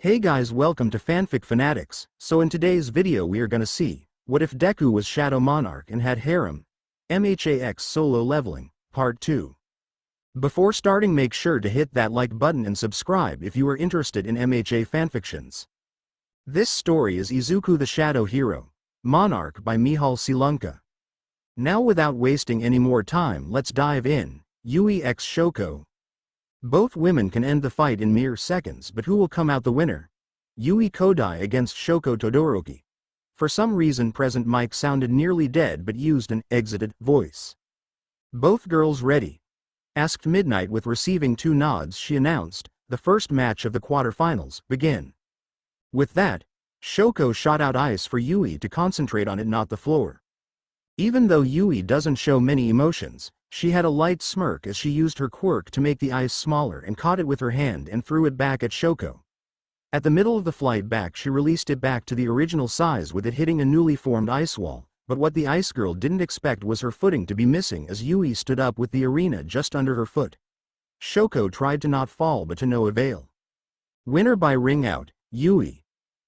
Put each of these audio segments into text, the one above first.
Hey guys, welcome to Fanfic Fanatics. So in today's video we are gonna see, what if Deku was Shadow Monarch and had Harem? MHA solo leveling, part 2. Before starting, make sure to hit that like button and subscribe if you are interested in MHA fanfictions. This story is Izuku the Shadow Hero, Monarch by MichalZielonka. Now without wasting any more time, let's dive in. Yui x Shoko. Both women can end the fight in mere seconds, but who will come out the winner? Yui Kodai against Shoko Todoroki. For some reason present mic sounded nearly dead but used an exited voice. Both girls ready? Asked Midnight. With receiving 2 nods, she announced, the first match of the quarterfinals, begin. With that, Shoko shot out ice for Yui to concentrate on it, not the floor. Even though Yui doesn't show many emotions, she had a light smirk as she used her quirk to make the ice smaller and caught it with her hand and threw it back at Shoko. At the middle of the flight back, she released it back to the original size with it hitting a newly formed ice wall, but what the ice girl didn't expect was her footing to be missing as Yui stood up with the arena just under her foot. Shoko tried to not fall but to no avail. Winner by ring out, Yui.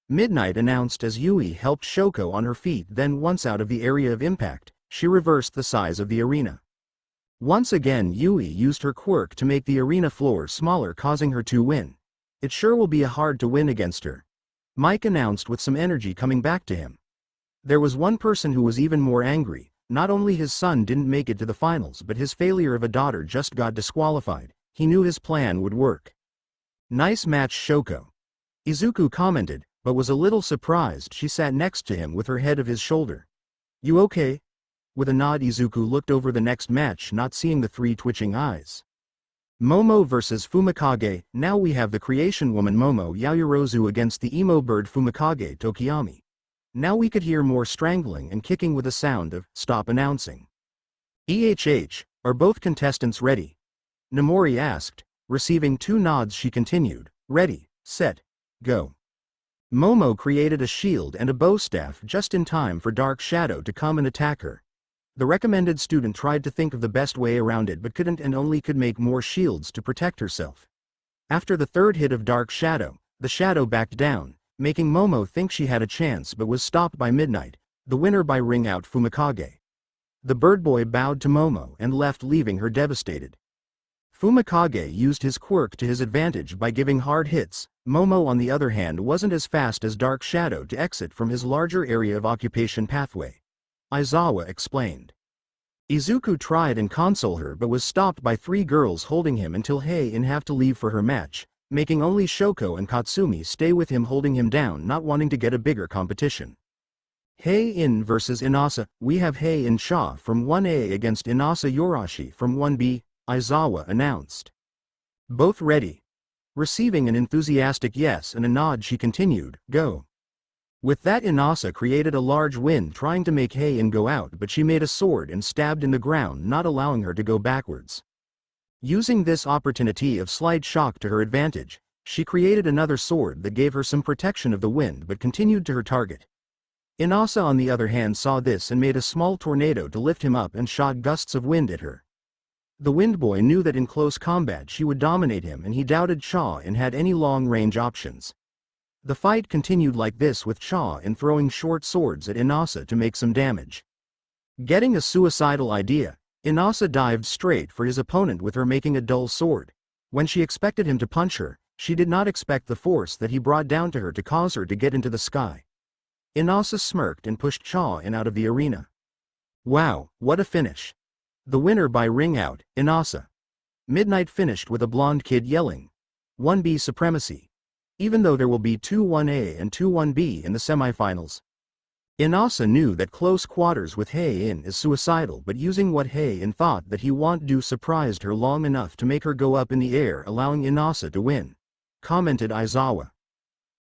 Midnight announced as Yui helped Shoko on her feet, then once out of the area of impact, she reversed the size of the arena. Once again Yui used her quirk to make the arena floor smaller, causing her to win. It sure will be hard to win against her, Mike announced with some energy coming back to him. There was one person who was even more angry. Not only his son didn't make it to the finals, but his failure of a daughter just got disqualified. He knew his plan would work. Nice match, Shoko, Izuku commented, but was a little surprised. She sat next to him with her head of his shoulder. You okay? With a nod, Izuku looked over the next match, not seeing the 3 twitching eyes. Momo vs Fumikage. Now we have the creation woman Momo Yaoyorozu against the emo bird Fumikage Tokiyami. Now we could hear more strangling and kicking with a sound of stop announcing. Are both contestants ready? Namori asked. Receiving 2 nods, she continued, ready, set, go. Momo created a shield and a bow staff just in time for Dark Shadow to come and attack her. The recommended student tried to think of the best way around it but couldn't, and only could make more shields to protect herself. After the 3rd hit of Dark Shadow, the shadow backed down, making Momo think she had a chance but was stopped by Midnight, the winner by ring out Fumikage. The bird boy bowed to Momo and left, leaving her devastated. Fumikage used his quirk to his advantage by giving hard hits. Momo on the other hand wasn't as fast as Dark Shadow to exit from his larger area of occupation pathway. Aizawa explained. Izuku tried and console her but was stopped by 3 girls holding him until Hei-in have to leave for her match, making only Shoko and Katsumi stay with him, holding him down, not wanting to get a bigger competition. Hei-in vs Inasa. We have Hei-in Cha from 1A against Inasa Yorashi from 1B, Aizawa announced. Both ready? Receiving an enthusiastic yes and a nod, she continued, go. With that, Inasa created a large wind trying to make Hei-in go out, but she made a sword and stabbed in the ground, not allowing her to go backwards. Using this opportunity of slight shock to her advantage, she created another sword that gave her some protection of the wind but continued to her target. Inasa on the other hand saw this and made a small tornado to lift him up and shot gusts of wind at her. The wind boy knew that in close combat she would dominate him, and he doubted Cha and had any long-range options. The fight continued like this, with Cha in throwing short swords at Inasa to make some damage. Getting a suicidal idea, Inasa dived straight for his opponent with her making a dull sword. When she expected him to punch her, she did not expect the force that he brought down to her to cause her to get into the sky. Inasa smirked and pushed Cha in out of the arena. Wow, what a finish. The winner by ring out, Inasa. Midnight finished with a blonde kid yelling, 1B supremacy. Even though there will be 2 1A and 2 1B in the semifinals. Inasa knew that close quarters with Hei-in is suicidal, but using what Hei-in thought that he won't do surprised her long enough to make her go up in the air, allowing Inasa to win, commented Aizawa.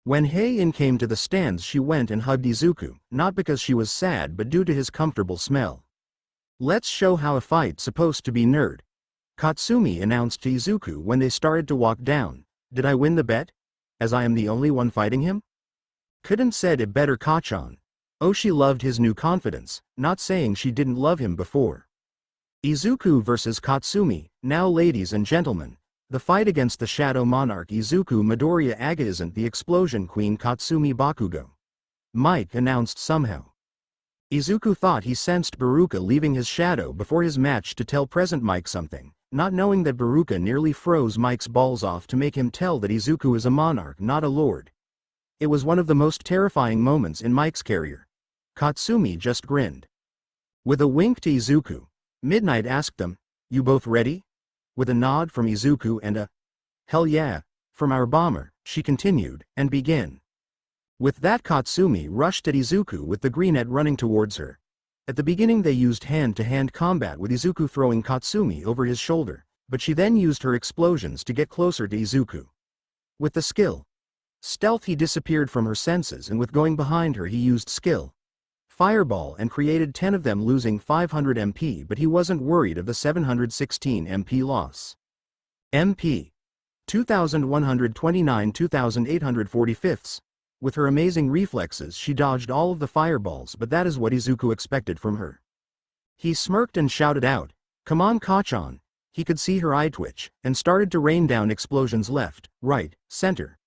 When Hei-in came to the stands, she went and hugged Izuku, not because she was sad but due to his comfortable smell. Let's show how a fight's supposed to be, nerd, Katsumi announced to Izuku when they started to walk down. Did I win the bet? As I am the only one fighting him? Couldn't said it better, Kachan. Oh, she loved his new confidence, not saying she didn't love him before. Izuku vs Katsumi. Now ladies and gentlemen, The fight against the Shadow Monarch Izuku Midoriya Aga isn't the explosion queen Katsumi Bakugo. Mike announced somehow. Izuku thought he sensed Baruka leaving his shadow before his match to tell present Mike something, not knowing that Baruka nearly froze Mike's balls off to make him tell that Izuku is a monarch, not a lord. It was one of the most terrifying moments in Mike's career. Katsumi just grinned. With a wink to Izuku, Midnight asked them, "You both ready?" With a nod from Izuku and a "Hell yeah" from our bomber, she continued, "And begin." With that, Katsumi rushed at Izuku with the greenette running towards her. At the beginning they used hand-to-hand combat with Izuku throwing Katsumi over his shoulder, but she then used her explosions to get closer to Izuku. With the skill Stealth he disappeared from her senses, and with going behind her he used skill Fireball and created 10 of them, losing 500 MP, but he wasn't worried of the 716 MP loss. MP 2129 2845. With her amazing reflexes she dodged all of the fireballs, but that is what Izuku expected from her. He smirked and shouted out, "Come on, Kachan!" He could see her eye twitch, and started to rain down explosions left, right, center.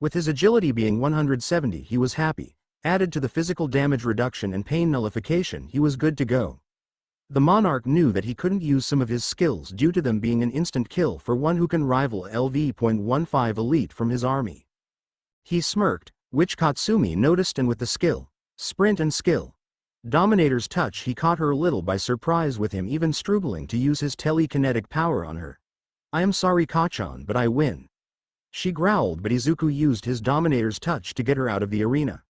With his agility being 170 he was happy. Added to the physical damage reduction and pain nullification, he was good to go. The Monarch knew that he couldn't use some of his skills due to them being an instant kill for one who can rival LV.15 Elite from his army. He smirked, which Katsumi noticed, and with the skill Sprint and skill Dominator's Touch he caught her a little by surprise, with him even struggling to use his telekinetic power on her. "I am sorry, Kachan, but I win," she growled, but Izuku used his Dominator's Touch to get her out of the arena.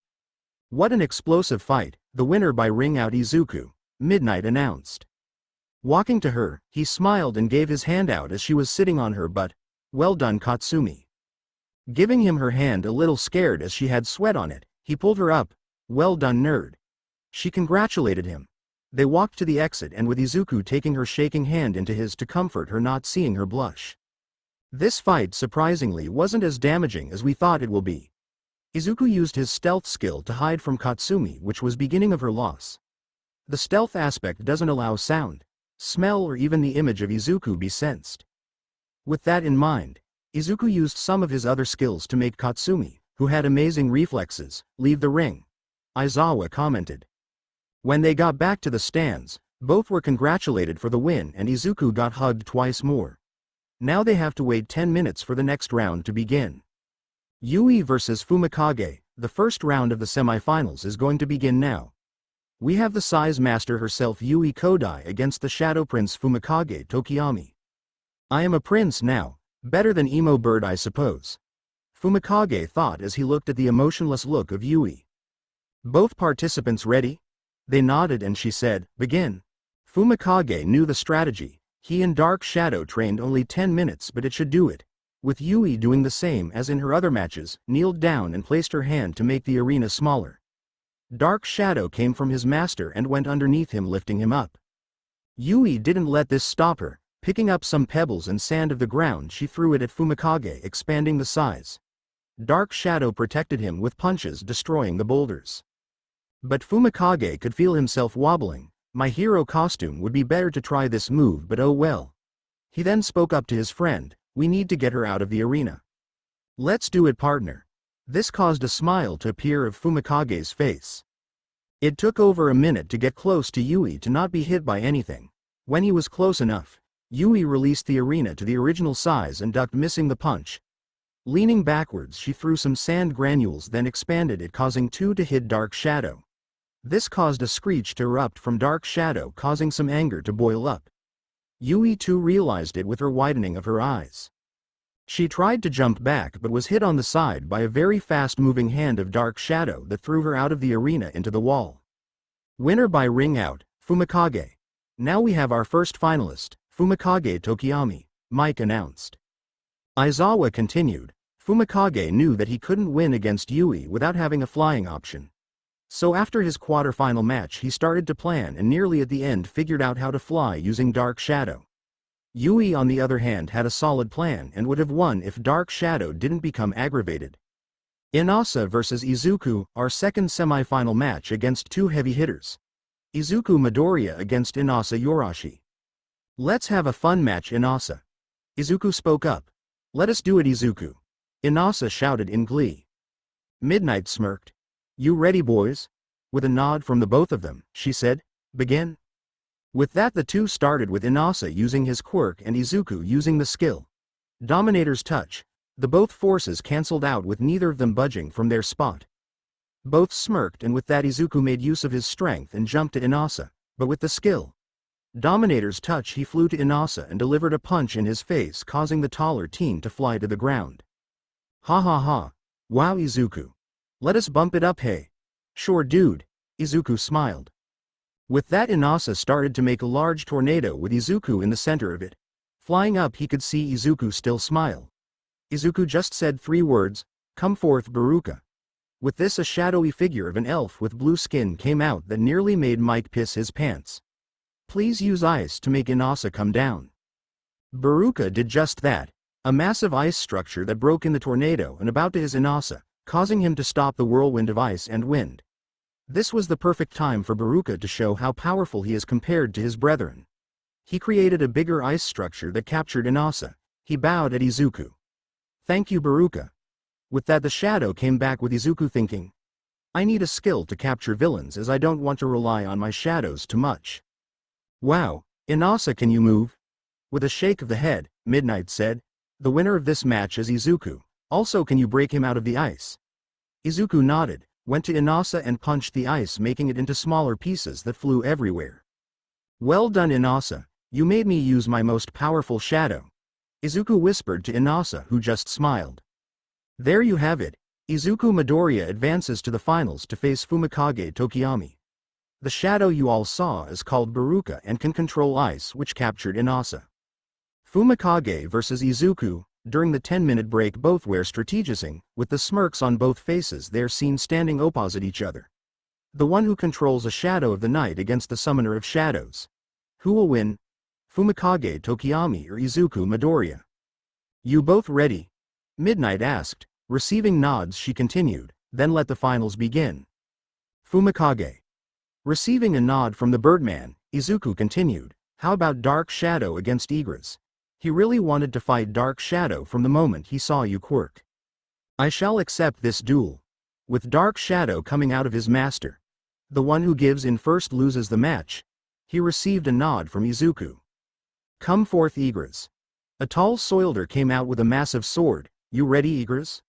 What an explosive fight, the winner by ring out Izuku, Midnight announced. Walking to her, he smiled and gave his hand out as she was sitting on her butt. "Well done, Katsumi." Giving him her hand a little scared as she had sweat on it, he pulled her up. "Well done, nerd." She congratulated him. They walked to the exit, and with Izuku taking her shaking hand into his to comfort her, not seeing her blush. This fight surprisingly wasn't as damaging as we thought it will be. Izuku used his stealth skill to hide from Katsumi, which was beginning of her loss. The stealth aspect doesn't allow sound, smell, or even the image of Izuku be sensed. With that in mind, Izuku used some of his other skills to make Katsumi, who had amazing reflexes, leave the ring. Aizawa commented. When they got back to the stands, both were congratulated for the win, and Izuku got hugged twice more. Now they have to wait 10 minutes for the next round to begin. Yui vs Fumikage, the first round of the semifinals is going to begin now. We have the size master herself, Yui Kodai, against the Shadow Prince Fumikage Tokiyami. "I am a prince now, better than Emo Bird, I suppose," Fumikage thought as he looked at the emotionless look of Yui. "Both participants ready?" They nodded and she said, "Begin." Fumikage knew the strategy. He and Dark Shadow trained only 10 minutes, but it should do it. With Yui doing the same as in her other matches, kneeled down and placed her hand to make the arena smaller. Dark Shadow came from his master and went underneath him, lifting him up. Yui didn't let this stop her. Picking up some pebbles and sand of the ground, she threw it at Fumikage, expanding the size. Dark Shadow protected him with punches, destroying the boulders. But Fumikage could feel himself wobbling. "My hero costume would be better to try this move, but oh well." He then spoke up to his friend, "We need to get her out of the arena." "Let's do it, partner." This caused a smile to appear of Fumikage's face. It took over a minute to get close to Yui to not be hit by anything. When he was close enough, Yui released the arena to the original size and ducked, missing the punch. Leaning backwards, she threw some sand granules, then expanded it, causing 2 to hit Dark Shadow. This caused a screech to erupt from Dark Shadow, causing some anger to boil up. Yui too realized it with her widening of her eyes. She tried to jump back but was hit on the side by a very fast-moving hand of Dark Shadow that threw her out of the arena into the wall. Winner by ring out, Fumikage. Now we have our first finalist, Fumikage Tokiyami, Mike announced. Aizawa continued. Fumikage knew that he couldn't win against Yui without having a flying option. So after his quarterfinal match he started to plan, and nearly at the end figured out how to fly using Dark Shadow. Yui on the other hand had a solid plan and would have won if Dark Shadow didn't become aggravated. Inasa vs Izuku, our second semi-final match against 2 heavy hitters. Izuku Midoriya against Inasa Yorashi. "Let's have a fun match, Inasa." Izuku spoke up. Let us do it, Izuku. Inasa shouted in glee. Midnight smirked. You ready, boys? With a nod from the both of them, she said, begin. With that the two started, with Inasa using his quirk and Izuku using the skill Dominator's Touch. The both forces cancelled out with neither of them budging from their spot. Both smirked, and with that Izuku made use of his strength and jumped at Inasa, but with the skill Dominator's Touch he flew to Inasa and delivered a punch in his face, causing the taller teen to fly to the ground. Ha ha ha. Wow, Izuku. Let us bump it up, hey. Sure dude, Izuku smiled. With that Inasa started to make a large tornado with Izuku in the center of it. Flying up he could see Izuku still smile. Izuku just said 3 words, come forth Baruka. With this a shadowy figure of an elf with blue skin came out that nearly made Mike piss his pants. Please use ice to make Inasa come down. Baruka did just that, a massive ice structure that broke in the tornado and about to his Inasa, causing him to stop the whirlwind of ice and wind. This was the perfect time for Baruka to show how powerful he is compared to his brethren. He created a bigger ice structure that captured Inasa. He bowed at Izuku. Thank you, Baruka. With that the shadow came back with Izuku thinking, I need a skill to capture villains as I don't want to rely on my shadows too much. Wow, Inasa, can you move? With a shake of the head, Midnight said, the winner of this match is Izuku. Also, can you break him out of the ice? Izuku nodded, went to Inasa and punched the ice, making it into smaller pieces that flew everywhere. Well done, Inasa, you made me use my most powerful shadow. Izuku whispered to Inasa, who just smiled. There you have it, Izuku Midoriya advances to the finals to face Fumikage Tokiyami. The shadow you all saw is called Baruka and can control ice, which captured Inasa. Fumikage vs Izuku. During the 10-minute break both were strategizing, with the smirks on both faces. They're seen standing opposite each other. The one who controls a shadow of the night against the summoner of shadows. Who will win? Fumikage Tokiyami or Izuku Midoriya? You both ready? Midnight asked. Receiving nods she continued, then let the finals begin. Fumikage. Receiving a nod from the Birdman, Izuku continued, how about Dark Shadow against Igris? He really wanted to fight Dark Shadow from the moment he saw you quirk. I shall accept this duel. With Dark Shadow coming out of his master. The one who gives in first loses the match. He received a nod from Izuku. Come forth, Igris. A tall Soilder came out with a massive sword. You ready, Igris?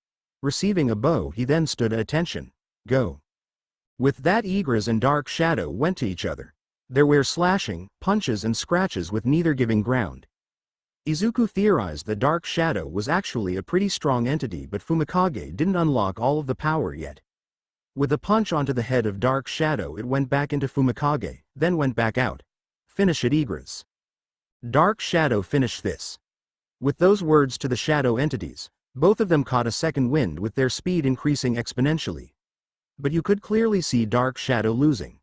Receiving a bow he then stood at attention. Go. With that Igris and Dark Shadow went to each other. There were slashing, punches and scratches with neither giving ground. Izuku theorized that Dark Shadow was actually a pretty strong entity, but Fumikage didn't unlock all of the power yet. With a punch onto the head of Dark Shadow it went back into Fumikage, then went back out. Finish it, Igris. Dark Shadow finished this. With those words to the shadow entities, both of them caught a second wind with their speed increasing exponentially. But you could clearly see Dark Shadow losing.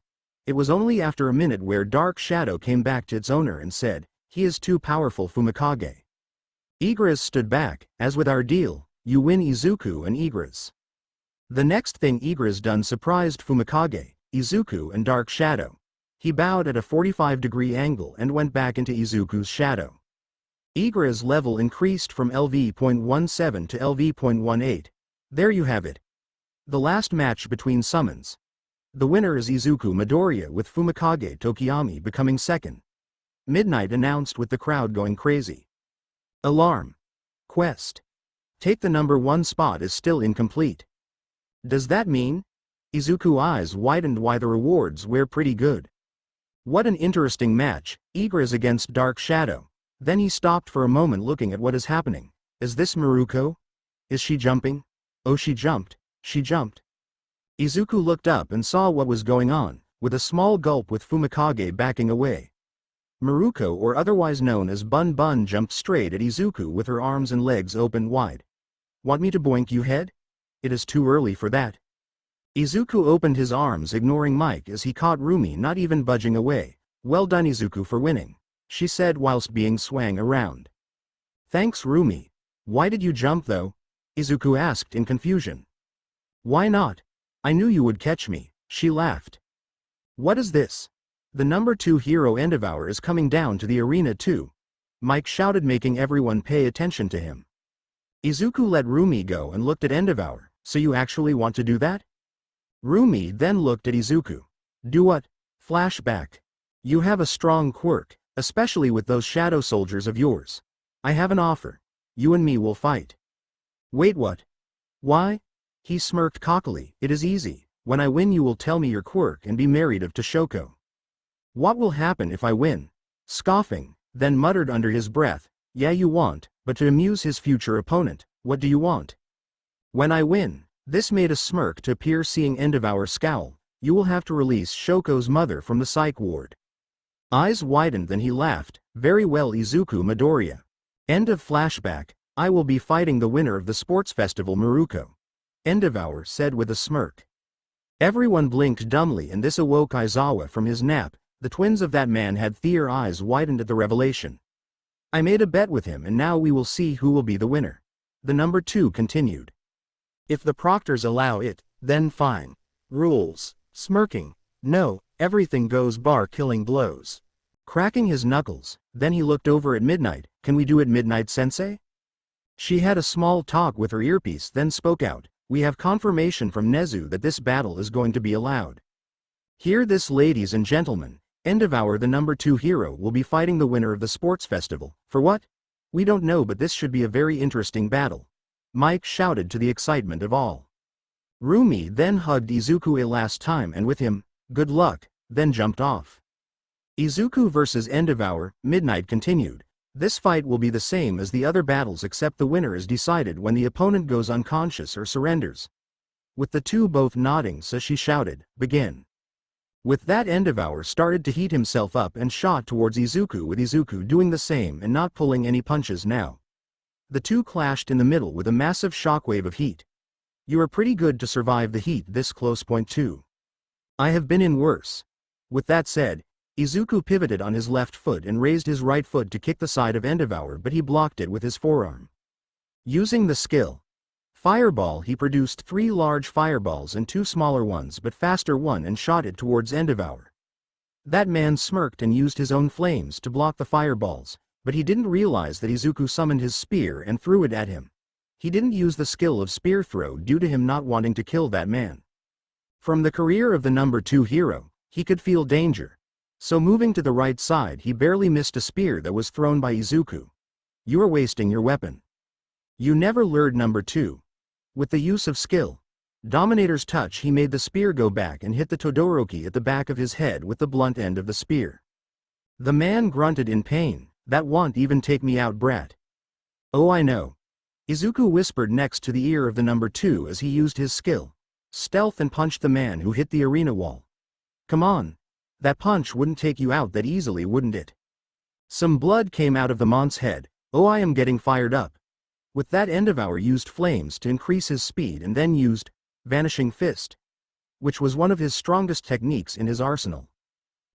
It was only after a minute where Dark Shadow came back to its owner and said, he is too powerful, Fumikage. Igris stood back. As with our deal, you win, Izuku and Igris. The next thing Igris done surprised Fumikage, Izuku and Dark Shadow. He bowed at a 45-degree angle and went back into Izuku's shadow. Igris' level increased from LV.17 to LV.18. There you have it. The last match between summons. The winner is Izuku Midoriya, with Fumikage Tokiyami becoming second. Midnight announced, with the crowd going crazy. Alarm. Quest. Take the number 1 spot is still incomplete. Does that mean? Izuku's eyes widened. Why, the rewards were pretty good. What an interesting match, Igris against Dark Shadow. Then he stopped for a moment looking at what is happening. Is this Maruko? Is she jumping? Oh, she jumped. She jumped. Izuku looked up and saw what was going on, with a small gulp, with Fumikage backing away. Maruko, or otherwise known as Bun Bun, jumped straight at Izuku with her arms and legs open wide. Want me to boink you head? It is too early for that. Izuku opened his arms, ignoring Mike as he caught Rumi not even budging away. Well done, Izuku, for winning, she said whilst being swung around. Thanks, Rumi. Why did you jump though? Izuku asked in confusion. Why not? I knew you would catch me, she laughed. What is this? The number 2 hero Endeavor is coming down to the arena too. Mike shouted, making everyone pay attention to him. Izuku let Rumi go and looked at Endeavour. So you actually want to do that? Rumi then looked at Izuku. Do what? Flashback. You have a strong quirk, especially with those shadow soldiers of yours. I have an offer. You and me will fight. Wait, what? Why? He smirked cockily. It is easy. When I win you will tell me your quirk and be married of Toshoko. What will happen if I win? Scoffing, then muttered under his breath, yeah you want, but to amuse his future opponent, what do you want? When I win, this made a smirk to appear seeing Endeavour scowl, you will have to release Shoko's mother from the psych ward. Eyes widened then he laughed, very well Izuku Midoriya. End of flashback, I will be fighting the winner of the sports festival Maruko. Endeavour said with a smirk. Everyone blinked dumbly and this awoke Aizawa from his nap, the twins of that man had their eyes widened at the revelation. I made a bet with him and now we will see who will be the winner. The number 2 continued. If the proctors allow it, then fine. Rules. Smirking. No, everything goes bar killing blows. Cracking his knuckles, then he looked over at Midnight, can we do it Midnight Sensei? She had a small talk with her earpiece then spoke out, we have confirmation from Nezu that this battle is going to be allowed. Hear this ladies and gentlemen, Endeavour the number 2 hero will be fighting the winner of the sports festival, for what? We don't know but this should be a very interesting battle. Mike shouted to the excitement of all. Rumi then hugged Izuku a last time and with him, good luck, then jumped off. Izuku vs Endeavour, Midnight continued. This fight will be the same as the other battles except the winner is decided when the opponent goes unconscious or surrenders. With the two both nodding so she shouted, begin. With that Endeavour started to heat himself up and shot towards Izuku with Izuku doing the same and not pulling any punches now. The two clashed in the middle with a massive shockwave of heat. You are pretty good to survive the heat this close. Point 2. I have been in worse. With that said, Izuku pivoted on his left foot and raised his right foot to kick the side of Endeavour but he blocked it with his forearm. Using the skill Fireball he produced 3 large fireballs and 2 smaller ones but faster one and shot it towards Endeavour. That man smirked and used his own flames to block the fireballs, but he didn't realize that Izuku summoned his spear and threw it at him. He didn't use the skill of spear throw due to him not wanting to kill that man. From the career of the number 2 hero, he could feel danger. So moving to the right side he barely missed a spear that was thrown by Izuku. You are wasting your weapon. You never lured number 2. With the use of skill Dominator's touch he made the spear go back and hit the Todoroki at the back of his head with the blunt end of the spear. The man grunted in pain, that won't even take me out brat. Oh I know. Izuku whispered next to the ear of the number 2 as he used his skill stealth and punched the man who hit the arena wall. Come on. That punch wouldn't take you out that easily wouldn't it? Some blood came out of the man's head. Oh I am getting fired up. With that Endeavour used flames to increase his speed and then used Vanishing Fist, which was one of his strongest techniques in his arsenal.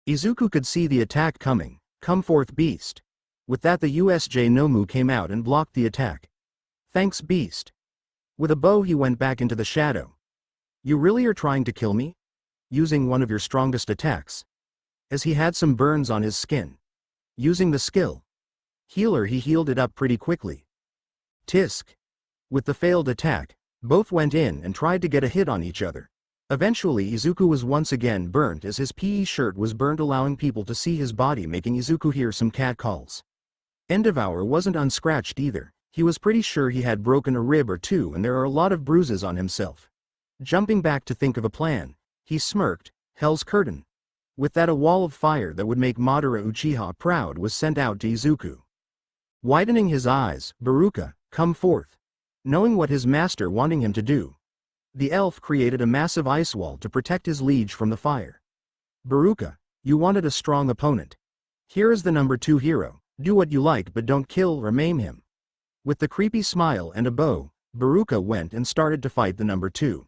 Izuku could see the attack coming. Come forth beast. With that the USJ Nomu came out and blocked the attack. Thanks beast. With a bow he went back into the shadow. You really are trying to kill me? Using one of your strongest attacks. As he had some burns on his skin. Using the skill Healer he healed it up pretty quickly. Tisk. With the failed attack, both went in and tried to get a hit on each other. Eventually Izuku was once again burnt as his PE shirt was burnt allowing people to see his body making Izuku hear some cat calls. Endeavour wasn't unscratched either, he was pretty sure he had broken a rib or two and there are a lot of bruises on himself. Jumping back to think of a plan, he smirked, Hell's Curtain. With that a wall of fire that would make Madara Uchiha proud was sent out to Izuku. Widening his eyes, Baruka, come forth. Knowing what his master wanting him to do, the elf created a massive ice wall to protect his liege from the fire. Baruka, you wanted a strong opponent. Here is the number 2 hero, do what you like but don't kill or maim him. With the creepy smile and a bow, Baruka went and started to fight the number 2.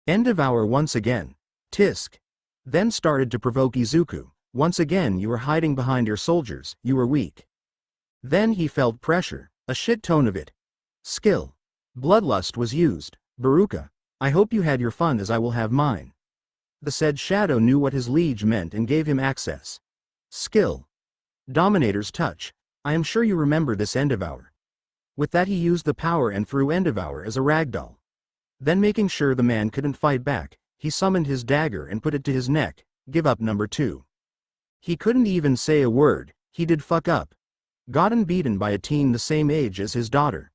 Endeavour once again, Tisk. Then started to provoke Izuku, once again you were hiding behind your soldiers, you were weak. Then he felt pressure, a shit ton of it. Skill. Bloodlust was used, Baruka, I hope you had your fun as I will have mine. The said shadow knew what his liege meant and gave him access. Skill. Dominator's touch, I am sure you remember this Endeavour. With that he used the power and threw Endeavour as a ragdoll. Then making sure the man couldn't fight back, he summoned his dagger and put it to his neck. Give up number 2. He couldn't even say a word, he did fuck up. Gotten beaten by a teen the same age as his daughter.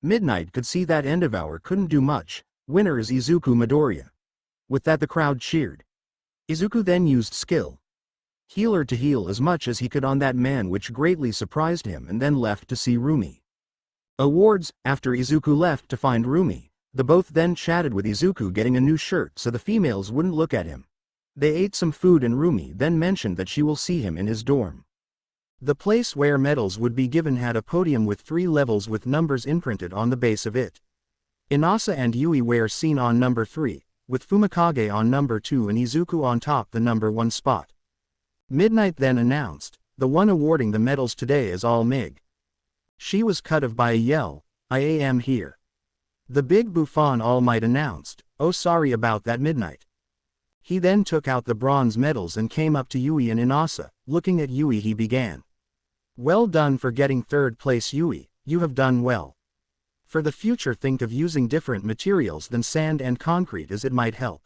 Midnight could see that Endeavour couldn't do much. Winner is Izuku Midoriya. With that the crowd cheered. Izuku then used skill healer to heal as much as he could on that man, which greatly surprised him, and then left to see Rumi. Awards. After Izuku left to find Rumi, the both then chatted with Izuku getting a new shirt so the females wouldn't look at him. They ate some food and Rumi then mentioned that she will see him in his dorm. The place where medals would be given had a podium with 3 levels with numbers imprinted on the base of it. Inasa and Yui were seen on number 3, with Fumikage on number 2 and Izuku on top the number 1 spot. Midnight then announced, the one awarding the medals today is All Mig. She was cut off by a yell, I am here. The big bouffon All Might announced, oh sorry about that Midnight. He then took out the bronze medals and came up to Yui and Inasa. Looking at Yui he began. Well done for getting 3rd place Yui, you have done well. For the future think of using different materials than sand and concrete as it might help.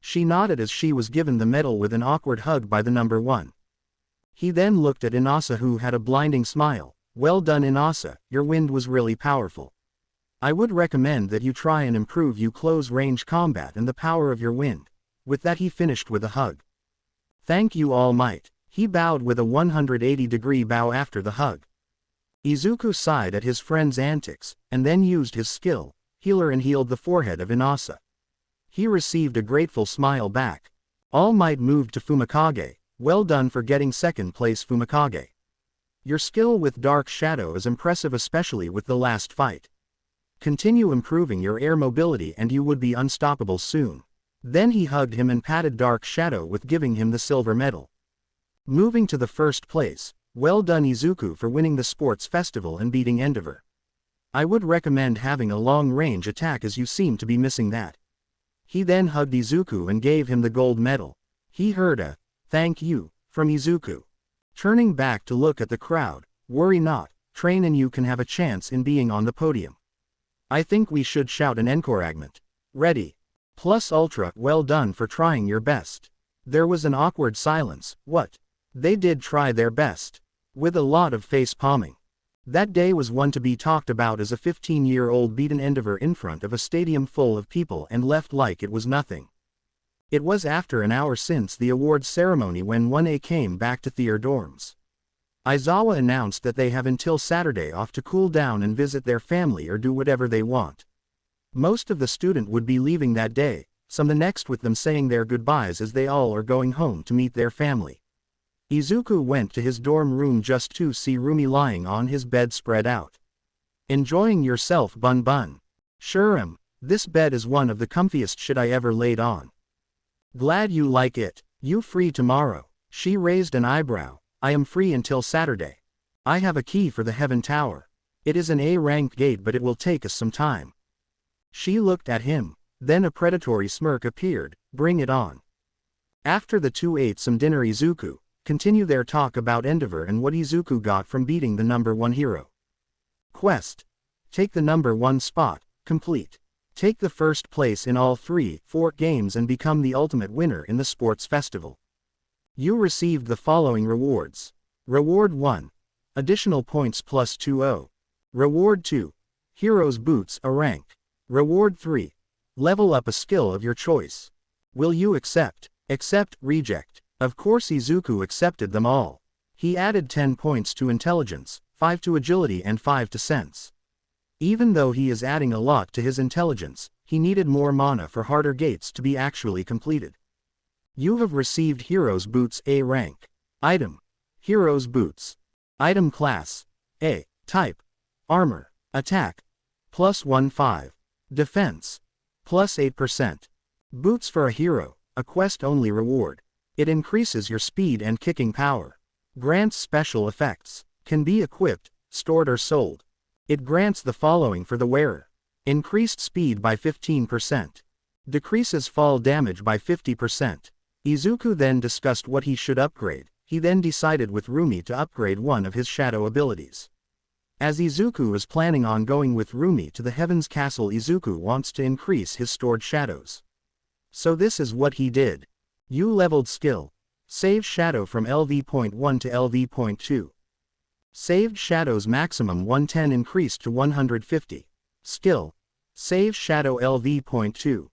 She nodded as she was given the medal with an awkward hug by the number 1. He then looked at Inasa who had a blinding smile. Well done Inasa, your wind was really powerful. I would recommend that you try and improve your close range combat and the power of your wind. With that he finished with a hug. Thank you All Might. He bowed with a 180-degree bow after the hug. Izuku sighed at his friend's antics, and then used his skill healer and healed the forehead of Inasa. He received a grateful smile back. All Might moved to Fumikage. Well done for getting 2nd place Fumikage. Your skill with Dark Shadow is impressive, especially with the last fight. Continue improving your air mobility and you would be unstoppable soon. Then he hugged him and patted Dark Shadow with giving him the silver medal. Moving to the 1st place, well done Izuku for winning the sports festival and beating Endeavour. I would recommend having a long-range attack as you seem to be missing that. He then hugged Izuku and gave him the gold medal. He heard a, thank you, from Izuku. Turning back to look at the crowd, worry not, train and you can have a chance in being on the podium. I think we should shout an encouragement. Ready. Plus Ultra, well done for trying your best. There was an awkward silence. What? They did try their best. With a lot of face palming. That day was one to be talked about as a 15-year-old beat an Endeavour in front of a stadium full of people and left like it was nothing. It was after an hour since the awards ceremony when 1A came back to their dorms. Aizawa announced that they have until Saturday off to cool down and visit their family or do whatever they want. Most of the student would be leaving that day, some the next with them saying their goodbyes as they all are going home to meet their family. Izuku went to his dorm room just to see Rumi lying on his bed spread out. Enjoying yourself bun bun. Sure this bed is one of the comfiest shit I ever laid on. Glad you like it. You free tomorrow? She raised an eyebrow. I am free until Saturday. I have a key for the Heaven Tower. It is an A-rank gate but it will take us some time. She looked at him. Then a predatory smirk appeared. Bring it on. After the two ate some dinner Izuku continue their talk about Endeavour and what Izuku got from beating the number 1 hero. Quest. Take the number 1 spot, complete. Take the 1st place in all 3-4 games and become the ultimate winner in the sports festival. You received the following rewards. Reward 1. Additional points plus 2-0. Reward 2. Hero's Boots a rank. Reward 3. Level up a skill of your choice. Will you accept? Accept, reject. Of course Izuku accepted them all. He added 10 points to intelligence, 5 to agility and 5 to sense. Even though he is adding a lot to his intelligence, he needed more mana for harder gates to be actually completed. You have received Hero's Boots A rank. Item. Hero's Boots. Item class. A. Type. Armor. Attack. Plus 1-5. Defense. Plus 8%. Boots for a hero, a quest-only reward. It increases your speed and kicking power. Grants special effects. Can be equipped, stored or sold. It grants the following for the wearer. Increased speed by 15%. Decreases fall damage by 50%. Izuku then discussed what he should upgrade. He then decided with Rumi to upgrade one of his shadow abilities. As Izuku is planning on going with Rumi to the Heaven's Castle, Izuku wants to increase his stored shadows. So this is what he did. U-leveled skill. Saved shadow from LV.1 to LV.2. Saved shadows maximum 110 increased to 150. Skill. Save shadow LV.2.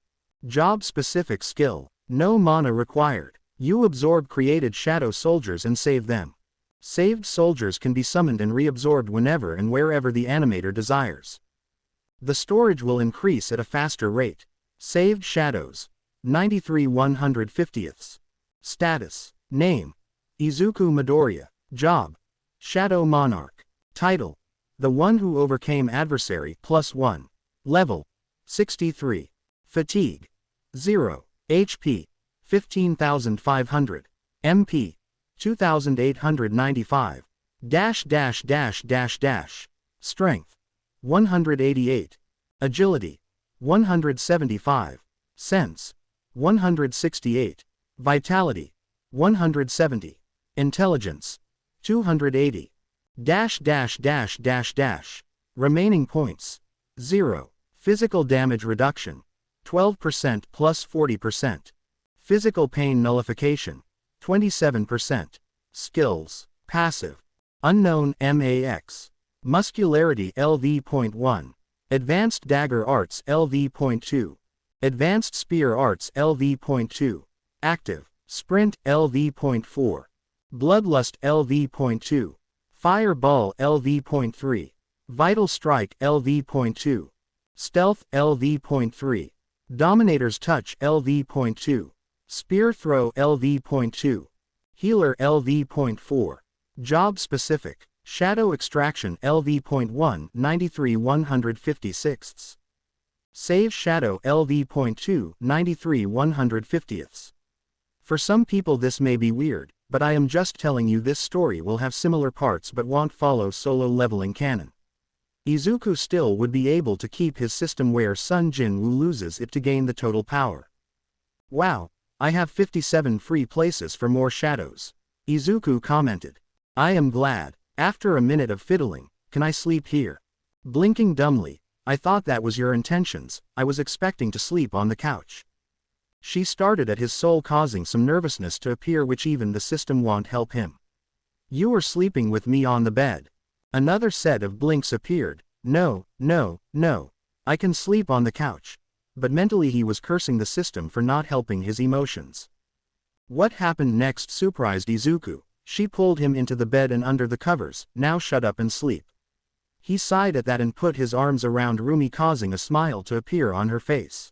Job specific skill. No mana required. You absorb created shadow soldiers and save them. Saved soldiers can be summoned and reabsorbed whenever and wherever the animator desires. The storage will increase at a faster rate. Saved shadows. 93 150ths. Status. Name. Izuku Midoriya. Job. Shadow Monarch. Title. The one who overcame adversary +1. Level. 63. Fatigue. 0. HP. 15,500. MP. 2,895. Strength. 188. Agility. 175. Sense. 168. Vitality. 170. Intelligence. 280. Remaining points. 0. Physical damage reduction. 12% plus 40%. Physical pain nullification. 27%. Skills. Passive. Unknown MAX. Muscularity LV.1. Advanced Dagger Arts LV.2. Advanced Spear Arts LV.2. Active. Sprint LV.4. Bloodlust LV.2. Fireball LV.3. Vital Strike LV.2. Stealth LV.3. Dominator's Touch LV.2. Spear Throw LV.2. Healer LV.4. Job Specific. Shadow Extraction LV.1 93 156ths. Save Shadow LV.2 93 150ths. For some people this may be weird, but I am just telling you this story will have similar parts but won't follow solo leveling canon. Izuku still would be able to keep his system where Sun Jinwoo loses it to gain the total power. Wow, I have 57 free places for more shadows. Izuku commented. I am glad. After a minute of fiddling, can I sleep here? Blinking dumbly, I thought that was your intentions, I was expecting to sleep on the couch. She started at his soul, causing some nervousness to appear which even the system won't help him. You are sleeping with me on the bed. Another set of blinks appeared. No, no, no. I can sleep on the couch. But mentally he was cursing the system for not helping his emotions. What happened next surprised Izuku. She pulled him into the bed and under the covers. Now shut up and sleep. He sighed at that and put his arms around Rumi, causing a smile to appear on her face.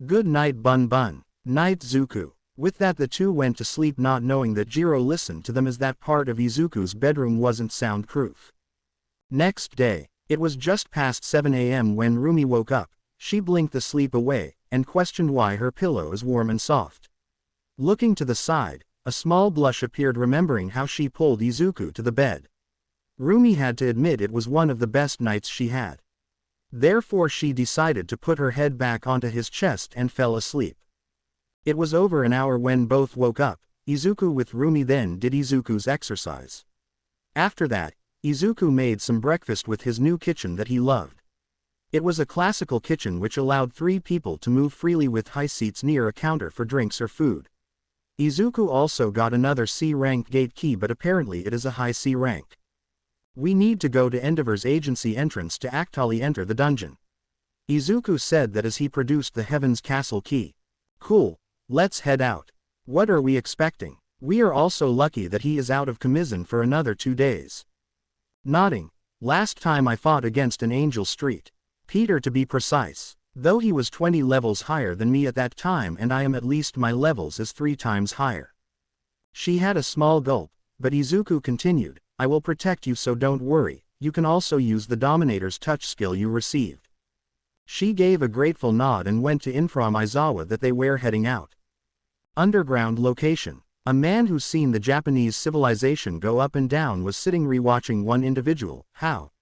Good night Bun Bun. Night Zuku. With that the two went to sleep, not knowing that Jiro listened to them as that part of Izuku's bedroom wasn't soundproof. Next day, it was just past 7 a.m. when Rumi woke up. She blinked the sleep away, and questioned why her pillow is warm and soft. Looking to the side, a small blush appeared, remembering how she pulled Izuku to the bed. Rumi had to admit it was one of the best nights she had. Therefore she decided to put her head back onto his chest and fell asleep. It was over an hour when both woke up. Izuku with Rumi then did Izuku's exercise. After that, Izuku made some breakfast with his new kitchen that he loved. It was a classical kitchen which allowed 3 people to move freely with high seats near a counter for drinks or food. Izuku also got another C-rank gate key, but apparently it is a high C rank. We need to go to Endeavor's agency entrance to actually enter the dungeon. Izuku said that as he produced the Heaven's Castle key. Cool, let's head out. What are we expecting? We are also lucky that he is out of Kamizan for another 2 days. Nodding. Last time I fought against an Angel Street. Peter to be precise. Though he was 20 levels higher than me at that time, and I am at least my levels is 3 times higher. She had a small gulp, but Izuku continued, I will protect you, so don't worry. You can also use the Dominator's touch skill you received. She gave a grateful nod and went to inform Aizawa that they were heading out. Underground location. A man who's seen the Japanese civilization go up and down was sitting rewatching one individual. How?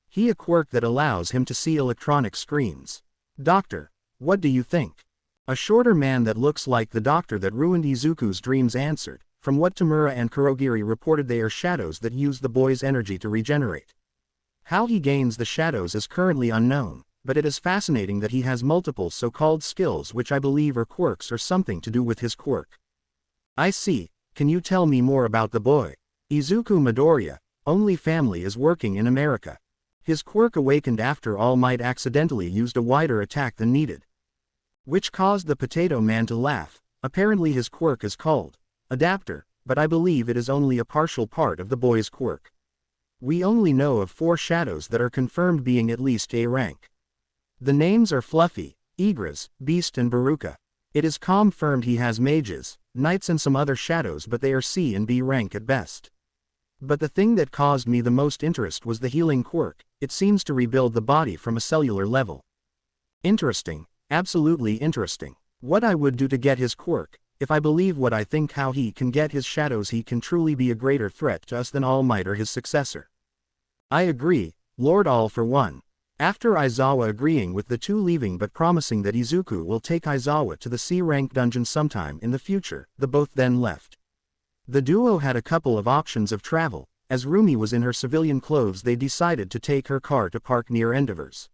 He a quirk that allows him to see electronic screens. Doctor, what do you think? A shorter man that looks like the doctor that ruined Izuku's dreams answered. From what Tamura and Kurogiri reported, they are shadows that use the boy's energy to regenerate. How he gains the shadows is currently unknown, but it is fascinating that he has multiple so-called skills which I believe are quirks or something to do with his quirk. I see, can you tell me more about the boy? Izuku Midoriya, only family is working in America. His quirk awakened after All Might accidentally used a wider attack than needed, which caused the Potato Man to laugh. Apparently his quirk is called Adapter, but I believe it is only a partial part of the boy's quirk. We only know of 4 shadows that are confirmed being at least A rank. The names are Fluffy, Igras, Beast and Baruka. It is confirmed he has mages, knights and some other shadows, but they are C and B rank at best. But the thing that caused me the most interest was the healing quirk. It seems to rebuild the body from a cellular level. Interesting, absolutely interesting. What I would do to get his quirk, if I believe what I think how he can get his shadows, he can truly be a greater threat to us than All Might or his successor. I agree, Lord All for one. After Aizawa agreeing with the two leaving but promising that Izuku will take Aizawa to the C-rank dungeon sometime in the future, the both then left. The duo had a couple of options of travel. As Rumi was in her civilian clothes, they decided to take her car to park near Endeavor's.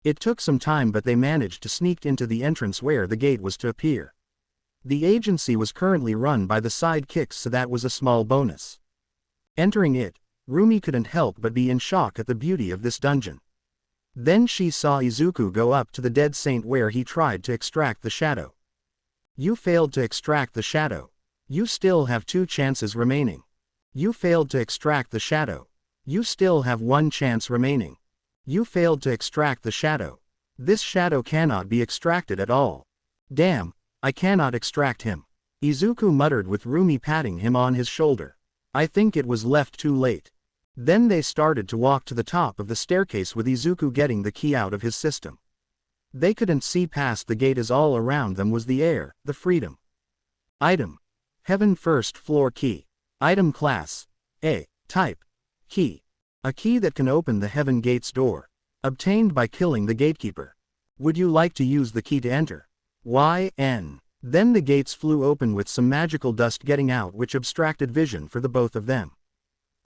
It took some time, but they managed to sneak into the entrance where the gate was to appear. The agency was currently run by the sidekicks, so that was a small bonus. Entering it, Rumi couldn't help but be in shock at the beauty of this dungeon. Then she saw Izuku go up to the dead saint where he tried to extract the shadow. You failed to extract the shadow. You still have 2 chances remaining. You failed to extract the shadow. You still have 1 chance remaining. You failed to extract the shadow. This shadow cannot be extracted at all. Damn, I cannot extract him. Izuku muttered with Rumi patting him on his shoulder. I think it was left too late. Then they started to walk to the top of the staircase with Izuku getting the key out of his system. They couldn't see past the gate as all around them was the air, the freedom. Item. Heaven first floor key. Item class. A. Type. Key. A key that can open the heaven gate's door. Obtained by killing the gatekeeper. Would you like to use the key to enter? YN. Then the gates flew open with some magical dust getting out which obstructed vision for the both of them.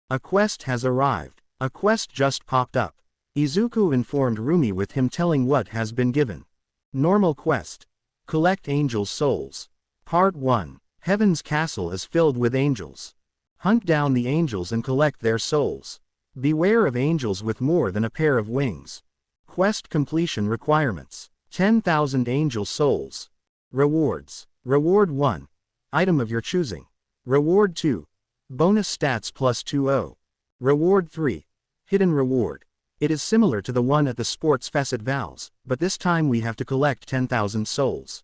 A quest has arrived. A quest just popped up. Izuku informed Rumi with him telling what has been given. Normal quest. Collect angels' souls. Part 1. Heaven's castle is filled with angels. Hunt down the angels and collect their souls. Beware of angels with more than a pair of wings. Quest completion requirements. 10,000 angel souls. Rewards. Reward 1. Item of your choosing. Reward 2. Bonus stats plus 20. Reward 3. Hidden reward. It is similar to the one at the Sports Fest at Val's, but this time we have to collect 10,000 souls.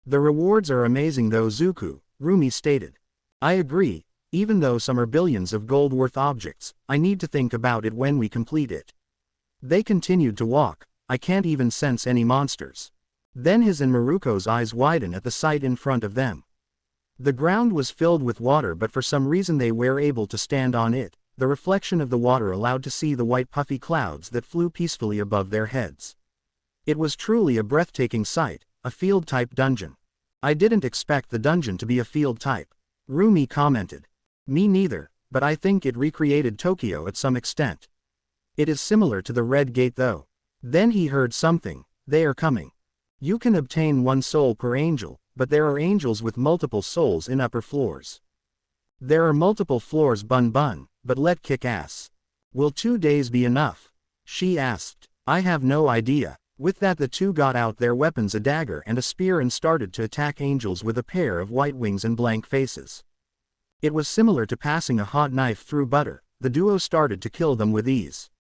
The rewards are amazing though, Zuku, Rumi stated. I agree, even though some are billions of gold worth objects, I need to think about it when we complete it. They continued to walk. I can't even sense any monsters. Then his and Maruko's eyes widen at the sight in front of them. The ground was filled with water, but for some reason they were able to stand on it. The reflection of the water allowed to see the white puffy clouds that flew peacefully above their heads. It was truly a breathtaking sight, a field-type dungeon. I didn't expect the dungeon to be a field type. Rumi commented. Me neither, but I think it recreated Tokyo at some extent. It is similar to the Red Gate though. Then he heard something. They are coming. You can obtain 1 soul per angel, but there are angels with multiple souls in upper floors. There are multiple floors, bun, but let kick ass. Will 2 days be enough? She asked. I have no idea. With that the two got out their weapons, a dagger and a spear, and started to attack angels with a pair of white wings and blank faces. It was similar to passing a hot knife through butter. The duo started to kill them with ease.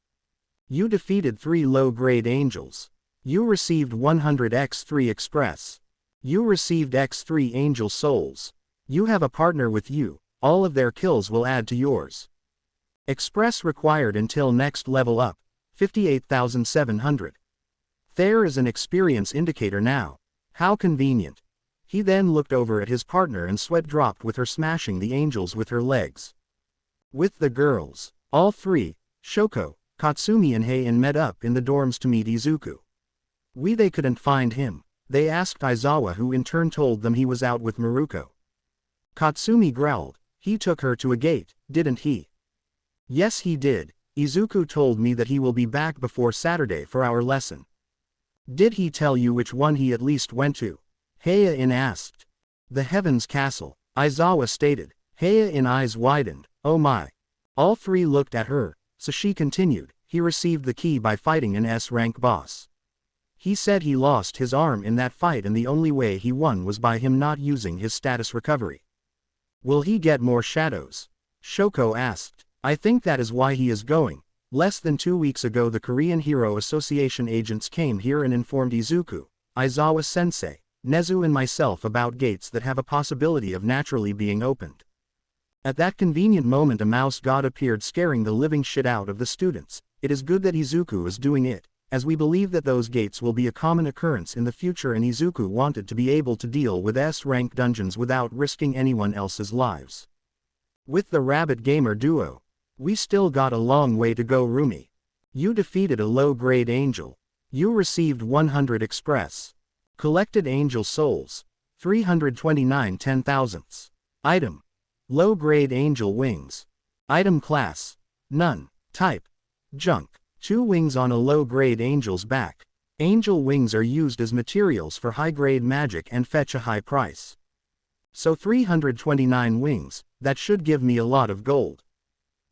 You defeated 3 low-grade angels. You received 100 X3 Express. You received X3 angel souls. You have a partner with you. All of their kills will add to yours. Express required until next level up. 58,700. There is an experience indicator now. How convenient. He then looked over at his partner and sweat dropped with her smashing the angels with her legs. With the girls, all 3, Shoko, Katsumi and Heian, met up in the dorms to meet Izuku. They couldn't find him. They asked Aizawa, who in turn told them he was out with Maruko. Katsumi growled. He took her to a gate, didn't he? Yes he did. Izuku told me that he will be back before Saturday for our lesson. Did he tell you which one he at least went to? Heian asked. The Heaven's Castle, Aizawa stated. Heian eyes widened. Oh my. All three looked at her, so she continued. He received the key by fighting an S-rank boss. He said he lost his arm in that fight and the only way he won was by him not using his status recovery. Will he get more shadows? Shoko asked. I think that is why he is going. Less than 2 weeks ago the Korean Hero Association agents came here and informed Izuku, Aizawa-sensei, Nezu and myself about gates that have a possibility of naturally being opened. At that convenient moment a mouse god appeared scaring the living shit out of the students. It is good that Izuku is doing it, as we believe that those gates will be a common occurrence in the future and Izuku wanted to be able to deal with S-rank dungeons without risking anyone else's lives. With the Rabbit Gamer duo. We still got a long way to go Rumi. You defeated a low-grade angel. You received 100 express. Collected angel souls. 329 10,000ths. Item. Low-grade angel wings. Item class. None. Type. Junk. 2 wings on a low-grade angel's back. Angel wings are used as materials for high-grade magic and fetch a high price. So 329 wings, that should give me a lot of gold.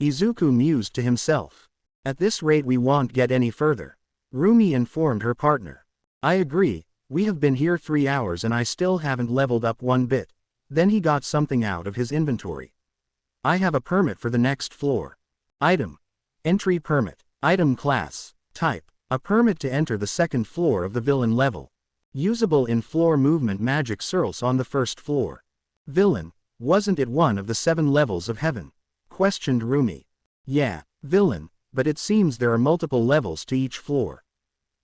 Izuku mused to himself. At this rate we won't get any further. Rumi informed her partner. I agree, we have been here 3 hours and I still haven't leveled up one bit. Then he got something out of his inventory. I have a permit for the next floor. Item. Entry permit. Item class. Type. A permit to enter the second floor of the villain level. Usable in floor movement magic circles on the first floor. Villain. Wasn't it one of the 7 levels of heaven? Questioned Rumi. Yeah, villain, but it seems there are multiple levels to each floor.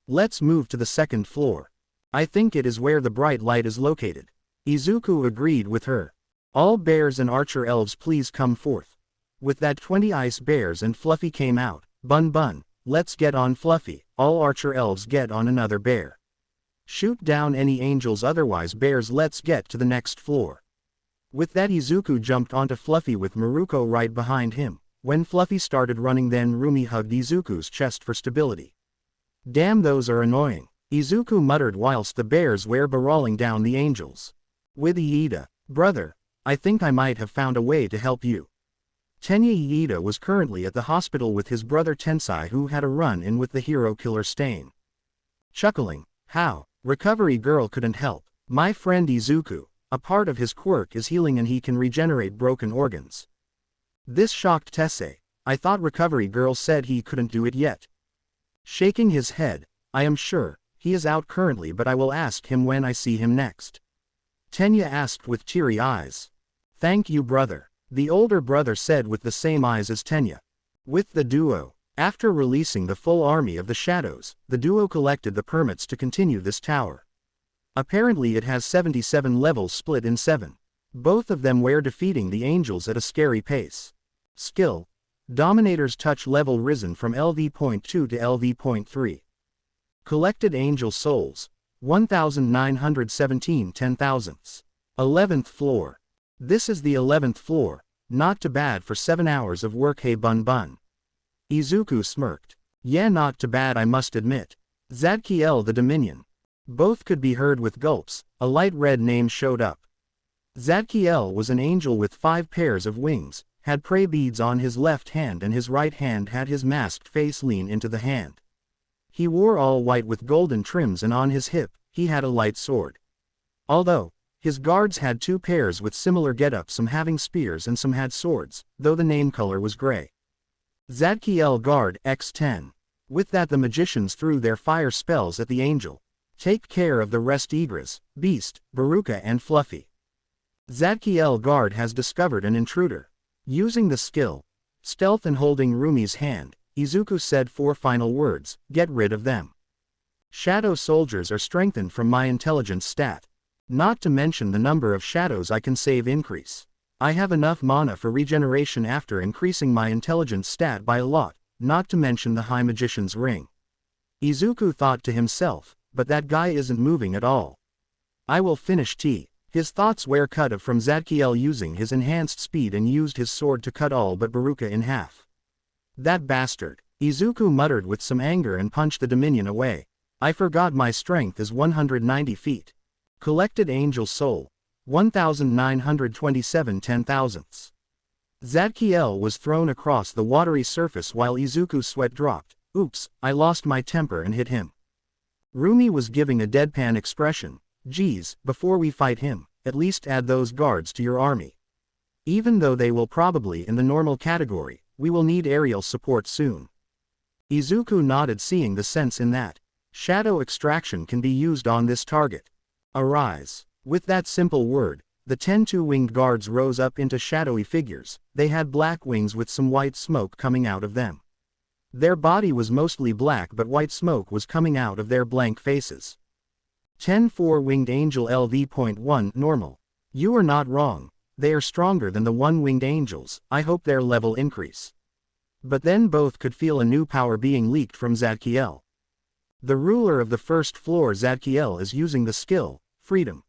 Let's move to the second floor. I think it is where the bright light is located. Izuku agreed with her. All bears and archer elves please come forth. With that 20 ice bears and Fluffy came out. Bun bun, let's get on Fluffy. All archer elves get on another bear. Shoot down any angels otherwise bears let's get to the next floor. With that Izuku jumped onto Fluffy with Maruko right behind him. When Fluffy started running then Rumi hugged Izuku's chest for stability. Damn those are annoying. Izuku muttered whilst the bears were brawling down the angels. With Iida, brother, I think I might have found a way to help you. Tenya Iida was currently at the hospital with his brother Tensai who had a run-in with the hero killer Stain. Chuckling, how? Recovery girl couldn't help. My friend Izuku. A part of his quirk is healing and he can regenerate broken organs. This shocked Tessay. I thought Recovery Girl said he couldn't do it yet. Shaking his head, I am sure, he is out currently but I will ask him when I see him next. Tenya asked with teary eyes. Thank you brother. The older brother said with the same eyes as Tenya. With the duo. After releasing the full army of the shadows, the duo collected the permits to continue this tower. Apparently it has 77 levels split in 7. Both of them were defeating the angels at a scary pace. Skill. Dominator's touch level risen from LV.2 to LV.3. Collected angel souls. 1,917 10,000ths. 11th floor. This is the 11th floor, not too bad for 7 hours of work hey bun bun. Izuku smirked. Yeah not too bad I must admit. Zadkiel the Dominion. Both could be heard with gulps, a light red name showed up. Zadkiel was an angel with 5 pairs of wings, had prey beads on his left hand and his right hand had his masked face lean into the hand. He wore all white with golden trims and on his hip, he had a light sword. Although, his guards had 2 pairs with similar getups, some having spears and some had swords, though the name color was gray. Zadkiel Guard X10. With that the magicians threw their fire spells at the angel. Take care of the rest Igris, Beast, Baruka and Fluffy. Zadkiel Guard has discovered an intruder. Using the skill, stealth and holding Rumi's hand, Izuku said 4 final words, get rid of them. Shadow soldiers are strengthened from my intelligence stat. Not to mention the number of shadows I can save increase. I have enough mana for regeneration after increasing my intelligence stat by a lot, not to mention the High Magician's Ring. Izuku thought to himself, but that guy isn't moving at all. I will finish T. His thoughts were cut off from Zadkiel using his enhanced speed and used his sword to cut all but Baruka in half. That bastard, Izuku muttered with some anger and punched the Dominion away. I forgot my strength is 190 feet. Collected Angel Soul. 1927 10,000ths. Zadkiel was thrown across the watery surface while Izuku's sweat dropped. Oops, I lost my temper and hit him. Rumi was giving a deadpan expression. Geez, before we fight him, at least add those guards to your army. Even though they will probably in the normal category, we will need aerial support soon. Izuku nodded, seeing the sense in that. Shadow extraction can be used on this target. Arise. With that simple word, the 10 two-winged guards rose up into shadowy figures. They had black wings with some white smoke coming out of them. Their body was mostly black, but white smoke was coming out of their blank faces. 10 four-winged angel LV.1 normal. You are not wrong. They are stronger than the one-winged angels. I hope their level increase. But then both could feel a new power being leaked from Zadkiel. The ruler of the first floor, Zadkiel, is using the skill, Freedom.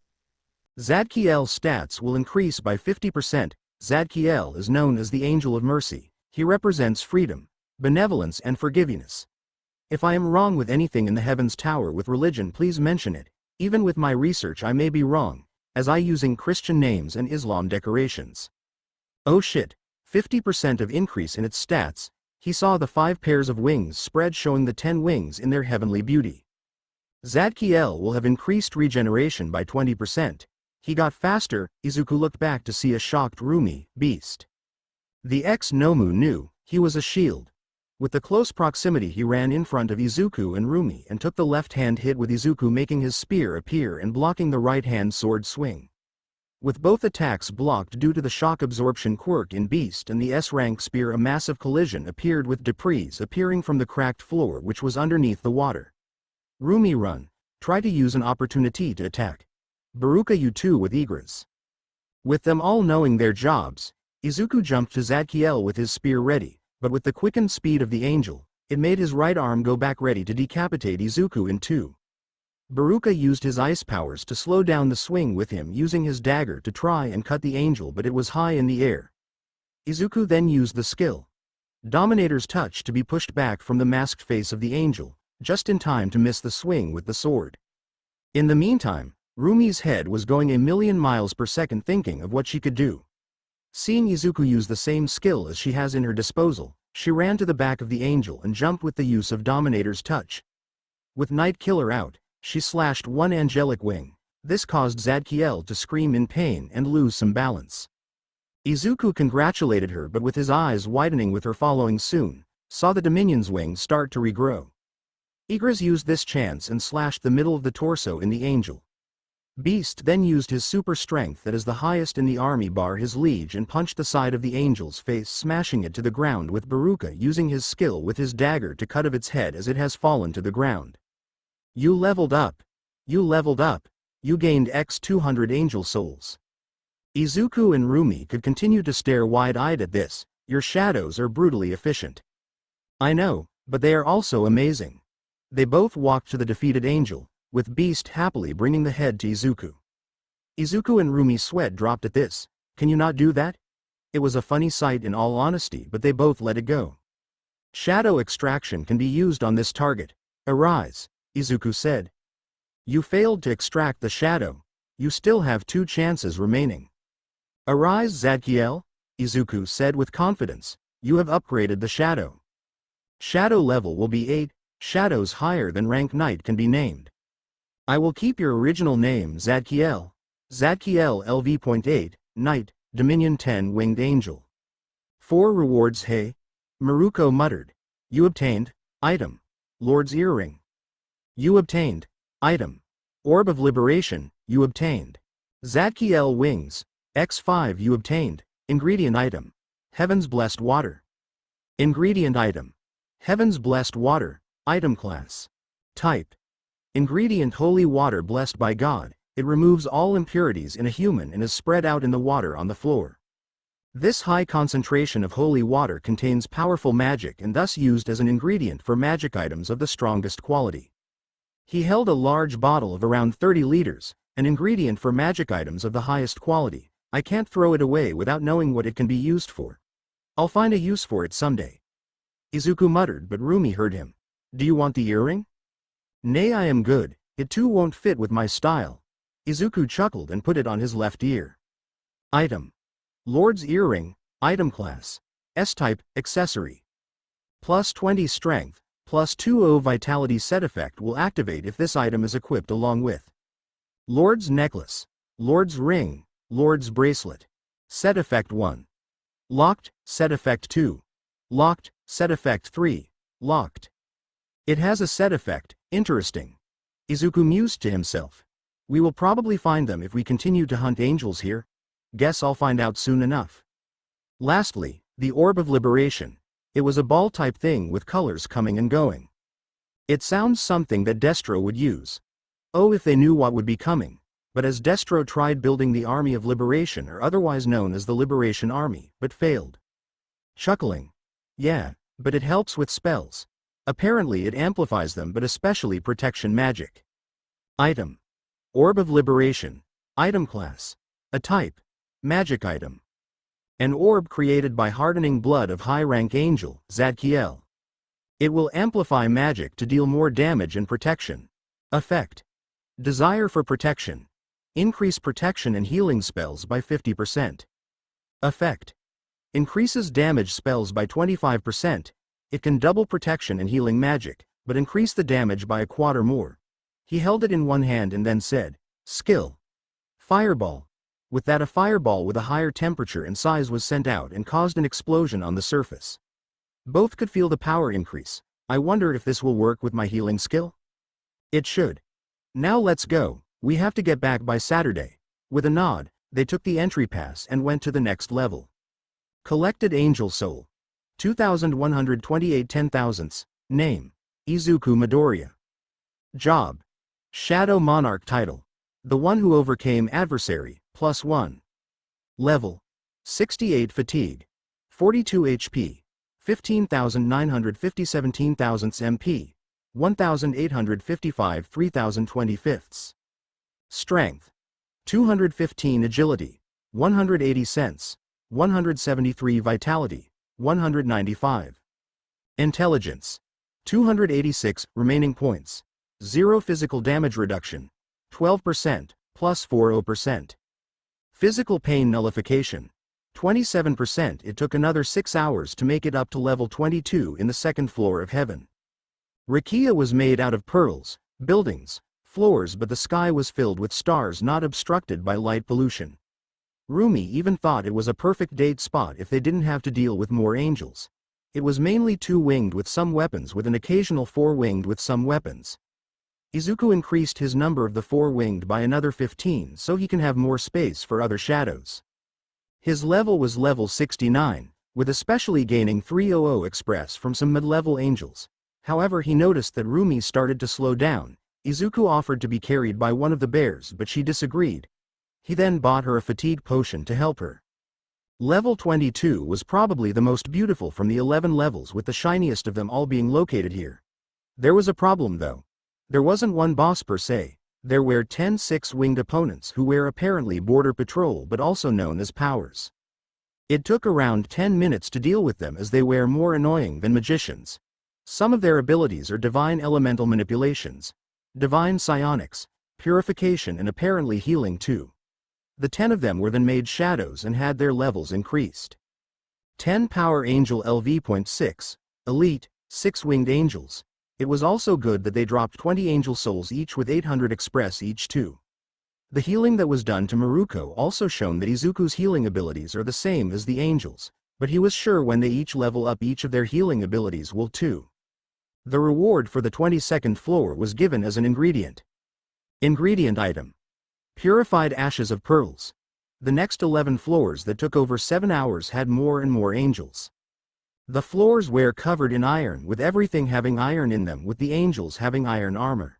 Zadkiel's stats will increase by 50%. Zadkiel is known as the Angel of Mercy. He represents freedom, benevolence and forgiveness. If I am wrong with anything in the Heavens Tower with religion, please mention it. Even with my research I may be wrong, as I using Christian names and Islam decorations. Oh shit, 50% of increase in its stats. He saw the 5 pairs of wings spread, showing the 10 wings in their heavenly beauty. Zadkiel will have increased regeneration by 20%. He got faster. Izuku looked back to see a shocked Rumi, beast. The ex-Nomu knew he was a shield. With the close proximity he ran in front of Izuku and Rumi and took the left-hand hit, with Izuku making his spear appear and blocking the right-hand sword swing. With both attacks blocked due to the shock absorption quirk in Beast and the S-rank spear, a massive collision appeared with debris appearing from the cracked floor which was underneath the water. Rumi, run. Try to use an opportunity to attack. Baruka, you too with egress. With them all knowing their jobs, Izuku jumped to Zadkiel with his spear ready, but with the quickened speed of the angel, it made his right arm go back ready to decapitate Izuku in two. Baruka used his ice powers to slow down the swing with him, using his dagger to try and cut the angel, but it was high in the air. Izuku then used the skill Dominator's Touch to be pushed back from the masked face of the angel, just in time to miss the swing with the sword. In the meantime, Rumi's head was going a million miles per second, thinking of what she could do. Seeing Izuku use the same skill as she has in her disposal, she ran to the back of the angel and jumped with the use of Dominator's Touch. With Night Killer out, she slashed one angelic wing. This caused Zadkiel to scream in pain and lose some balance. Izuku congratulated her, but with his eyes widening with her following soon, saw the Dominion's wings start to regrow. Igris used this chance and slashed the middle of the torso in the angel. Beast then used his super strength, that is the highest in the army, bar his liege, and punched the side of the angel's face, smashing it to the ground, with Baruka using his skill with his dagger to cut of its head as it has fallen to the ground. You leveled up. You leveled up. You gained X 200 angel souls. Izuku and Rumi could continue to stare wide-eyed at this. Your shadows are brutally efficient. I know, but they are also amazing. They both walked to the defeated angel, with Beast happily bringing the head to Izuku. Izuku and Rumi's sweat dropped at this. Can you not do that? It was a funny sight in all honesty, but they both let it go. Shadow extraction can be used on this target. Arise, Izuku said. You failed to extract the shadow. You still have 2 chances remaining. Arise, Zadkiel, Izuku said with confidence. You have upgraded the shadow. Shadow level will be 8. Shadows higher than rank Knight can be named. I will keep your original name, Zadkiel. Zadkiel LV.8, Knight, Dominion 10 Winged Angel. 4 rewards. Hey, Maruko muttered. You obtained item Lord's Earring. You obtained item Orb of Liberation. You obtained Zadkiel Wings X5. You obtained ingredient item Heaven's Blessed Water. Ingredient item Heaven's Blessed Water. Item class type ingredient holy water blessed by God. It removes all impurities in a human and is spread out in the water on the floor. This high concentration of holy water contains powerful magic and thus used as an ingredient for magic items of the strongest quality. He held a large bottle of around 30 liters, an ingredient for magic items of the highest quality. I can't throw it away without knowing what it can be used for. I'll find a use for it someday. Izuku muttered, but Rumi heard him. Do you want the earring? Nay, I am good, it too won't fit with my style. Izuku chuckled and put it on his left ear. Item. Lord's earring, item class. S-type, accessory. Plus 20 strength, plus 20 vitality set effect will activate if this item is equipped along with Lord's necklace, Lord's ring, Lord's bracelet. Set effect 1. Locked, set effect 2. Locked, set effect 3. Locked. It has a set effect, interesting. Izuku mused to himself. We will probably find them if we continue to hunt angels here. Guess I'll find out soon enough. Lastly, the Orb of Liberation. It was a ball-type thing with colors coming and going. It sounds something that Destro would use. Oh, if they knew what would be coming. But as Destro tried building the Army of Liberation, or otherwise known as the Liberation Army, but failed. Chuckling. Yeah, but it helps with spells. Apparently it amplifies them, but especially protection magic. Item. Orb of Liberation. Item class. A type. Magic item. An orb created by hardening blood of high-rank angel, Zadkiel. It will amplify magic to deal more damage and protection. Effect. Desire for protection. Increase protection and healing spells by 50%. Effect. Increases damage spells by 25%. It can double protection and healing magic, but increase the damage by a quarter more. He held it in one hand and then said, Skill. Fireball. With that, a fireball with a higher temperature and size was sent out and caused an explosion on the surface. Both could feel the power increase. I wonder if this will work with my healing skill? It should. Now let's go, we have to get back by Saturday. With a nod, they took the entry pass and went to the next level. Collected Angel Soul. 2128 10,000ths. Name. Izuku Midoriya. Job. Shadow Monarch title. The one who overcame adversary, +1. Level. 68 fatigue. 42 HP. 15,950 17,000ths MP. 1,855 3,025ths. Strength. 215 agility. 180 sense. 173 vitality. 195. Intelligence. 286 remaining points. 0 physical damage reduction. 12%, plus 40%. Physical pain nullification. 27%. It took another 6 hours to make it up to level 22 in the second floor of heaven. Rakia was made out of pearls, buildings, floors, but the sky was filled with stars not obstructed by light pollution. Rumi even thought it was a perfect date spot if they didn't have to deal with more angels. It was mainly two-winged with some weapons, with an occasional four-winged with some weapons. Izuku increased his number of the four-winged by another 15 so he can have more space for other shadows. His level was level 69, with especially gaining 300 express from some mid-level angels. However, he noticed that Rumi started to slow down. Izuku offered to be carried by one of the bears, but she disagreed. He then bought her a fatigue potion to help her. Level 22 was probably the most beautiful from the 11 levels, with the shiniest of them all being located here. There was a problem though. There wasn't one boss per se. There were 10 six-winged opponents who were apparently border patrol, but also known as powers. It took around 10 minutes to deal with them, as they were more annoying than magicians. Some of their abilities are divine elemental manipulations, divine psionics, purification, and apparently healing too. The 10 of them were then made shadows and had their levels increased. 10 Power Angel LV.6, Elite, 6-winged angels. It was also good that they dropped 20 angel souls each with 800 express each too. The healing that was done to Maruko also shown that Izuku's healing abilities are the same as the angels, but he was sure when they each level up, each of their healing abilities will too. The reward for the 22nd floor was given as an ingredient. Ingredient item. Purified Ashes of Pearls. The next 11 floors that took over 7 hours had more and more angels. The floors were covered in iron, with everything having iron in them, with the angels having iron armor.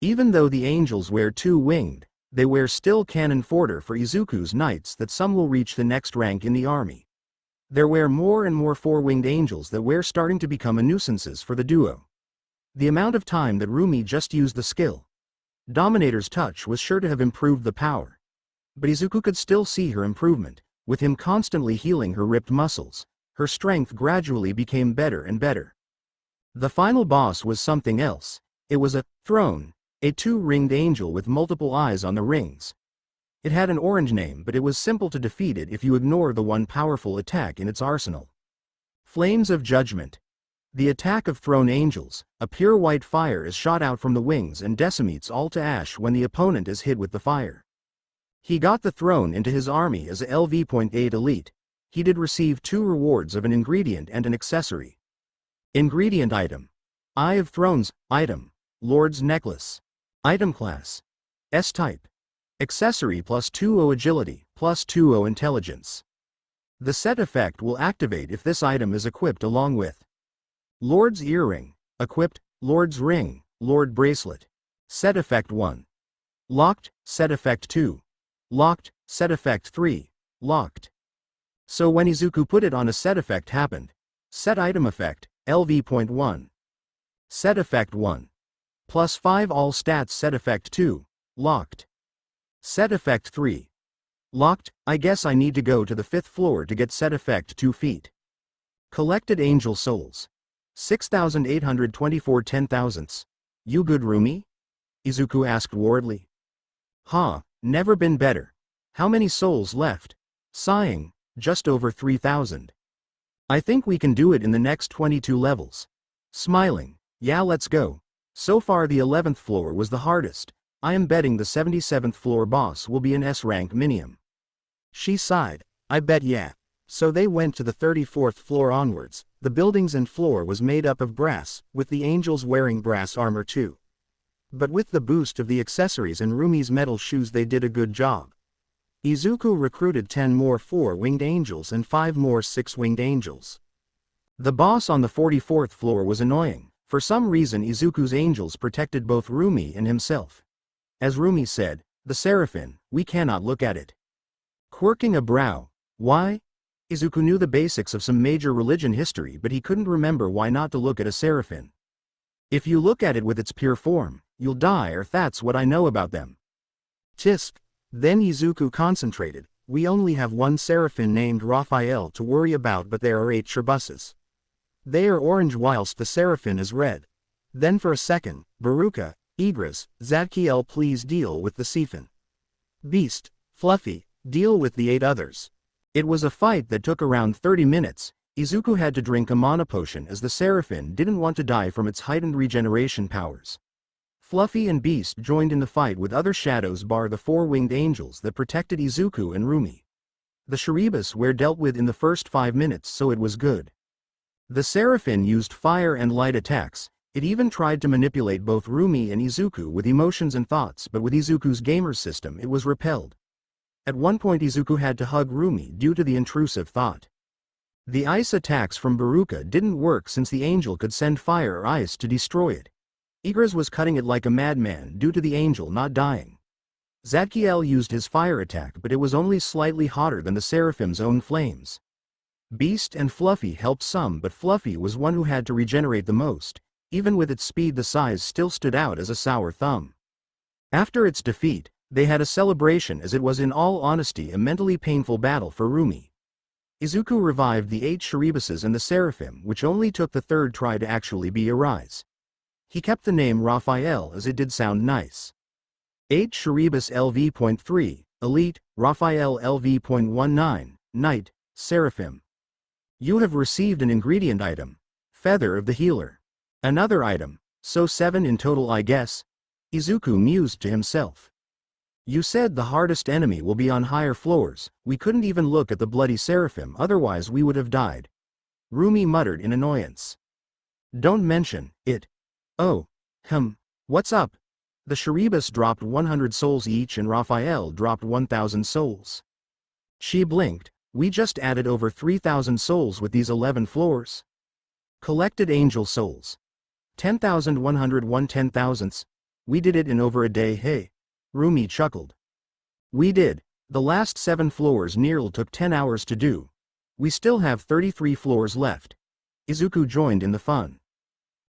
Even though the angels were two-winged, they were still cannon fodder for Izuku's knights that some will reach the next rank in the army. There were more and more four-winged angels that were starting to become a nuisances for the duo. The amount of time that Rumi just used the skill Dominator's touch was sure to have improved the power. But Izuku could still see her improvement, with him constantly healing her ripped muscles. Her strength gradually became better and better. The final boss was something else. It was a throne, a two-ringed angel with multiple eyes on the rings. It had an orange name, but it was simple to defeat it if you ignore the one powerful attack in its arsenal. Flames of Judgment. The attack of throne angels, a pure white fire is shot out from the wings and decimates all to ash when the opponent is hit with the fire. He got the throne into his army as a LV.8 elite. He did receive 2 rewards of an ingredient and an accessory. Ingredient item. Eye of Thrones, item. Lord's Necklace. Item class. S-type. Accessory plus 2/0 agility, plus 2/0 intelligence. The set effect will activate if this item is equipped along with Lord's Earring, equipped, Lord's Ring, Lord Bracelet. Set effect 1. Locked, set effect 2. Locked, set effect 3, locked. So when Izuku put it on, a set effect happened. Set item effect, LV.1. Set effect 1. Plus 5 all stats, set effect 2, locked. Set effect 3. Locked. I guess I need to go to the 5th floor to get set effect 2 feet. Collected angel souls. 6,824 10,000ths. You good, Rumi? Izuku asked worriedly. Huh, never been better. How many souls left? Sighing, just over 3,000. I think we can do it in the next 22 levels. Smiling, yeah, let's go. So far the 11th floor was the hardest. I am betting the 77th floor boss will be an S-rank minium. She sighed. I bet yeah. So they went to the 34th floor onwards. The buildings and floor was made up of brass, with the angels wearing brass armor too. But with the boost of the accessories and Rumi's metal shoes they did a good job. Izuku recruited 10 more 4-winged angels and 5 more 6-winged angels. The boss on the 44th floor was annoying. For some reason Izuku's angels protected both Rumi and himself. As Rumi said, the Seraphim, we cannot look at it. Quirking a brow. Why? Izuku knew the basics of some major religion history, but he couldn't remember why not to look at a Seraphim. If you look at it with its pure form, you'll die, or that's what I know about them. Tisk. Then Izuku concentrated. We only have one Seraphim named Raphael to worry about, but there are 8 Shibuses. They are orange whilst the Seraphim is red. Then for a second, Baruka, Idris, Zadkiel, please deal with the Siphon. Beast, Fluffy, deal with the 8 others. It was a fight that took around 30 minutes. Izuku had to drink a mana potion as the Seraphim didn't want to die from its heightened regeneration powers. Fluffy and Beast joined in the fight with other shadows bar the 4-winged angels that protected Izuku and Rumi. The Shiribas were dealt with in the first 5 minutes, so it was good. The Seraphim used fire and light attacks. It even tried to manipulate both Rumi and Izuku with emotions and thoughts, but with Izuku's gamer system it was repelled. At one point Izuku had to hug Rumi due to the intrusive thought. The ice attacks from Baruka didn't work since the angel could send fire or ice to destroy it. Igris was cutting it like a madman due to the angel not dying. Zadkiel used his fire attack, but it was only slightly hotter than the Seraphim's own flames. Beast and Fluffy helped some, but Fluffy was one who had to regenerate the most. Even with its speed the size still stood out as a sour thumb. After its defeat, they had a celebration, as it was in all honesty a mentally painful battle for Rumi. Izuku revived the 8 Shiribases and the Seraphim, which only took the 3rd try to actually be a rise. He kept the name Raphael as it did sound nice. 8 Shiribas LV.3, Elite, Raphael LV.19, Knight, Seraphim. You have received an ingredient item. Feather of the Healer. Another item, so 7 in total I guess. Izuku mused to himself. You said the hardest enemy will be on higher floors. We couldn't even look at the bloody Seraphim, otherwise we would have died. Rumi muttered in annoyance. Don't mention it. Oh, what's up? The Shiribas dropped 100 souls each and Raphael dropped 1,000 souls. She blinked. We just added over 3,000 souls with these 11 floors. Collected angel souls. 10,101 10,000ths. We did it in over a day, hey. Rumi chuckled. We did. The last 7 floors nearly took 10 hours to do. We still have 33 floors left. Izuku joined in the fun.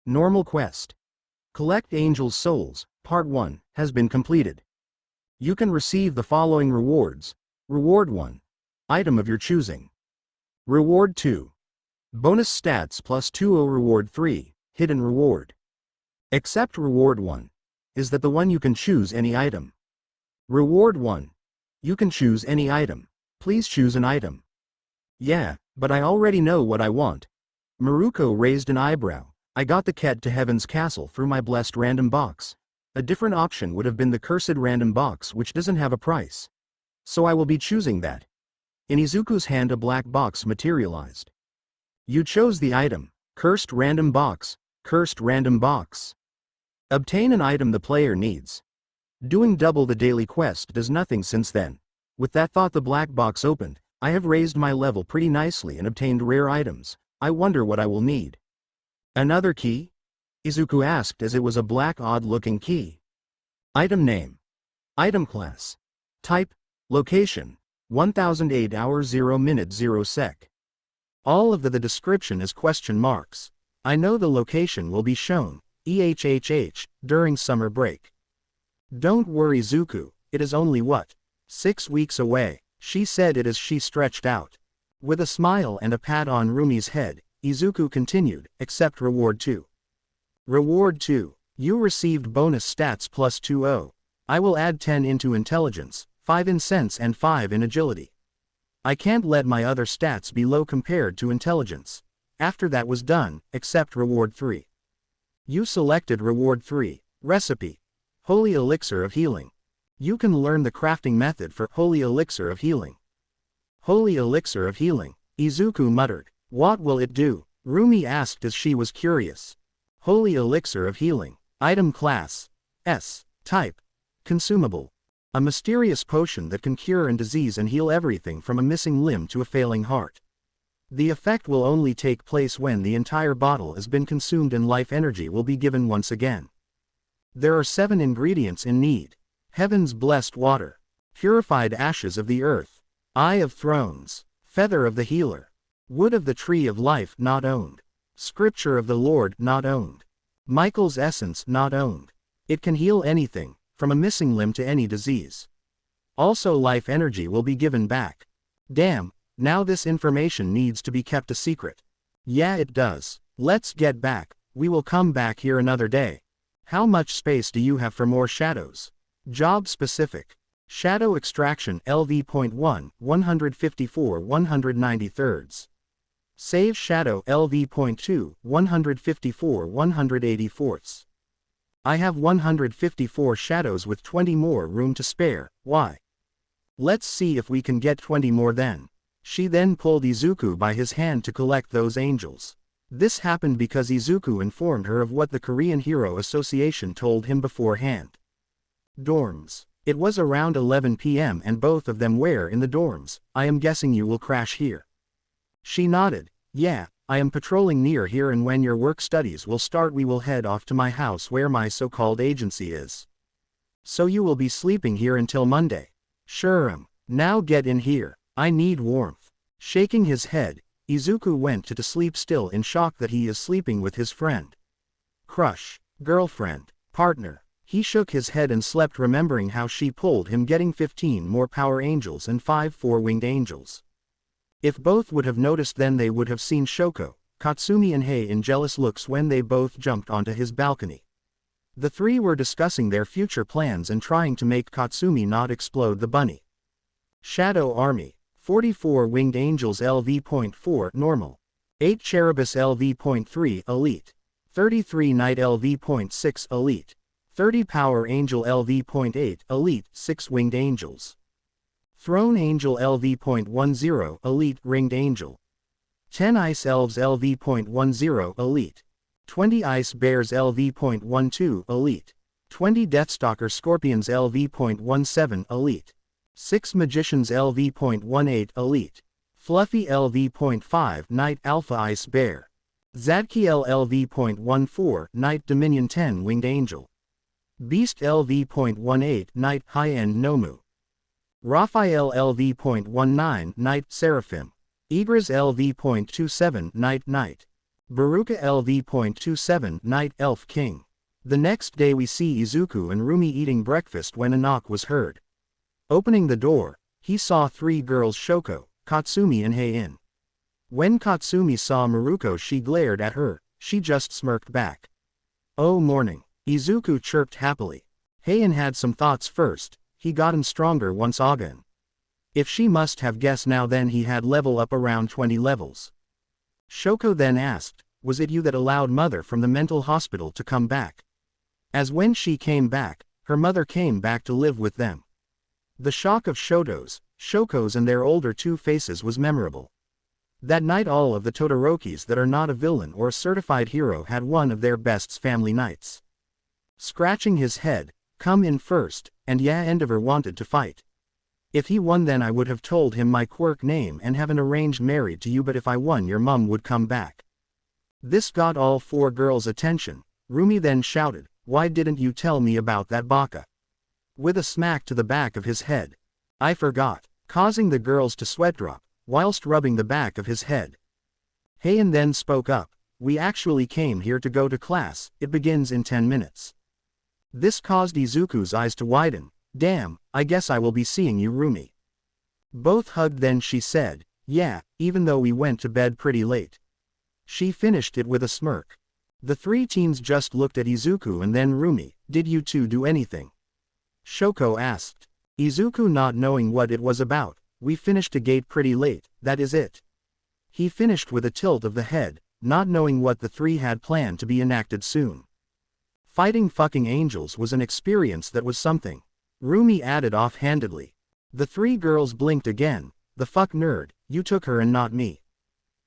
Normal quest. Collect angels' souls, part 1, has been completed. You can receive the following rewards. Reward 1. Item of your choosing. Reward 2. Bonus stats plus 2 reward 3, hidden reward. Except reward 1. Is that the one you can choose any item? Reward 1. You can choose any item. Please choose an item. Yeah, but I already know what I want. Maruko raised an eyebrow. I got the Ket to Heaven's Castle through my blessed random box. A different option would have been the cursed random box which doesn't have a price. So I will be choosing that. In Izuku's hand a black box materialized. You chose the item, cursed random box, cursed random box. Obtain an item the player needs. Doing double the daily quest does nothing since then. With that thought the black box opened. I have raised my level pretty nicely and obtained rare items. I wonder what I will need. Another key? Izuku asked as it was a black odd-looking key. Item name. Item class. Type. Location. 1008 hours 0 minutes 0 sec. All of the description is question marks. I know the location will be shown, during summer break. Don't worry Izuku, it is only what? 6 weeks away, she said it as she stretched out. With a smile and a pat on Rumi's head, Izuku continued, accept reward 2. Reward 2. You received bonus stats plus 2. I will add 10 into intelligence, 5 in sense and 5 in agility. I can't let my other stats be low compared to intelligence. After that was done, accept reward 3. You selected reward 3, recipe. Holy Elixir of Healing. You can learn the crafting method for Holy Elixir of Healing. Holy Elixir of Healing. Izuku muttered. What will it do? Rumi asked as she was curious. Holy Elixir of Healing. Item class. S. Type. Consumable. A mysterious potion that can cure and disease and heal everything from a missing limb to a failing heart. The effect will only take place when the entire bottle has been consumed and life energy will be given once again. There are 7 ingredients in need. Heaven's blessed water. Purified ashes of the earth. Eye of thrones. Feather of the healer. Wood of the tree of life not owned. Scripture of the Lord not owned. Michal's essence not owned. It can heal anything, from a missing limb to any disease. Also life energy will be given back. Damn, now this information needs to be kept a secret. Yeah it does. Let's get back, we will come back here another day. How much space do you have for more shadows? Job specific. Shadow extraction LV.1, 154 193rds. Save shadow LV.2, 154 184ths. I have 154 shadows with 20 more room to spare, why? Let's see if we can get 20 more then. She then pulled Izuku by his hand to collect those angels. This happened because Izuku informed her of what the Korean Hero Association told him beforehand. Dorms. It was around 11 p.m. and both of them were in the dorms. I am guessing you will crash here. She nodded. Yeah, I am patrolling near here and when your work studies will start we will head off to my house where my so-called agency is. So you will be sleeping here until Monday. Sure. Now get in here. I need warmth. Shaking his head, Izuku went to sleep still in shock that he is sleeping with his friend. Crush, girlfriend, partner. He shook his head and slept remembering how she pulled him getting 15 more power angels and 5 four-winged angels. If both would have noticed then they would have seen Shoko, Katsumi and Hei in jealous looks when they both jumped onto his balcony. The three were discussing their future plans and trying to make Katsumi not explode the bunny. Shadow Army. 44 Winged Angels LV.4 Normal. 8 Cherubus LV.3 Elite. 33 Knight LV.6 Elite. 30 Power Angel LV.8 Elite 6 Winged Angels. Throne Angel LV.10 Elite Ringed Angel. 10 Ice Elves LV.10 Elite. 20 Ice Bears LV.12 Elite. 20 Deathstalker Scorpions LV.17 Elite. 6 Magicians LV.18 Elite. Fluffy LV.5 Knight Alpha Ice Bear. Zadkiel LV.14 Knight Dominion 10 Winged Angel. Beast LV.18 Knight High-End Nomu. Raphael LV.19 Knight Seraphim. Igris LV.27 Knight. Baruka LV.27 Knight Elf King. The next day we see Izuku and Rumi eating breakfast when a knock was heard. Opening the door, he saw 3 girls Shoko, Katsumi and Hei in. When Katsumi saw Maruko, she glared at her, she just smirked back. Oh morning. Izuku chirped happily. Heian had some thoughts first, he gotten stronger once again. If she must have guessed now, then he had level up around 20 levels. Shoko then asked, was it you that allowed mother from the mental hospital to come back? As when she came back, her mother came back to live with them. The shock of Shoko's and their older two faces was memorable. That night all of the Todorokis that are not a villain or a certified hero had one of their best family nights. Scratching his head, come in first, and yeah, Endeavor wanted to fight. If he won then I would have told him my quirk name and have an arranged married to you, but if I won your mum would come back. This got all four girls' attention. Rumi then shouted, why didn't you tell me about that baka? With a smack to the back of his head. I forgot, causing the girls to sweat drop, whilst rubbing the back of his head. Heian then spoke up, we actually came here to go to class, it begins in 10 minutes. This caused Izuku's eyes to widen. Damn, I guess I will be seeing you, Rumi. Both hugged, then she said, yeah, even though we went to bed pretty late. She finished it with a smirk. The three teens just looked at Izuku and then Rumi, did you two do anything? Shoko asked. Izuku, not knowing what it was about, we finished a gate pretty late, that is it. He finished with a tilt of the head, not knowing what the three had planned to be enacted soon. Fighting fucking angels was an experience that was something. Rumi added offhandedly. The three girls blinked again. The fuck nerd, you took her and not me.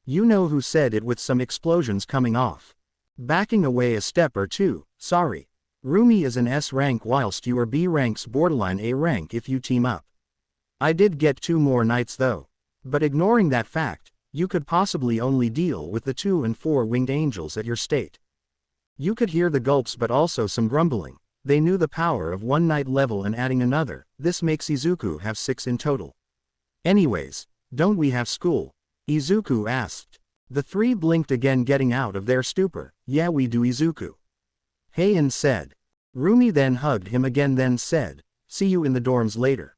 You know who said it, with some explosions coming off. Backing away a step or two, sorry. Rumi is an S rank whilst you are B ranks, borderline A rank if you team up. I did get 2 more nights though. But ignoring that fact, you could possibly only deal with the 2 and 4 winged angels at your state. You could hear the gulps but also some grumbling. They knew the power of one night level and adding another, this makes Izuku have 6 in total. Anyways, don't we have school? Izuku asked. The three blinked again, getting out of their stupor. Yeah, we do, Izuku. Heian said. Rumi then hugged him again, then said, see you in the dorms later.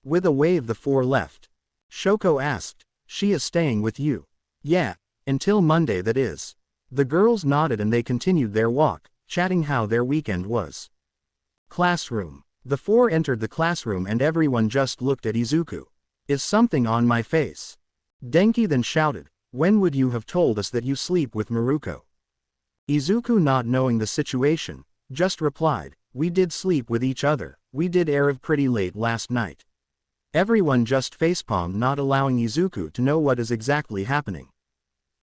With a wave the 4 left. Shoko asked, she is staying with you? Yeah, until Monday that is. The girls nodded and they continued their walk, chatting how their weekend was. Classroom. The 4 entered the classroom and everyone just looked at Izuku. Is something on my face? Denki then shouted, when would you have told us that you sleep with Maruko? Izuku, not knowing the situation, just replied, we did sleep with each other, we did Erev pretty late last night. Everyone just facepalmed, not allowing Izuku to know what is exactly happening.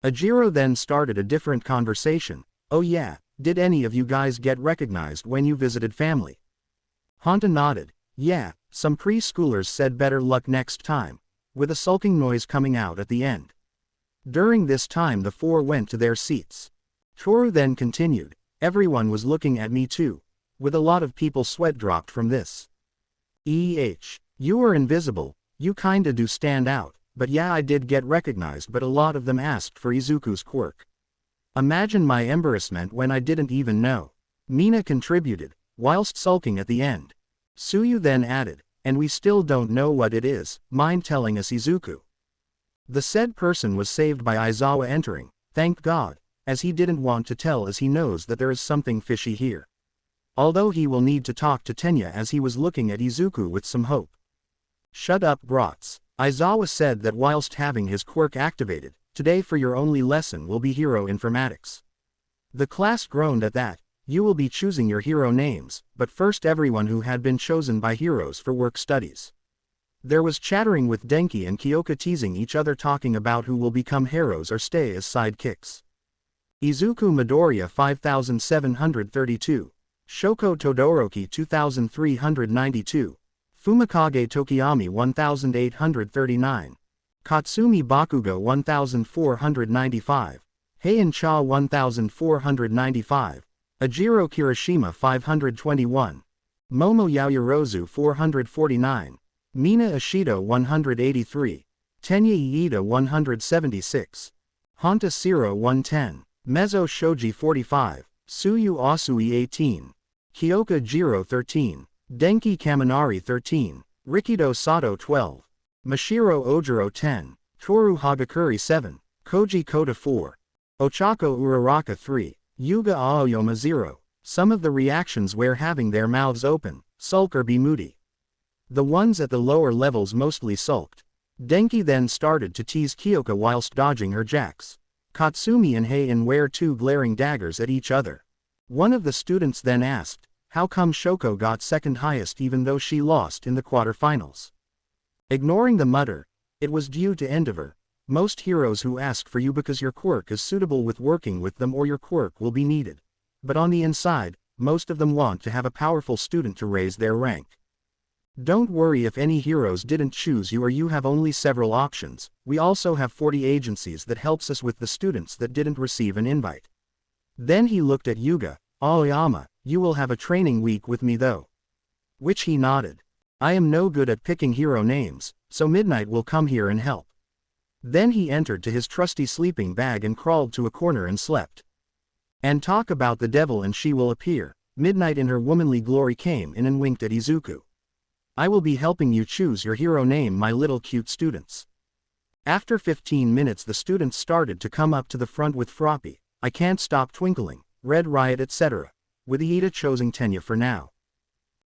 Ajiro then started a different conversation, oh yeah, did any of you guys get recognized when you visited family? Honta nodded, yeah, some preschoolers said better luck next time, with a sulking noise coming out at the end. During this time the 4 went to their seats. Toru then continued, everyone was looking at me too, with a lot of people sweat dropped from this. You are invisible, you kinda do stand out, but yeah, I did get recognized, but a lot of them asked for Izuku's quirk. Imagine my embarrassment when I didn't even know. Mina contributed, whilst sulking at the end. Suyu then added, and we still don't know what it is, mind telling us, Izuku? The said person was saved by Aizawa entering, thank God, as he didn't want to tell, as he knows that there is something fishy here. Although he will need to talk to Tenya, as he was looking at Izuku with some hope. Shut up, brats. Aizawa said that whilst having his quirk activated, today for your only lesson will be hero informatics. The class groaned at that. You will be choosing your hero names, but first everyone who had been chosen by heroes for work studies. There was chattering with Denki and Kyoka teasing each other, talking about who will become heroes or stay as sidekicks. Izuku Midoriya 5732, Shoko Todoroki 2392, Fumikage Tokiyami 1839, Katsumi Bakugo 1495, Heian Cha 1495, Ajiro Kirishima 521, Momo Yaoyorozu 449, Mina Ishido 183, Tenya Iida 176, Honta Siro 110, Mezzo Shoji 45, Suyu Asui 18, Kyoka Jiro 13, Denki Kaminari 13, Rikido Sato 12, Mashiro Ojiro 10, Toru Hagakuri 7, Koji Kota 4. Ochako Uraraka 3. Yuga Aoyama 0. Some of the reactions were having their mouths open, sulk or be moody. The ones at the lower levels mostly sulked. Denki then started to tease Kyoka whilst dodging her jacks. Katsumi and Heian were two glaring daggers at each other. One of the students then asked, how come Shoko got second highest even though she lost in the quarterfinals? Ignoring the mutter, it was due to endeavor. Most heroes who ask for you because your quirk is suitable with working with them or your quirk will be needed. But on the inside, most of them want to have a powerful student to raise their rank. Don't worry if any heroes didn't choose you or you have only several options. We also have 40 agencies that helps us with the students that didn't receive an invite. Then he looked at Yuga. Aoyama, you will have a training week with me though. Which he nodded. I am no good at picking hero names, so Midnight will come here and help. Then he entered to his trusty sleeping bag and crawled to a corner and slept. And talk about the devil and she will appear. Midnight in her womanly glory came in and winked at Izuku. I will be helping you choose your hero name, my little cute students. After 15 minutes the students started to come up to the front with Froppy, I Can't Stop Twinkling, Red Riot etc. With Iida choosing Tenya for now.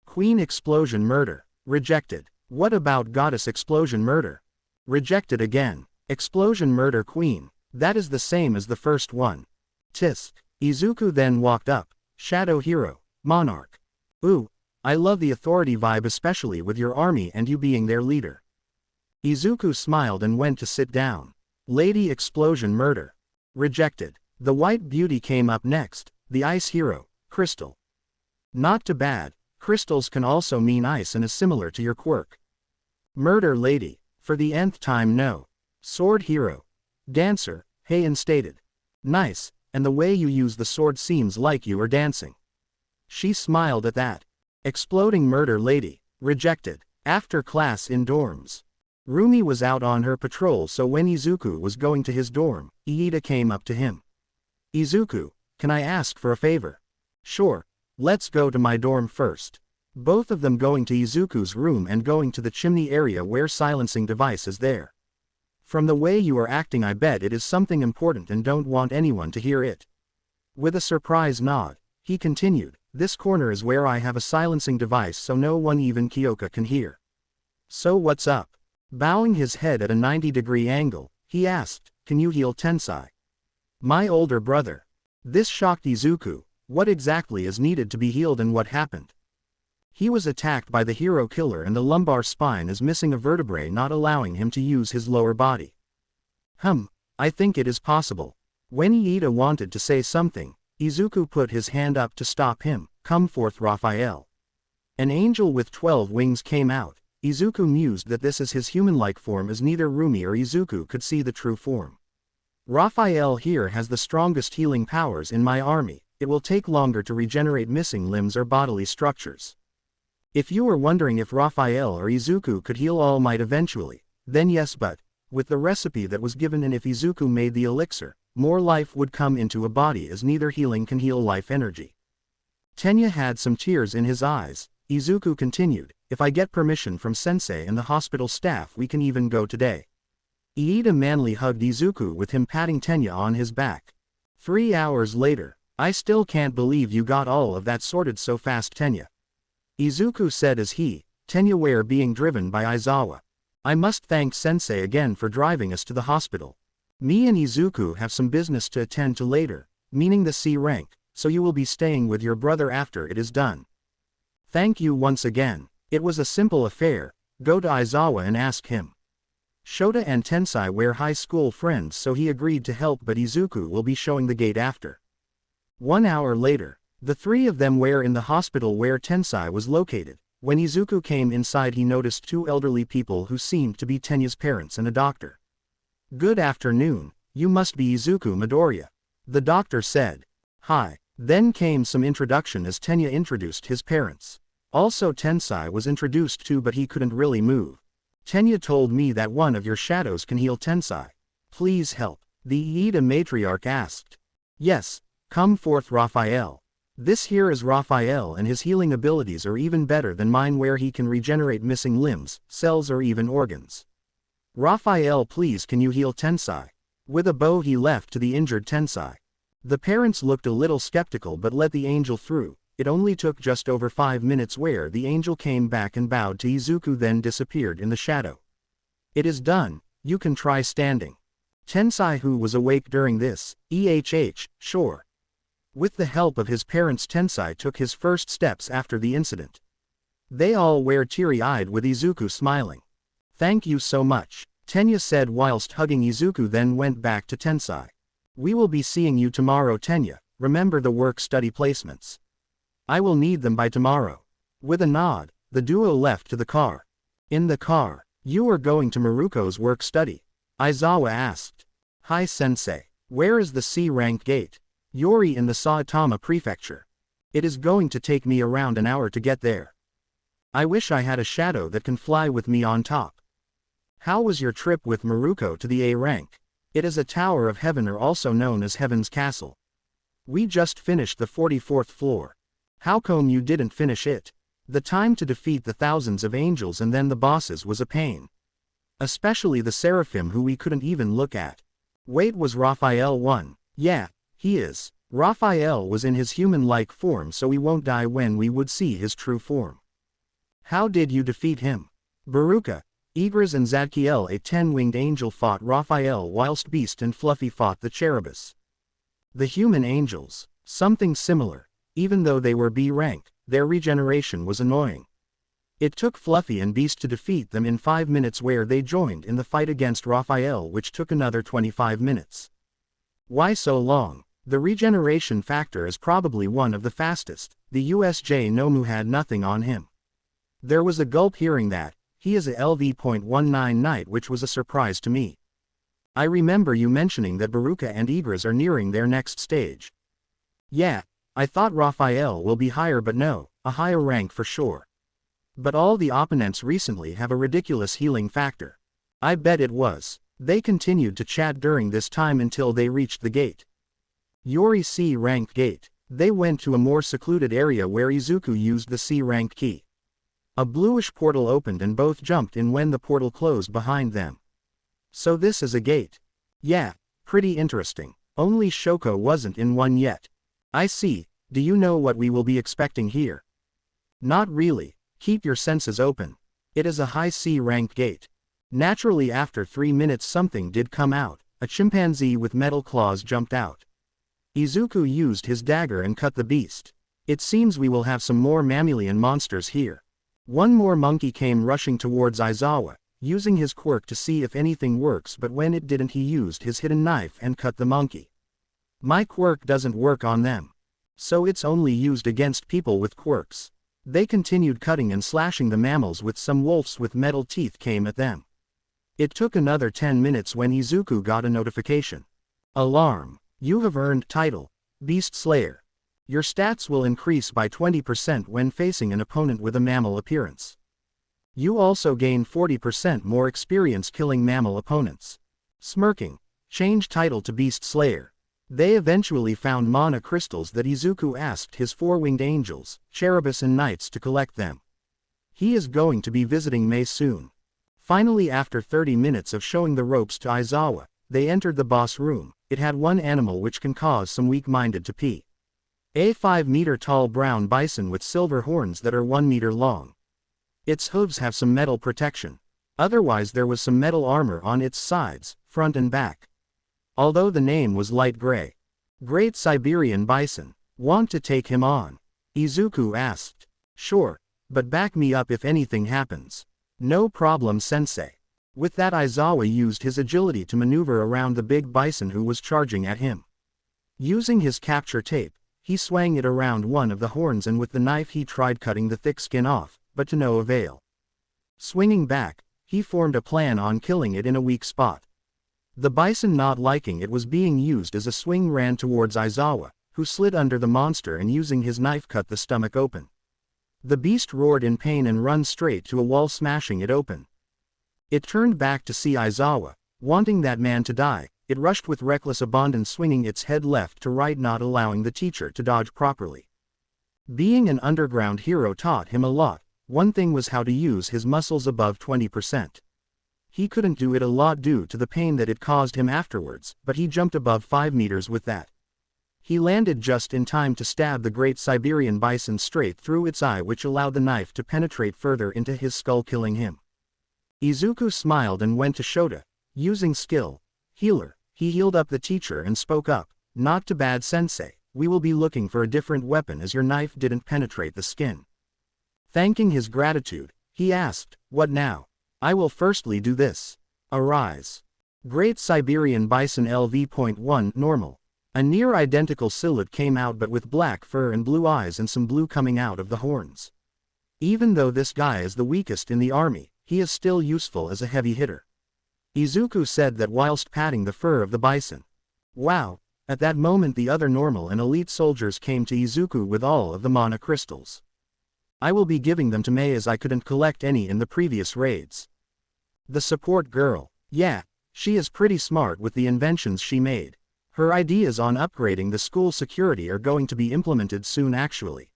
Queen Explosion Murder. Rejected. What about Goddess Explosion Murder? Rejected again. Explosion Murder Queen. That is the same as the first one. Tisk. Izuku then walked up. Shadow Hero. Monarch. Ooh. I love the authority vibe especially with your army and you being their leader. Izuku smiled and went to sit down. Lady Explosion Murder. Rejected. The White Beauty came up next. The Ice Hero. Crystal. Not too bad. Crystals can also mean ice and is similar to your quirk. Murder Lady. For the nth time no. Sword Hero. Dancer. Heian stated. Nice, and the way you use the sword seems like you are dancing. She smiled at that. Exploding Murder Lady. Rejected. After class in dorms. Rumi was out on her patrol, so when Izuku was going to his dorm, Iida came up to him. Izuku, can I ask for a favor? Sure. Let's go to my dorm first. Both of them going to Izuku's room and going to the chimney area where silencing device is there. From the way you are acting I bet it is something important and don't want anyone to hear it. With a surprised nod, he continued, this corner is where I have a silencing device so no one even Kyoka can hear. So what's up? Bowing his head at a 90-degree angle, he asked, can you heal Tensai? My older brother. This shocked Izuku. What exactly is needed to be healed and what happened? He was attacked by the hero killer and the lumbar spine is missing a vertebrae not allowing him to use his lower body. I think it is possible. When Iida wanted to say something, Izuku put his hand up to stop him. Come forth Raphael. An angel with 12 wings came out. Izuku mused that this is his human-like form as neither Rumi or Izuku could see the true form. Raphael here has the strongest healing powers in my army. It will take longer to regenerate missing limbs or bodily structures. If you were wondering if Raphael or Izuku could heal All Might eventually, then yes, but with the recipe that was given and if Izuku made the elixir, more life would come into a body as neither healing can heal life energy. Tenya had some tears in his eyes. Izuku continued, if I get permission from sensei and the hospital staff we can even go today. Iida manly hugged Izuku with him patting Tenya on his back. 3 hours later. I still can't believe you got all of that sorted so fast Tenya. Izuku said as Tenya were being driven by Aizawa. I must thank sensei again for driving us to the hospital. Me and Izuku have some business to attend to later, meaning the C rank, so you will be staying with your brother after it is done. Thank you once again. It was a simple affair. Go to Aizawa and ask him. Shota and Tensai were high school friends so he agreed to help but Izuku will be showing the gate after. 1 hour later, the three of them were in the hospital where Tensai was located. When Izuku came inside he noticed 2 elderly people who seemed to be Tenya's parents and a doctor. Good afternoon, you must be Izuku Midoriya. The doctor said. Hi. Then came some introduction as Tenya introduced his parents. Also Tensai was introduced too but he couldn't really move. Tenya told me that one of your shadows can heal Tensai. Please help. The Iida matriarch asked. Yes. Come forth Raphael. This here is Raphael and his healing abilities are even better than mine where he can regenerate missing limbs, cells or even organs. Raphael please can you heal Tensai? With a bow he left to the injured Tensai. The parents looked a little skeptical but let the angel through. It only took just over 5 minutes where the angel came back and bowed to Izuku, then disappeared in the shadow. It is done, you can try standing. Tensai, who was awake during this, sure. With the help of his parents, Tensai took his first steps after the incident. They all were teary-eyed with Izuku smiling. Thank you so much, Tenya said whilst hugging Izuku, then went back to Tensai. We will be seeing you tomorrow, Tenya, remember the work-study placements. I will need them by tomorrow. With a nod, the duo left to the car. In the car, you are going to Maruko's work-study? Aizawa asked. Hi sensei. Where is the C-rank gate? Yori in the Saitama prefecture. It is going to take me around an hour to get there. I wish I had a shadow that can fly with me on top. How was your trip with Maruko to the A rank? It is a Tower of Heaven, or also known as Heaven's Castle. We just finished the 44th floor. How come you didn't finish it? The time to defeat the thousands of angels and then the bosses was a pain. Especially the Seraphim, who we couldn't even look at. Wait, was Raphael one? Yeah, he is. Raphael was in his human-like form, so he won't die when we would see his true form. How did you defeat him? Baruka, Igris and Zadkiel, a 10-winged angel, fought Raphael whilst Beast and Fluffy fought the Cherubus. The human angels, something similar. Even though they were B rank, their regeneration was annoying. It took Fluffy and Beast to defeat them in 5 minutes, where they joined in the fight against Raphael, which took another 25 minutes. Why so long? The regeneration factor is probably one of the fastest. The USJ Nomu had nothing on him. There was a gulp hearing that. He is a LV.19 knight, which was a surprise to me. I remember you mentioning that Baruka and Igris are nearing their next stage. Yeah. I thought Raphael will be higher, but no, a higher rank for sure. But all the opponents recently have a ridiculous healing factor. I bet it was. They continued to chat during this time until they reached the gate. Yori C-rank gate. They went to a more secluded area where Izuku used the C-rank key. A bluish portal opened and both jumped in when the portal closed behind them. So this is a gate. Yeah, pretty interesting. Only Shoko wasn't in one yet. I see. Do you know what we will be expecting here? Not really. Keep your senses open. It is a high C-rank gate. Naturally, after 3 minutes something did come out. A chimpanzee with metal claws jumped out. Izuku used his dagger and cut the beast. It seems we will have some more mammalian monsters here. One more monkey came rushing towards Aizawa, using his quirk to see if anything works, but when it didn't, he used his hidden knife and cut the monkey. My quirk doesn't work on them. So it's only used against people with quirks. They continued cutting and slashing the mammals with some wolves with metal teeth came at them. It took another 10 minutes when Izuku got a notification. Alarm. You have earned title, Beast Slayer. Your stats will increase by 20% when facing an opponent with a mammal appearance. You also gain 40% more experience killing mammal opponents. Smirking. Change title to Beast Slayer. They eventually found mana crystals that Izuku asked his 4-winged angels, Cherubus and Knights, to collect them. He is going to be visiting May soon. Finally, after 30 minutes of showing the ropes to Aizawa, they entered the boss room. It had one animal which can cause some weak-minded to pee. A 5-meter-tall brown bison with silver horns that are 1 meter long. Its hooves have some metal protection. Otherwise there was some metal armor on its sides, front and back. Although the name was light gray. Great Siberian Bison. Want to take him on? Izuku asked. Sure, but back me up if anything happens. No problem, sensei. With that, Aizawa used his agility to maneuver around the big bison who was charging at him. Using his capture tape, he swung it around one of the horns and with the knife he tried cutting the thick skin off, but to no avail. Swinging back, he formed a plan on killing it in a weak spot. The bison, not liking it was being used as a swing, ran towards Aizawa, who slid under the monster and using his knife cut the stomach open. The beast roared in pain and ran straight to a wall, smashing it open. It turned back to see Aizawa, wanting that man to die. It rushed with reckless abandon, swinging its head left to right, not allowing the teacher to dodge properly. Being an underground hero taught him a lot. One thing was how to use his muscles above 20%. He couldn't do it a lot due to the pain that it caused him afterwards, but he jumped above 5 meters with that. He landed just in time to stab the great Siberian bison straight through its eye, which allowed the knife to penetrate further into his skull, killing him. Izuku smiled and went to Shota. Using skill, healer, he healed up the teacher and spoke up, "Not too bad, sensei. We will be looking for a different weapon as your knife didn't penetrate the skin." Thanking his gratitude, he asked, "What now?" "I will firstly do this. Arise." Great Siberian Bison LV.1 normal. A near identical silhouette came out, but with black fur and blue eyes and some blue coming out of the horns. Even though this guy is the weakest in the army, he is still useful as a heavy hitter. Izuku said that whilst patting the fur of the bison. Wow! At that moment the other normal and elite soldiers came to Izuku with all of the mana crystals. "I will be giving them to Mei as I couldn't collect any in the previous raids." The support girl. Yeah, she is pretty smart with the inventions she made. Her ideas on upgrading the school security are going to be implemented soon actually.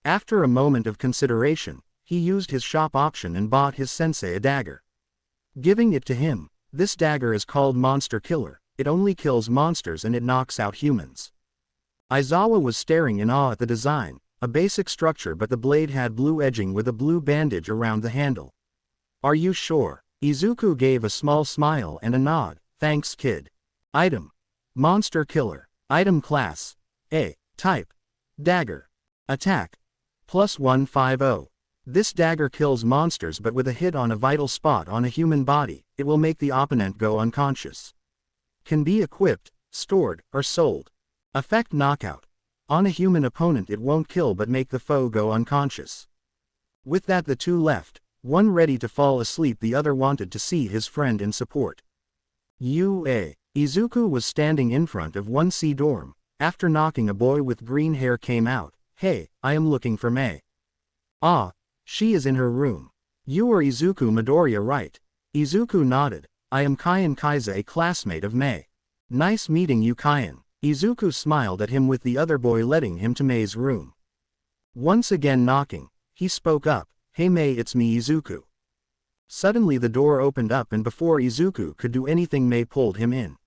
After a moment of consideration, he used his shop option and bought his sensei a dagger. Giving it to him, this dagger is called Monster Killer. It only kills monsters and it knocks out humans. Aizawa was staring in awe at the design, a basic structure, but the blade had blue edging with a blue bandage around the handle. "Are you sure?" Izuku gave a small smile and a nod. "Thanks, kid." Item: Monster Killer. Item class: A. Type: Dagger. Attack: +150. This dagger kills monsters, but with a hit on a vital spot on a human body, it will make the opponent go unconscious. Can be equipped, stored, or sold. Effect: knockout. On a human opponent it won't kill but make the foe go unconscious. With that, the two left, one ready to fall asleep, the other wanted to see his friend in support. Izuku was standing in front of 1C dorm. After knocking, a boy with green hair came out. "Hey, I am looking for Mei." "Ah, she is in her room. You are Izuku Midoriya, right?" Izuku nodded. "I am Kyan Kaiza, a classmate of Mei." "Nice meeting you, Kyan." Izuku smiled at him, with the other boy letting him to Mei's room. Once again knocking, he spoke up, "Hey Mei, it's me, Izuku." Suddenly the door opened up and before Izuku could do anything, Mei pulled him in.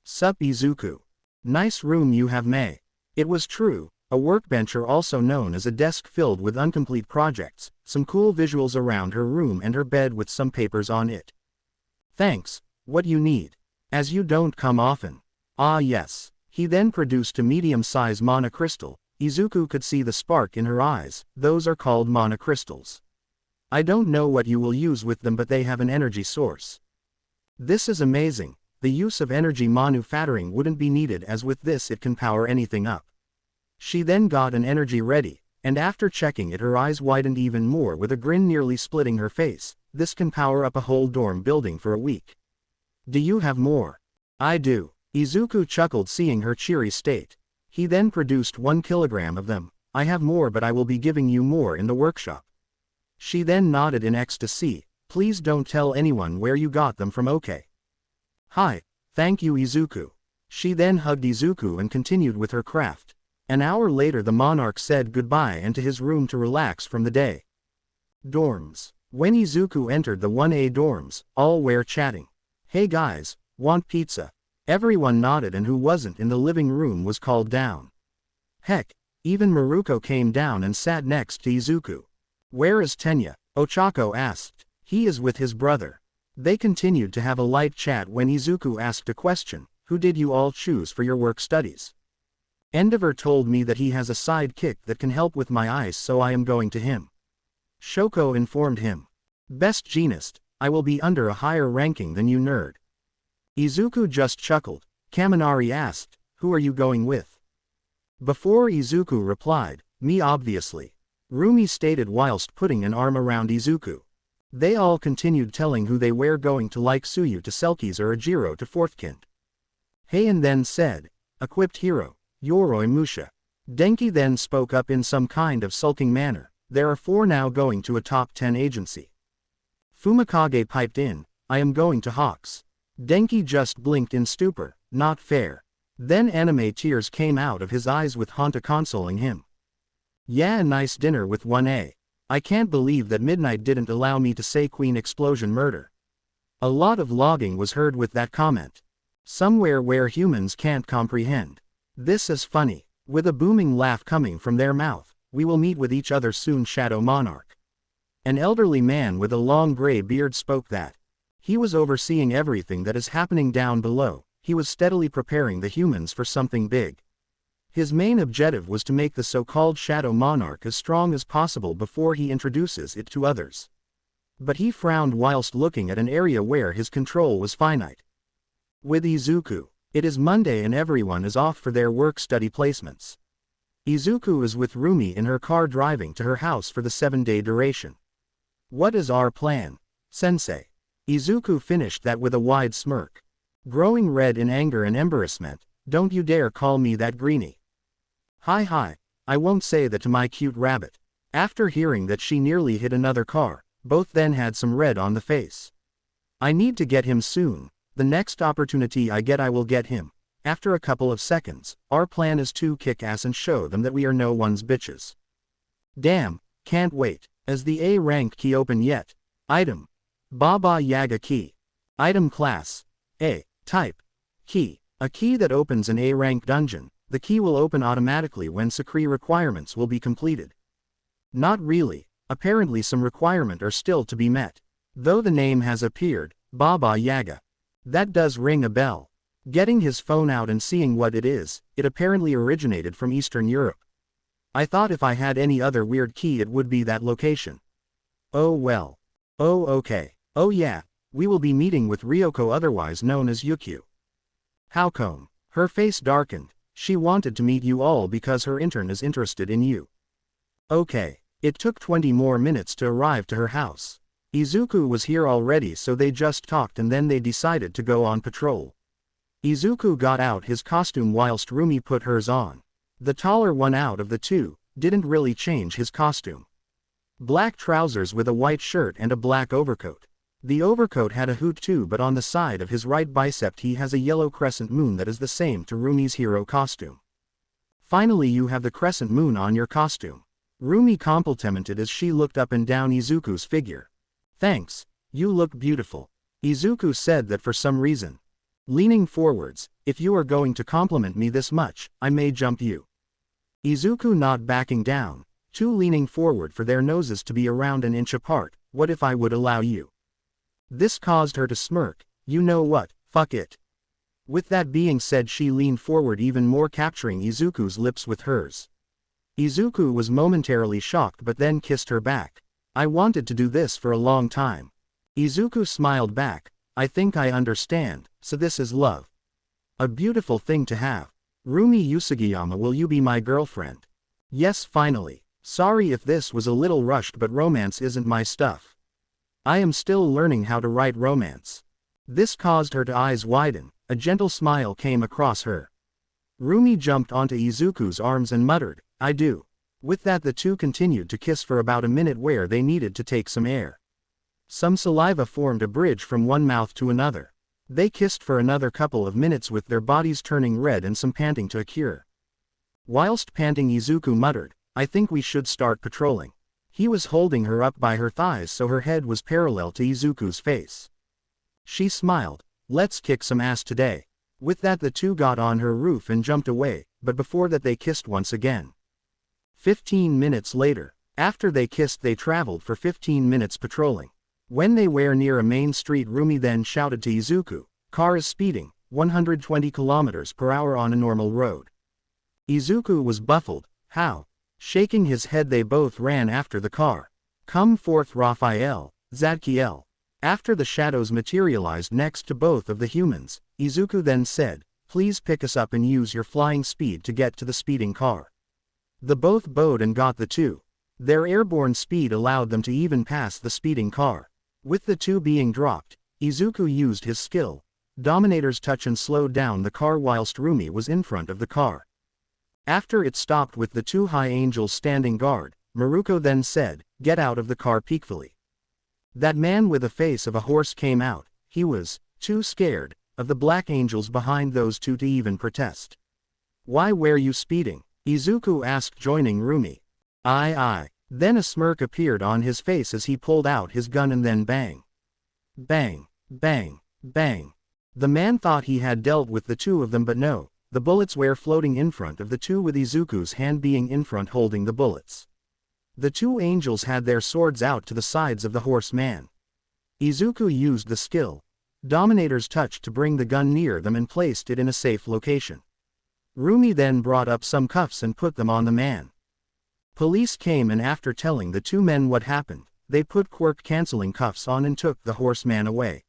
"Sup, Izuku. Nice room you have, Mei." It was true, a workbencher, also known as a desk filled with incomplete projects, some cool visuals around her room and her bed with some papers on it. "Thanks, what you need? As you don't come often." "Ah yes." He then produced a medium-size mana crystal. Izuku could see the spark in her eyes. "Those are called mana crystals. I don't know what you will use with them, but they have an energy source." "This is amazing. The use of energy manufacturing wouldn't be needed, as with this it can power anything up." She then got an energy ready, and after checking it her eyes widened even more with a grin nearly splitting her face. "This can power up a whole dorm building for a week. Do you have more?" "I do." Izuku chuckled seeing her cheery state. He then produced 1 kilogram of them. "I have more, but I will be giving you more in the workshop." She then nodded in ecstasy. "Please don't tell anyone where you got them from, okay?" "Hi, thank you, Izuku." She then hugged Izuku and continued with her craft. An hour later the Monarch said goodbye and to his room to relax from the day. Dorms. When Izuku entered the 1A dorms, all were chatting. "Hey guys, want pizza?" Everyone nodded, and who wasn't in the living room was called down. Heck, even Maruko came down and sat next to Izuku. "Where is Tenya?" Ochako asked. "He is with his brother." They continued to have a light chat when Izuku asked a question. "Who did you all choose for your work studies?" "Endeavor told me that he has a sidekick that can help with my eyes, so I am going to him." Shoko informed him. "Best genist, I will be under a higher ranking than you, nerd." Izuku just chuckled. Kaminari asked, "Who are you going with?" Before Izuku replied, "Me obviously." Rumi stated whilst putting an arm around Izuku. They all continued telling who they were going to, like Suyu to Selkies or Ajiro to Fourthkind. Heian then said, "Equipped hero, Yoroi Musha." Denki then spoke up in some kind of sulking manner. "There are 4 now going to a top 10 agency." Fumikage piped in, "I am going to Hawks." Denki just blinked in stupor. Not fair. Then anime tears came out of his eyes with Hanta consoling him. "Yeah, a nice dinner with 1A. I can't believe that Midnight didn't allow me to say Queen Explosion Murder." A lot of logging was heard with that comment. Somewhere where humans can't comprehend. This is funny. With a booming laugh coming from their mouth, we will meet with each other soon, Shadow Monarch. An elderly man with a long gray beard spoke that. He was overseeing everything that is happening down below. He was steadily preparing the humans for something big. His main objective was to make the so-called Shadow Monarch as strong as possible before he introduces it to others. But he frowned whilst looking at an area where his control was finite. With Izuku, it is Monday and everyone is off for their work-study placements. Izuku is with Rumi in her car driving to her house for the 7-day duration. What is our plan, sensei? Izuku finished that with a wide smirk. Growing red in anger and embarrassment, don't you dare call me that greenie. Hi, I won't say that to my cute rabbit. After hearing that she nearly hit another car, both then had some red on the face. I need to get him soon. The next opportunity I get I will get him. After a couple of seconds, our plan is to kick ass and show them that we are no one's bitches. Damn, can't wait. As the A rank key open yet. Item. Baba Yaga key. Item class. A. Type. Key. A key that opens an A rank dungeon. The key will open automatically when secret requirements will be completed. Not really. Apparently some requirement are still to be met. Though the name has appeared, Baba Yaga. That does ring a bell. Getting his phone out and seeing what it is, it apparently originated from Eastern Europe. I thought if I had any other weird key it would be that location. Oh well. Oh okay. Oh yeah, we will be meeting with Ryoko, otherwise known as Yukio. How come? Her face darkened. She wanted to meet you all because her intern is interested in you. Okay. It took 20 more minutes to arrive to her house. Izuku was here already, so they just talked and then they decided to go on patrol. Izuku got out his costume whilst Rumi put hers on. The taller one out of the two didn't really change his costume. Black trousers with a white shirt and a black overcoat. The overcoat had a hood too, but on the side of his right bicep he has a yellow crescent moon that is the same to Rumi's hero costume. Finally you have the crescent moon on your costume. Rumi complimented as she looked up and down Izuku's figure. Thanks, you look beautiful. Izuku said that for some reason. Leaning forwards, if you are going to compliment me this much, I may jump you. Izuku not backing down, two leaning forward for their noses to be around an inch apart. What if I would allow you? This caused her to smirk. You know what, fuck it. With that being said she leaned forward even more, capturing Izuku's lips with hers. Izuku was momentarily shocked but then kissed her back. I wanted to do this for a long time. Izuku smiled back. I think I understand, so this is love. A beautiful thing to have. Rumi Usugiyama, will you be my girlfriend? Yes, finally. Sorry if this was a little rushed, but romance isn't my stuff. I am still learning how to write romance. This caused her to eyes widen. A gentle smile came across her. Rumi jumped onto Izuku's arms and muttered, I do. With that the two continued to kiss for about a minute where they needed to take some air. Some saliva formed a bridge from one mouth to another. They kissed for another couple of minutes with their bodies turning red and some panting to occur. Whilst panting Izuku muttered, I think we should start patrolling. He was holding her up by her thighs so her head was parallel to Izuku's face. She smiled, let's kick some ass today. With that the two got on her roof and jumped away, but before that they kissed once again. 15 minutes later, after they kissed they traveled for 15 minutes patrolling. When they were near a main street Rumi then shouted to Izuku, car is speeding, 120 km per hour on a normal road. Izuku was baffled, how? Shaking his head they both ran after the car. Come forth Raphael, Zadkiel. After the shadows materialized next to both of the humans, Izuku then said, please pick us up and use your flying speed to get to the speeding car. The both bowed and got the two. Their airborne speed allowed them to even pass the speeding car. With the two being dropped, Izuku used his skill, Dominator's touch, and slowed down the car whilst Rumi was in front of the car. After it stopped with the two high angels standing guard, Maruko then said, get out of the car peacefully. That man with the face of a horse came out. He was too scared of the black angels behind those two to even protest. Why were you speeding? Izuku asked, joining Rumi. Aye. Then a smirk appeared on his face as he pulled out his gun and then bang. Bang. Bang, bang. The man thought he had dealt with the two of them, but no, the bullets were floating in front of the two, with Izuku's hand being in front holding the bullets. The two angels had their swords out to the sides of the horseman. Izuku used the skill Dominator's touch to bring the gun near them and placed it in a safe location. Rumi then brought up some cuffs and put them on the man. Police came, and after telling the two men what happened, they put quirk-canceling cuffs on and took the horseman away.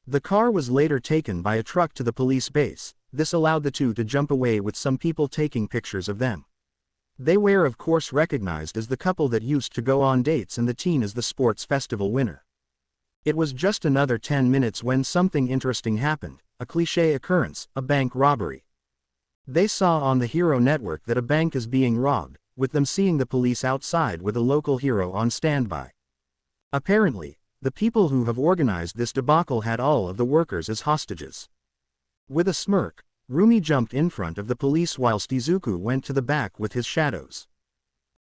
The car was later taken by a truck to the police base. This allowed the two to jump away, with some people taking pictures of them. They were of course recognized as the couple that used to go on dates, and the teen as the sports festival winner. It was just another 10 minutes when something interesting happened, a cliché occurrence, a bank robbery. They saw on the Hero network that a bank is being robbed, with them seeing the police outside with a local hero on standby. Apparently, the people who have organized this debacle had all of the workers as hostages. With a smirk, Rumi jumped in front of the police whilst Izuku went to the back with his shadows.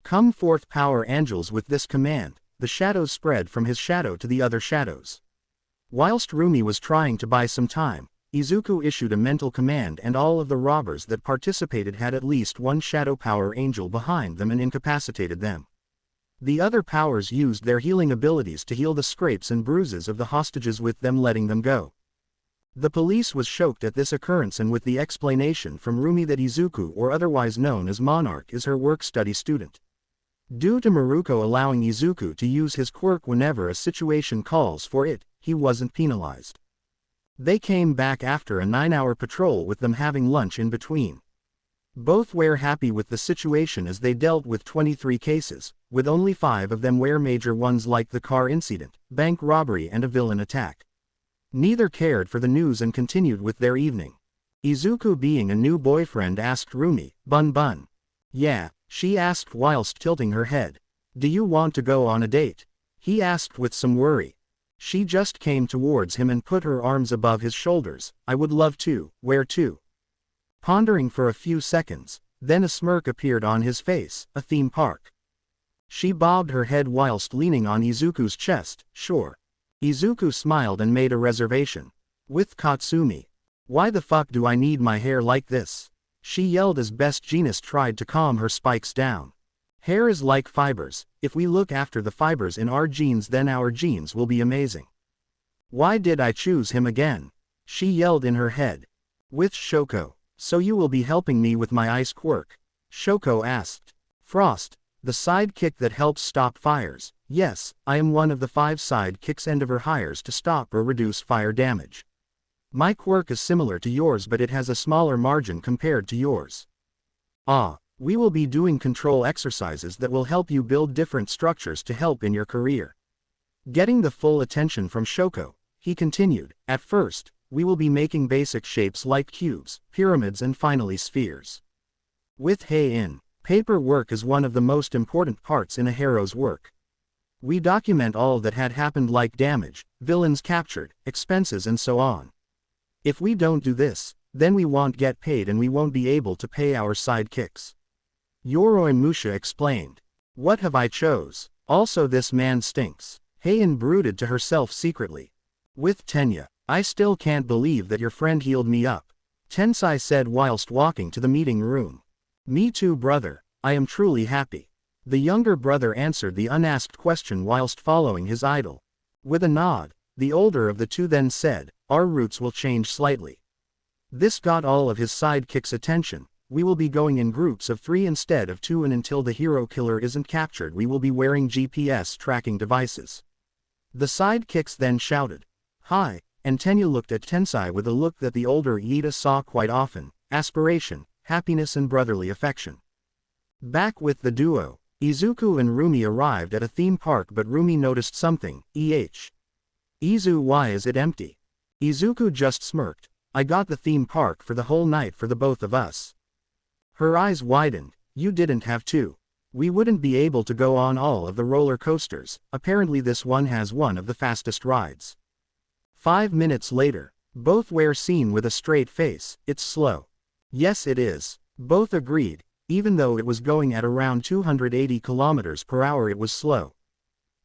Come forth, power angels. With this command, the shadows spread from his shadow to the other shadows. Whilst Rumi was trying to buy some time, Izuku issued a mental command, and all of the robbers that participated had at least one shadow power angel behind them and incapacitated them. The other powers used their healing abilities to heal the scrapes and bruises of the hostages, with them letting them go. The police was shocked at this occurrence, and with the explanation from Rumi that Izuku, or otherwise known as Monarch, is her work-study student. Due to Maruko allowing Izuku to use his quirk whenever a situation calls for it, he wasn't penalized. They came back after a 9-hour patrol, with them having lunch in between. Both were happy with the situation as they dealt with 23 cases, with only 5 of them were major ones like the car incident, bank robbery and a villain attack. Neither cared for the news and continued with their evening. Izuku, being a new boyfriend, asked Rumi, "Bun?" "Yeah," she asked whilst tilting her head. "Do you want to go on a date?" he asked with some worry. She just came towards him and put her arms above his shoulders. "I would love to. Where to?" Pondering for a few seconds, then a smirk appeared on his face. "A theme park." She bobbed her head whilst leaning on Izuku's chest. "Sure." Izuku smiled and made a reservation. "With Katsumi." "Why the fuck do I need my hair like this?" she yelled as best Genus tried to calm her spikes down. "Hair is like fibers. If we look after the fibers in our genes, then our genes will be amazing." "Why did I choose him again?" she yelled in her head. "With Shoko. So you will be helping me with my ice quirk?" Shoko asked. "Frost, the sidekick that helps stop fires. Yes, I am one of the 5 sidekicks Endeavor hires to stop or reduce fire damage. My quirk is similar to yours, but it has a smaller margin compared to yours." "Ah, we will be doing control exercises that will help you build different structures to help in your career." Getting the full attention from Shoko, he continued, "At first, we will be making basic shapes like cubes, pyramids and finally spheres. With Heian, paper work is one of the most important parts in a hero's work. We document all that had happened, like damage, villains captured, expenses and so on. If we don't do this, then we won't get paid and we won't be able to pay our sidekicks." Yoroi Musha explained. "What have I chose? Also this man stinks." Heian brooded to herself secretly. With Tenya, "I still can't believe that your friend healed me up," Tensai said whilst walking to the meeting room. "Me too, brother. I am truly happy." The younger brother answered the unasked question whilst following his idol. With a nod, the older of the two then said, "Our routes will change slightly." This got all of his sidekicks' attention. "We will be going in groups of 3 instead of 2, and until the hero killer isn't captured we will be wearing GPS tracking devices." The sidekicks then shouted, "Hi," and Tenya looked at Tensai with a look that the older Iida saw quite often: aspiration, happiness and brotherly affection. Back with the duo, Izuku and Rumi arrived at a theme park, but Rumi noticed something. Izu, why is it empty?" Izuku just smirked. "I got the theme park for the whole night for the both of us." Her eyes widened. "You didn't have to. We wouldn't be able to go on all of the roller coasters. Apparently this one has one of the fastest rides." 5 minutes later, both were seen with a straight face. "It's slow." "Yes it is." Both agreed. Even though it was going at around 280 km/h it was slow.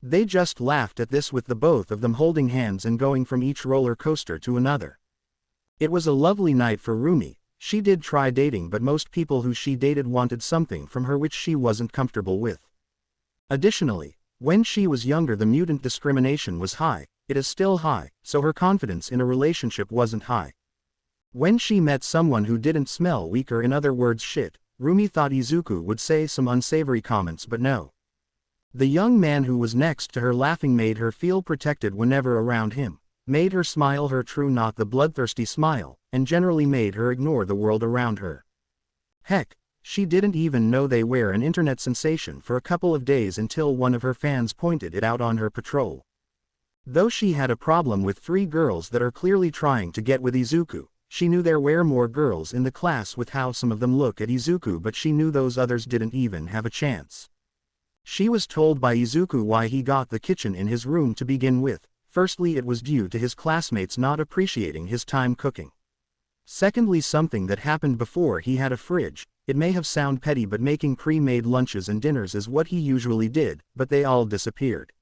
They just laughed at this, with the both of them holding hands and going from each roller coaster to another. It was a lovely night for Rumi. She did try dating, but most people who she dated wanted something from her which she wasn't comfortable with. Additionally, when she was younger the mutant discrimination was high. It is still high, so her confidence in a relationship wasn't high. When she met someone who didn't smell weak, or in other words shit, Rumi thought Izuku would say some unsavory comments, but no. The young man who was next to her laughing made her feel protected whenever around him, made her smile her true, not the bloodthirsty smile, and generally made her ignore the world around her. Heck, she didn't even know they were an internet sensation for a couple of days until one of her fans pointed it out on her patrol. Though she had a problem with 3 girls that are clearly trying to get with Izuku, she knew there were more girls in the class with how some of them look at Izuku, but she knew those others didn't even have a chance. She was told by Izuku why he got the kitchen in his room to begin with. Firstly, it was due to his classmates not appreciating his time cooking. Secondly, something that happened before he had a fridge. It may have sounded petty, but making pre-made lunches and dinners is what he usually did, but they all disappeared.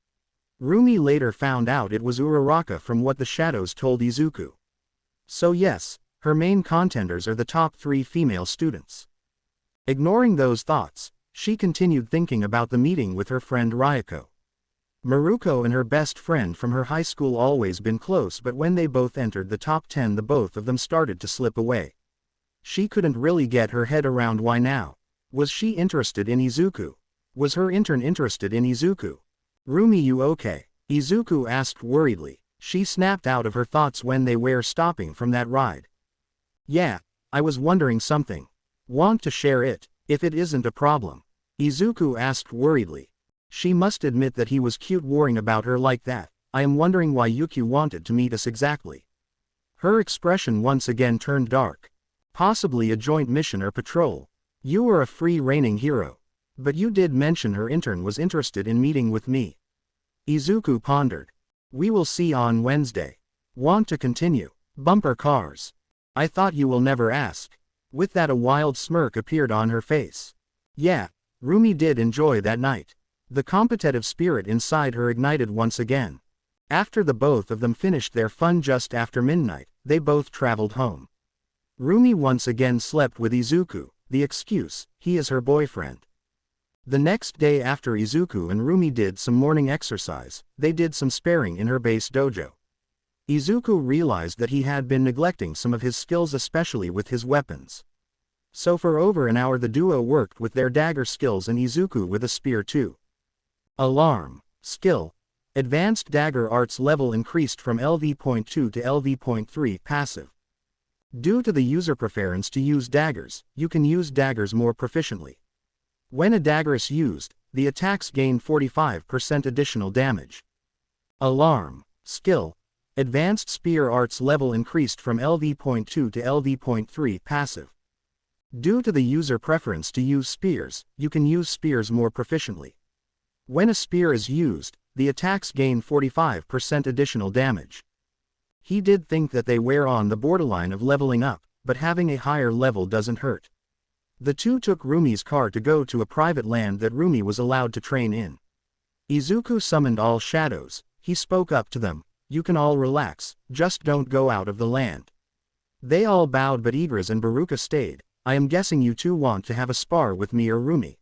Rumi later found out it was Uraraka from what the shadows told Izuku. So yes, her main contenders are the top 3 female students. Ignoring those thoughts, she continued thinking about the meeting with her friend Ryuko. Maruko and her best friend from her high school always been close, but when they both entered the top 10 the both of them started to slip away. She couldn't really get her head around why now. Was she interested in Izuku? Was her intern interested in Izuku? Rumi, you okay? Izuku asked worriedly. She snapped out of her thoughts when they were stopping from that ride. Yeah, I was wondering something. Want to share it, if it isn't a problem? Izuku asked worriedly. She must admit that he was cute worrying about her like that. I am wondering why Yuki wanted to meet us exactly. Her expression once again turned dark. Possibly a joint mission or patrol. You are a free-reigning hero. But you did mention her intern was interested in meeting with me. Izuku pondered. We will see on Wednesday. Want to continue? Bumper cars. I thought you will never ask. With that a wild smirk appeared on her face. Yeah, Rumi did enjoy that night. The competitive spirit inside her ignited once again. After the both of them finished their fun just after midnight, they both traveled home. Rumi once again slept with Izuku, the excuse, he is her boyfriend. The next day after Izuku and Rumi did some morning exercise, they did some sparring in her base dojo. Izuku realized that he had been neglecting some of his skills, especially with his weapons. So for over an hour the duo worked with their dagger skills and Izuku with a spear too. Alarm. Skill. Advanced dagger arts level increased from LV.2 to LV.3 passive. Due to the user preference to use daggers, you can use daggers more proficiently. When a dagger is used, the attacks gain 45% additional damage. Alarm. Skill. Advanced spear arts level increased from LV.2 to LV.3 passive. Due to the user preference to use spears, you can use spears more proficiently. When a spear is used, the attacks gain 45% additional damage. He did think that they were on the borderline of leveling up, but having a higher level doesn't hurt. The two took Rumi's car to go to a private land that Rumi was allowed to train in. Izuku summoned all shadows. He spoke up to them. You can all relax, just don't go out of the land. They all bowed, but Igris and Baruka stayed. I am guessing you two want to have a spar with me or Rumi.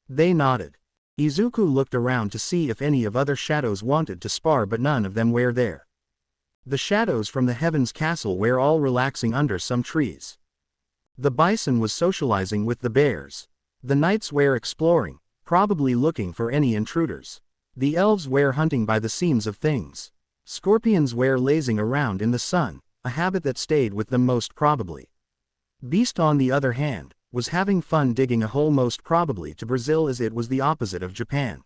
They nodded. Izuku looked around to see if any of other shadows wanted to spar, but none of them were there. The shadows from the Heavens Castle were all relaxing under some trees. The bison was socializing with the bears. The knights were exploring, probably looking for any intruders. The elves were hunting by the seams of things. Scorpions were lazing around in the sun, a habit that stayed with them most probably. Beast, on the other hand, was having fun digging a hole, most probably to Brazil, as it was the opposite of Japan.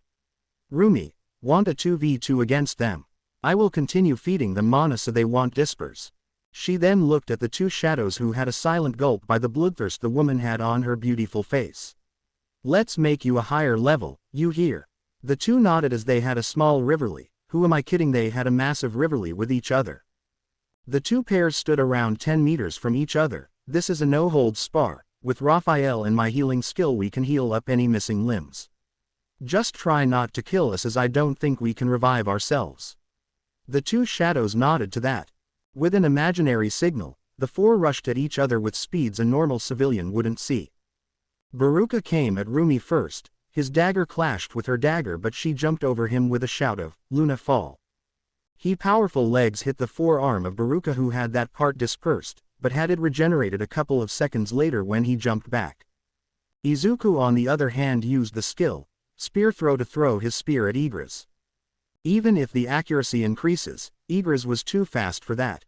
Rumi, want a 2v2 against them? I will continue feeding them mana so they won't disperse. She then looked at the two shadows who had a silent gulp by the bloodthirst the woman had on her beautiful face. Let's make you a higher level, you hear? The two nodded as they had a small rivalry. Who am I kidding, they had a massive rivalry with each other. The two pairs stood around 10 meters from each other. This is a no-hold spar. With Raphael and my healing skill we can heal up any missing limbs. Just try not to kill us, as I don't think we can revive ourselves." The two shadows nodded to that. With an imaginary signal, the four rushed at each other with speeds a normal civilian wouldn't see. Baruka came at Rumi first. His dagger clashed with her dagger, but she jumped over him with a shout of, "Luna fall." His powerful legs hit the forearm of Baruka, who had that part dispersed, but had it regenerated a couple of seconds later when he jumped back. Izuku on the other hand used the skill, spear throw, to throw his spear at Igris. Even if the accuracy increases, Igris was too fast for that.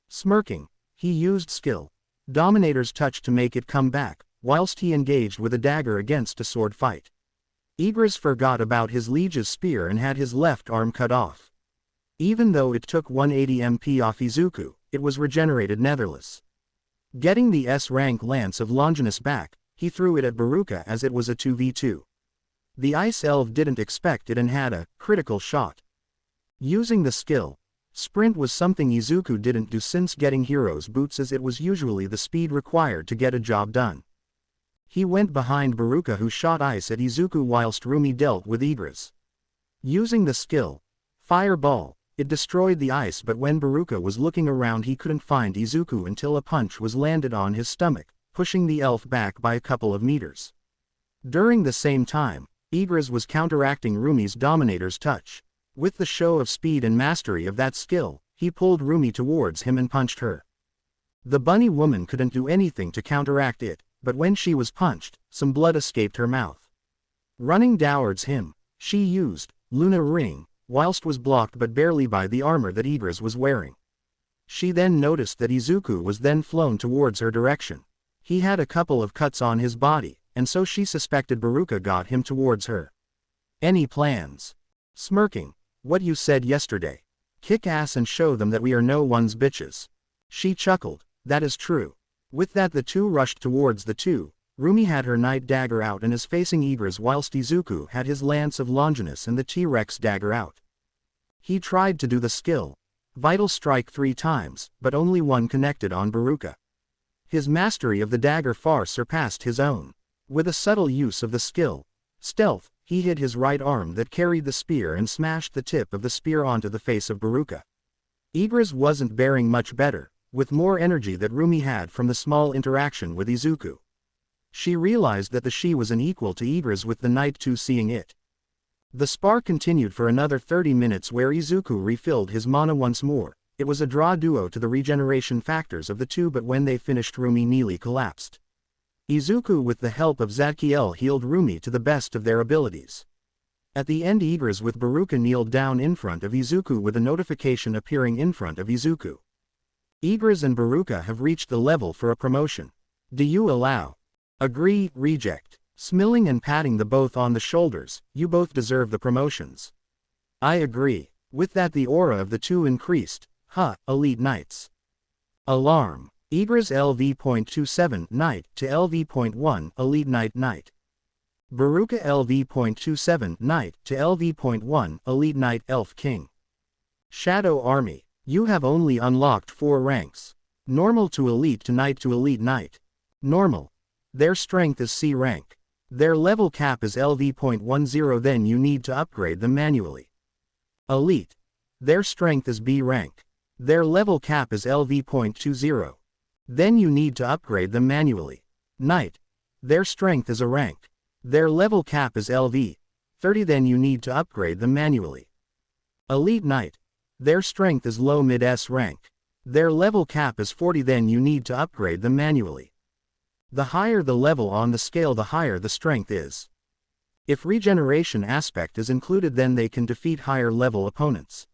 Smirking, he used skill, Dominator's touch, to make it come back, whilst he engaged with a dagger against a sword fight. Igris forgot about his liege's spear and had his left arm cut off. Even though it took 180 MP off Izuku, it was regenerated netherless. Getting the S-rank Lance of Longinus back, he threw it at Baruka as it was a 2v2. The Ice Elf didn't expect it and had a critical shot. Using the skill, Sprint was something Izuku didn't do since getting Hero's Boots, as it was usually the speed required to get a job done. He went behind Baruka, who shot ice at Izuku whilst Rumi dealt with Igris. Using the skill, Fireball, it destroyed the ice, but when Baruka was looking around he couldn't find Izuku until a punch was landed on his stomach, pushing the elf back by a couple of meters. During the same time, Igris was counteracting Rumi's Dominator's touch. With the show of speed and mastery of that skill, he pulled Rumi towards him and punched her. The bunny woman couldn't do anything to counteract it, but when she was punched, some blood escaped her mouth. Running towards him, she used Luna Ring, whilst was blocked but barely by the armor that Igris was wearing. She then noticed that Izuku was then flown towards her direction. He had a couple of cuts on his body, and so she suspected Baruka got him towards her. "Any plans?" Smirking, "What you said yesterday. Kick ass and show them that we are no one's bitches." She chuckled, "That is true." With that the two rushed towards the two. Rumi had her knight dagger out and is facing Igris, whilst Izuku had his Lance of Longinus and the T-Rex dagger out. He tried to do the skill, Vital Strike 3 times, but only one connected on Baruka. His mastery of the dagger far surpassed his own. With a subtle use of the skill, Stealth, he hit his right arm that carried the spear and smashed the tip of the spear onto the face of Baruka. Igris wasn't bearing much better, with more energy that Rumi had from the small interaction with Izuku. She realized that she was an equal to Igris, with the Knight too seeing it. The spar continued for another 30 minutes where Izuku refilled his mana once more. It was a draw duo to the regeneration factors of the two, but when they finished Rumi nearly collapsed. Izuku with the help of Zadkiel healed Rumi to the best of their abilities. At the end Igris with Baruka kneeled down in front of Izuku with a notification appearing in front of Izuku. Igris and Baruka have reached the level for a promotion. Do you allow? Agree, reject. Smiling and patting the both on the shoulders, you both deserve the promotions. I agree. With that the aura of the two increased. Elite Knights. Alarm. Igris LV.27 Knight to LV.1 Elite Knight Knight. Baruka LV.27 Knight to LV.1 Elite Knight Elf King. Shadow Army. You have only unlocked 4 ranks. Normal to Elite to Knight to Elite Knight. Normal. Their strength is C rank. Their level cap is LV.10, then you need to upgrade them manually. Elite. Their strength is B rank. Their level cap is LV.20. Then you need to upgrade them manually. Knight. Their strength is A rank. Their level cap is LV.30, then you need to upgrade them manually. Elite Knight. Their strength is low mid S rank. Their level cap is 40, then you need to upgrade them manually. The higher the level on the scale, the higher the strength is. If regeneration aspect is included, then they can defeat higher level opponents.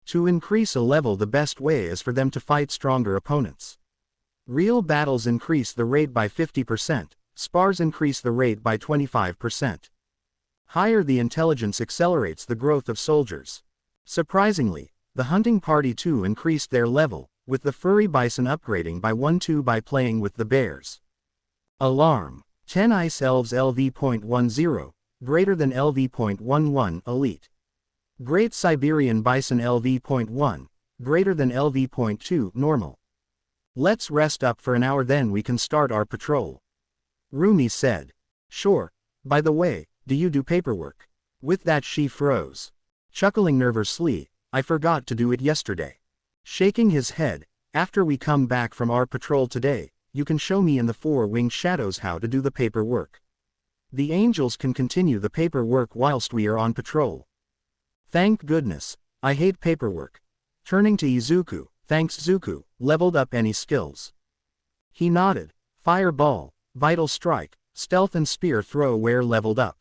To increase a level, the best way is for them to fight stronger opponents. Real battles increase the rate by 50%, spars increase the rate by 25%. Higher the intelligence accelerates the growth of soldiers. Surprisingly, the hunting party too increased their level, with the furry bison upgrading by 1-2 by playing with the bears. Alarm. 10 Ice Elves LV.10, greater than LV.11 Elite. Great Siberian Bison LV.1, greater than LV.2 Normal. Let's rest up for an hour, then we can start our patrol. Rumi said. Sure. By the way, do you do paperwork? With that she froze. Chuckling nervously, I forgot to do it yesterday. Shaking his head, after we come back from our patrol today, you can show me in the four-winged shadows how to do the paperwork. The angels can continue the paperwork whilst we are on patrol. Thank goodness, I hate paperwork. Turning to Izuku, thanks Zuku, leveled up any skills. He nodded. Fireball, Vital Strike, Stealth and Spear Throw were leveled up.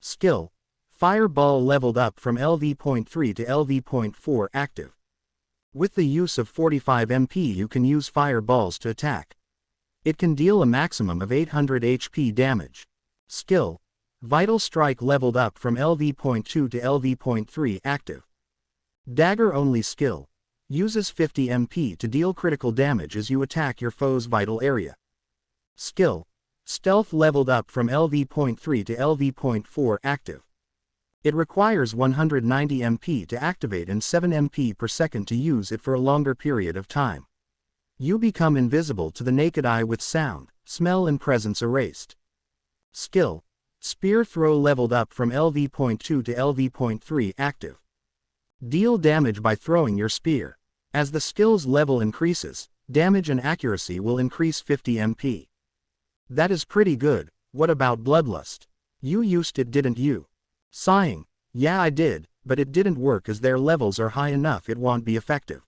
Skill. Fireball leveled up from LV.3 to LV.4 active. With the use of 45 MP you can use fireballs to attack. It can deal a maximum of 800 HP damage. Skill. Vital Strike leveled up from LV.2 to LV.3 active. Dagger only skill. Uses 50 MP to deal critical damage as you attack your foe's vital area. Skill. Stealth leveled up from LV.3 to LV.4 active. It requires 190 MP to activate and 7 MP per second to use it for a longer period of time. You become invisible to the naked eye with sound, smell and presence erased. Skill. Spear Throw leveled up from LV.2 to LV.3 active. Deal damage by throwing your spear. As the skill's level increases, damage and accuracy will increase 50 MP. That is pretty good. What about Bloodlust? You used it, didn't you? Sighing. Yeah, I did, but it didn't work as their levels are high enough it won't be effective.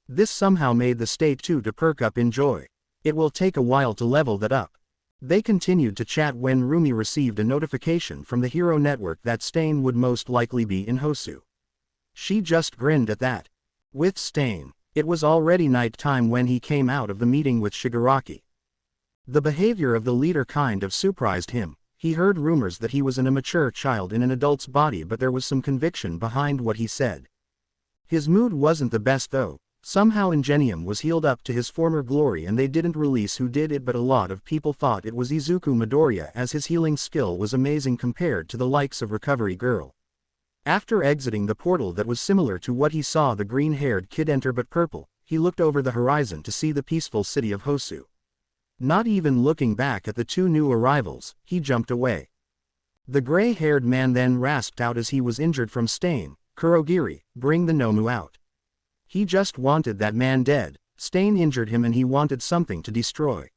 This somehow made the state 2 to perk up in joy. It will take a while to level that up. They continued to chat when Rumi received a notification from the Hero Network that Stain would most likely be in Hosu. She just grinned at that. With Stain, it was already night time when he came out of the meeting with Shigaraki. The behavior of the leader kind of surprised him. He heard rumors that he was an immature child in an adult's body, but there was some conviction behind what he said. His mood wasn't the best though. Somehow Ingenium was healed up to his former glory and they didn't release who did it, but a lot of people thought it was Izuku Midoriya as his healing skill was amazing compared to the likes of Recovery Girl. After exiting the portal that was similar to what he saw the green-haired kid enter but purple, he looked over the horizon to see the peaceful city of Hosu. Not even looking back at the two new arrivals, he jumped away. The gray-haired man then rasped out as he was injured from Stain, "Kurogiri, bring the Nomu out." He just wanted that man dead. Stain injured him and he wanted something to destroy.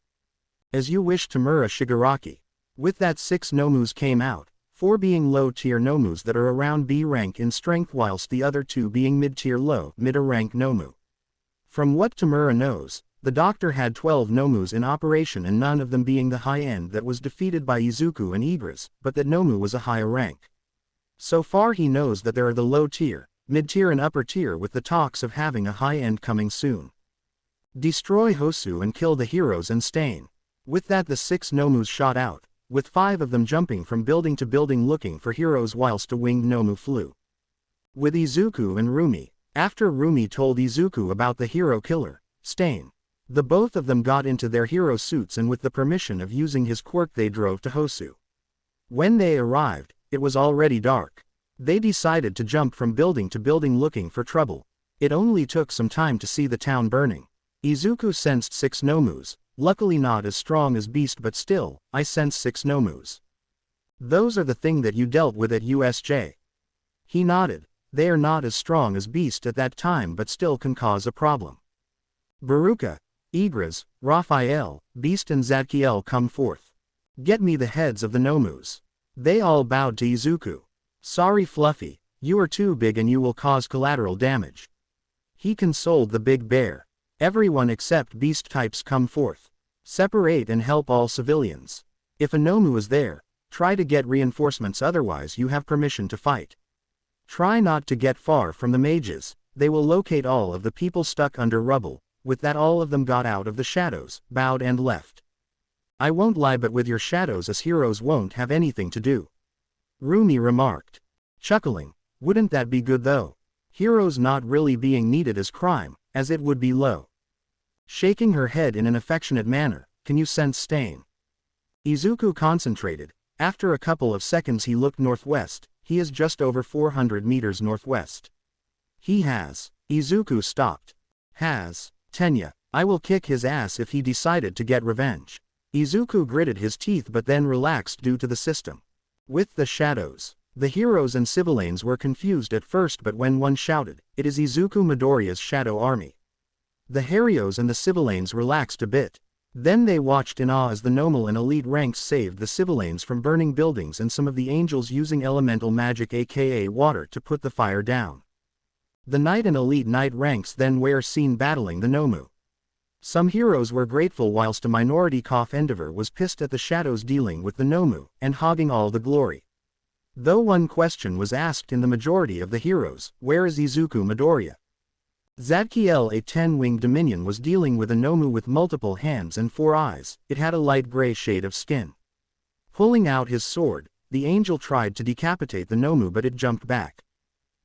As you wish, Tamura Shigaraki. With that 6 Nomus came out, 4 being low-tier Nomus that are around B rank in strength whilst the other 2 being mid-tier mid-A rank Nomu. From what Tamura knows, the doctor had 12 Nomus in operation and none of them being the high-end that was defeated by Izuku and Igris, but that Nomu was a higher rank. So far he knows that there are the low-tier, mid-tier and upper-tier with the talks of having a high-end coming soon. Destroy Hosu and kill the heroes and Stain. With that the 6 Nomus shot out, with 5 of them jumping from building to building looking for heroes whilst a winged Nomu flew. With Izuku and Rumi. After Rumi told Izuku about the hero killer, Stain. The both of them got into their hero suits and with the permission of using his quirk they drove to Hosu. When they arrived, it was already dark. They decided to jump from building to building looking for trouble. It only took some time to see the town burning. Izuku sensed 6 Nomus, luckily not as strong as Beast, but still, I sense 6 Nomus. Those are the thing that you dealt with at USJ. He nodded. They are not as strong as Beast at that time but still can cause a problem. Baruka, Igris, Raphael, Beast and Zadkiel come forth. Get me the heads of the Nomus. They all bowed to Izuku. Sorry Fluffy, you are too big and you will cause collateral damage. He consoled the big bear. Everyone except Beast types come forth. Separate and help all civilians. If a Nomu is there, try to get reinforcements, otherwise you have permission to fight. Try not to get far from the mages, they will locate all of the people stuck under rubble. With that all of them got out of the shadows, bowed and left. I won't lie, but with your shadows us heroes won't have anything to do. Rumi remarked. Chuckling, wouldn't that be good though? Heroes not really being needed as crime, as it would be low. Shaking her head in an affectionate manner, can you sense Stain? Izuku concentrated. After a couple of seconds he looked northwest, he is just over 400 meters northwest. He has. Izuku stopped. Has. Tenya, I will kick his ass if he decided to get revenge. Izuku gritted his teeth but then relaxed due to the system. With the shadows. The heroes and civilians were confused at first, but when one shouted, "It is Izuku Midoriya's shadow army," the heroes and the civilians relaxed a bit. Then they watched in awe as the normal and elite ranks saved the civilians from burning buildings and some of the angels using elemental magic aka water to put the fire down. The knight and elite knight ranks then were seen battling the Nomu. Some heroes were grateful whilst a minority Endeavor was pissed at the shadows dealing with the Nomu and hogging all the glory. Though one question was asked in the majority of the heroes, where is Izuku Midoriya? Zadkiel, a 10-winged dominion, was dealing with a Nomu with multiple hands and 4 eyes. It had a light gray shade of skin. Pulling out his sword, the angel tried to decapitate the Nomu, but it jumped back.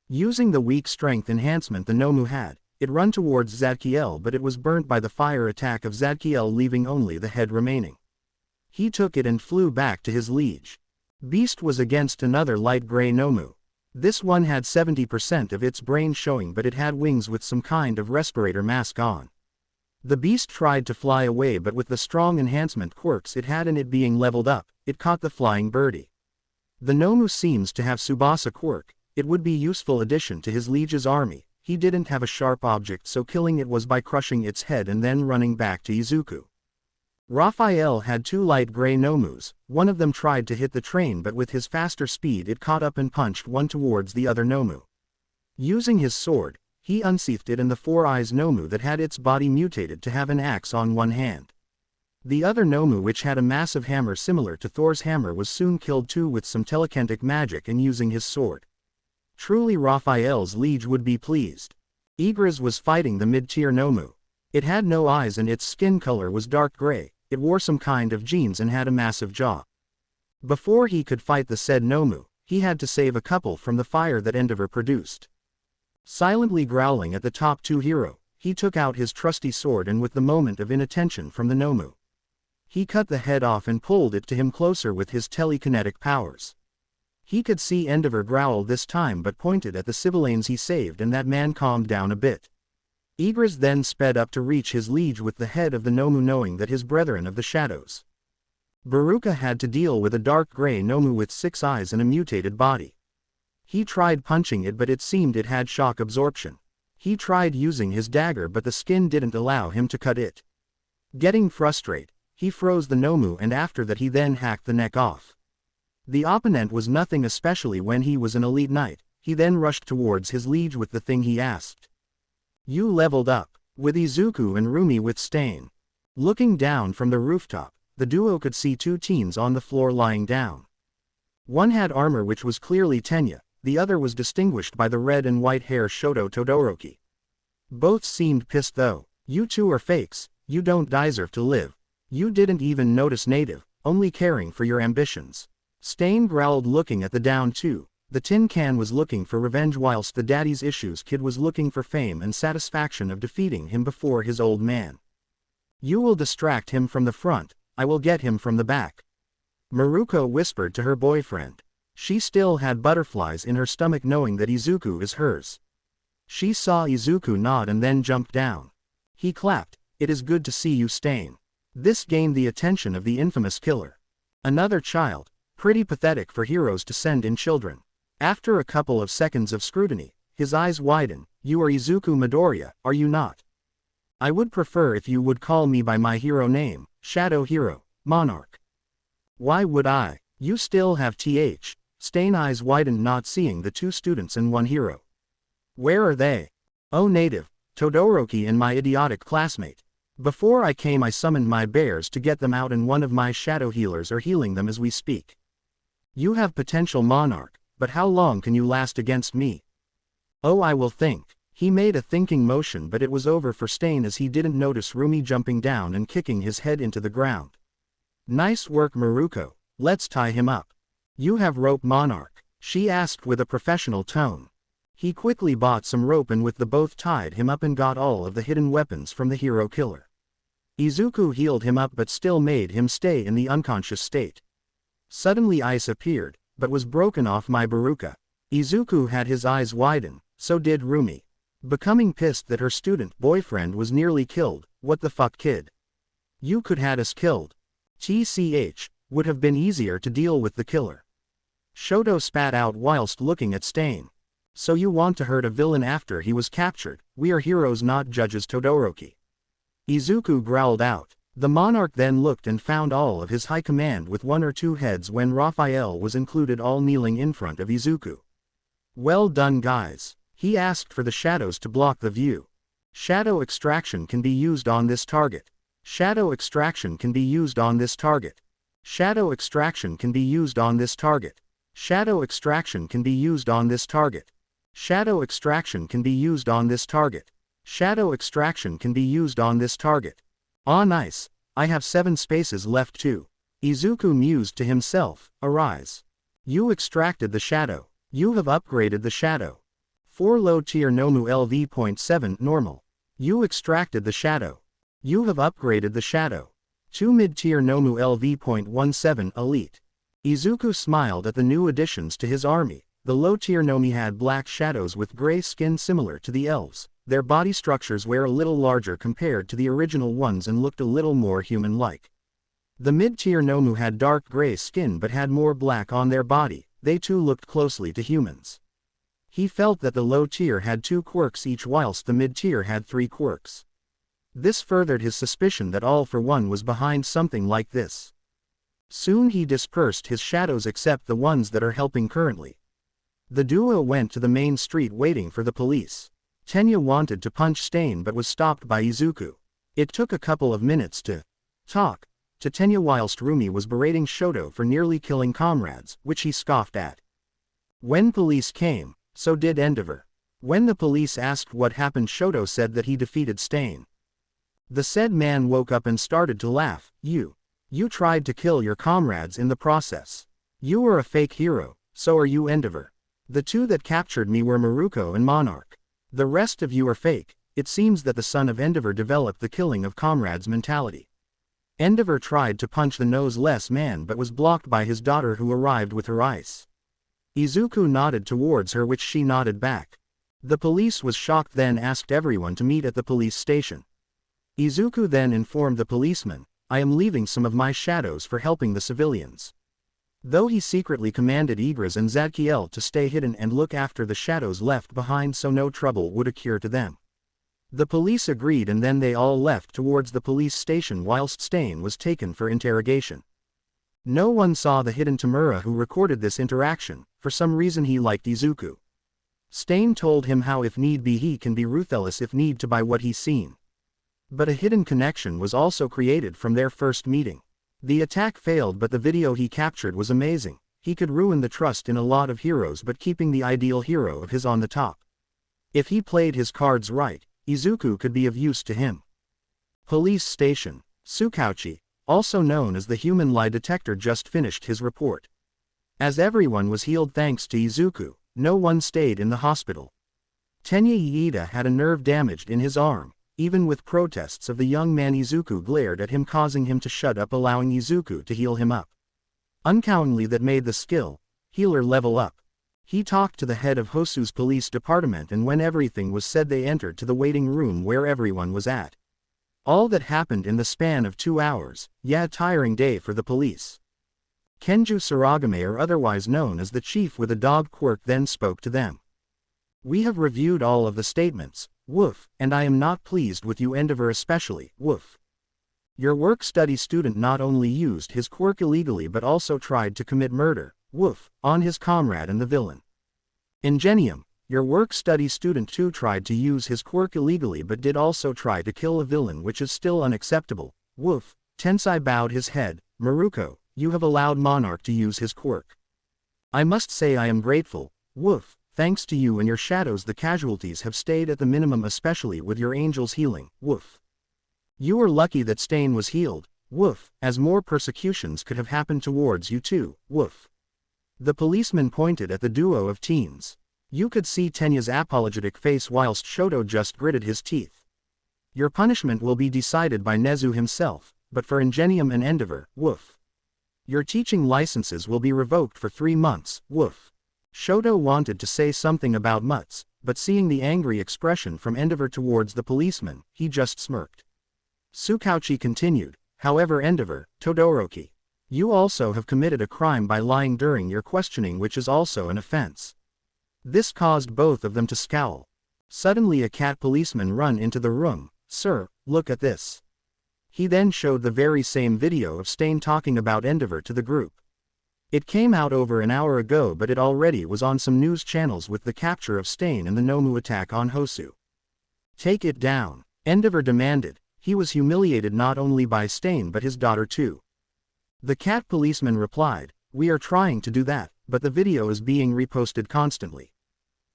Using the weak strength enhancement the Nomu had, it ran towards Zadkiel, but it was burnt by the fire attack of Zadkiel, leaving only the head remaining. He took it and flew back to his liege. Beast was against another light gray Nomu. This one had 70% of its brain showing, but it had wings with some kind of respirator mask on. The beast tried to fly away, but with the strong enhancement quirks it had and it being leveled up, it caught the flying birdie. The Nomu seems to have Tsubasa quirk. It would be useful addition to his liege's army. He didn't have a sharp object, so killing it was by crushing its head and then running back to Izuku. Raphael had 2 light gray Nomus. One of them tried to hit the train, but with his faster speed it caught up and punched one towards the other Nomu. Using his sword, he unsheathed it, and the 4 eyes Nomu that had its body mutated to have an axe on one hand. The other Nomu, which had a massive hammer similar to Thor's hammer, was soon killed too with some telekinetic magic and using his sword. Truly Raphael's liege would be pleased. Igris was fighting the mid-tier Nomu. It had no eyes and its skin color was dark gray. It wore some kind of jeans and had a massive jaw. Before he could fight the said Nomu, he had to save a couple from the fire that Endeavor produced. Silently growling at the top 2 hero, he took out his trusty sword and with the moment of inattention from the Nomu, he cut the head off and pulled it to him closer with his telekinetic powers. He could see Endeavor growl this time, but pointed at the civilians he saved, and that man calmed down a bit. Igris then sped up to reach his liege with the head of the Nomu, knowing that his brethren of the shadows, Baruka, had to deal with a dark gray Nomu with 6 eyes and a mutated body. He tried punching it, but it seemed it had shock absorption. He tried using his dagger, but the skin didn't allow him to cut it. Getting frustrated, he froze the Nomu, and after that he then hacked the neck off. The opponent was nothing, especially when he was an elite knight. He then rushed towards his liege with the thing he asked. You leveled up, with Izuku and Rumi with Stain. Looking down from the rooftop, the duo could see 2 teens on the floor lying down. One had armor which was clearly Tenya, the other was distinguished by the red and white hair Shoto Todoroki. Both seemed pissed though. You 2 are fakes, you don't deserve to live. You didn't even notice native, only caring for your ambitions. Stain growled, looking at the down 2. The tin can was looking for revenge, whilst the daddy's issues kid was looking for fame and satisfaction of defeating him before his old man. You will distract him from the front, I will get him from the back. Maruko whispered to her boyfriend. She still had butterflies in her stomach knowing that Izuku is hers. She saw Izuku nod and then jumped down. He clapped. It is good to see you, Stain. This gained the attention of the infamous killer. Another child. Pretty pathetic for heroes to send in children. After a couple of seconds of scrutiny, his eyes widen. You are Izuku Midoriya, are you not? I would prefer if you would call me by my hero name, Shadow Hero, Monarch. Why would I? You still have th. Stain eyes widened, not seeing the 2 students and 1 hero. Where are they? Oh, native, Todoroki and my idiotic classmate. Before I came I summoned my bears to get them out, and one of my shadow healers are healing them as we speak. You have potential, Monarch, but how long can you last against me? Oh, I will think. He made a thinking motion, but it was over for Stain as he didn't notice Rumi jumping down and kicking his head into the ground. Nice work, Maruko, let's tie him up. You have rope, Monarch? She asked with a professional tone. He quickly bought some rope and with the both tied him up and got all of the hidden weapons from the hero killer. Izuku healed him up but still made him stay in the unconscious state. Suddenly ice appeared, but was broken off my Baruka. Izuku had his eyes widen, so did Rumi. Becoming pissed that her student boyfriend was nearly killed. What the fuck, kid? You could had us killed. TCH, would have been easier to deal with the killer. Shoto spat out whilst looking at Stain. So you want to hurt a villain after he was captured? We are heroes, not judges, Todoroki. Izuku growled out. The monarch then looked and found all of his high command with one or two heads when Raphael was included, all kneeling in front of Izuku. Well done, guys. He asked for the shadows to block the view. Shadow extraction can be used on this target. Shadow extraction can be used on this target. Shadow extraction can be used on this target. Shadow extraction can be used on this target. Shadow extraction can be used on this target. Shadow extraction can be used on this target. Ah, nice. I have 7 spaces left too. Izuku mused to himself. Arise. You extracted the shadow. You have upgraded the shadow. 4 low tier Nomu LV.7 normal. You extracted the shadow. You have upgraded the shadow. 2 mid tier Nomu LV.17 elite. Izuku smiled at the new additions to his army. The low tier Nomi had black shadows with gray skin similar to the elves. Their body structures were a little larger compared to the original ones and looked a little more human-like. The mid-tier Nomu had dark gray skin but had more black on their body. They too looked closely to humans. He felt that the low tier had 2 quirks each whilst the mid-tier had 3 quirks. This furthered his suspicion that All for One was behind something like this. Soon he dispersed his shadows except the ones that are helping currently. The duo went to the main street waiting for the police. Tenya wanted to punch Stain but was stopped by Izuku. It took a couple of minutes to talk to Tenya whilst Rumi was berating Shoto for nearly killing comrades, which he scoffed at. When police came, so did Endeavor. When the police asked what happened, Shoto said that he defeated Stain. The said man woke up and started to laugh. You tried to kill your comrades in the process. You are a fake hero, so are you, Endeavor. The 2 that captured me were Maruko and Monarch. The rest of you are fake. It seems that the son of Endeavor developed the killing of comrades mentality. Endeavor tried to punch the nose-less man but was blocked by his daughter who arrived with her ice. Izuku nodded towards her, which she nodded back. The police was shocked, then asked everyone to meet at the police station. Izuku then informed the policeman, I am leaving some of my shadows for helping the civilians. Though he secretly commanded Igras and Zadkiel to stay hidden and look after the shadows left behind so no trouble would occur to them. The police agreed and then they all left towards the police station whilst Stain was taken for interrogation. No one saw the hidden Tamura who recorded this interaction. For some reason he liked Izuku. Stain told him how if need be he can be ruthless if need to by what he's seen. But a hidden connection was also created from their first meeting. The attack failed but the video he captured was amazing. He could ruin the trust in a lot of heroes but keeping the ideal hero of his on the top. If he played his cards right, Izuku could be of use to him. Police Station. Tsukauchi, also known as the human lie detector, just finished his report. As everyone was healed thanks to Izuku, no one stayed in the hospital. Tenya Iida had a nerve damaged in his arm. Even with protests of the young man, Izuku glared at him, causing him to shut up, allowing Izuku to heal him up. Unknowingly that made the skill healer level up. He talked to the head of Hosu's police department and when everything was said they entered to the waiting room where everyone was at. All that happened in the span of 2 hours, yeah, a tiring day for the police. Kenju Saragame, or otherwise known as the chief with a dog quirk, then spoke to them. We have reviewed all of the statements, woof, and I am not pleased with you, Endeavor, especially, woof. Your work-study student not only used his quirk illegally but also tried to commit murder, woof, on his comrade and the villain. Ingenium, your work-study student too tried to use his quirk illegally but did also try to kill a villain, which is still unacceptable, woof. Tensai bowed his head. Maruko, you have allowed Monarch to use his quirk. I must say I am grateful, woof. Thanks to you and your shadows the casualties have stayed at the minimum, especially with your angels healing, woof. You are lucky that Stain was healed, woof, as more persecutions could have happened towards you too, woof. The policeman pointed at the duo of teens. You could see Tenya's apologetic face whilst Shoto just gritted his teeth. Your punishment will be decided by Nezu himself, but for Ingenium and Endeavor, woof. Your teaching licenses will be revoked for 3 months, woof. Shoto wanted to say something about Mutz, but seeing the angry expression from Endeavor towards the policeman, he just smirked. Tsukauchi continued, however, Endeavor, Todoroki. You also have committed a crime by lying during your questioning, which is also an offense. This caused both of them to scowl. Suddenly a cat policeman run into the room. Sir, look at this. He then showed the very same video of Stain talking about Endeavor to the group. It came out over an hour ago, but it already was on some news channels with the capture of Stain and the Nomu attack on Hosu. Take it down, Endeavor demanded. He was humiliated not only by Stain but his daughter too. The cat policeman replied, we are trying to do that, but the video is being reposted constantly.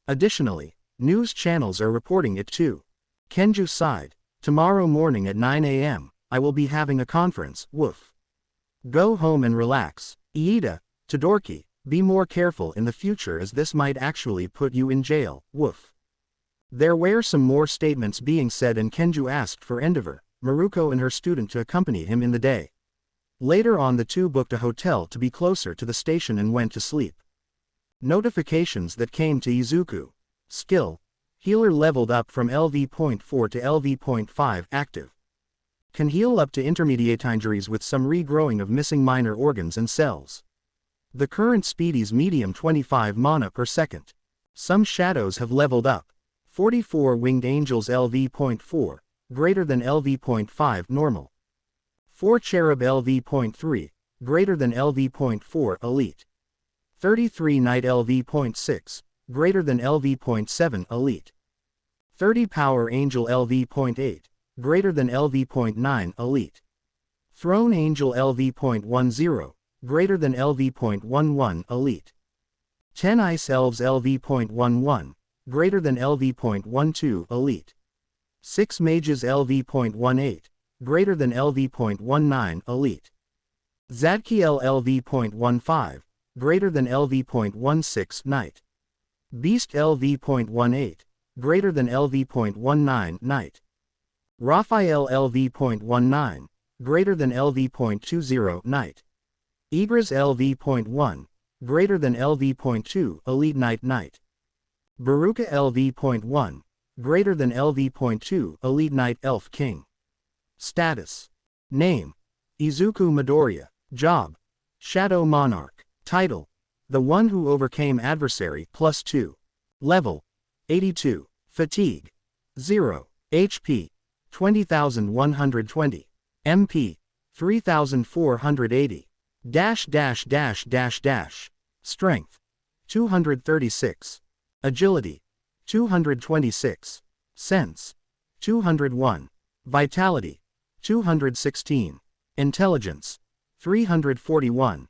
Additionally, news channels are reporting it too. Kenju sighed, tomorrow morning at 9 a.m., I will be having a conference, woof. Go home and relax. Iida, Todoroki, be more careful in the future as this might actually put you in jail, woof. There were some more statements being said and Kenju asked for Endeavor, Maruko and her student to accompany him in the day. Later on the two booked a hotel to be closer to the station and went to sleep. Notifications that came to Izuku. Skill. Healer leveled up from LV.4 to LV.5 active. Can heal up to intermediate injuries with some regrowing of missing minor organs and cells. The current speed is medium 25 mana per second. Some shadows have leveled up. 44 Winged Angels LV.4, greater than LV.5 normal. 4 Cherub LV.3, greater than LV.4 elite. 33 Knight LV.6, greater than LV.7 elite. 30 Power Angel LV.8, greater than LV.9 elite. Throne Angel LV.10, greater than LV.11 elite. 10 Ice Elves LV.11, greater than LV.12 elite. 6 Mages LV.18, greater than LV.19 elite. Zadkiel LV.15, greater than LV.16 Knight. Beast LV.18, greater than LV.19 Knight. Raphael LV.19, greater than LV.20 Knight. Igris LV.1, greater than LV.2 Elite Knight. Baruka LV.1, greater than LV.2 Elite Knight Elf King. Status. Name. Izuku Midoriya. Job. Shadow Monarch. Title. The One Who Overcame Adversary +2. Level. 82. Fatigue. 0. HP. 20,120. MP. 3,480. Strength. 236. Agility. 226. Sense. 201. Vitality. 216. Intelligence. 341.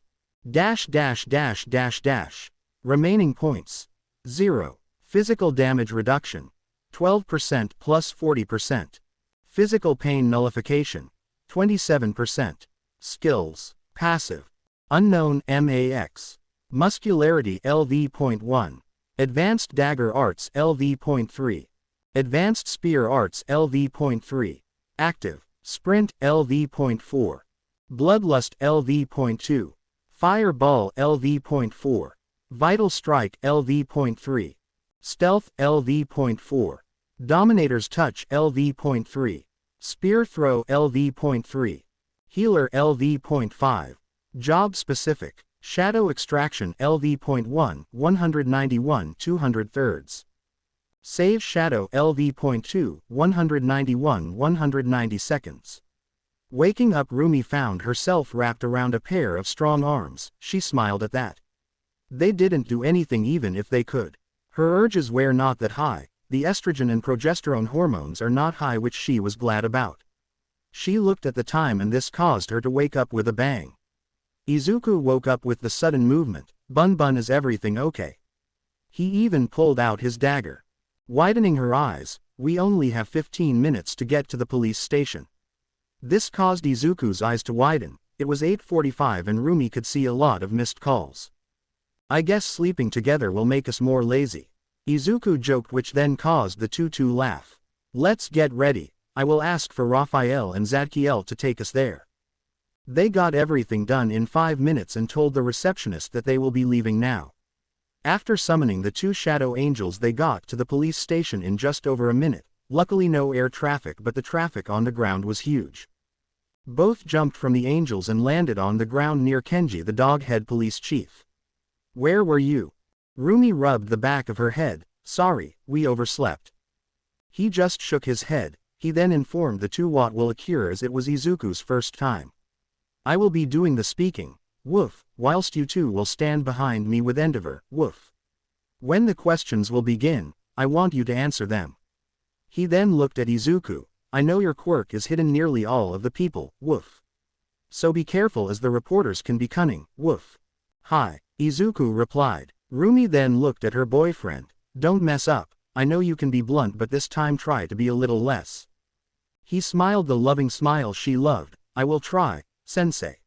Remaining points. 0. Physical damage reduction. 12% plus 40%. Physical pain nullification. 27%. Skills. Passive. Unknown MAX. Muscularity LV.1. Advanced Dagger Arts LV.3. Advanced Spear Arts LV.3. Active. Sprint LV.4. Bloodlust LV.2. Fireball LV.4. Vital Strike LV.3. Stealth LV.4. Dominator's Touch LV.3. Spear Throw LV.3. Healer LV.5. Job Specific. Shadow Extraction LV.1 191 200 Save Shadow LV.2 191 190 seconds. Waking up, Rumi found herself wrapped around a pair of strong arms. She smiled at that. They didn't do anything even if they could. Her urges were not that high. The estrogen and progesterone hormones are not high, which she was glad about. She looked at the time and this caused her to wake up with a bang. Izuku woke up with the sudden movement. Bun Bun, is everything okay? He even pulled out his dagger. Widening her eyes, we only have 15 minutes to get to the police station. This caused Izuku's eyes to widen. It was 8:45 and Rumi could see a lot of missed calls. I guess sleeping together will make us more lazy. Izuku joked, which then caused the two to laugh. Let's get ready. I will ask for Raphael and Zadkiel to take us there. They got everything done in 5 minutes and told the receptionist that they will be leaving now. After summoning the two shadow angels, they got to the police station in just over a minute. Luckily no air traffic, but the traffic on the ground was huge. Both jumped from the angels and landed on the ground near Kenji, the dog-head police chief. Where were you? Rumi rubbed the back of her head. Sorry, we overslept. He just shook his head. He then informed the two what will occur as it was Izuku's first time. I will be doing the speaking, woof, whilst you two will stand behind me with Endeavor, woof. When the questions will begin, I want you to answer them. He then looked at Izuku. I know your quirk is hidden nearly all of the people, woof. So be careful as the reporters can be cunning, woof. Hi, Izuku replied. Rumi then looked at her boyfriend. Don't mess up, I know you can be blunt but this time try to be a little less. He smiled the loving smile she loved. I will try, sensei.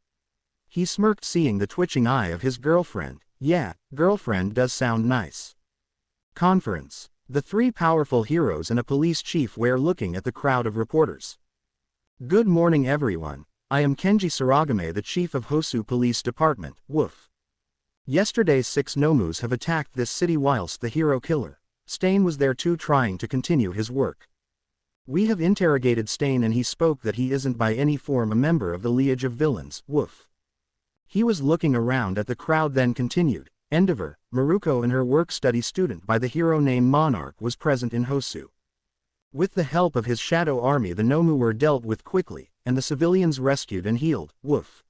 He smirked seeing the twitching eye of his girlfriend. Yeah, girlfriend does sound nice. Conference. The three powerful heroes and a police chief were looking at the crowd of reporters. Good morning everyone, I am Kenji Saragame, the chief of Hosu Police Department, woof. Yesterday 6 Nomus have attacked this city whilst the hero killer, Stain, was there too, trying to continue his work. We have interrogated Stain and he spoke that he isn't by any form a member of the lineage of villains, woof. He was looking around at the crowd then continued. Endeavor, Maruko and her work-study student by the hero named Monarch was present in Hosu. With the help of his shadow army the Nomu were dealt with quickly, and the civilians rescued and healed, woof.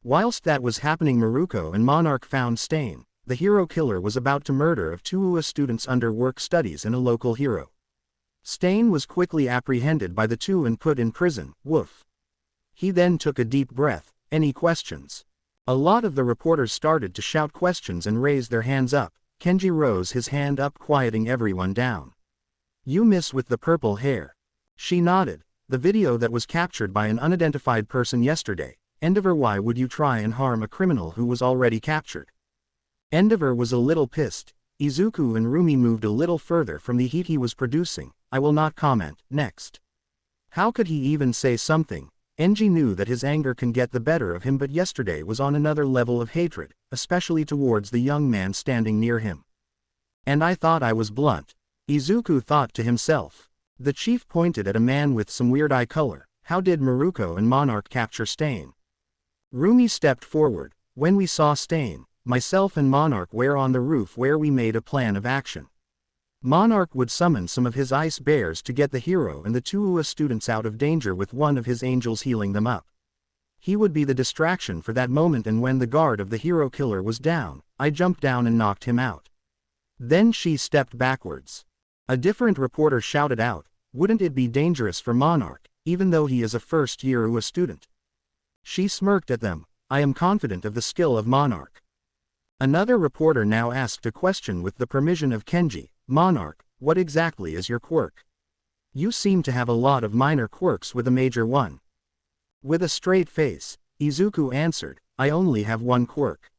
Whilst that was happening Maruko and Monarch found Stain, the hero killer was about to murder of 2 UA students under work studies and a local hero. Stain was quickly apprehended by the 2 and put in prison, woof. He then took a deep breath. Any questions? A lot of the reporters started to shout questions and raise their hands up. Kenji rose his hand up, quieting everyone down. You miss with the purple hair. She nodded. The video that was captured by an unidentified person yesterday. Endeavor, why would you try and harm a criminal who was already captured? Endeavor was a little pissed. Izuku and Rumi moved a little further from the heat he was producing. I will not comment. Next. How could he even say something? Enji knew that his anger can get the better of him, but yesterday was on another level of hatred, especially towards the young man standing near him. And I thought I was blunt. Izuku thought to himself. The chief pointed at a man with some weird eye color. How did Maruko and Monarch capture Stain? Rumi stepped forward. When we saw Stain, myself and Monarch were on the roof where we made a plan of action. Monarch would summon some of his ice bears to get the hero and the 2 UA students out of danger with one of his angels healing them up. He would be the distraction for that moment, and when the guard of the hero killer was down, I jumped down and knocked him out. Then she stepped backwards. A different reporter shouted out, wouldn't it be dangerous for Monarch, even though he is a first-year UA student? She smirked at them. I am confident of the skill of Monarch. Another reporter now asked a question with the permission of Kenji. Monarch, what exactly is your quirk? You seem to have a lot of minor quirks with a major one. With a straight face, Izuku answered, I only have one quirk.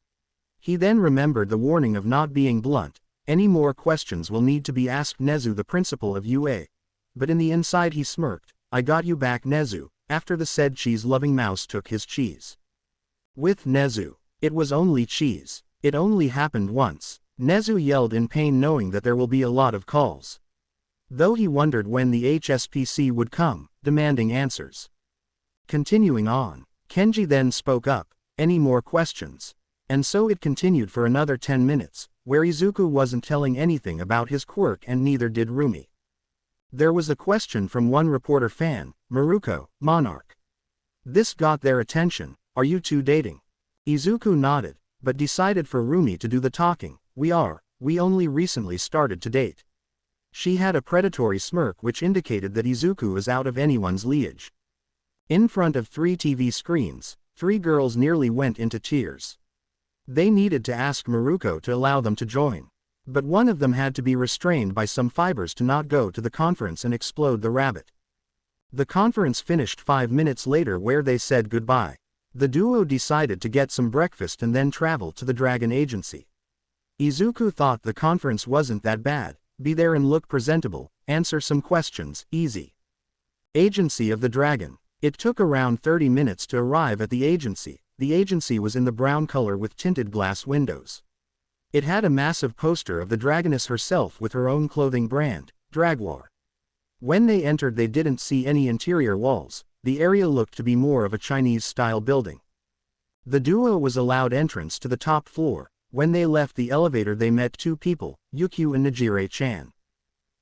He then remembered the warning of not being blunt. Any more questions will need to be asked Nezu, the principal of UA. But in the inside he smirked. I got you back, Nezu, after the said cheese-loving mouse took his cheese. With Nezu, it was only cheese. It only happened once. Nezu yelled in pain, knowing that there will be a lot of calls. Though he wondered when the HSPC would come, demanding answers. Continuing on, Kenji then spoke up. Any more questions? And so it continued for another 10 minutes, where Izuku wasn't telling anything about his quirk and neither did Rumi. There was a question from one reporter fan, Maruko, Monarch. This got their attention. Are you two dating? Izuku nodded, but decided for Rumi to do the talking. We only recently started to date. She had a predatory smirk which indicated that Izuku is out of anyone's liege. In front of 3 TV screens, 3 girls nearly went into tears. They needed to ask Maruko to allow them to join. But one of them had to be restrained by some fibers to not go to the conference and explode the rabbit. The conference finished 5 minutes later, where they said goodbye. The duo decided to get some breakfast and then travel to the Dragon Agency. Izuku thought the conference wasn't that bad. Be there and look presentable, answer some questions, easy. Agency of the Dragon. It took around 30 minutes to arrive at the agency. The agency was in the brown color with tinted glass windows. It had a massive poster of the dragoness herself with her own clothing brand, Dragwar. When they entered they didn't see any interior walls. the area looked to be more of a Chinese-style building. The duo was allowed entrance to the top floor. When they left the elevator they met two people, Yukio and Najire-chan.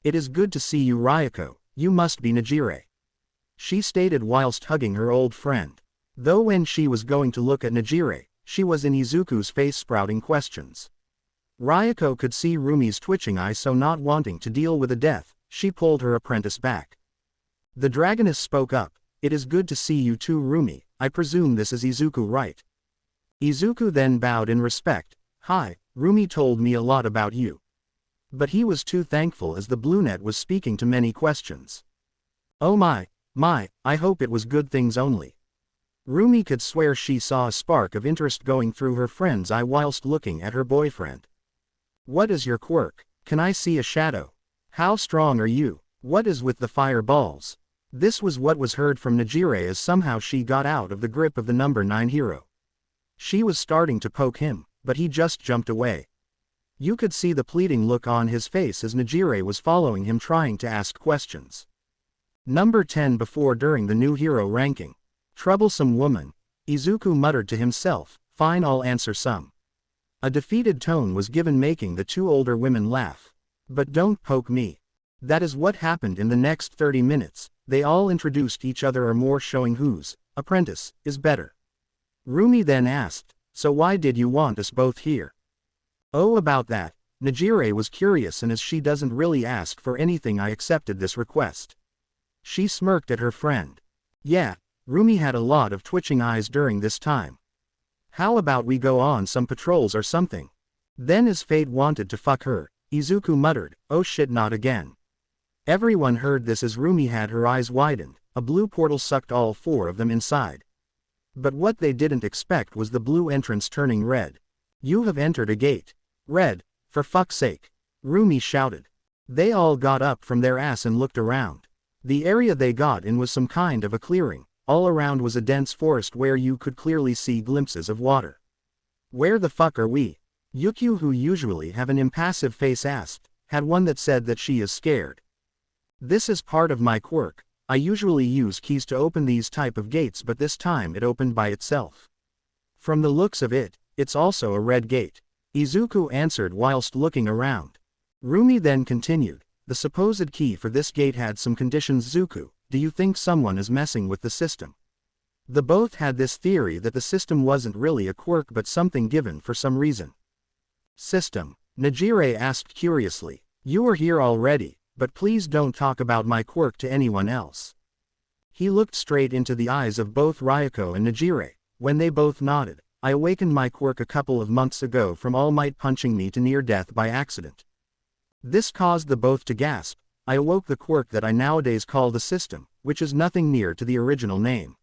"It is good to see you, Ryoko, you must be Najire," she stated whilst hugging her old friend. Though when she was going to look at Najire, she was in Izuku's face sprouting questions. Ryoko could see Rumi's twitching eye, so not wanting to deal with a death, she pulled her apprentice back. The dragoness spoke up, "It is good to see you too, Rumi, I presume this is Izuku, right?" Izuku then bowed in respect. "Hi, Rumi told me a lot about you." But he was too thankful as the brunette was speaking to many questions. "Oh my, I hope it was good things only." Rumi could swear she saw a spark of interest going through her friend's eye whilst looking at her boyfriend. "What is your quirk? Can I see a shadow? How strong are you? What is with the fireballs?" This was what was heard from Najire as somehow she got out of the grip of the number 9 hero. She was starting to poke him, but he just jumped away. You could see the pleading look on his face as Najire was following him trying to ask questions. Number 10 before during the new hero ranking. Troublesome woman. Izuku muttered to himself, "Fine, I'll answer some." A defeated tone was given, making the two older women laugh. "But don't poke me." That is what happened in the next 30 minutes, they all introduced each other or more, showing whose apprentice is better. Rumi then asked, "So why did you want us both here?" "Oh, about that." Najire was curious, and as she doesn't really ask for anything, I accepted this request. She smirked at her friend. "Yeah." Rumi had a lot of twitching eyes during this time. "How about we go on some patrols or something?" Then as fate wanted to fuck her, Izuku muttered, "Oh shit, not again." Everyone heard this as Rumi had her eyes widened, a blue portal sucked all four of them inside. But what they didn't expect was the blue entrance turning red. "You have entered a gate. Red, for fuck's sake," Rumi shouted. They all got up from their ass and looked around. The area they got in was some kind of a clearing. All around was a dense forest where you could clearly see glimpses of water. "Where the fuck are we?" Yukio, who usually have an impassive face, asked, had one that said that she is scared. "This is part of my quirk. I usually use keys to open these type of gates, but this time it opened by itself. From the looks of it, it's also a red gate," Izuku answered whilst looking around. Rumi then continued, "The supposed key for this gate had some conditions. Izuku, do you think someone is messing with the system?" The both had this theory that the system wasn't really a quirk but something given for some reason. "System?" Najire asked curiously. "You are here already, but please don't talk about my quirk to anyone else." He looked straight into the eyes of both Ryoko and Najire. When they both nodded, "I awakened my quirk a couple of months ago from All Might punching me to near death by accident. This caused the both to gasp. I awoke the quirk that I nowadays call the system, which is nothing near to the original name.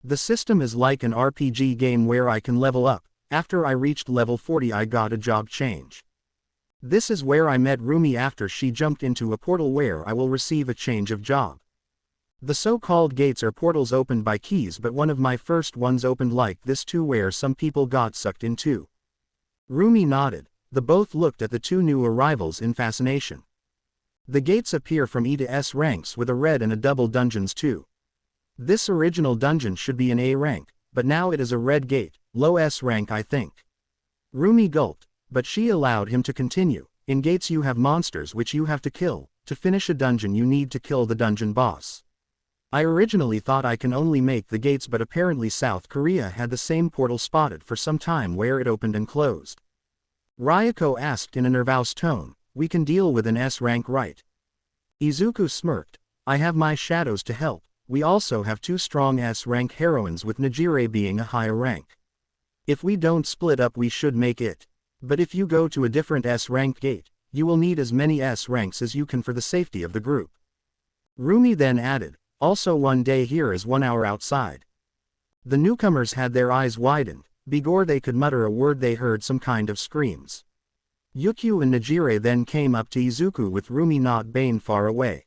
The system is like an RPG game where I can level up. After I reached level 40 I got a job change. This is where I met Rumi after she jumped into a portal where I will receive a change of job. The so-called gates are portals opened by keys, but one of my first ones opened like this too, where some people got sucked into." Rumi nodded. The both looked at the two new arrivals in fascination. The gates appear from E to S ranks with a red and a double dungeons too. This original dungeon should be an A rank, but now it is a red gate, low S rank I think. Rumi gulped, but she allowed him to continue. "In gates you have monsters which you have to kill. To finish a dungeon you need to kill the dungeon boss. I originally thought I can only make the gates, but apparently South Korea had the same portal spotted for some time where it opened and closed." Ryoko asked in a nervous tone, "We can deal with an S rank, right?" Izuku smirked. "I have my shadows to help. We also have two strong S rank heroines with Najire being a higher rank. If we don't split up we should make it. But if you go to a different S rank gate, you will need as many S ranks as you can for the safety of the group." Rumi then added, "Also one day here is 1 hour outside." The newcomers had their eyes widened. Before they could mutter a word they heard some kind of screams. Yukio and Najire then came up to Izuku with Rumi not Bane far away.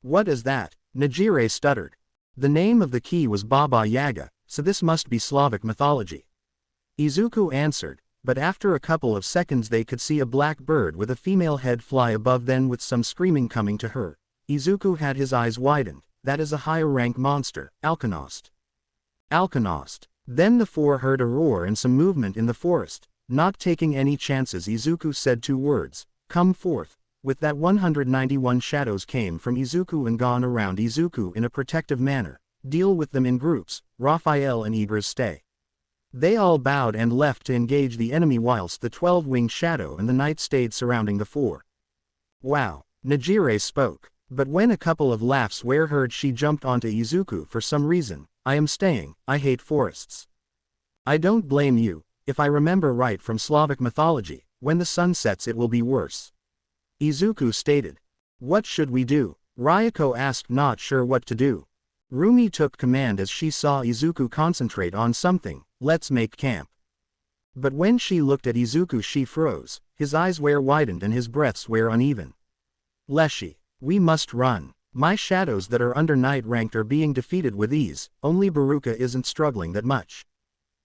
"What is that?" Najire stuttered. The name of the key was Baba Yaga, so this must be Slavic mythology. Izuku answered, but after a couple of seconds they could see a black bird with a female head fly above, then with some screaming coming to her. Izuku had his eyes widened. that is a higher rank monster, Alkanost. Alkanost. Then the four heard a roar and some movement in the forest. Not taking any chances, Izuku said two words, "Come forth." With that 191 shadows came from Izuku and gone around Izuku in a protective manner. Deal with them in groups, Raphael and Igris stay. They all bowed and left to engage the enemy whilst the 12-winged shadow and the knight stayed surrounding the four. Wow, Nejire spoke. But when a couple of laughs were heard, she jumped onto Izuku for some reason. "I am staying, I hate forests." "I don't blame you. If I remember right from Slavic mythology, when the sun sets it will be worse," Izuku stated. "What should we do?" Ryuko asked, not sure what to do. Rumi took command as she saw Izuku concentrate on something. "Let's make camp." But when she looked at Izuku she froze, his eyes were widened and his breaths were uneven. "Leshy, we must run. My shadows that are under night ranked are being defeated with ease, only Baruka isn't struggling that much.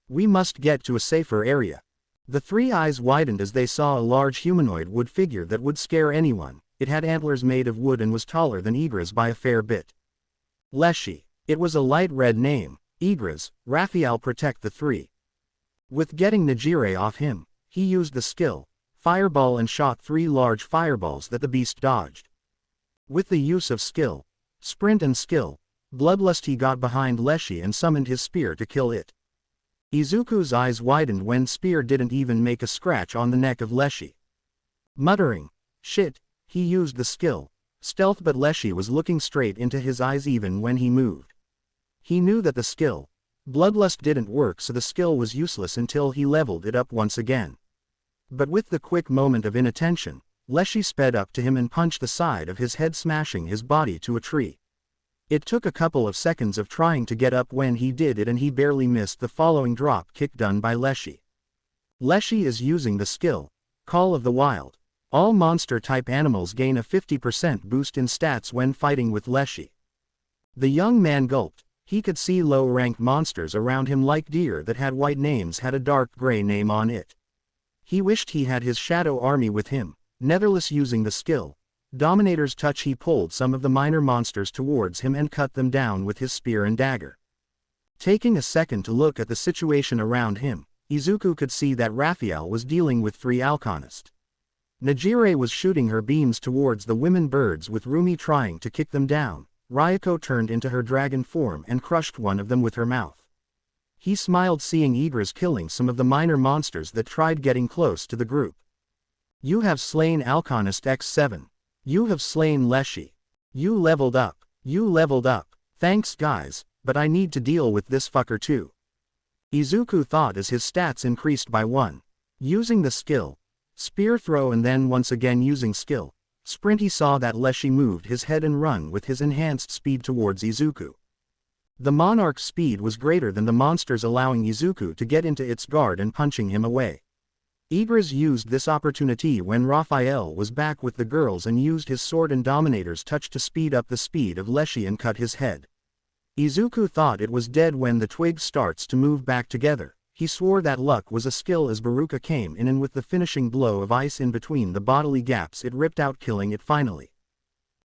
We must get to a safer area." The three eyes widened as they saw a large humanoid wood figure that would scare anyone. It had antlers made of wood and was taller than Igris by a fair bit. Leshy. It was a light red name. Igris, Raphael protect the three. With getting Nejire off him, he used the skill, Fireball, and shot 3 large fireballs that the beast dodged. With the use of skill, Sprint and skill, Bloodlust, he got behind Leshy and summoned his spear to kill it. Izuku's eyes widened when spear didn't even make a scratch on the neck of Leshy. Muttering, "Shit," he used the skill, Stealth, but Leshy was looking straight into his eyes even when he moved. He knew that the skill, Bloodlust, didn't work, so the skill was useless until he leveled it up once again. But with the quick moment of inattention, Leshy sped up to him and punched the side of his head, smashing his body to a tree. It took a couple of seconds of trying to get up when he did it, and he barely missed the following drop kick done by Leshy. Leshy is using the skill, Call of the Wild. All monster-type animals gain a 50% boost in stats when fighting with Leshy. The young man gulped. He could see low-ranked monsters around him like deer that had white names had a dark gray name on it. He wished he had his shadow army with him. Netherless using the skill, Dominator's Touch, he pulled some of the minor monsters towards him and cut them down with his spear and dagger. Taking a second to look at the situation around him, Izuku could see that Raphael was dealing with 3 Alkanists. Nejire was shooting her beams towards the women birds with Rumi trying to kick them down. Ryuko turned into her dragon form and crushed one of them with her mouth. He smiled seeing Igris killing some of the minor monsters that tried getting close to the group. "You have slain Alkanist X7. You have slain Leshy. You leveled up. You leveled up. Thanks guys, but I need to deal with this fucker too." Izuku thought as his stats increased by 1. Using the skill, Spear Throw, and then once again using skill, Sprint, he saw that Leshy moved his head and run with his enhanced speed towards Izuku. The Monarch's speed was greater than the monster's, allowing Izuku to get into its guard and punching him away. Igris used this opportunity when Raphael was back with the girls and used his sword and Dominator's Touch to speed up the speed of Leshy and cut his head. Izuku thought it was dead when the twig starts to move back together. He swore that luck was a skill as Baruka came in and with the finishing blow of ice in between the bodily gaps it ripped out, killing it finally.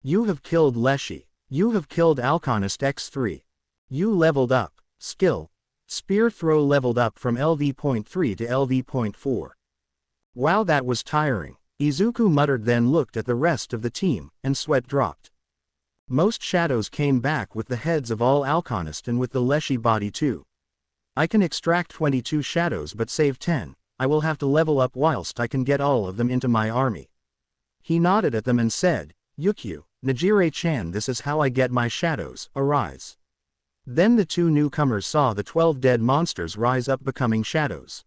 "You have killed Leshy. You have killed Alkanist X3. You leveled up. Skill, Spear Throw leveled up from LV.3 to LV.4. Wow, that was tiring," Izuku muttered, then looked at the rest of the team, and sweat dropped. Most shadows came back with the heads of all Alkanist and with the Leshy body too. "I can extract 22 shadows but save 10, I will have to level up whilst I can get all of them into my army." He nodded at them and said, "Yukyu, Nejire-chan, this is how I get my shadows, arise." Then the 2 newcomers saw the 12 dead monsters rise up becoming shadows.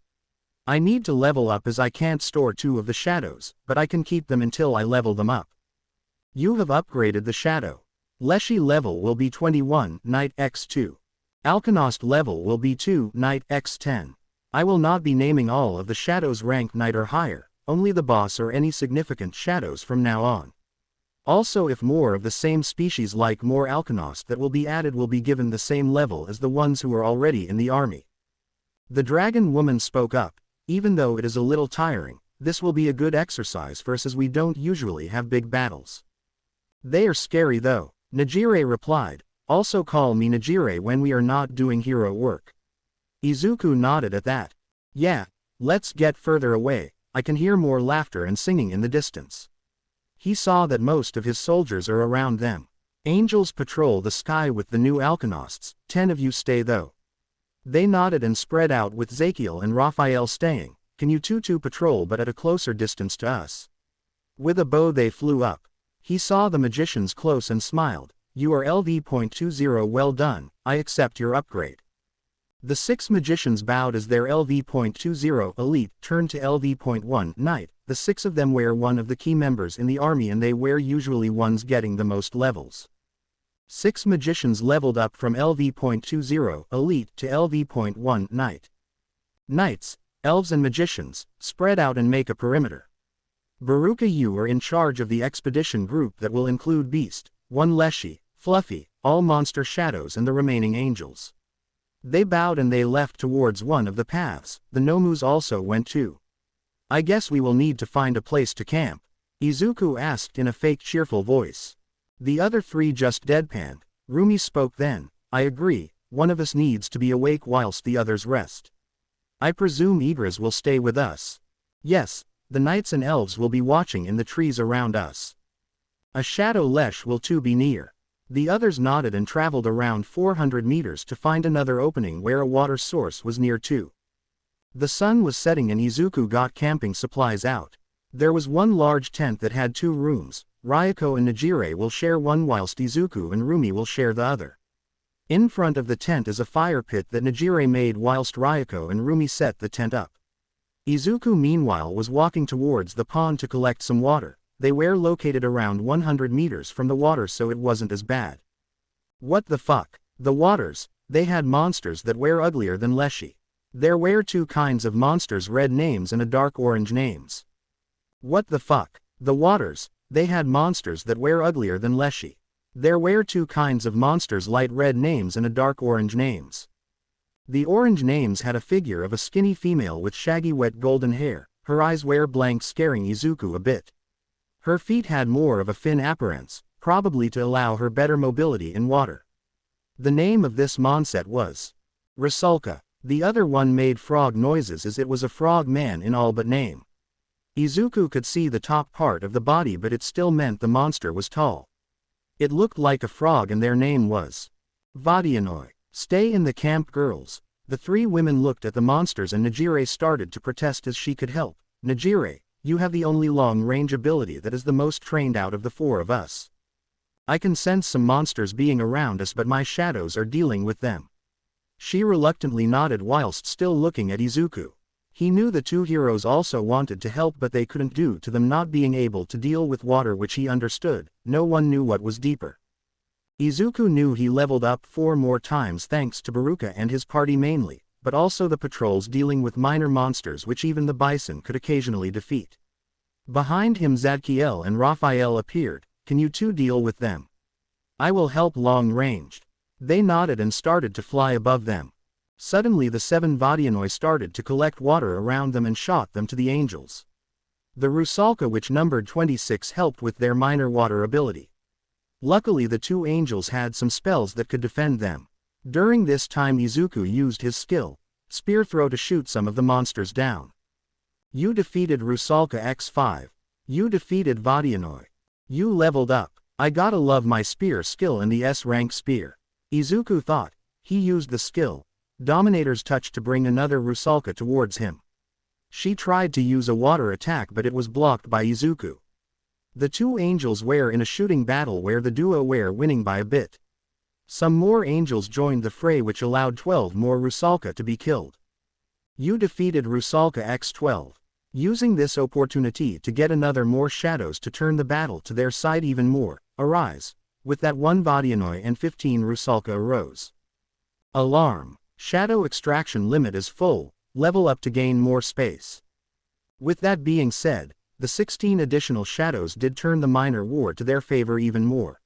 "I need to level up as I can't store 2 of the shadows, but I can keep them until I level them up." "You have upgraded the shadow. Leshy level will be 21, Knight X2. Alkanost level will be 2, Knight X10. I will not be naming all of the shadows ranked Knight or higher, only the boss or any significant shadows from now on. Also, if more of the same species like more Alkanost that will be added will be given the same level as the ones who are already in the army." The dragon woman spoke up. "Even though it is a little tiring, this will be a good exercise for us as we don't usually have big battles." "They are scary though," Nejire replied. Also call me Najire when we are not doing hero work. Izuku nodded at that. Yeah, let's get further away, I can hear more laughter and singing in the distance. He saw that most of his soldiers are around them. Angels patrol the sky with the new Alkenosts, 10 of you stay though. They nodded and spread out with Zakiel and Raphael staying. Can you two patrol but at a closer distance to us? With a bow they flew up. He saw the magicians close and smiled. You are LV.20, well done, I accept your upgrade. The 6 magicians bowed as their LV.20 elite turned to LV.1 knight. The 6 of them were one of the key members in the army and they were usually ones getting the most levels. 6 magicians leveled up from LV.20 elite to LV.1 knight. Knights, elves and magicians, spread out and make a perimeter. Baruka, you are in charge of the expedition group that will include Beast, 1 Leshy, Fluffy, all monster shadows and the remaining angels. They bowed and they left towards one of the paths. The Nomus also went too. I guess we will need to find a place to camp, Izuku asked in a fake cheerful voice. The other 3 just deadpanned. Rumi spoke then. I agree, one of us needs to be awake whilst the others rest. I presume Idris will stay with us. Yes, the knights and elves will be watching in the trees around us. A shadow Lesh will too be near. The others nodded and traveled around 400 meters to find another opening where a water source was near too. The sun was setting and Izuku got camping supplies out. There was one large tent that had 2 rooms. Ryuko and Najire will share one whilst Izuku and Rumi will share the other. In front of the tent is a fire pit that Najire made whilst Ryuko and Rumi set the tent up. Izuku meanwhile was walking towards the pond to collect some water. They were located around 100 meters from the water so it wasn't as bad. What the fuck? The waters, they had monsters that were uglier than Leshy. There were 2 kinds of monsters, red names and a dark orange names. What the fuck? The waters, they had monsters that were uglier than Leshy. There were 2 kinds of monsters, light red names and a dark orange names. The orange names had a figure of a skinny female with shaggy wet golden hair. Her eyes were blank, scaring Izuku a bit. Her feet had more of a fin appearance, probably to allow her better mobility in water. The name of this monset was Rusalka. The other one made frog noises as it was a frog man in all but name. Izuku could see the top part of the body but it still meant the monster was tall. It looked like a frog and their name was Vadianoi. Stay in the camp, girls. The 3 women looked at the monsters and Najire started to protest as she could help. Najire, you have the only long-range ability that is the most trained out of the 4 of us. I can sense some monsters being around us but my shadows are dealing with them. She reluctantly nodded whilst still looking at Izuku. He knew the 2 heroes also wanted to help but they couldn't due to them not being able to deal with water, which he understood. No one knew what was deeper. Izuku knew he leveled up 4 more times thanks to Baruka and his party mainly, but also the patrols dealing with minor monsters which even the bison could occasionally defeat. Behind him Zadkiel and Raphael appeared. Can you 2 deal with them? I will help long ranged. They nodded and started to fly above them. Suddenly the 7 Vadianoi started to collect water around them and shot them to the angels. The Rusalka, which numbered 26, helped with their minor water ability. Luckily the 2 angels had some spells that could defend them. During this time Izuku used his skill, Spear Throw, to shoot some of the monsters down. You defeated Rusalka x5. You defeated Vadianoi. You leveled up. I gotta love my spear skill in the S-rank spear. Izuku thought. He used the skill, Dominator's Touch, to bring another Rusalka towards him. She tried to use a water attack but it was blocked by Izuku. The 2 angels were in a shooting battle where the duo were winning by a bit. Some more angels joined the fray which allowed 12 more Rusalka to be killed. You defeated Rusalka x12. Using this opportunity to get another more shadows to turn the battle to their side even more, arise. With that 1 Vadianoi and 15 Rusalka arose. Alarm. Shadow extraction limit is full, level up to gain more space. With that being said, the 16 additional shadows did turn the minor war to their favor even more.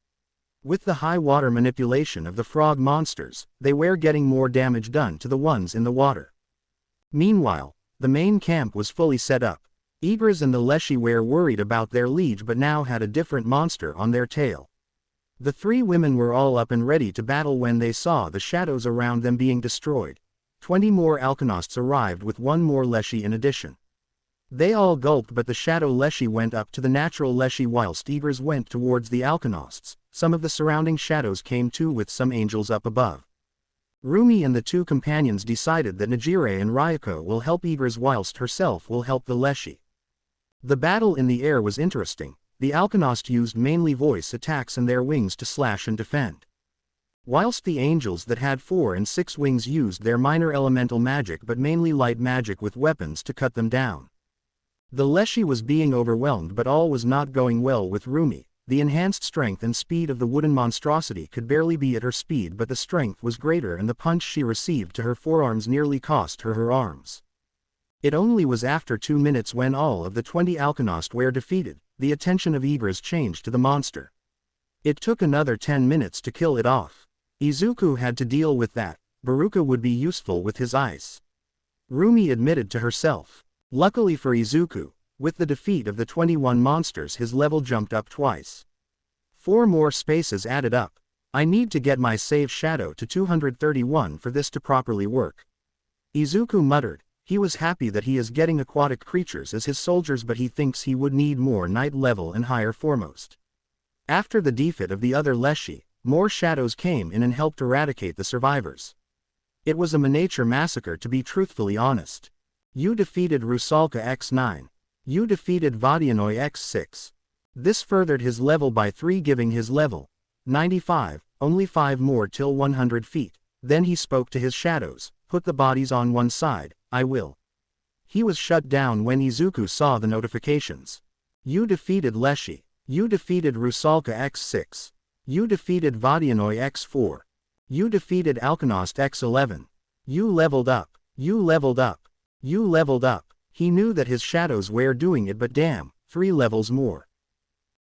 With the high water manipulation of the frog monsters, they were getting more damage done to the ones in the water. Meanwhile, the main camp was fully set up. Igris and the Leshy were worried about their liege but now had a different monster on their tail. The three women were all up and ready to battle when they saw the shadows around them being destroyed. 20 more Alkenosts arrived with one more Leshy in addition. They all gulped, but the shadow Leshy went up to the natural Leshy whilst Eagers went towards the Alkenosts. Some of the surrounding shadows came too with some angels up above. Rumi and the two companions decided that Najire and Ryuko will help Eagers whilst herself will help the Leshy. The battle in the air was interesting. The Alkenost used mainly voice attacks and their wings to slash and defend, whilst the angels that had 4 and 6 wings used their minor elemental magic but mainly light magic with weapons to cut them down. The Leshy was being overwhelmed, but all was not going well with Rumi. The enhanced strength and speed of the wooden monstrosity could barely be at her speed, but the strength was greater and the punch she received to her forearms nearly cost her her arms. It only was after 2 minutes when all of the 20 Alkenost were defeated. The attention of Eagers changed to the monster. It took another 10 minutes to kill it off. Izuku had to deal with that. Baruka would be useful with his ice, Rumi admitted to herself. Luckily for Izuku, with the defeat of the 21 monsters his level jumped up twice. 4 more spaces added up. I need to get my save shadow to 231 for this to properly work. Izuku muttered. He was happy that he is getting aquatic creatures as his soldiers, but he thinks he would need more night level and higher foremost. After the defeat of the other Leshy, more shadows came in and helped eradicate the survivors. It was a miniature massacre, to be truthfully honest. You defeated Rusalka x9. You defeated Vadianoi x6. This furthered his level by 3, giving his level 95, only 5 more till 100 feet. Then he spoke to his shadows. Put the bodies on one side. I will. He was shut down when Izuku saw the notifications. You defeated Leshy. You defeated Rusalka x6. You defeated Vadianoi x4. You defeated Alkenost x11. You leveled up. You leveled up. You leveled up. He knew that his shadows were doing it, but damn, 3 levels more.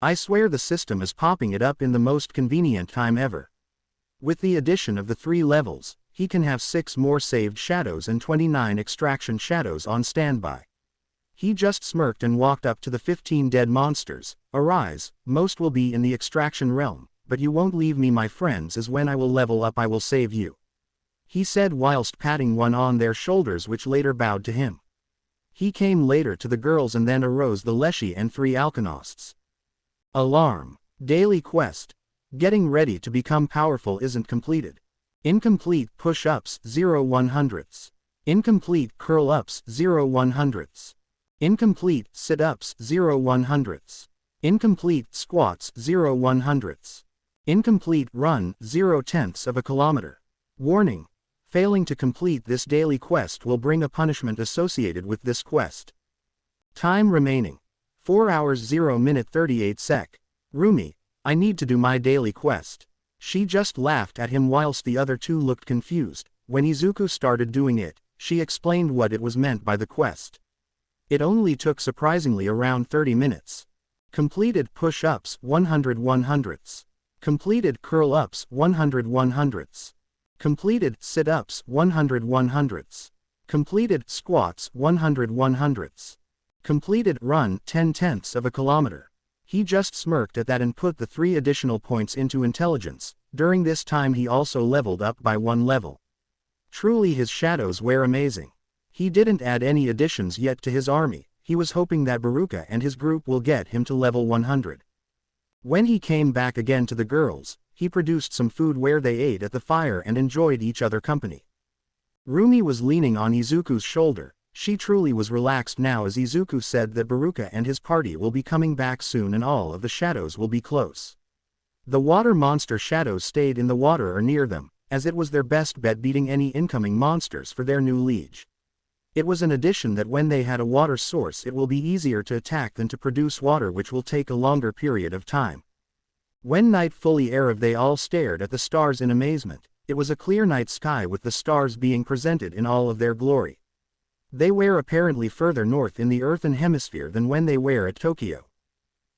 I swear the system is popping it up in the most convenient time ever. With the addition of the 3 levels, he can have 6 more saved shadows and 29 extraction shadows on standby. He just smirked and walked up to the 15 dead monsters. Arise, most will be in the extraction realm, but you won't leave me, my friends, as when I will level up I will save you. He said whilst patting one on their shoulders, which later bowed to him. He came later to the girls and then arose the Leshy and 3 Alkenosts. Alarm. Daily quest. Getting ready to become powerful isn't completed. Incomplete push-ups 0 100ths. Incomplete curl-ups 0 100ths. Incomplete sit-ups 0 100ths. Incomplete squats 0 100ths. Incomplete run 0 tenths of a kilometer. Warning. Failing to complete this daily quest will bring a punishment associated with this quest. Time remaining. 4 hours 0 minute 38 sec. Rumi, I need to do my daily quest. She just laughed at him whilst the other 2 looked confused. When Izuku started doing it, she explained what it was meant by the quest. It only took surprisingly around 30 minutes. Completed push-ups 100 100ths. Completed curl-ups 100 100ths. Completed sit-ups 100 100ths. Completed squats 100 100ths. Completed run 10 tenths of a kilometer. He just smirked at that and put the 3 additional points into intelligence. During this time he also leveled up by 1 level. Truly his shadows were amazing. He didn't add any additions yet to his army. He was hoping that Baruka and his group will get him to level 100. When he came back again to the girls, he produced some food where they ate at the fire and enjoyed each other company. Rumi was leaning on Izuku's shoulder. She truly was relaxed now as Izuku said that Baruka and his party will be coming back soon and all of the shadows will be close. The water monster shadows stayed in the water or near them, as it was their best bet beating any incoming monsters for their new liege. It was an addition that when they had a water source it will be easier to attack than to produce water, which will take a longer period of time. When night fully arrived they all stared at the stars in amazement. It was a clear night sky with the stars being presented in all of their glory. They were apparently further north in the earthen hemisphere than when they were at Tokyo.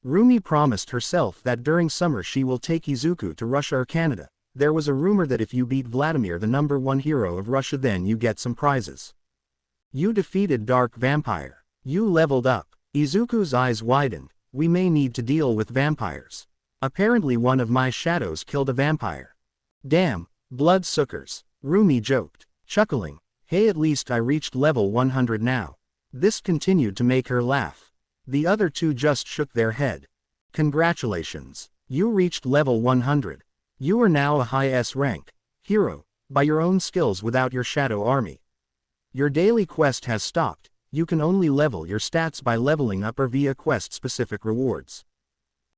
Rumi promised herself that during summer she will take Izuku to Russia or Canada. There was a rumor that if you beat Vladimir, the #1 hero of Russia, then you get some prizes. You defeated Dark Vampire. You leveled up. Izuku's eyes widened. We may need to deal with vampires. Apparently one of my shadows killed a vampire. Damn, blood suckers, Rumi joked, chuckling. Hey, at least I reached level 100 now. This continued to make her laugh. The other two just shook their head. Congratulations, you reached level 100. You are now a high S rank hero, by your own skills without your shadow army. Your daily quest has stopped. You can only level your stats by leveling up or via quest-specific rewards.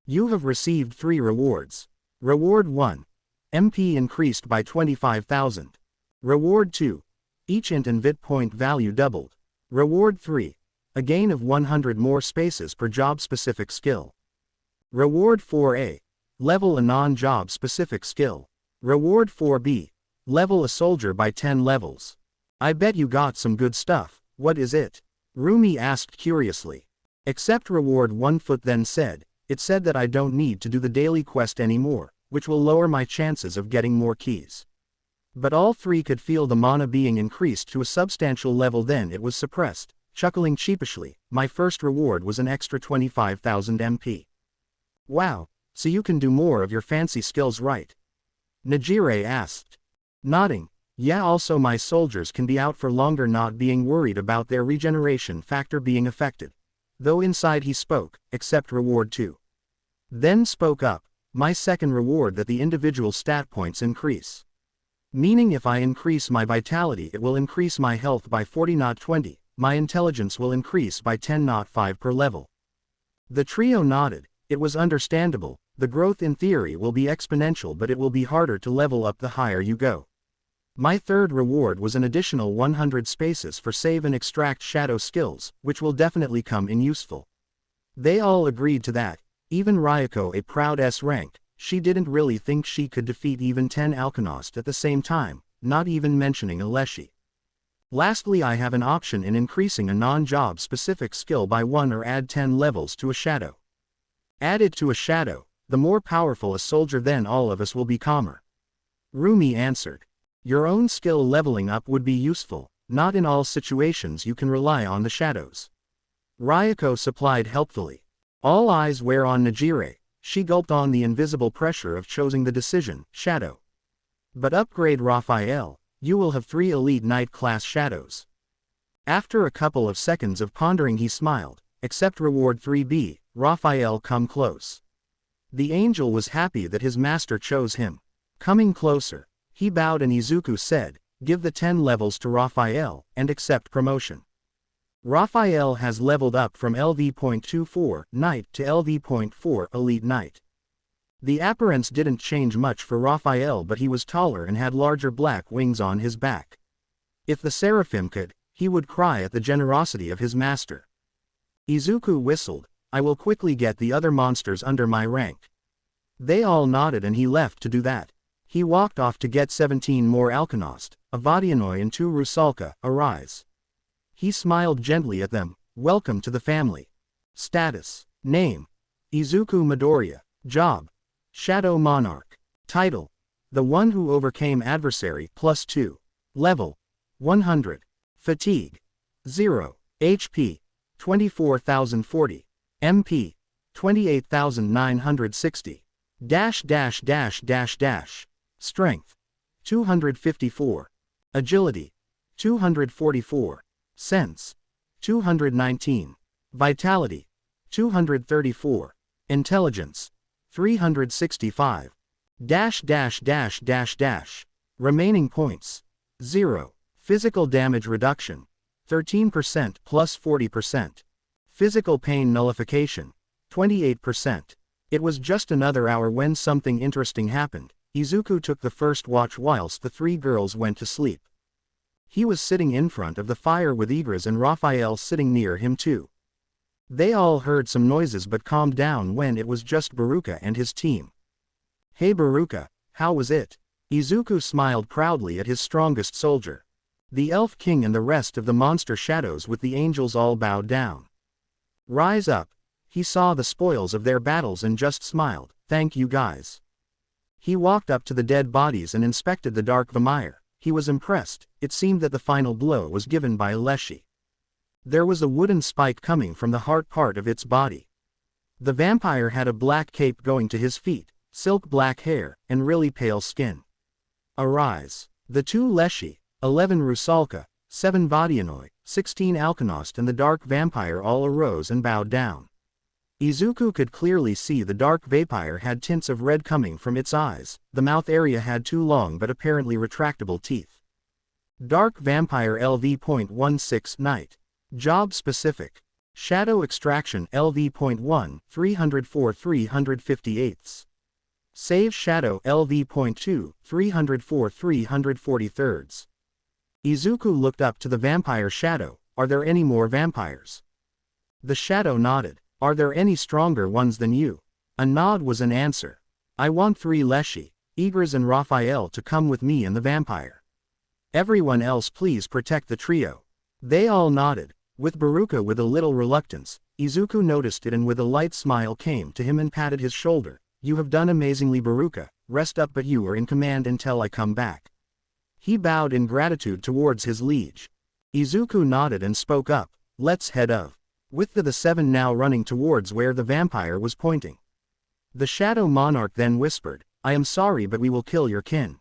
You have received 3 rewards. Reward 1. MP increased by 25,000. Reward 2. Each int and vit point value doubled. Reward 3. A gain of 100 more spaces per job-specific skill. Reward 4A. Level a non-job specific skill. Reward 4B. Level a soldier by 10 levels. I bet you got some good stuff. What is it? Rumi asked curiously. Accept reward 1 foot then said, it said that I don't need to do the daily quest anymore, which will lower my chances of getting more keys. But all 3 could feel the mana being increased to a substantial level, then it was suppressed, chuckling sheepishly. My first reward was an extra 25,000 MP. Wow, so you can do more of your fancy skills, right? Najire asked. Nodding. Yeah, also my soldiers can be out for longer, not being worried about their regeneration factor being affected. Though inside he spoke, accept reward 2. Then spoke up, my second reward that the individual stat points increase. Meaning if I increase my vitality it will increase my health by 40 not 20, my intelligence will increase by 10 not 5 per level. The trio nodded, it was understandable, the growth in theory will be exponential but it will be harder to level up the higher you go. My third reward was an additional 100 spaces for save and extract shadow skills, which will definitely come in useful. They all agreed to that, even Ryoko, a proud S rank. She didn't really think she could defeat even 10 Alchemist at the same time, not even mentioning Aleshi. Lastly, I have an option in increasing a non-job specific skill by 1 or add 10 levels to a shadow. Add it to a shadow, the more powerful a soldier, then all of us will be calmer. Rumi answered. Your own skill leveling up would be useful, not in all situations you can rely on the shadows. Ryoko supplied helpfully. All eyes were on Najire. She gulped on the invisible pressure of choosing the decision, shadow. But upgrade Raphael, you will have 3 elite knight class shadows. After a couple of seconds of pondering he smiled, accept reward 3B, Raphael come close. The angel was happy that his master chose him. Coming closer, he bowed and Izuku said, give the 10 levels to Raphael, and accept promotion. Raphael has leveled up from LV.24 Knight to LV.4 Elite Knight. The appearance didn't change much for Raphael, but he was taller and had larger black wings on his back. If the Seraphim could, he would cry at the generosity of his master. Izuku whistled, I will quickly get the other monsters under my rank. They all nodded and he left to do that. He walked off to get 17 more Alchemist, a Vadianoi and 2 Rusalka, arise. He smiled gently at them, welcome to the family. Status. Name. Izuku Midoriya. Job. Shadow Monarch. Title. The one who overcame adversary +2. Level. 100. Fatigue. 0. HP. 24,040. MP. 28,960. Strength. 254. Agility. 244. Sense. 219. Vitality. 234. Intelligence. 365. Remaining points. 0. Physical damage reduction. 13% plus 40%. Physical pain nullification. 28%. It was just another hour when something interesting happened. Izuku took the first watch whilst the 3 girls went to sleep. He was sitting in front of the fire with Idris and Raphael sitting near him too. They all heard some noises but calmed down when it was just Baruka and his team. Hey Baruka, how was it? Izuku smiled proudly at his strongest soldier. The Elf King and the rest of the monster shadows with the angels all bowed down. Rise up. He saw the spoils of their battles and just smiled, thank you guys. He walked up to the dead bodies and inspected the dark Vamire. He was impressed. It seemed that the final blow was given by Aleshi. There was a wooden spike coming from the heart part of its body. The vampire had a black cape going to his feet, silk black hair, and really pale skin. Arise. The 2 Leshy, 11 Rusalka, 7 Vodianoi, 16 Alkanost and the dark vampire all arose and bowed down. Izuku could clearly see the dark vampire had tints of red coming from its eyes, the mouth area had 2 long but apparently retractable teeth. Dark Vampire LV.16 Night. Job Specific. Shadow Extraction LV.1 304 358. Save Shadow LV.2 304 343. Izuku looked up to the vampire shadow. Are there any more vampires? The shadow nodded. Are there any stronger ones than you? A nod was an answer. I want 3 Leshy, Igris and Raphael to come with me and the vampire. Everyone else please protect the trio. They all nodded. With Baruka with a little reluctance, Izuku noticed it and with a light smile came to him and patted his shoulder. You have done amazingly Baruka, rest up but you are in command until I come back. He bowed in gratitude towards his liege. Izuku nodded and spoke up, let's head of. With the 7 now running towards where the vampire was pointing. The Shadow Monarch then whispered, I am sorry but we will kill your kin.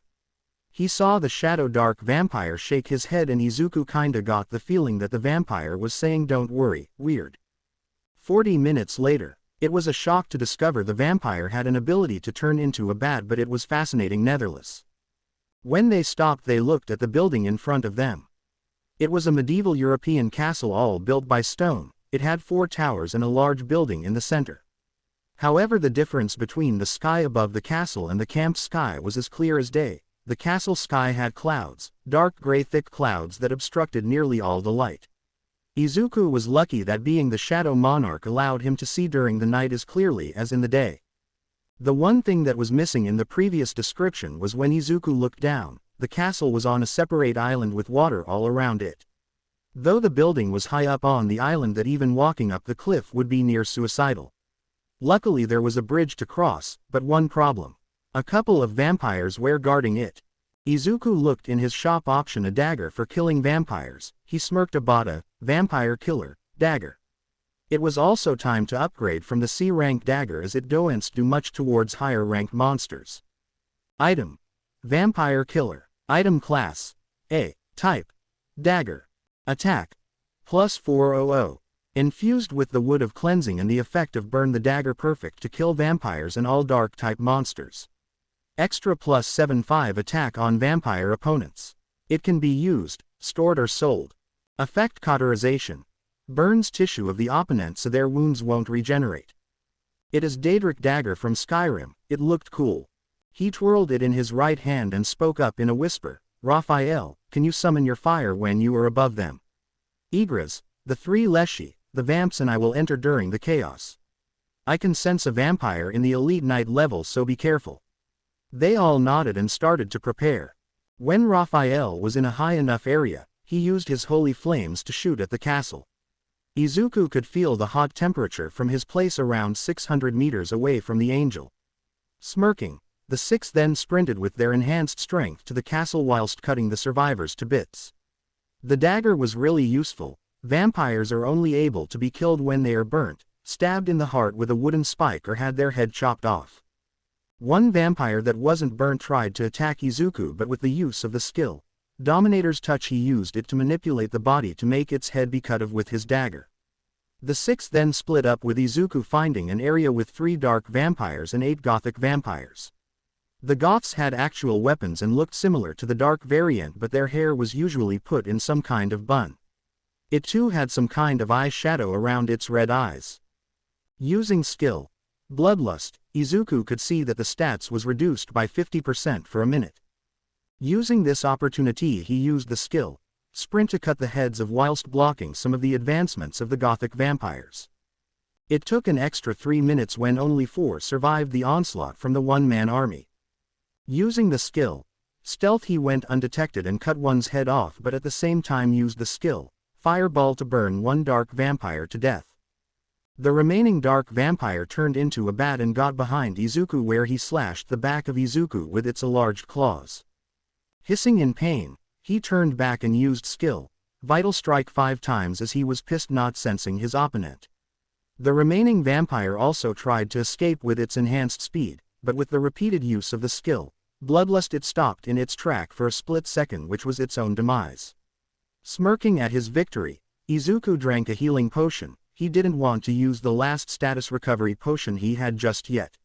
He saw the shadow dark vampire shake his head and Izuku kinda got the feeling that the vampire was saying don't worry, weird. 40 minutes later, it was a shock to discover the vampire had an ability to turn into a bat but it was fascinating nevertheless. When they stopped they looked at the building in front of them. It was a medieval European castle all built by stone, it had 4 towers and a large building in the center. However the difference between the sky above the castle and the camped sky was as clear as day. The castle sky had clouds, dark gray thick clouds that obstructed nearly all the light. Izuku was lucky that being the Shadow Monarch allowed him to see during the night as clearly as in the day. The one thing that was missing in the previous description was when Izuku looked down, the castle was on a separate island with water all around it. Though the building was high up on the island that even walking up the cliff would be near suicidal. Luckily there was a bridge to cross, but one problem. A couple of vampires were guarding it. Izuku looked in his shop option a dagger for killing vampires, he smirked a bata, vampire killer, dagger. It was also time to upgrade from the C rank dagger as it doesn't do much towards higher ranked monsters. Item. Vampire killer. Item class. A. Type. Dagger. Attack. Plus 400. Infused with the wood of cleansing and the effect of burn the dagger perfect to kill vampires and all dark type monsters. Extra plus 75 attack on vampire opponents. It can be used, stored or sold. Effect cauterization. Burns tissue of the opponent so their wounds won't regenerate. It is Daedric dagger from Skyrim, it looked cool. He twirled it in his right hand and spoke up in a whisper, Raphael, can you summon your fire when you are above them? Igris, the 3 Leshy, the vamps and I will enter during the chaos. I can sense a vampire in the elite night level so be careful. They all nodded and started to prepare. When Raphael was in a high enough area, he used his holy flames to shoot at the castle. Izuku could feel the hot temperature from his place around 600 meters away from the angel. Smirking, the 6 then sprinted with their enhanced strength to the castle whilst cutting the survivors to bits. The dagger was really useful. Vampires are only able to be killed when they are burnt, stabbed in the heart with a wooden spike or had their head chopped off. One vampire that wasn't burnt tried to attack Izuku but with the use of the skill Dominator's touch he used it to manipulate the body to make its head be cut off with his dagger. The 6 then split up with Izuku finding an area with 3 dark vampires and 8 gothic vampires. The goths had actual weapons and looked similar to the dark variant but their hair was usually put in some kind of bun. It too had some kind of eye shadow around its red eyes. Using skill Bloodlust, Izuku could see that the stats was reduced by 50% for a minute. Using this opportunity he used the skill Sprint to cut the heads of whilst blocking some of the advancements of the gothic vampires. It took an extra 3 minutes when only 4 survived the onslaught from the one-man army. Using the skill Stealth he went undetected and cut one's head off but at the same time used the skill Fireball to burn one dark vampire to death. The remaining dark vampire turned into a bat and got behind Izuku where he slashed the back of Izuku with its enlarged claws. Hissing in pain, he turned back and used skill Vital Strike 5 times as he was pissed not sensing his opponent. The remaining vampire also tried to escape with its enhanced speed, but with the repeated use of the skill, Bloodlust, it stopped in its track for a split second, which was its own demise. Smirking at his victory, Izuku drank a healing potion. He didn't want to use the last status recovery potion he had just yet.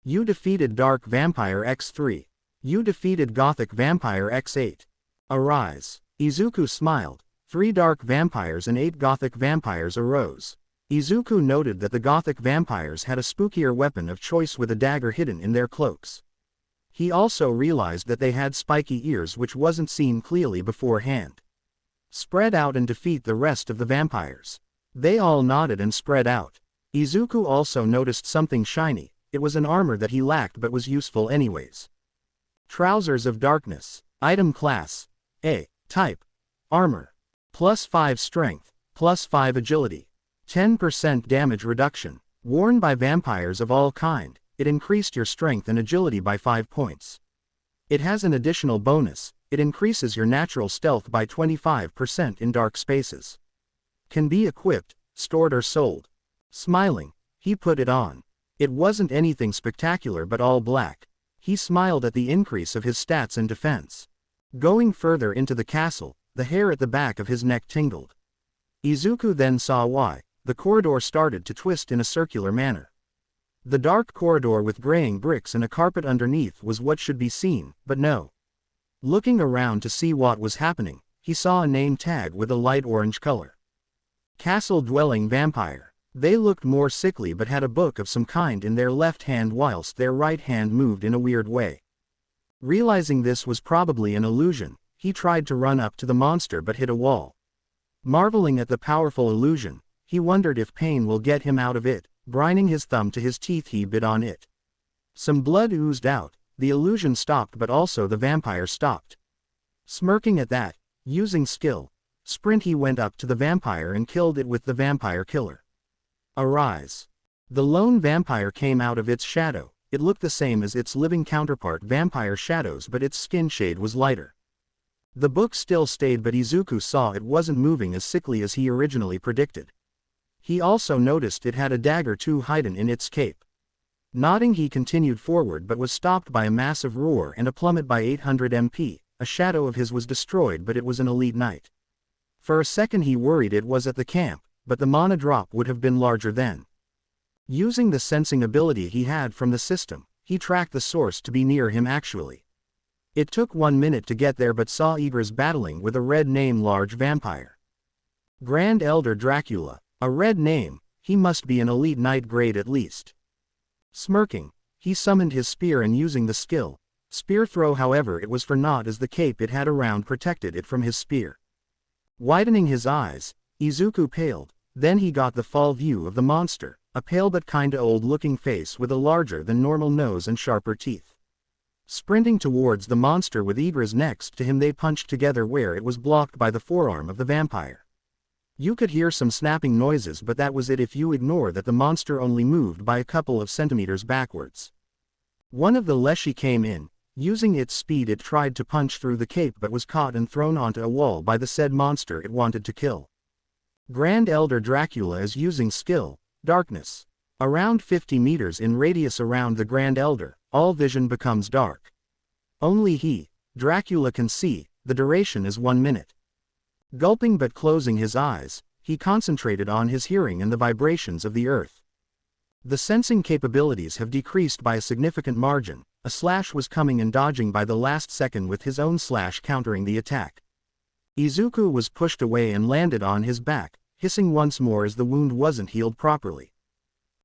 You defeated Dark Vampire X3. You defeated Gothic Vampire X8. Arise. Izuku smiled. 3 Dark Vampires and 8 Gothic Vampires arose. Izuku noted that the Gothic Vampires had a spookier weapon of choice with a dagger hidden in their cloaks. He also realized that they had spiky ears which wasn't seen clearly beforehand. Spread out and defeat the rest of the vampires. They all nodded and spread out. Izuku also noticed something shiny. It was an armor that he lacked but was useful anyways. Trousers of Darkness. Item class. A. Type. Armor. +5 strength, +5 agility. 10% damage reduction. Worn by vampires of all kind, it increased your strength and agility by 5 points. It has an additional bonus. It increases your natural stealth by 25% in dark spaces. Can be equipped, stored or sold. Smiling, he put it on. It wasn't anything spectacular but all black. He smiled at the increase of his stats and defense. Going further into the castle, the hair at the back of his neck tingled. Izuku then saw why. The corridor started to twist in a circular manner. The dark corridor with graying bricks and a carpet underneath was what should be seen, but no. Looking around to see what was happening, he saw a name tag with a light orange color. Castle-dwelling vampire. They looked more sickly but had a book of some kind in their left hand whilst their right hand moved in a weird way. Realizing this was probably an illusion, he tried to run up to the monster but hit a wall. Marveling at the powerful illusion, he wondered if pain will get him out of it. Brining his thumb to his teeth, he bit on it. Some blood oozed out. The illusion stopped but also the vampire stopped. Smirking at that, using skill, sprint, he went up to the vampire and killed it with the vampire killer. Arise. The lone vampire came out of its shadow. It looked the same as its living counterpart vampire shadows but its skin shade was lighter. The book still stayed but Izuku saw it wasn't moving as sickly as he originally predicted. He also noticed it had a dagger too hidden in its cape. Nodding, he continued forward but was stopped by a massive roar and a plummet by 800 MP. A shadow of his was destroyed but it was an elite knight. For a second he worried it was at the camp, but the mana drop would have been larger then. Using the sensing ability he had from the system, he tracked the source to be near him actually. It took 1 minute to get there but saw Igris battling with a red name large vampire. Grand Elder Dracula. A red name, he must be an elite knight grade at least. Smirking, he summoned his spear and using the skill, spear throw, however it was for naught as the cape it had around protected it from his spear. Widening his eyes, Izuku paled, then he got the full view of the monster, a pale but kinda old looking face with a larger than normal nose and sharper teeth. Sprinting towards the monster with Igris next to him, they punched together where it was blocked by the forearm of the vampire. You could hear some snapping noises but that was it if you ignore that the monster only moved by a couple of centimeters backwards. One of the Leshy came in. Using its speed it tried to punch through the cape but was caught and thrown onto a wall by the said monster it wanted to kill. Grand Elder Dracula is using skill, darkness. Around 50 meters in radius around the Grand Elder, all vision becomes dark. Only he, Dracula, can see. The duration is 1 minute. Gulping but closing his eyes, he concentrated on his hearing and the vibrations of the earth. The sensing capabilities have decreased by a significant margin. A slash was coming and dodging by the last second with his own slash countering the attack. Izuku was pushed away and landed on his back, hissing once more as the wound wasn't healed properly.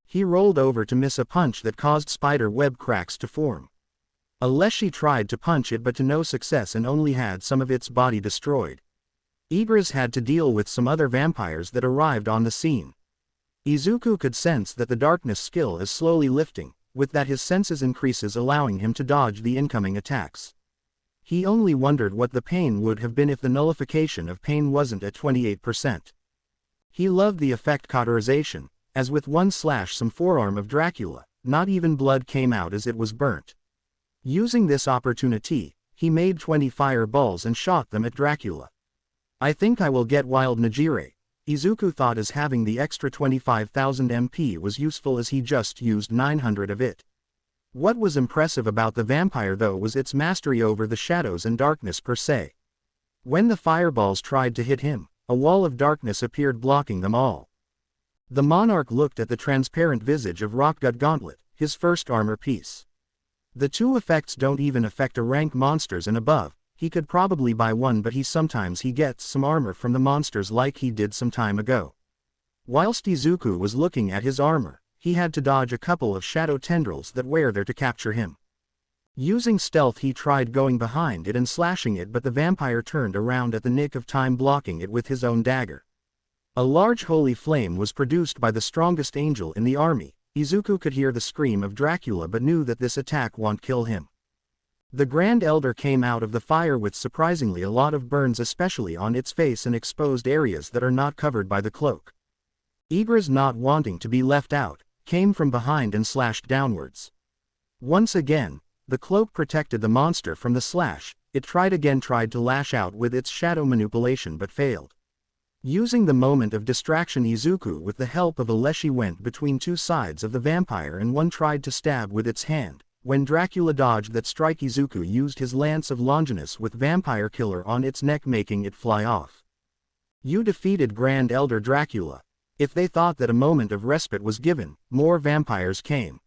He rolled over to miss a punch that caused spider web cracks to form. A Leshy tried to punch it but to no success and only had some of its body destroyed. Igris had to deal with some other vampires that arrived on the scene. Izuku could sense that the darkness skill is slowly lifting, with that his senses increases allowing him to dodge the incoming attacks. He only wondered what the pain would have been if the nullification of pain wasn't at 28%. He loved the effect cauterization, as with one slash some forearm of Dracula, not even blood came out as it was burnt. Using this opportunity, he made 20 fireballs and shot them at Dracula. I think I will get Wild Najire. Izuku thought as having the extra 25,000 MP was useful as he just used 900 of it. What was impressive about the vampire though was its mastery over the shadows and darkness per se. When the fireballs tried to hit him, a wall of darkness appeared blocking them all. The monarch looked at the transparent visage of Rockgut Gauntlet, his first armor piece. The two effects don't even affect a rank monsters and above. He could probably buy one, but sometimes he gets some armor from the monsters like he did some time ago. Whilst Izuku was looking at his armor, he had to dodge a couple of shadow tendrils that were there to capture him. Using stealth he tried going behind it and slashing it, but the vampire turned around at the nick of time, blocking it with his own dagger. A large holy flame was produced by the strongest angel in the army. Izuku could hear the scream of Dracula but knew that this attack won't kill him. The Grand Elder came out of the fire with surprisingly a lot of burns, especially on its face and exposed areas that are not covered by the cloak. Igras, not wanting to be left out, came from behind and slashed downwards. Once again, the cloak protected the monster from the slash. It tried to lash out with its shadow manipulation but failed. Using the moment of distraction, Izuku with the help of a leshy went between two sides of the vampire and one tried to stab with its hand. When Dracula dodged that strike, Izuku used his Lance of Longinus with Vampire Killer on its neck, making it fly off. You defeated Grand Elder Dracula. If they thought that a moment of respite was given, more vampires came.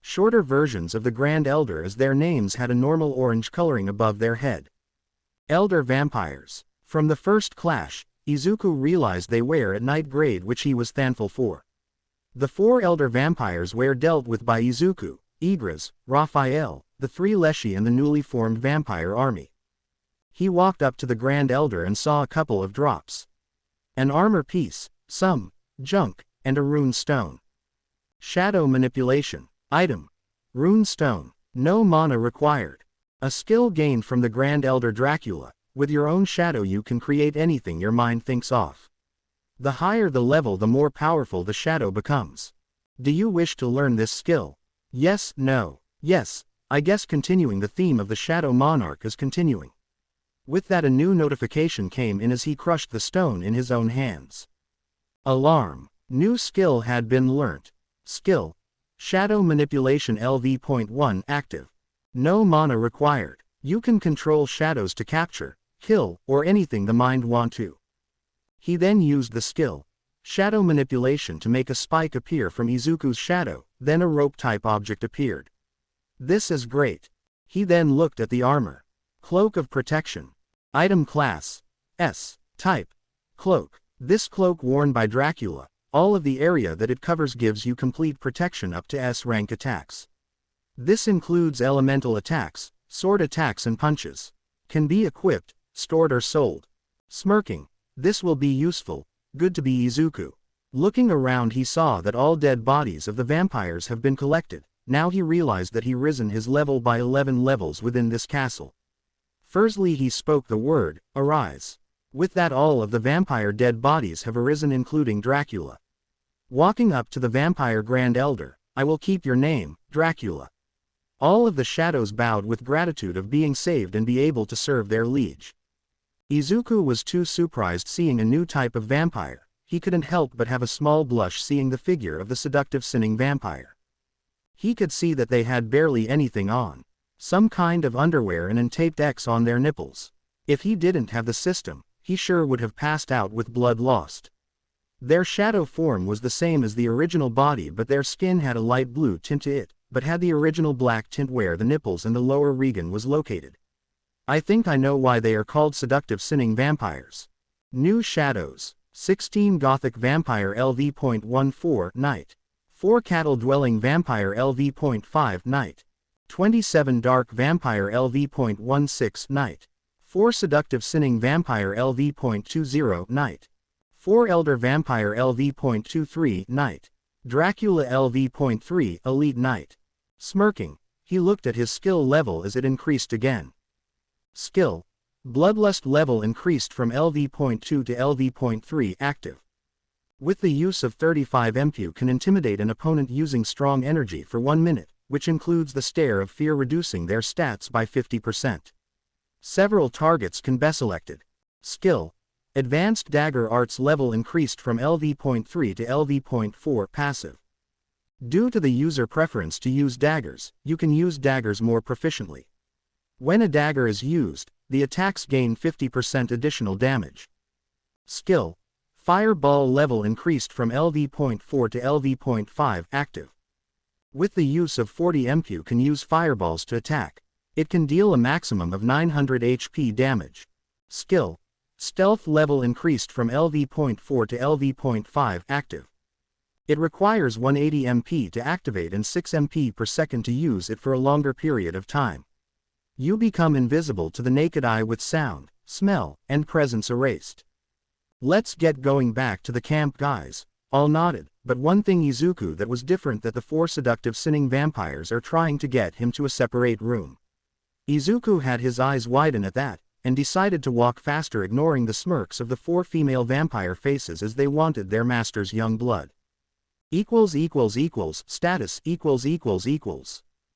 Shorter versions of the Grand Elder, as their names had a normal orange coloring above their head. Elder Vampires. From the first clash, Izuku realized they were at night grade, which he was thankful for. The 4 Elder Vampires were dealt with by Izuku, Igras, Raphael, the 3 Leshy and the newly formed vampire army. He walked up to the Grand Elder and saw a couple of drops. An armor piece, some junk, and a rune stone. Shadow manipulation. Item. Rune stone. No mana required. A skill gained from the Grand Elder Dracula. With your own shadow you can create anything your mind thinks of. The higher the level, the more powerful the shadow becomes. Do you wish to learn this skill? Yes, no, yes, I guess. Continuing the theme of the Shadow Monarch is continuing. With that, a new notification came in as he crushed the stone in his own hands. Alarm. New skill had been learnt. Skill. Shadow Manipulation LV.1 active. No mana required. You can control shadows to capture, kill, or anything the mind want to. He then used the skill, Shadow Manipulation, to make a spike appear from Izuku's shadow, then a rope-type object appeared. This is great. He then looked at the armor. Cloak of Protection. Item class. S. Type. Cloak. This cloak worn by Dracula, all of the area that it covers gives you complete protection up to S rank attacks. This includes elemental attacks, sword attacks and punches. Can be equipped, stored or sold. Smirking. This will be useful. Good to be Izuku. Looking around, he saw that all dead bodies of the vampires have been collected. Now he realized that he risen his level by 11 levels within this castle. Firstly he spoke the word, arise. With that, all of the vampire dead bodies have arisen, including Dracula. Walking up to the vampire Grand Elder, I will keep your name, Dracula. All of the shadows bowed with gratitude of being saved and be able to serve their liege. Izuku was too surprised seeing a new type of vampire. He couldn't help but have a small blush seeing the figure of the seductive sinning vampire. He could see that they had barely anything on. Some kind of underwear and an taped X on their nipples. If he didn't have the system, he sure would have passed out with blood lost. Their shadow form was the same as the original body, but their skin had a light blue tint to it, but had the original black tint where the nipples and the lower region was located. I think I know why they are called seductive sinning vampires. New shadows. 16 Gothic Vampire LV.14 Night. 4 Cattle Dwelling Vampire LV.5 Night. 27 Dark Vampire LV.16 Night. 4 Seductive Sinning Vampire LV.20 Night. 4 Elder Vampire LV.23 Night. Dracula LV.3 Elite Night. Smirking, he looked at his skill level as it increased again. Skill. Bloodlust level increased from LV.2 to LV.3 active. With the use of 35 MP can intimidate an opponent using strong energy for 1 minute, which includes the Stare of Fear, reducing their stats by 50%. Several targets can be selected. Skill. Advanced Dagger Arts level increased from LV.3 to LV.4 passive. Due to the user preference to use daggers, you can use daggers more proficiently. When a dagger is used, the attacks gain 50% additional damage. Skill. Fireball level increased from LV.4 to LV.5 active. With the use of 40 MQ can use fireballs to attack. It can deal a maximum of 900 HP damage. Skill. Stealth level increased from LV.4 to LV.5 active. It requires 180 MP to activate and 6 MP per second to use it for a longer period of time. You become invisible to the naked eye with sound, smell, and presence erased. Let's get going back to the camp guys. All nodded, but one thing Izuku that was different that the 4 seductive sinning vampires are trying to get him to a separate room. Izuku had his eyes widen at that, and decided to walk faster, ignoring the smirks of the 4 female vampire faces as they wanted their master's young blood. Status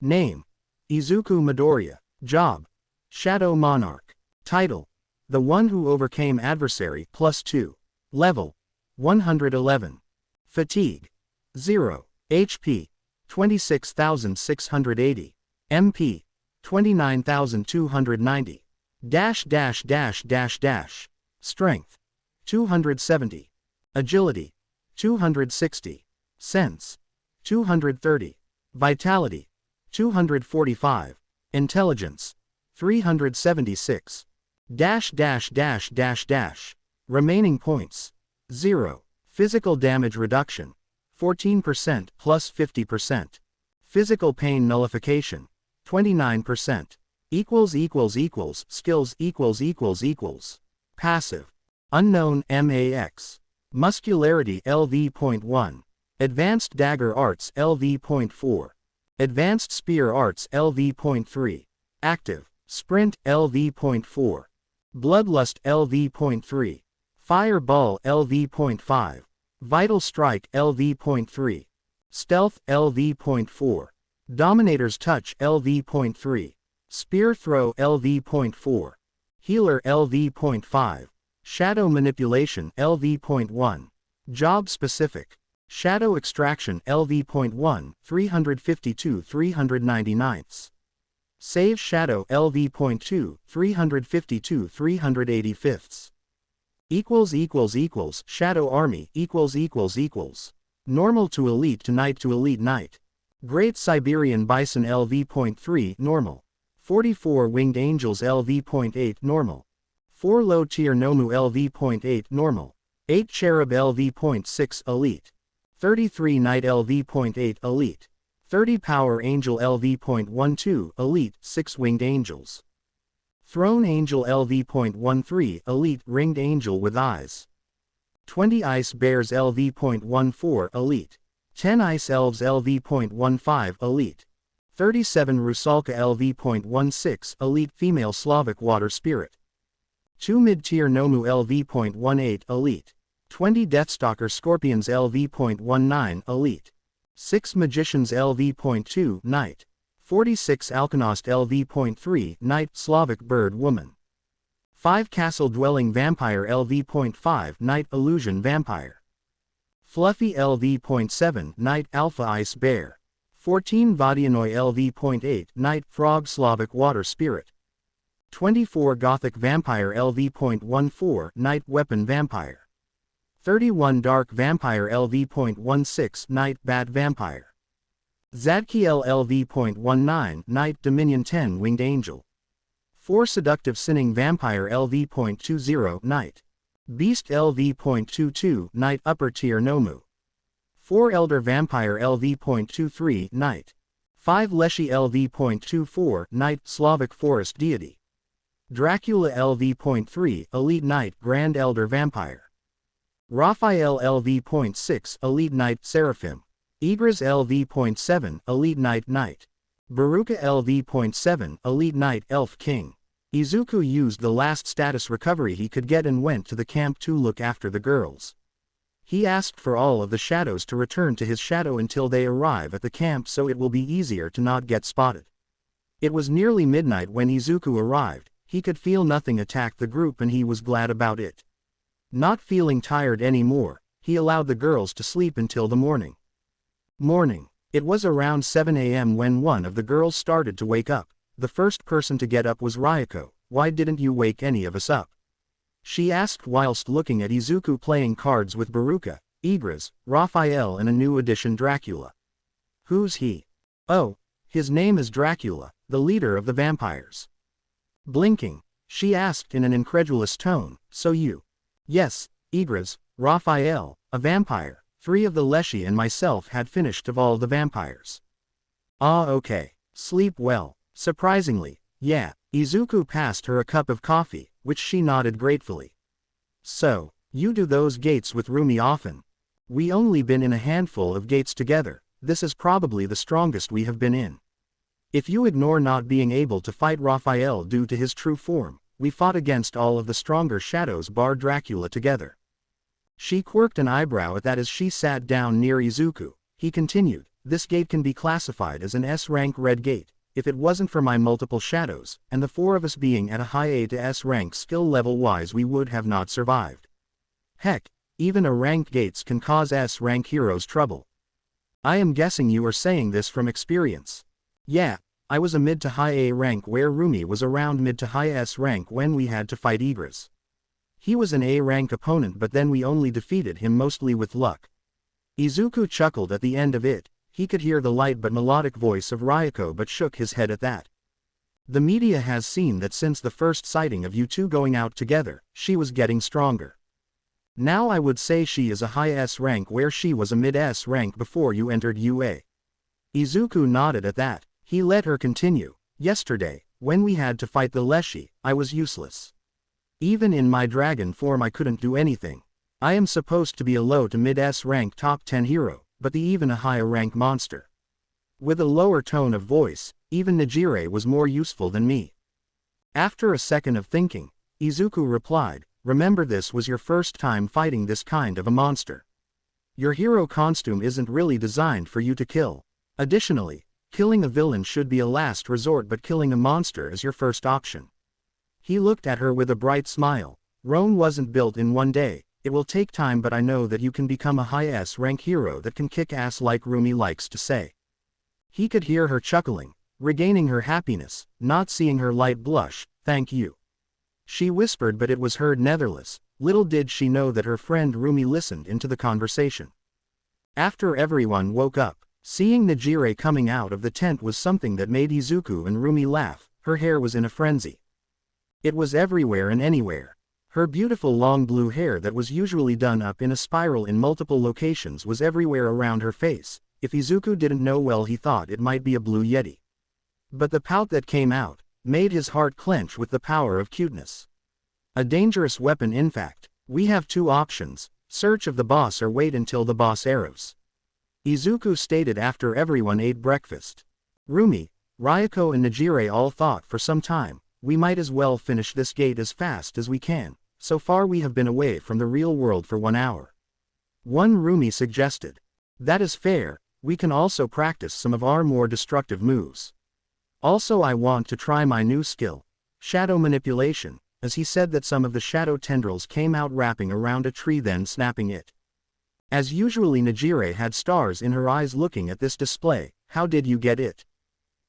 Name. Izuku Midoriya. Job. Shadow Monarch. Title. The one who overcame adversary +2. Level. 111. Fatigue. 0. HP. 26,680. MP. 29,290. Strength. 270. Agility. 260. Sense. 230. Vitality. 245. Intelligence. 376. Remaining points. 0. Physical damage reduction. 14% plus 50%. Physical pain nullification. 29%. Skills. Passive. Unknown MAX. Muscularity LV.1. Advanced Dagger Arts LV.4. Advanced Spear Arts LV.3. Active. Sprint LV.4. Bloodlust LV.3. Fireball LV.5. Vital Strike LV.3. Stealth LV.4. Dominator's Touch LV.3. Spear Throw LV.4. Healer LV.5. Shadow Manipulation LV.1. Job Specific. Shadow Extraction LV.1 352 Save Shadow LV.2 352 Shadow Army Normal to Elite to Elite Knight. Great Siberian Bison LV.3 Normal. 44 Winged Angels LV.8 Normal. 4 Low Tier Nomu LV.8 Normal. 8 Cherub LV.6 Elite. 33 Knight LV.8 Elite. 30 Power Angel LV.12 Elite 6 Winged Angels. Throne Angel LV.13 Elite Ringed Angel with Eyes. 20 Ice Bears LV.14 Elite. 10 Ice Elves LV.15 Elite. 37 Rusalka LV.16 Elite Female Slavic Water Spirit. 2 Mid-Tier Nomu LV.18 Elite. 20 Deathstalker Scorpions LV.19 Elite. 6 Magicians LV.2 Knight. 46 Alkanost LV.3 Knight Slavic Bird Woman. 5 Castle Dwelling Vampire LV.5 Knight Illusion Vampire. Fluffy LV.7 Knight Alpha Ice Bear. 14 Vadianoi LV.8 Knight Frog Slavic Water Spirit. 24 Gothic Vampire LV.14 Knight Weapon Vampire. 31 Dark Vampire LV.16 Knight Bat Vampire. Zadkiel LV.19 Knight Dominion 10 Winged Angel. 4 Seductive Sinning Vampire LV.20 Knight. Beast LV.22 Knight Upper Tier Nomu. 4 Elder Vampire LV.23 Knight. 5 Leshy LV.24 Knight Slavic Forest Deity. Dracula LV.3 Elite Knight Grand Elder Vampire. Raphael LV.6 Elite Knight Seraphim. Igris LV.7 Elite Knight Knight. Baruka LV.7 Elite Knight Elf King. Izuku used the last status recovery he could get and went to the camp to look after the girls. He asked for all of the shadows to return to his shadow until they arrive at the camp so it will be easier to not get spotted. It was nearly midnight when Izuku arrived. He could feel nothing attack the group and he was glad about it. Not feeling tired anymore, he allowed the girls to sleep until the morning. It was around 7 a.m. when one of the girls started to wake up. The first person to get up was Ryoko. "Why didn't you wake any of us up?" she asked whilst looking at Izuku playing cards with Baruka, Igras, Raphael and a new edition Dracula. "Who's he?" "Oh, his name is Dracula, the leader of the vampires." Blinking, she asked in an incredulous tone, "So you?" "Yes, Igras, Raphael, a vampire. 3 of the Leshy and myself had finished of all the vampires." "Ah, okay. Sleep well." Surprisingly, yeah. Izuku passed her a cup of coffee, which she nodded gratefully. "So, you do those gates with Rumi often?" "We only been in a handful of gates together. This is probably the strongest we have been in. If you ignore not being able to fight Raphael due to his true form, we fought against all of the stronger shadows bar Dracula together." She quirked an eyebrow at that as she sat down near Izuku. He continued, "This gate can be classified as an S-rank red gate. If it wasn't for my multiple shadows, and the 4 of us being at a high A to S rank skill level wise, we would have not survived. Heck, even a ranked gates can cause S rank heroes trouble." "I am guessing you are saying this from experience." "Yeah, I was a mid to high A rank where Rumi was around mid to high S rank when we had to fight Igras. He was an A rank opponent but then we only defeated him mostly with luck." Izuku chuckled at the end of it. He could hear the light but melodic voice of Ryoko but shook his head at that. "The media has seen that since the first sighting of you two going out together, she was getting stronger. Now I would say she is a high S rank where she was a mid S rank before you entered UA." Izuku nodded at that. He let her continue. "Yesterday, when we had to fight the Leshy, I was useless. Even in my dragon form I couldn't do anything. I am supposed to be a low to mid S rank top 10 hero, but even a higher rank monster. With a lower tone of voice, even Nejire was more useful than me." After a second of thinking, Izuku replied, "Remember, this was your first time fighting this kind of a monster. Your hero costume isn't really designed for you to kill. Additionally, killing a villain should be a last resort but killing a monster is your first option." He looked at her with a bright smile. "Rome wasn't built in one day. It will take time but I know that you can become a high S rank hero that can kick ass like Rumi likes to say." He could hear her chuckling, regaining her happiness, not seeing her light blush. "Thank you," she whispered but it was heard netherless. Little did she know that her friend Rumi listened into the conversation. After everyone woke up, seeing Nejire coming out of the tent was something that made Izuku and Rumi laugh. Her hair was in a frenzy. It was everywhere and anywhere. Her beautiful long blue hair that was usually done up in a spiral in multiple locations was everywhere around her face. If Izuku didn't know well he thought it might be a blue yeti. But the pout that came out made his heart clench with the power of cuteness. A dangerous weapon in fact. "We have 2 options, search of the boss or wait until the boss arrives," Izuku stated after everyone ate breakfast. Rumi, Ryoko and Nejire all thought for some time, "We might as well finish this gate as fast as we can. So far we have been away from the real world for 1 hour. One Rumi suggested. "That is fair, we can also practice some of our more destructive moves. Also I want to try my new skill, shadow manipulation," as he said that some of the shadow tendrils came out wrapping around a tree then snapping it. As usually Nejire had stars in her eyes looking at this display. "How did you get it?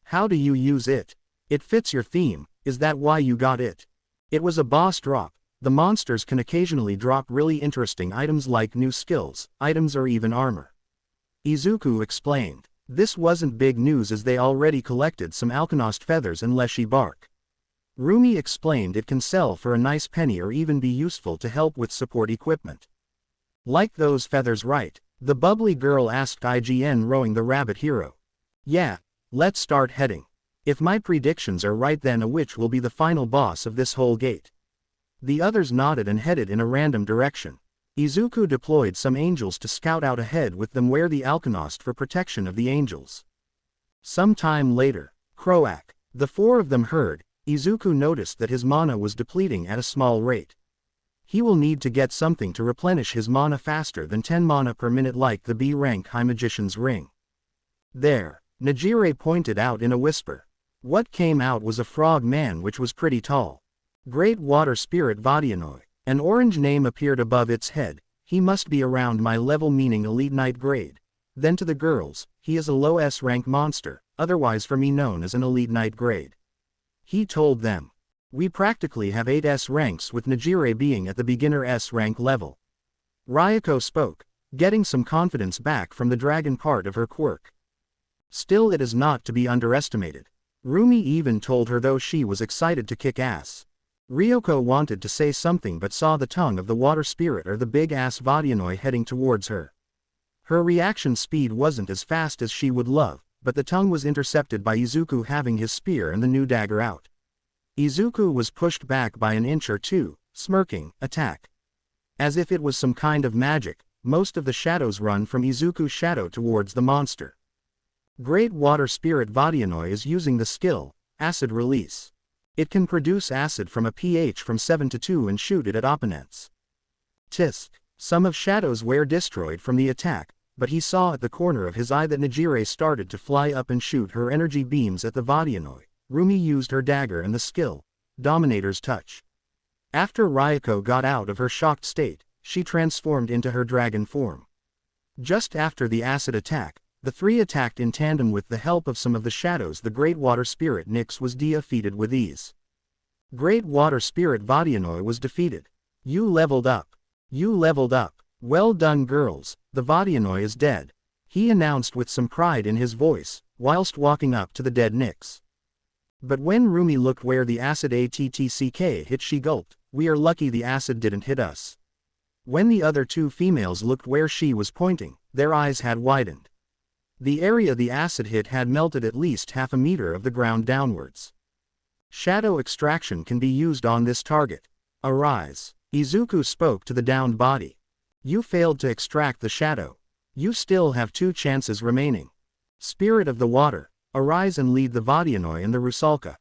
How do you use it? It fits your theme, is that why you got it?" "It was a boss drop. The monsters can occasionally drop really interesting items like new skills, items or even armor," Izuku explained. This wasn't big news as they already collected some alkanost feathers and leshy bark. Rumi explained it can sell for a nice penny or even be useful to help with support equipment. "Like those feathers, right?" the bubbly girl asked IGN rowing the rabbit hero. "Yeah, let's start heading. If my predictions are right then a witch will be the final boss of this whole gate." The others nodded and headed in a random direction. Izuku deployed some angels to scout out ahead with them where the alkanost for protection of the angels. Some time later, Croak. The 4 of them heard. Izuku noticed that his mana was depleting at a small rate. He will need to get something to replenish his mana faster than 10 mana per minute like the B rank High Magician's Ring. "There," Nejire pointed out in a whisper. What came out was a frog man which was pretty tall. "Great water spirit Vadianoi," An orange name appeared above its head. He must be around my level, meaning elite knight grade. Then to the girls, he is a low S rank monster, otherwise for me known as an elite knight grade. He told them. We practically have 8 S ranks with Nejire being at the beginner S rank level. Ryuko spoke, getting some confidence back from the dragon part of her quirk. Still, it is not to be underestimated. Rumi even told her, though she was excited to kick ass. Ryuko wanted to say something but saw the tongue of the water spirit or the big ass Vodyanoi heading towards her. Her reaction speed wasn't as fast as she would love, but the tongue was intercepted by Izuku having his spear and the new dagger out. Izuku was pushed back by an inch or two, smirking, attack. As if it was some kind of magic, most of the shadows run from Izuku's shadow towards the monster. Great Water Spirit Vodyanoi is using the skill, Acid Release. It can produce acid from a pH from 7 to 2 and shoot it at opponents. Tisk. Some of shadows were destroyed from the attack, but he saw at the corner of his eye that Nejire started to fly up and shoot her energy beams at the Vodyanoi. Rumi used her dagger and the skill, Dominator's Touch. After Ryuko got out of her shocked state, she transformed into her dragon form. Just after the acid attack, the three attacked in tandem with the help of some of the shadows. The Great Water Spirit Nyx was defeated with ease. Great Water Spirit Vodyanoi was defeated. You leveled up. You leveled up. Well done, girls, the Vodyanoi is dead, he announced with some pride in his voice, whilst walking up to the dead Nyx. But when Rumi looked where the acid ATTCK hit, she gulped. We are lucky the acid didn't hit us. When the other two females looked where she was pointing, their eyes had widened. The area the acid hit had melted at least half a meter of the ground downwards. Shadow extraction can be used on this target. Arise. Izuku spoke to the downed body. You failed to extract the shadow. You still have 2 chances remaining. Spirit of the water, arise and lead the Vodyanoi and the Rusalka.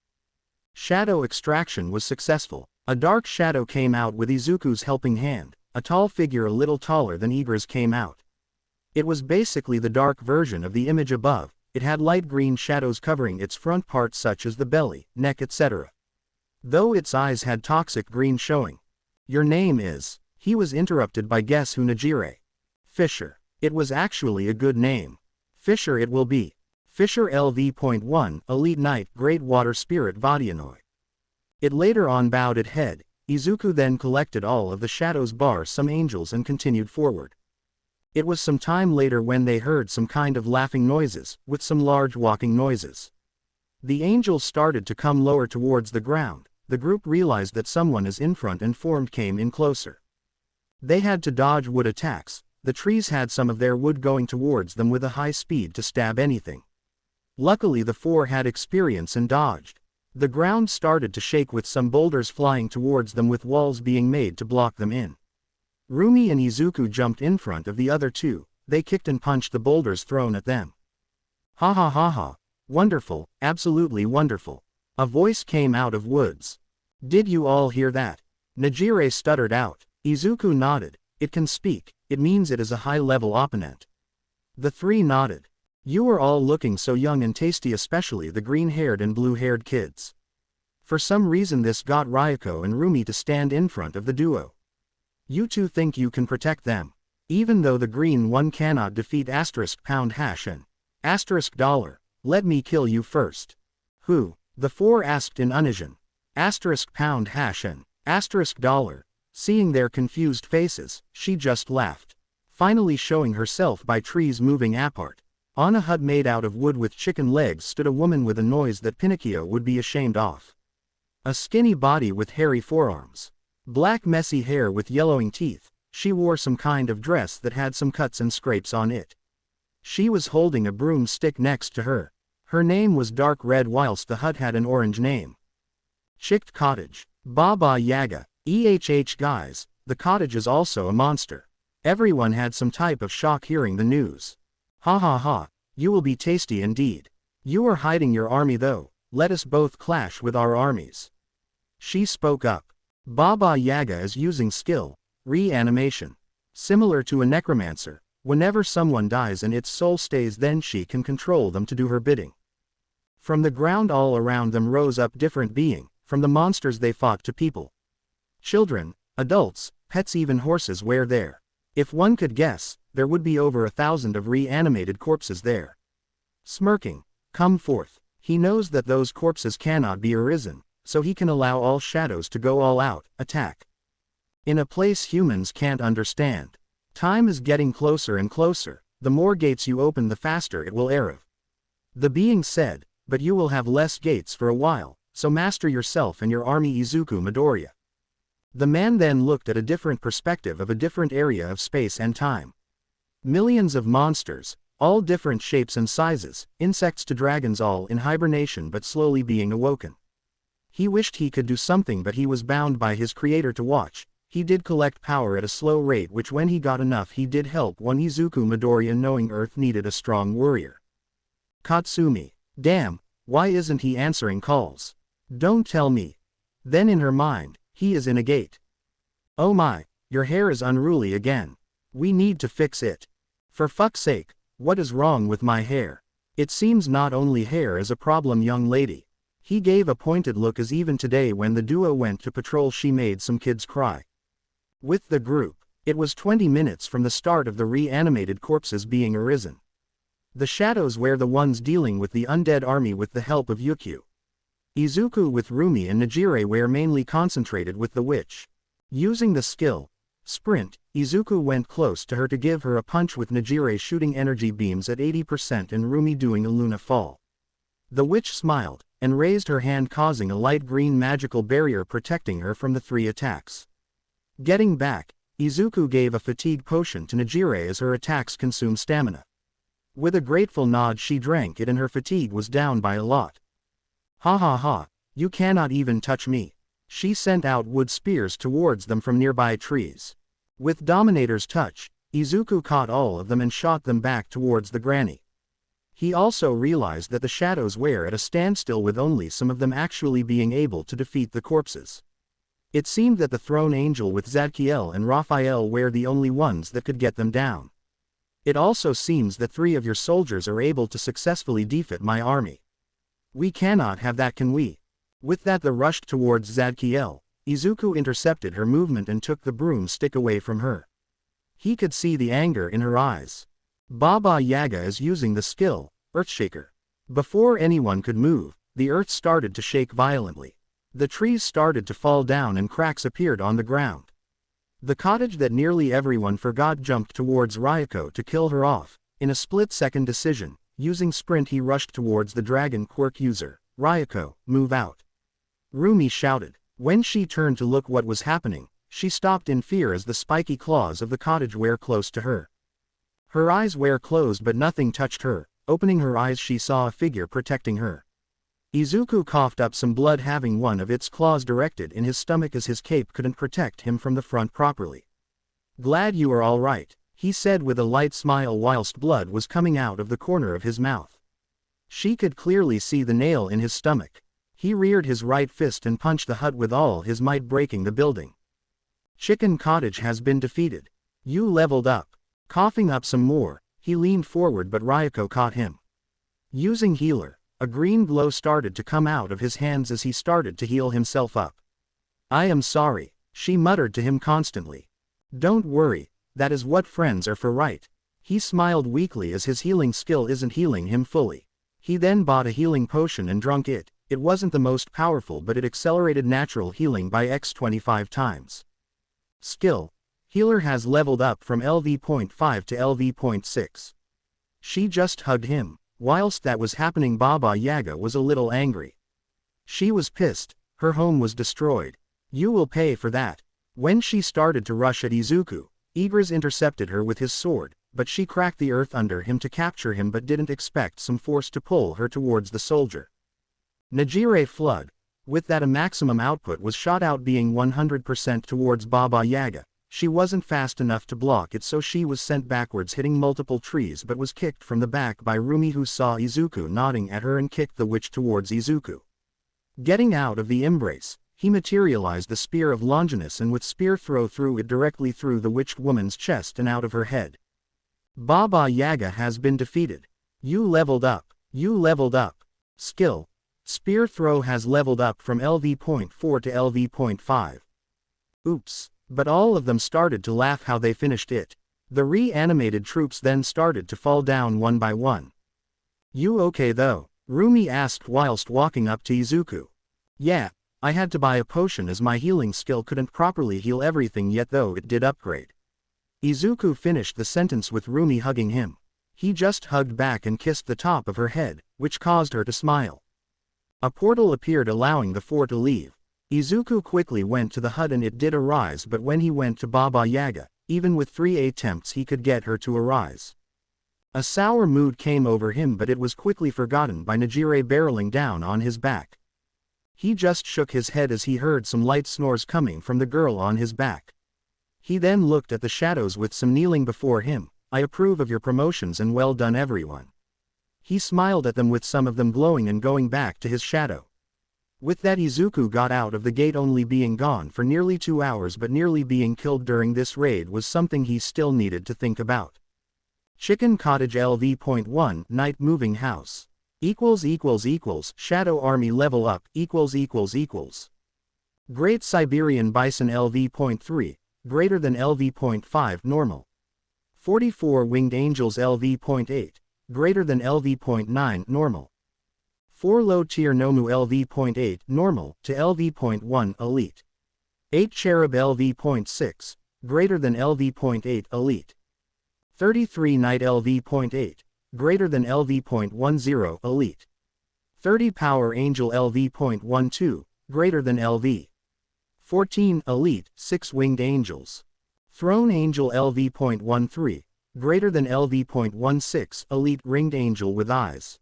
Shadow extraction was successful. A dark shadow came out with Izuku's helping hand. A tall figure a little taller than Igra's came out. It was basically the dark version of the image above. It had light green shadows covering its front parts such as the belly, neck, etc. Though its eyes had toxic green showing. Your name is... He was interrupted by guess who. Nejire. Fisher. It was actually a good name. Fisher it will be. Fisher LV.1 Elite Knight Great Water Spirit Vodyanoi. It later on bowed its head. Izuku then collected all of the shadows bar some angels and continued forward. It was some time later when they heard some kind of laughing noises, with some large walking noises. The angels started to come lower towards the ground. The group realized that someone is in front and formed came in closer. They had to dodge wood attacks. The trees had some of their wood going towards them with a high speed to stab anything. Luckily the 4 had experience and dodged. The ground started to shake with some boulders flying towards them with walls being made to block them in. Rumi and Izuku jumped in front of the other 2, they kicked and punched the boulders thrown at them. Ha ha ha ha. Wonderful, absolutely wonderful. A voice came out of woods. Did you all hear that? Nejire stuttered out. Izuku nodded. It can speak, it means it is a high-level opponent. The 3 nodded. You are all looking so young and tasty, especially the green-haired and blue-haired kids. For some reason this got Ryuko and Rumi to stand in front of the duo. You 2 think you can protect them. Even though the green one cannot defeat *# and $. Let me kill you first. Who? The 4 asked in unison. *# and $. Seeing their confused faces, she just laughed. Finally showing herself by trees moving apart. On a hut made out of wood with chicken legs stood a woman with a noise that Pinocchio would be ashamed of. A skinny body with hairy forearms. Black messy hair with yellowing teeth. She wore some kind of dress that had some cuts and scrapes on it. She was holding a broomstick next to her. Her name was dark red whilst the hut had an orange name. Chicked Cottage. Baba Yaga. Guys, the cottage is also a monster. Everyone had some type of shock hearing the news. Ha ha ha, you will be tasty indeed. You are hiding your army though, let us both clash with our armies. She spoke up. Baba Yaga is using skill, reanimation. Similar to a necromancer, whenever someone dies and its soul stays then she can control them to do her bidding. From the ground all around them rose up different beings, from the monsters they fought to people. Children, Adults, pets, even horses were there. If one could guess, there would be over 1,000 of reanimated corpses there. Smirking, come forth. He knows that those corpses cannot be arisen, so he can allow all shadows to go all out, attack. In a place humans can't understand. Time is getting closer and closer, the more gates you open the faster it will arrive. The being said, but you will have less gates for a while, so master yourself and your army Izuku Midoriya. The man then looked at a different perspective of a different area of space and time. Millions of monsters, all different shapes and sizes, insects to dragons, all in hibernation but slowly being awoken. He wished he could do something, but he was bound by his creator to watch. He did collect power at a slow rate, which when he got enough he did help one Izuku Midoriya, knowing Earth needed a strong warrior. Katsumi. Damn, why isn't he answering calls? Don't tell me. Then in her mind, he is in a gate. Oh my, your hair is unruly again. We need to fix it. For fuck's sake, what is wrong with my hair? It seems not only hair is a problem, young lady. He gave a pointed look, as even today when the duo went to patrol she made some kids cry. With the group, it was 20 minutes from the start of the reanimated corpses being arisen. The shadows were the ones dealing with the undead army with the help of Yukio. Izuku with Rumi and Nejire were mainly concentrated with the witch. Using the skill, Sprint, Izuku went close to her to give her a punch, with Nejire shooting energy beams at 80% and Rumi doing a Luna fall. The witch smiled, and raised her hand, causing a light green magical barrier protecting her from the 3 attacks. Getting back, Izuku gave a fatigue potion to Nejire as her attacks consumed stamina. With a grateful nod she drank it and her fatigue was down by a lot. Ha ha ha, you cannot even touch me. She sent out wood spears towards them from nearby trees. With Dominator's touch, Izuku caught all of them and shot them back towards the granny. He also realized that the shadows were at a standstill, with only some of them actually being able to defeat the corpses. It seemed that the Throne Angel with Zadkiel and Raphael were the only ones that could get them down. It also seems that 3 of your soldiers are able to successfully defeat my army. We cannot have that, can we? With that they rushed towards Zadkiel. Izuku intercepted her movement and took the broomstick away from her. He could see the anger in her eyes. Baba Yaga is using the skill, Earthshaker. Before anyone could move, the earth started to shake violently. The trees started to fall down and cracks appeared on the ground. The cottage that nearly everyone forgot jumped towards Ryuko to kill her off. In a split-second decision, using Sprint he rushed towards the dragon quirk user. Ryuko, move out. Rumi shouted. When she turned to look what was happening, she stopped in fear as the spiky claws of the cottage were close to her. Her eyes were closed but nothing touched her. Opening her eyes she saw a figure protecting her. Izuku coughed up some blood, having one of its claws directed in his stomach as his cape couldn't protect him from the front properly. Glad you are all right, he said with a light smile whilst blood was coming out of the corner of his mouth. She could clearly see the nail in his stomach. He reared his right fist and punched the hut with all his might, breaking the building. Chicken Cottage has been defeated. You leveled up. Coughing up some more, he leaned forward but Ryuko caught him. Using healer, a green glow started to come out of his hands as he started to heal himself up. I am sorry, she muttered to him constantly. Don't worry, that is what friends are for, right? He smiled weakly as his healing skill isn't healing him fully. He then bought a healing potion and drank it. It wasn't the most powerful but it accelerated natural healing by x 25 times. Skill. Healer has leveled up from LV.5 to LV.6. She just hugged him. Whilst that was happening, Baba Yaga was a little angry. She was pissed. Her home was destroyed. You will pay for that. When she started to rush at Izuku, Igris intercepted her with his sword, but she cracked the earth under him to capture him but didn't expect some force to pull her towards the soldier. Nejire Flood. With that a maximum output was shot out, being 100% towards Baba Yaga. She wasn't fast enough to block it, so she was sent backwards, hitting multiple trees, but was kicked from the back by Rumi, who saw Izuku nodding at her and kicked the witch towards Izuku. Getting out of the embrace, he materialized the Spear of Longinus and with spear throw threw it directly through the witched woman's chest and out of her head. Baba Yaga has been defeated. You leveled up. You leveled up. Skill. Spear throw has leveled up from LV.4 to LV.5. Oops. But all of them started to laugh how they finished it. The reanimated troops then started to fall down one by one. "You okay though?" Rumi asked whilst walking up to Izuku. "Yeah, I had to buy a potion as my healing skill couldn't properly heal everything yet though it did upgrade." Izuku finished the sentence with Rumi hugging him. He just hugged back and kissed the top of her head, which caused her to smile. A portal appeared allowing the four to leave. Izuku quickly went to the hut and it did arise, but when he went to Baba Yaga, even with 3 attempts he could get her to arise. A sour mood came over him, but it was quickly forgotten by Nejire barreling down on his back. He just shook his head as he heard some light snores coming from the girl on his back. He then looked at the shadows with some kneeling before him. "I approve of your promotions and well done everyone." He smiled at them with some of them glowing and going back to his shadow. With that Izuku got out of the gate, only being gone for nearly 2 hours, but nearly being killed during this raid was something he still needed to think about. Chicken Cottage LV.1 Night Moving House Shadow Army Level Up Great Siberian Bison LV.3 greater than LV.5 Normal 44 Winged Angels LV.8 greater than LV.9 Normal 4 Low Tier Nomu LV.8 Normal to LV.1 Elite 8 Cherub LV.6 greater than LV.8 Elite 33 Knight LV.8 greater than LV.10 Elite 30 Power Angel LV.12 greater than LV 14 Elite 6 Winged Angels Throne Angel LV.13 greater than LV.16 Elite Ringed Angel with Eyes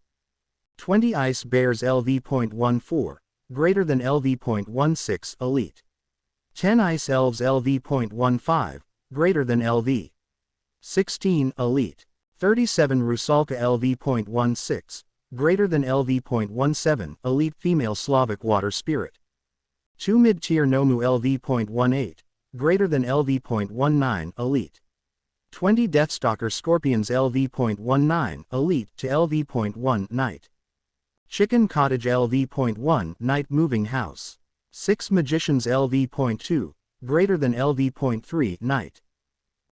20 Ice Bears LV.14 greater than LV.16 Elite 10 Ice Elves LV.15 greater than LV 16 Elite 37 Rusalka LV.16 greater than LV.17 Elite Female Slavic Water Spirit 2 Mid-Tier Nomu LV.18 greater than LV.19 Elite 20 Deathstalker Scorpions LV.19 Elite to LV.1 Night Chicken Cottage LV.1 Night Moving House 6 Magicians LV.2 greater than LV.3 Night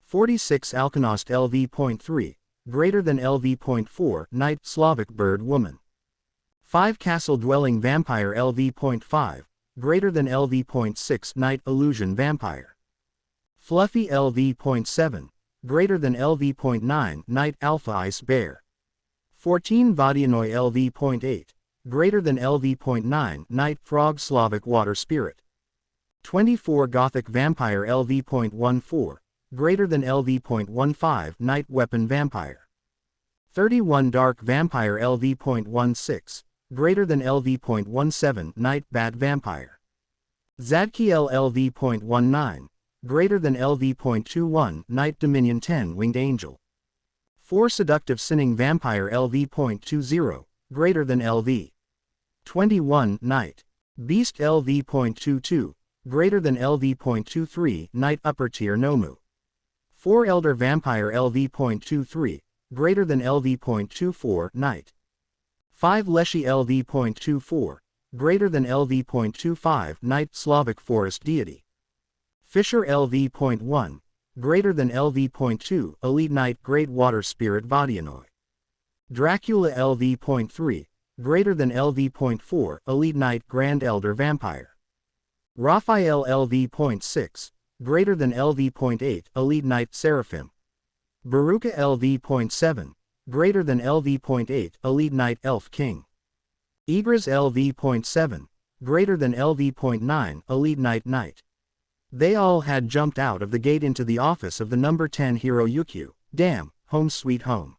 46 Alkanost LV.3 greater than LV.4 Night Slavic Bird Woman 5 Castle Dwelling Vampire LV.5 greater than LV.6 Night Illusion Vampire Fluffy LV.7 greater than LV.9 Night Alpha Ice Bear 14 Vodianoi LV.8 greater than LV.9 Night Frog Slavic Water Spirit 24 Gothic Vampire LV.14 greater than LV.15 Night Weapon Vampire 31 Dark Vampire LV.16 greater than LV.17 Night Bat Vampire Zadkiel LV.19 greater than LV.21 Night Dominion 10 Winged Angel 4 Seductive Sinning Vampire LV.20 greater than LV 21 Night Beast LV.22 greater than LV.23 Night Upper Tier Nomu 4 Elder Vampire LV.23 greater than LV.24 Night 5 Leshy LV.24 greater than LV.25 Night Slavic Forest Deity Fisher LV.1 greater than LV.2 Elite Night Great Water Spirit Vodianoi Dracula LV.3 greater than LV.4 Elite Night Grand Elder Vampire Raphael LV.6 greater than LV.8 Elite Night Seraphim Baruka LV.7 greater than LV.8 Elite Night Elf King Igras LV.7 greater than LV.9 Elite Night They all had jumped out of the gate into the office of the number 10 hero Yukio. Damn, home sweet home.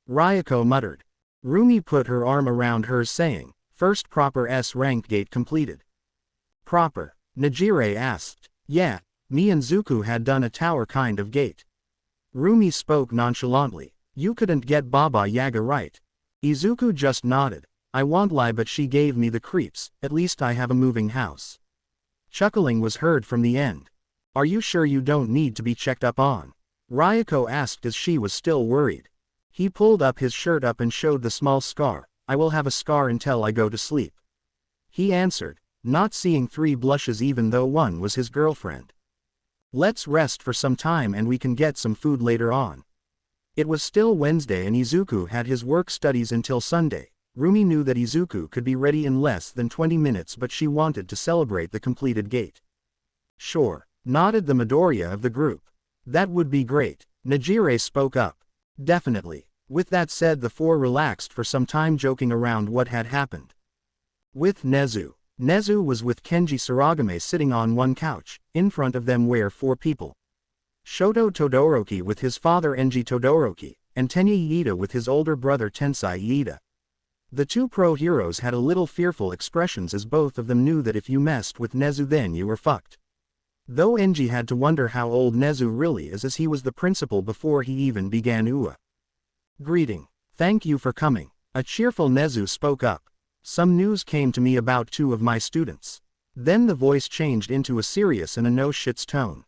Ryako muttered. Rumi put her arm around hers saying, first proper S-rank gate completed. Proper? Nejire asked. Yeah, me and Zuku had done a tower kind of gate. Rumi spoke nonchalantly. You couldn't get Baba Yaga right. Izuku just nodded. I won't lie, but she gave me the creeps. At least I have a moving house. Chuckling was heard from the end. Are you sure you don't need to be checked up on? Ryako asked as she was still worried. He pulled up his shirt up and showed the small scar. I will have a scar until I go to sleep. He answered, not seeing 3 blushes even though one was his girlfriend. Let's rest for some time and we can get some food later on. It was still Wednesday and Izuku had his work studies until Sunday. Rumi knew that Izuku could be ready in less than 20 minutes, but she wanted to celebrate the completed gate. Sure, nodded the Midoriya of the group. That would be great. Nejire spoke up. Definitely. With that said, the four relaxed for some time, joking around what had happened. With Nezu. Nezu was with Kenji Saragame sitting on one couch. In front of them were four people. Shoto Todoroki with his father Enji Todoroki, and Tenya Iida with his older brother Tensai Iida. The two pro-heroes had a little fearful expressions as both of them knew that if you messed with Nezu then you were fucked. Though Enji had to wonder how old Nezu really is, as he was the principal before he even began UA. Greeting. Thank you for coming. A cheerful Nezu spoke up. Some news came to me about two of my students. Then the voice changed into a serious and a no-shits tone.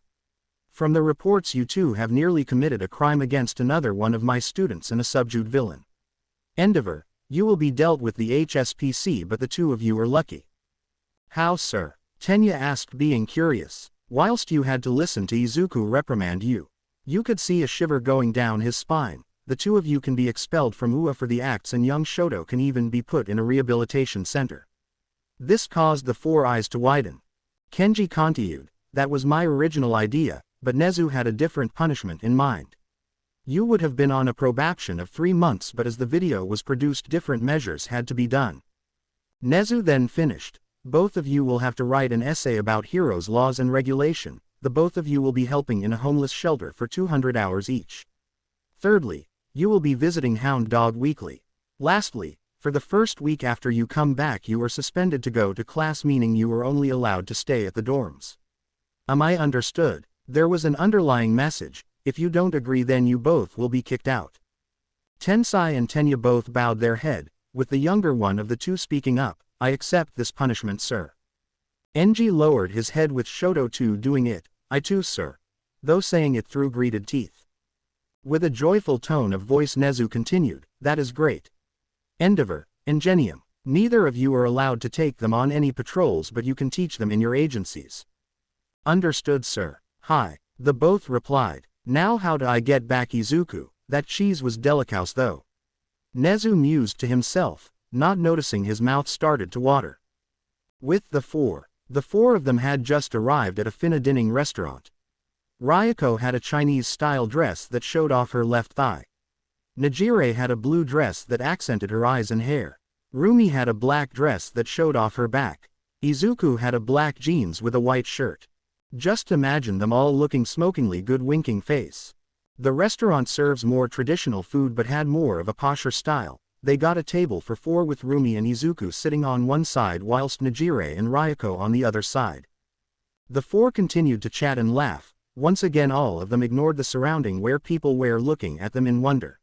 From the reports, you two have nearly committed a crime against another one of my students and a subdued villain. Endeavor, you will be dealt with the HSPC, but the two of you are lucky. How, sir? Tenya asked, being curious. Whilst you had to listen to Izuku reprimand you. You could see a shiver going down his spine. The two of you can be expelled from UA for the acts, and young Shoto can even be put in a rehabilitation center. This caused the four eyes to widen. Kenji continued, that was my original idea, but Nezu had a different punishment in mind. You would have been on a probation of 3 months, but as the video was produced, different measures had to be done. Nezu then finished. Both of you will have to write an essay about heroes' laws and regulation. The both of you will be helping in a homeless shelter for 200 hours each. Thirdly, you will be visiting Hound Dog weekly. Lastly, for the first week after you come back you are suspended to go to class, meaning you are only allowed to stay at the dorms. Am I understood? There was an underlying message. If you don't agree then you both will be kicked out. Tensai and Tenya both bowed their head, with the younger one of the two speaking up. I accept this punishment, sir. Enji lowered his head, with Shoto too doing it. I too, sir. Though saying it through gritted teeth. With a joyful tone of voice Nezu continued, that is great. Endeavor, Ingenium. Neither of you are allowed to take them on any patrols, but you can teach them in your agencies. Understood, sir. Hi. The both replied. Now how do I get back Izuku? That cheese was delicous though. Nezu mused to himself, not noticing his mouth started to water. With the four of them had just arrived at a fine dining restaurant. Ryuko had a Chinese-style dress that showed off her left thigh. Nejire had a blue dress that accented her eyes and hair. Rumi had a black dress that showed off her back. Izuku had a black jeans with a white shirt. Just imagine them all looking smokingly good, winking face. The restaurant serves more traditional food but had more of a posher style. They got a table for four with Rumi and Izuku sitting on one side whilst Nejire and Ryuko on the other side. The four continued to chat and laugh. Once again all of them ignored the surrounding where people were looking at them in wonder.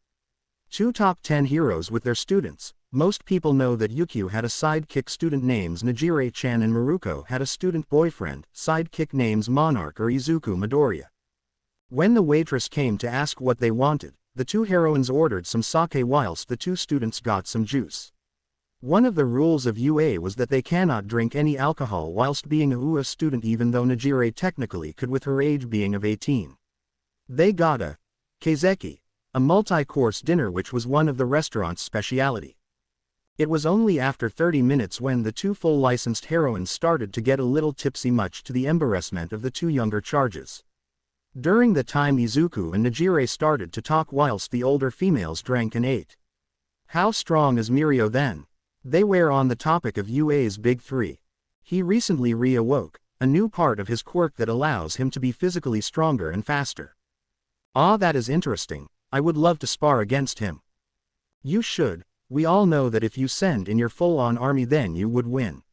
Two top 10 heroes with their students. Most people know that Yukio had a sidekick student names Nejire-chan and Maruko had a student boyfriend, sidekick names Monarch or Izuku Midoriya. When the waitress came to ask what they wanted, the two heroines ordered some sake whilst the two students got some juice. One of the rules of UA was that they cannot drink any alcohol whilst being a UA student, even though Nejire technically could with her age being of 18. They got a keizeki, a multi-course dinner which was one of the restaurant's speciality. It was only after 30 minutes when the two full licensed heroines started to get a little tipsy, much to the embarrassment of the two younger charges. During the time Izuku and Nejire started to talk whilst the older females drank and ate. How strong is Mirio then? They were on the topic of UA's big three. He recently reawoke, a new part of his quirk that allows him to be physically stronger and faster. Ah, that is interesting. I would love to spar against him. You should. We all know that if you send in your full-on army then you would win.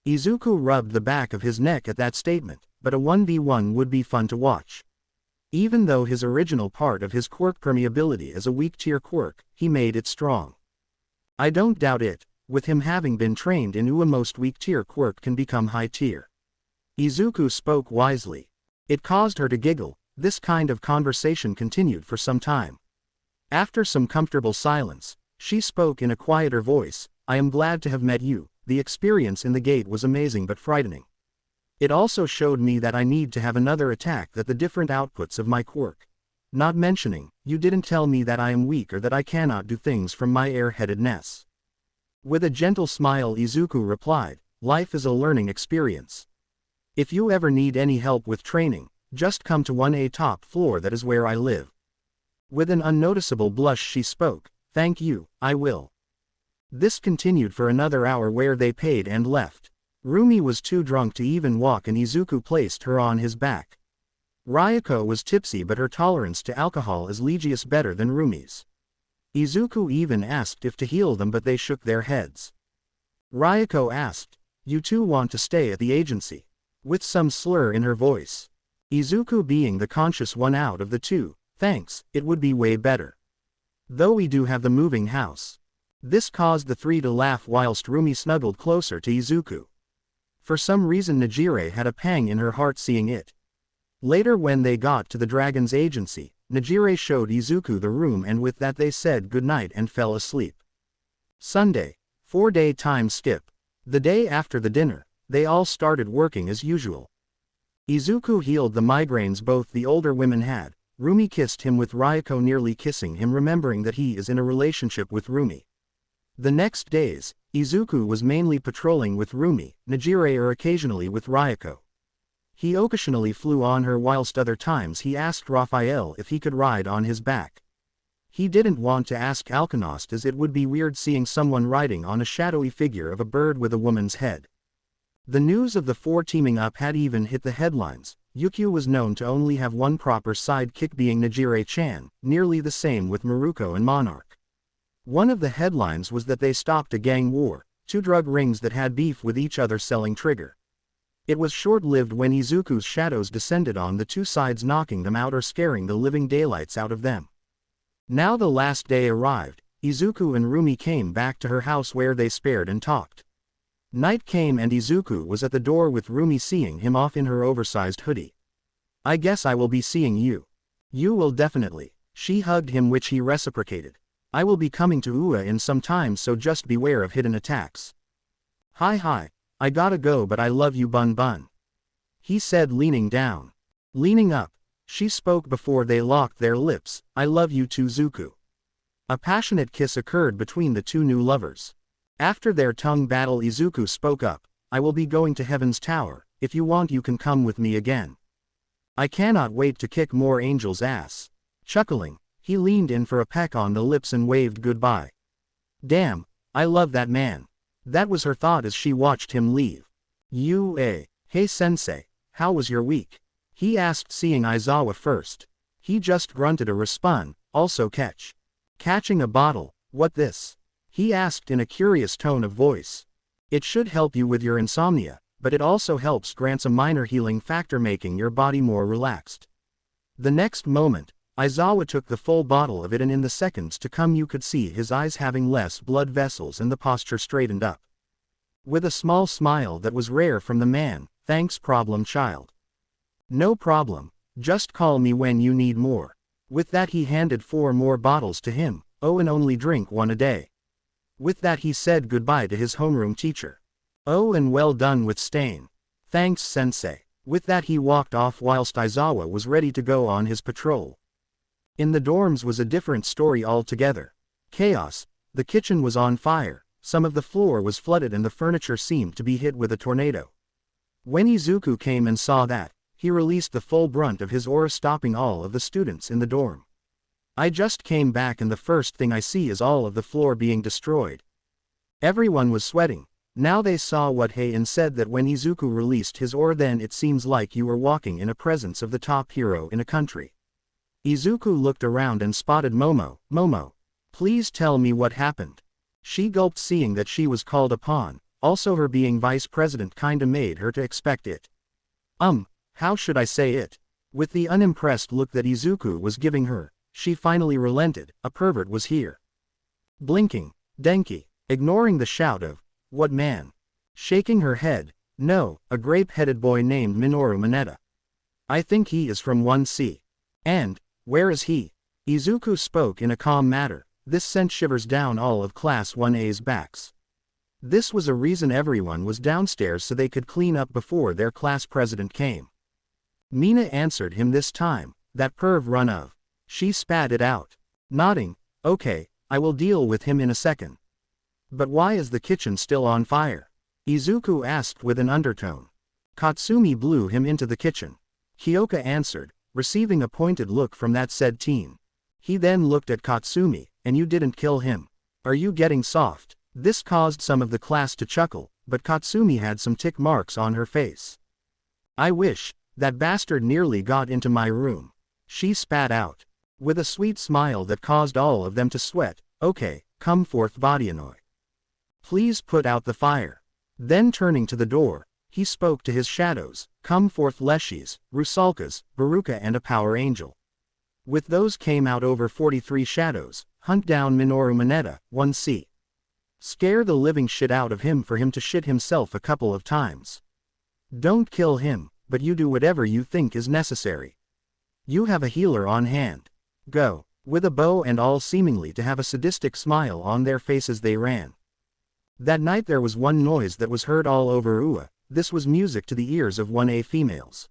Izuku rubbed the back of his neck at that statement, but a 1v1 would be fun to watch. Even though his original part of his quirk permeability is a weak-tier quirk, he made it strong. I don't doubt it, with him having been trained in UA most weak-tier quirk can become high-tier. Izuku spoke wisely. It caused her to giggle. This kind of conversation continued for some time. After some comfortable silence, she spoke in a quieter voice, I am glad to have met you. The experience in the gate was amazing but frightening. It also showed me that I need to have another attack that the different outputs of my quirk. Not mentioning, you didn't tell me that I am weak or that I cannot do things from my airheadedness. With a gentle smile Izuku replied, life is a learning experience. If you ever need any help with training, just come to 1A top floor, that is where I live. With an unnoticeable blush she spoke, thank you, I will. This continued for another hour where they paid and left. Rumi was too drunk to even walk and Izuku placed her on his back. Ryuko was tipsy but her tolerance to alcohol is legious better than Rumi's. Izuku even asked if to heal them but they shook their heads. Ryuko asked, you two want to stay at the agency? With some slur in her voice. Izuku being the conscious one out of the two, thanks, it would be way better. Though we do have the moving house. This caused the three to laugh whilst Rumi snuggled closer to Izuku. For some reason Najire had a pang in her heart seeing it. Later when they got to the dragon's agency, Najire showed Izuku the room and with that they said goodnight and fell asleep. Sunday, 4-day time skip. The day after the dinner, they all started working as usual. Izuku healed the migraines both the older women had. Rumi kissed him with Ryuko nearly kissing him, remembering that he is in a relationship with Rumi. The next days, Izuku was mainly patrolling with Rumi, Najire or occasionally with Ryuko. He occasionally flew on her whilst other times he asked Raphael if he could ride on his back. He didn't want to ask Alkanost as it would be weird seeing someone riding on a shadowy figure of a bird with a woman's head. The news of the four teaming up had even hit the headlines. Yukio was known to only have one proper sidekick being Najire-chan, nearly the same with Maruko and Monarch. One of the headlines was that they stopped a gang war, two drug rings that had beef with each other selling trigger. It was short-lived when Izuku's shadows descended on the two sides, knocking them out or scaring the living daylights out of them. Now the last day arrived. Izuku and Rumi came back to her house where they spared and talked. Night came and Izuku was at the door with Rumi seeing him off in her oversized hoodie. I guess I will be seeing you. You will definitely. She hugged him, which he reciprocated. I will be coming to Ua in some time, so just beware of hidden attacks. Hi. I gotta go, but I love you bun bun. He said, leaning down. Leaning up, she spoke before they locked their lips, I love you too Zuku. A passionate kiss occurred between the two new lovers. After their tongue battle Izuku spoke up, I will be going to Heaven's Tower, if you want you can come with me again. I cannot wait to kick more angels' ass. Chuckling, he leaned in for a peck on the lips and waved goodbye. Damn, I love that man. That was her thought as she watched him leave. Hey sensei, how was your week? He asked, seeing Aizawa first. He just grunted a response, also catching a bottle, what this? He asked in a curious tone of voice. It should help you with your insomnia, but it also helps grants a minor healing factor, making your body more relaxed. The next moment, Aizawa took the full bottle of it, and in the seconds to come you could see his eyes having less blood vessels and the posture straightened up. With a small smile that was rare from the man, thanks problem child. No problem, just call me when you need more. With that he handed 4 more bottles to him, and only drink 1 a day. With that he said goodbye to his homeroom teacher. And well done with stain. Thanks sensei. With that he walked off whilst Aizawa was ready to go on his patrol. In the dorms was a different story altogether. Chaos, the kitchen was on fire, some of the floor was flooded and the furniture seemed to be hit with a tornado. When Izuku came and saw that, he released the full brunt of his aura, stopping all of the students in the dorm. I just came back and the first thing I see is all of the floor being destroyed. Everyone was sweating. Now they saw what Heian said, that when Izuku released his aura, then it seems like you were walking in a presence of the top hero in a country. Izuku looked around and spotted Momo. Please tell me what happened. She gulped, seeing that she was called upon. Also her being vice president kinda made her to expect it. How should I say it? With the unimpressed look that Izuku was giving her, she finally relented. A pervert was here. Blinking, Denki, ignoring the shout of, what man? Shaking her head, no, a grape-headed boy named Minoru Mineta. I think he is from 1C. And, where is he? Izuku spoke in a calm manner. This sent shivers down all of Class 1A's backs. This was a reason everyone was downstairs so they could clean up before their class president came. Mina answered him this time, that perv run of. She spat it out. Nodding, okay, I will deal with him in a second. But why is the kitchen still on fire? Izuku asked with an undertone. Katsumi blew him into the kitchen. Kyoka answered, receiving a pointed look from that said teen. He then looked at Katsumi, and you didn't kill him. Are you getting soft? This caused some of the class to chuckle, but Katsumi had some tick marks on her face. I wish, that bastard nearly got into my room. She spat out. With a sweet smile that caused all of them to sweat, okay, come forth Vadianoi. Please put out the fire. Then turning to the door, he spoke to his shadows, come forth Leshies, Rusalkas, Baruka and a power angel. With those came out over 43 shadows, hunt down Minoru Mineta, 1C. Scare the living shit out of him for him to shit himself a couple of times. Don't kill him, but you do whatever you think is necessary. You have a healer on hand. Go. With a bow and all seemingly to have a sadistic smile on their faces they ran. That night there was one noise that was heard all over Ua. This was music to the ears of 1A females.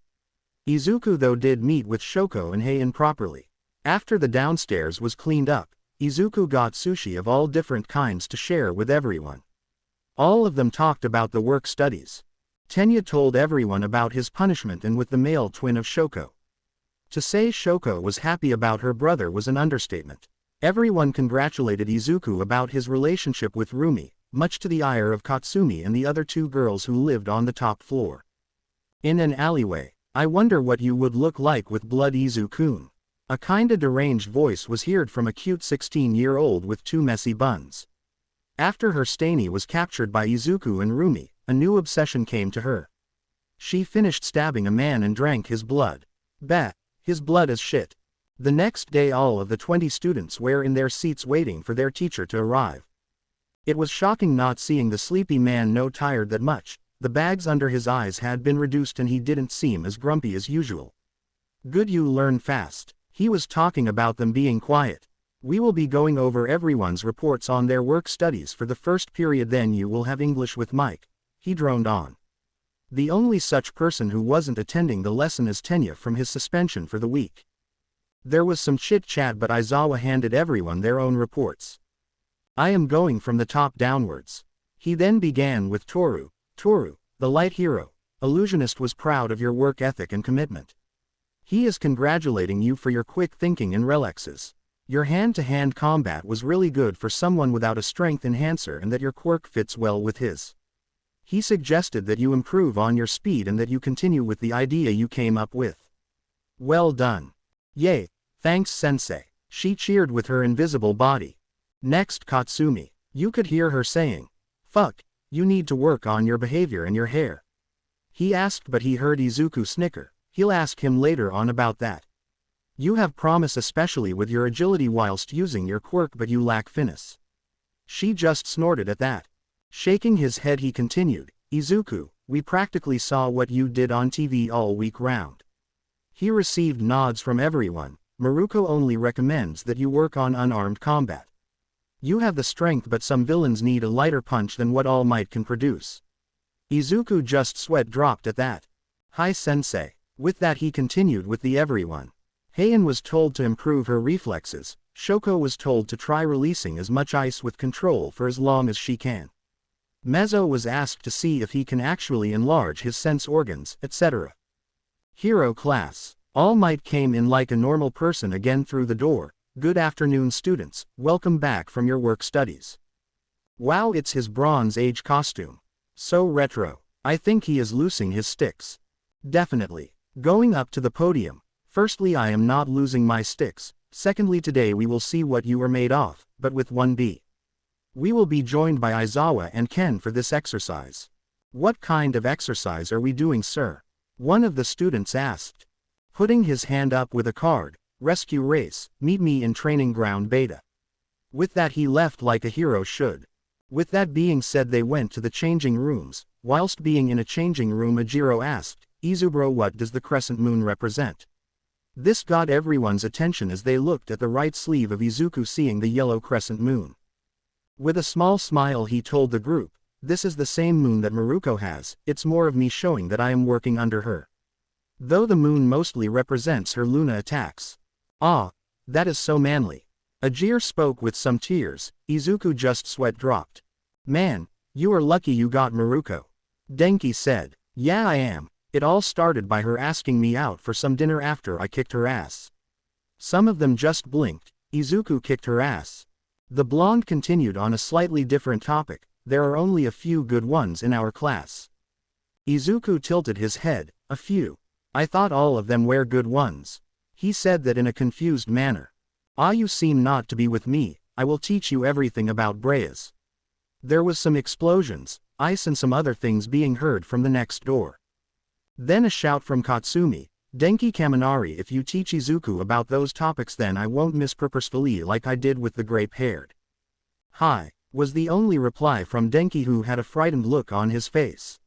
Izuku though did meet with Shoko and Heian properly. After the downstairs was cleaned up, Izuku got sushi of all different kinds to share with everyone. All of them talked about the work studies. Tenya told everyone about his punishment and with the male twin of Shoko. To say Shoko was happy about her brother was an understatement. Everyone congratulated Izuku about his relationship with Rumi, much to the ire of Katsumi and the other two girls who lived on the top floor. In an alleyway, I wonder what you would look like with blood Izu-kun. A kinda deranged voice was heard from a cute 16-year-old with two messy buns. After her Staney was captured by Izuku and Rumi, a new obsession came to her. She finished stabbing a man and drank his blood. Bah, his blood is shit. The next day all of the 20 students were in their seats waiting for their teacher to arrive. It was shocking not seeing the sleepy man no tired that much. The bags under his eyes had been reduced and he didn't seem as grumpy as usual. Good, you learn fast. He was talking about them being quiet. We will be going over everyone's reports on their work studies for the first period, then you will have English with Mike. He droned on. The only such person who wasn't attending the lesson is Tenya from his suspension for the week. There was some chit-chat but Aizawa handed everyone their own reports. I am going from the top downwards. He then began with Toru. Toru, the light hero, illusionist, was proud of your work ethic and commitment. He is congratulating you for your quick thinking and relaxes. Your hand-to-hand combat was really good for someone without a strength enhancer and that your quirk fits well with his. He suggested that you improve on your speed and that you continue with the idea you came up with. Well done. Yay, thanks sensei. She cheered with her invisible body. Next Katsumi. You could hear her saying, fuck, you need to work on your behavior and your hair. He asked but he heard Izuku snicker. He'll ask him later on about that. You have promise especially with your agility whilst using your quirk but you lack finesse. She just snorted at that. Shaking his head he continued, Izuku, we practically saw what you did on TV all week round. He received nods from everyone. Maruko only recommends that you work on unarmed combat. You have the strength but some villains need a lighter punch than what All Might can produce. Izuku just sweat dropped at that. Hi sensei. With that he continued with the everyone. Heian was told to improve her reflexes. Shoko was told to try releasing as much ice with control for as long as she can. Mezzo was asked to see if he can actually enlarge his sense organs, etc. Hero class. All Might came in like a normal person again through the door. Good afternoon students, welcome back from your work studies. Wow, it's his Bronze Age costume. So retro. I think he is losing his sticks. Definitely. Going up to the podium. Firstly, I am not losing my sticks. Secondly, today we will see what you are made of, but with 1B. We will be joined by Aizawa and Ken for this exercise. What kind of exercise are we doing, sir? One of the students asked. Putting his hand up with a card, rescue race, meet me in training ground beta. With that he left like a hero should. With that being said they went to the changing rooms. Whilst being in a changing room Ajiro asked, Izubro, what does the crescent moon represent? This got everyone's attention as they looked at the right sleeve of Izuku seeing the yellow crescent moon. With a small smile he told the group, This is the same moon that Maruko has, it's more of me showing that I am working under her. Though the moon mostly represents her Luna attacks. Ah, that is so manly. Ajir spoke with some tears, Izuku just sweat dropped. Man, you are lucky you got Maruko. Denki said. Yeah I am, it all started by her asking me out for some dinner after I kicked her ass. Some of them just blinked, Izuku kicked her ass. The blonde continued on a slightly different topic, there are only a few good ones in our class. Izuku tilted his head, a few. I thought all of them were good ones. He said that in a confused manner. Ah, you seem not to be with me, I will teach you everything about Breas. There was some explosions, ice and some other things being heard from the next door. Then a shout from Katsumi, Denki Kaminari, if you teach Izuku about those topics then I won't miss purposefully like I did with the grape-haired. Hi, was the only reply from Denki, who had a frightened look on his face.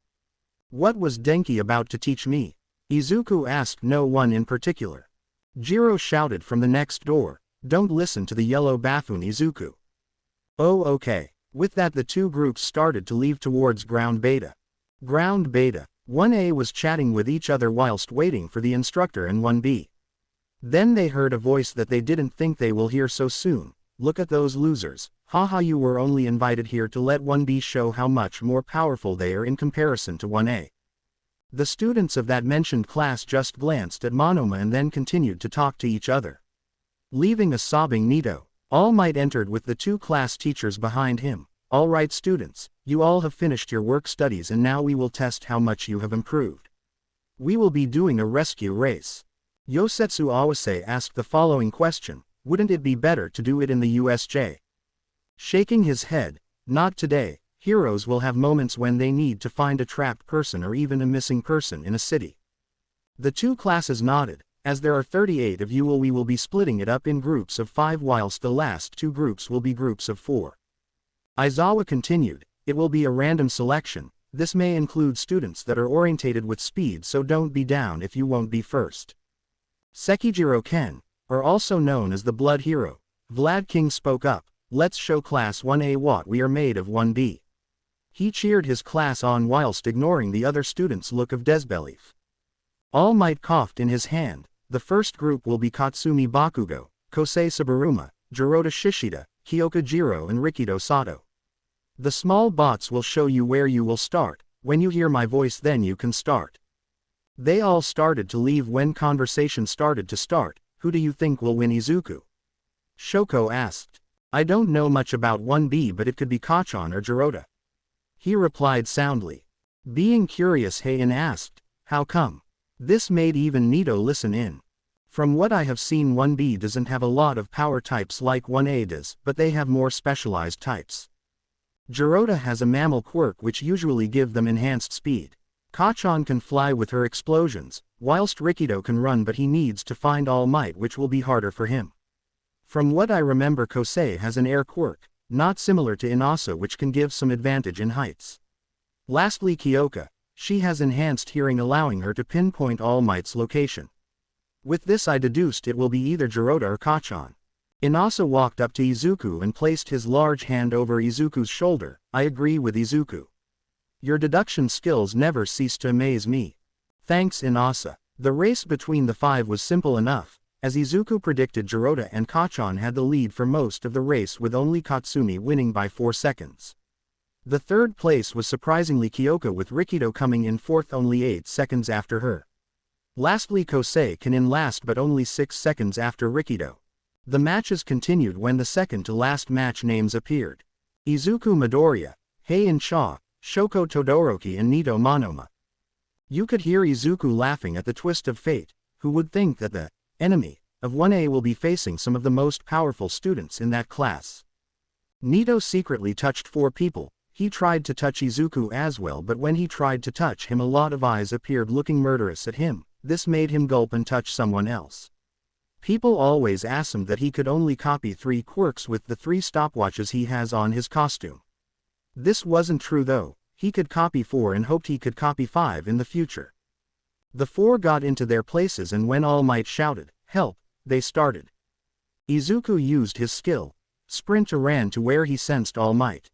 What was Denki about to teach me? Izuku asked no one in particular. Jiro shouted from the next door, don't listen to the yellow buffoon Izuku. Oh okay. With that the two groups started to leave towards Ground Beta. Ground Beta. 1A was chatting with each other whilst waiting for the instructor and 1B. Then they heard a voice that they didn't think they will hear so soon. Look at those losers. Haha, you were only invited here to let 1B show how much more powerful they are in comparison to 1A. The students of that mentioned class just glanced at Monoma and then continued to talk to each other. Leaving a sobbing Nito, All Might entered with the two class teachers behind him. All right students, you all have finished your work studies and now we will test how much you have improved. We will be doing a rescue race. Yosetsu Awase asked the following question, wouldn't it be better to do it in the USJ? Shaking his head, not today, heroes will have moments when they need to find a trapped person or even a missing person in a city. The two classes nodded. As there are 38 of you we will be splitting it up in groups of 5 whilst the last 2 groups will be groups of 4. Aizawa continued, it will be a random selection, this may include students that are orientated with speed so don't be down if you won't be first. Sekijiro Ken, or also known as the Blood Hero, Vlad King spoke up, let's show class 1A what we are made of 1B. He cheered his class on whilst ignoring the other students' look of disbelief. All Might coughed in his hand. The first group will be Katsumi Bakugo, Kosei Saburuma, Jirota Shishida, Kyoka Jiro and Rikido Sato. The small bots will show you where you will start, when you hear my voice then you can start. They all started to leave when conversation started to start, who do you think will win Izuku? Shoko asked. I don't know much about 1B but it could be Kachan or Jirota. He replied soundly. Being curious Heian asked, how come? This made even Nito listen in. From what I have seen 1B doesn't have a lot of power types like 1A does, but they have more specialized types. Jirota has a mammal quirk which usually give them enhanced speed. Kachan can fly with her explosions, whilst Rikido can run but he needs to find All Might which will be harder for him. From what I remember Kosei has an air quirk, not similar to Inasa which can give some advantage in heights. Lastly Kyoka. She has enhanced hearing allowing her to pinpoint All Might's location. With this I deduced it will be either Jirota or Kachan. Inasa walked up to Izuku and placed his large hand over Izuku's shoulder. I agree with Izuku. Your deduction skills never cease to amaze me. Thanks Inasa. The race between the 5 was simple enough, as Izuku predicted Jirota and Kachan had the lead for most of the race with only Katsumi winning by 4 seconds. The third place was surprisingly Kyoka with Rikido coming in 4th only 8 seconds after her. Lastly Kosei can in last but only 6 seconds after Rikido. The matches continued when the second to last match names appeared. Izuku Midoriya, Heian Cha, Shoko Todoroki and Nito Monoma. You could hear Izuku laughing at the twist of fate, who would think that the enemy of 1A will be facing some of the most powerful students in that class. Nito secretly touched 4 people. He tried to touch Izuku as well but when he tried to touch him a lot of eyes appeared looking murderous at him, this made him gulp and touch someone else. People always assumed that he could only copy 3 quirks with the 3 stopwatches he has on his costume. This wasn't true though, he could copy 4 and hoped he could copy 5 in the future. The 4 got into their places and when All Might shouted, help, they started. Izuku used his skill, sprint ran to where he sensed All Might.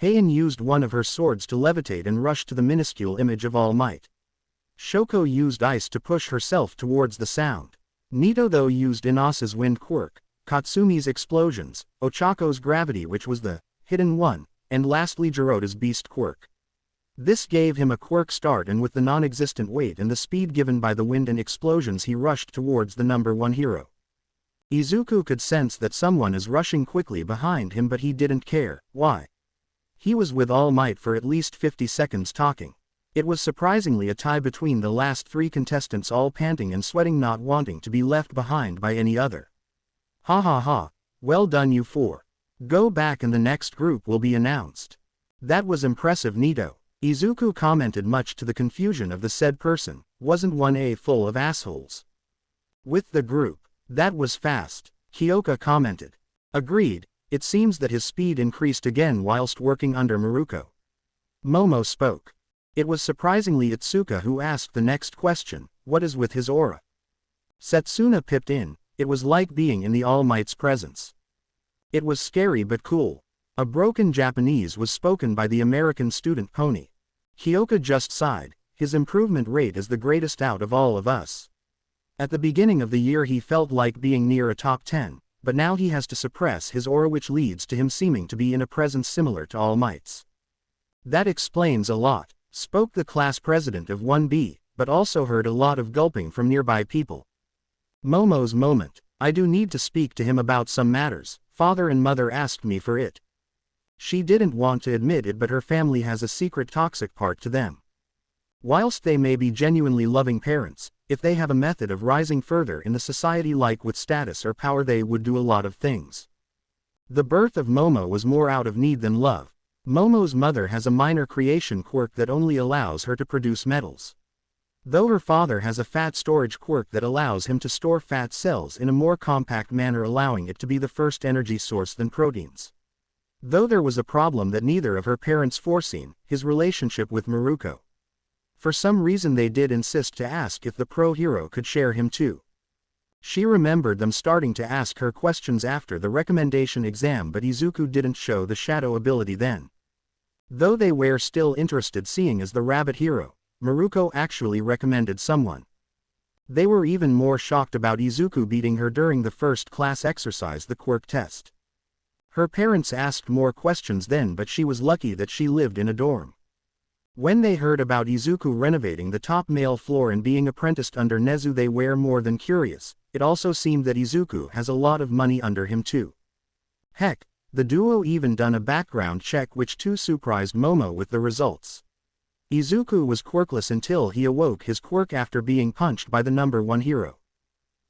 Heian used one of her swords to levitate and rush to the minuscule image of All Might. Shoko used ice to push herself towards the sound. Nito though used Inasa's wind quirk, Katsumi's explosions, Ochako's gravity which was the hidden one, and lastly Jirota's beast quirk. This gave him a quirk start, and with the non-existent weight and the speed given by the wind and explosions he rushed towards the number 1 hero. Izuku could sense that someone is rushing quickly behind him, but he didn't care. Why? He was with All Might for at least 50 seconds talking. It was surprisingly a tie between the last 3 contestants, all panting and sweating, not wanting to be left behind by any other. Ha ha ha, well done you 4. Go back and the next group will be announced. That was impressive, Nito. Izuku commented, much to the confusion of the said person. Wasn't 1A full of assholes? With the group. That was fast, Kyoka commented. Agreed, it seems that his speed increased again whilst working under Maruko. Momo spoke. It was surprisingly Itsuka who asked the next question, what is with his aura? Setsuna pipped in, it was like being in the All Might's presence. It was scary but cool. A broken Japanese was spoken by the American student Pony. Kyoka just sighed, his improvement rate is the greatest out of all of us. At the beginning of the year he felt like being near a top 10, but now he has to suppress his aura, which leads to him seeming to be in a presence similar to All Might's. That explains a lot, spoke the class president of 1B, but also heard a lot of gulping from nearby people. Momo's moment, I do need to speak to him about some matters, father and mother asked me for it. She didn't want to admit it, but her family has a secret toxic part to them. Whilst they may be genuinely loving parents, if they have a method of rising further in the society, like with status or power, they would do a lot of things. The birth of Momo was more out of need than love. Momo's mother has a minor creation quirk that only allows her to produce metals. Though her father has a fat storage quirk that allows him to store fat cells in a more compact manner, allowing it to be the first energy source than proteins. Though there was a problem that neither of her parents foreseen, his relationship with Maruko. For some reason they did insist to ask if the pro hero could share him too. She remembered them starting to ask her questions after the recommendation exam, but Izuku didn't show the shadow ability then. Though they were still interested, seeing as the rabbit hero, Maruko actually recommended someone. They were even more shocked about Izuku beating her during the first class exercise, the quirk test. Her parents asked more questions then, but she was lucky that she lived in a dorm. When they heard about Izuku renovating the top male floor and being apprenticed under Nezu, they were more than curious. It also seemed that Izuku has a lot of money under him too. Heck, the duo even done a background check, which too surprised Momo with the results. Izuku was quirkless until he awoke his quirk after being punched by the number 1 hero.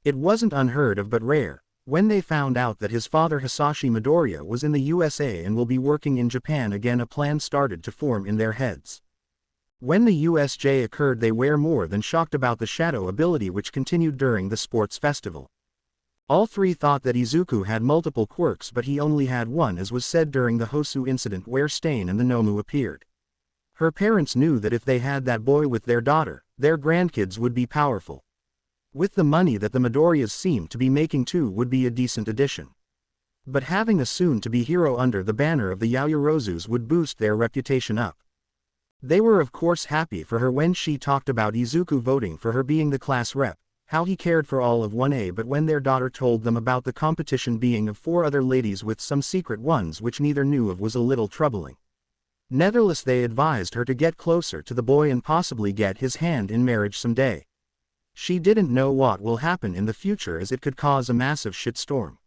It wasn't unheard of but rare. When they found out that his father Hisashi Midoriya was in the USA and will be working in Japan again, a plan started to form in their heads. When the USJ occurred, they were more than shocked about the shadow ability, which continued during the sports festival. All 3 thought that Izuku had multiple quirks, but he only had one, as was said during the Hosu incident where Stain and the Nomu appeared. Her parents knew that if they had that boy with their daughter, their grandkids would be powerful. With the money that the Midoriyas seemed to be making too, would be a decent addition. But having a soon-to-be hero under the banner of the Yaoyorozus would boost their reputation up. They were of course happy for her when she talked about Izuku voting for her being the class rep, how he cared for all of 1A, but when their daughter told them about the competition being of 4 other ladies with some secret ones which neither knew of, was a little troubling. Nevertheless, they advised her to get closer to the boy and possibly get his hand in marriage someday. She didn't know what will happen in the future, as it could cause a massive shitstorm.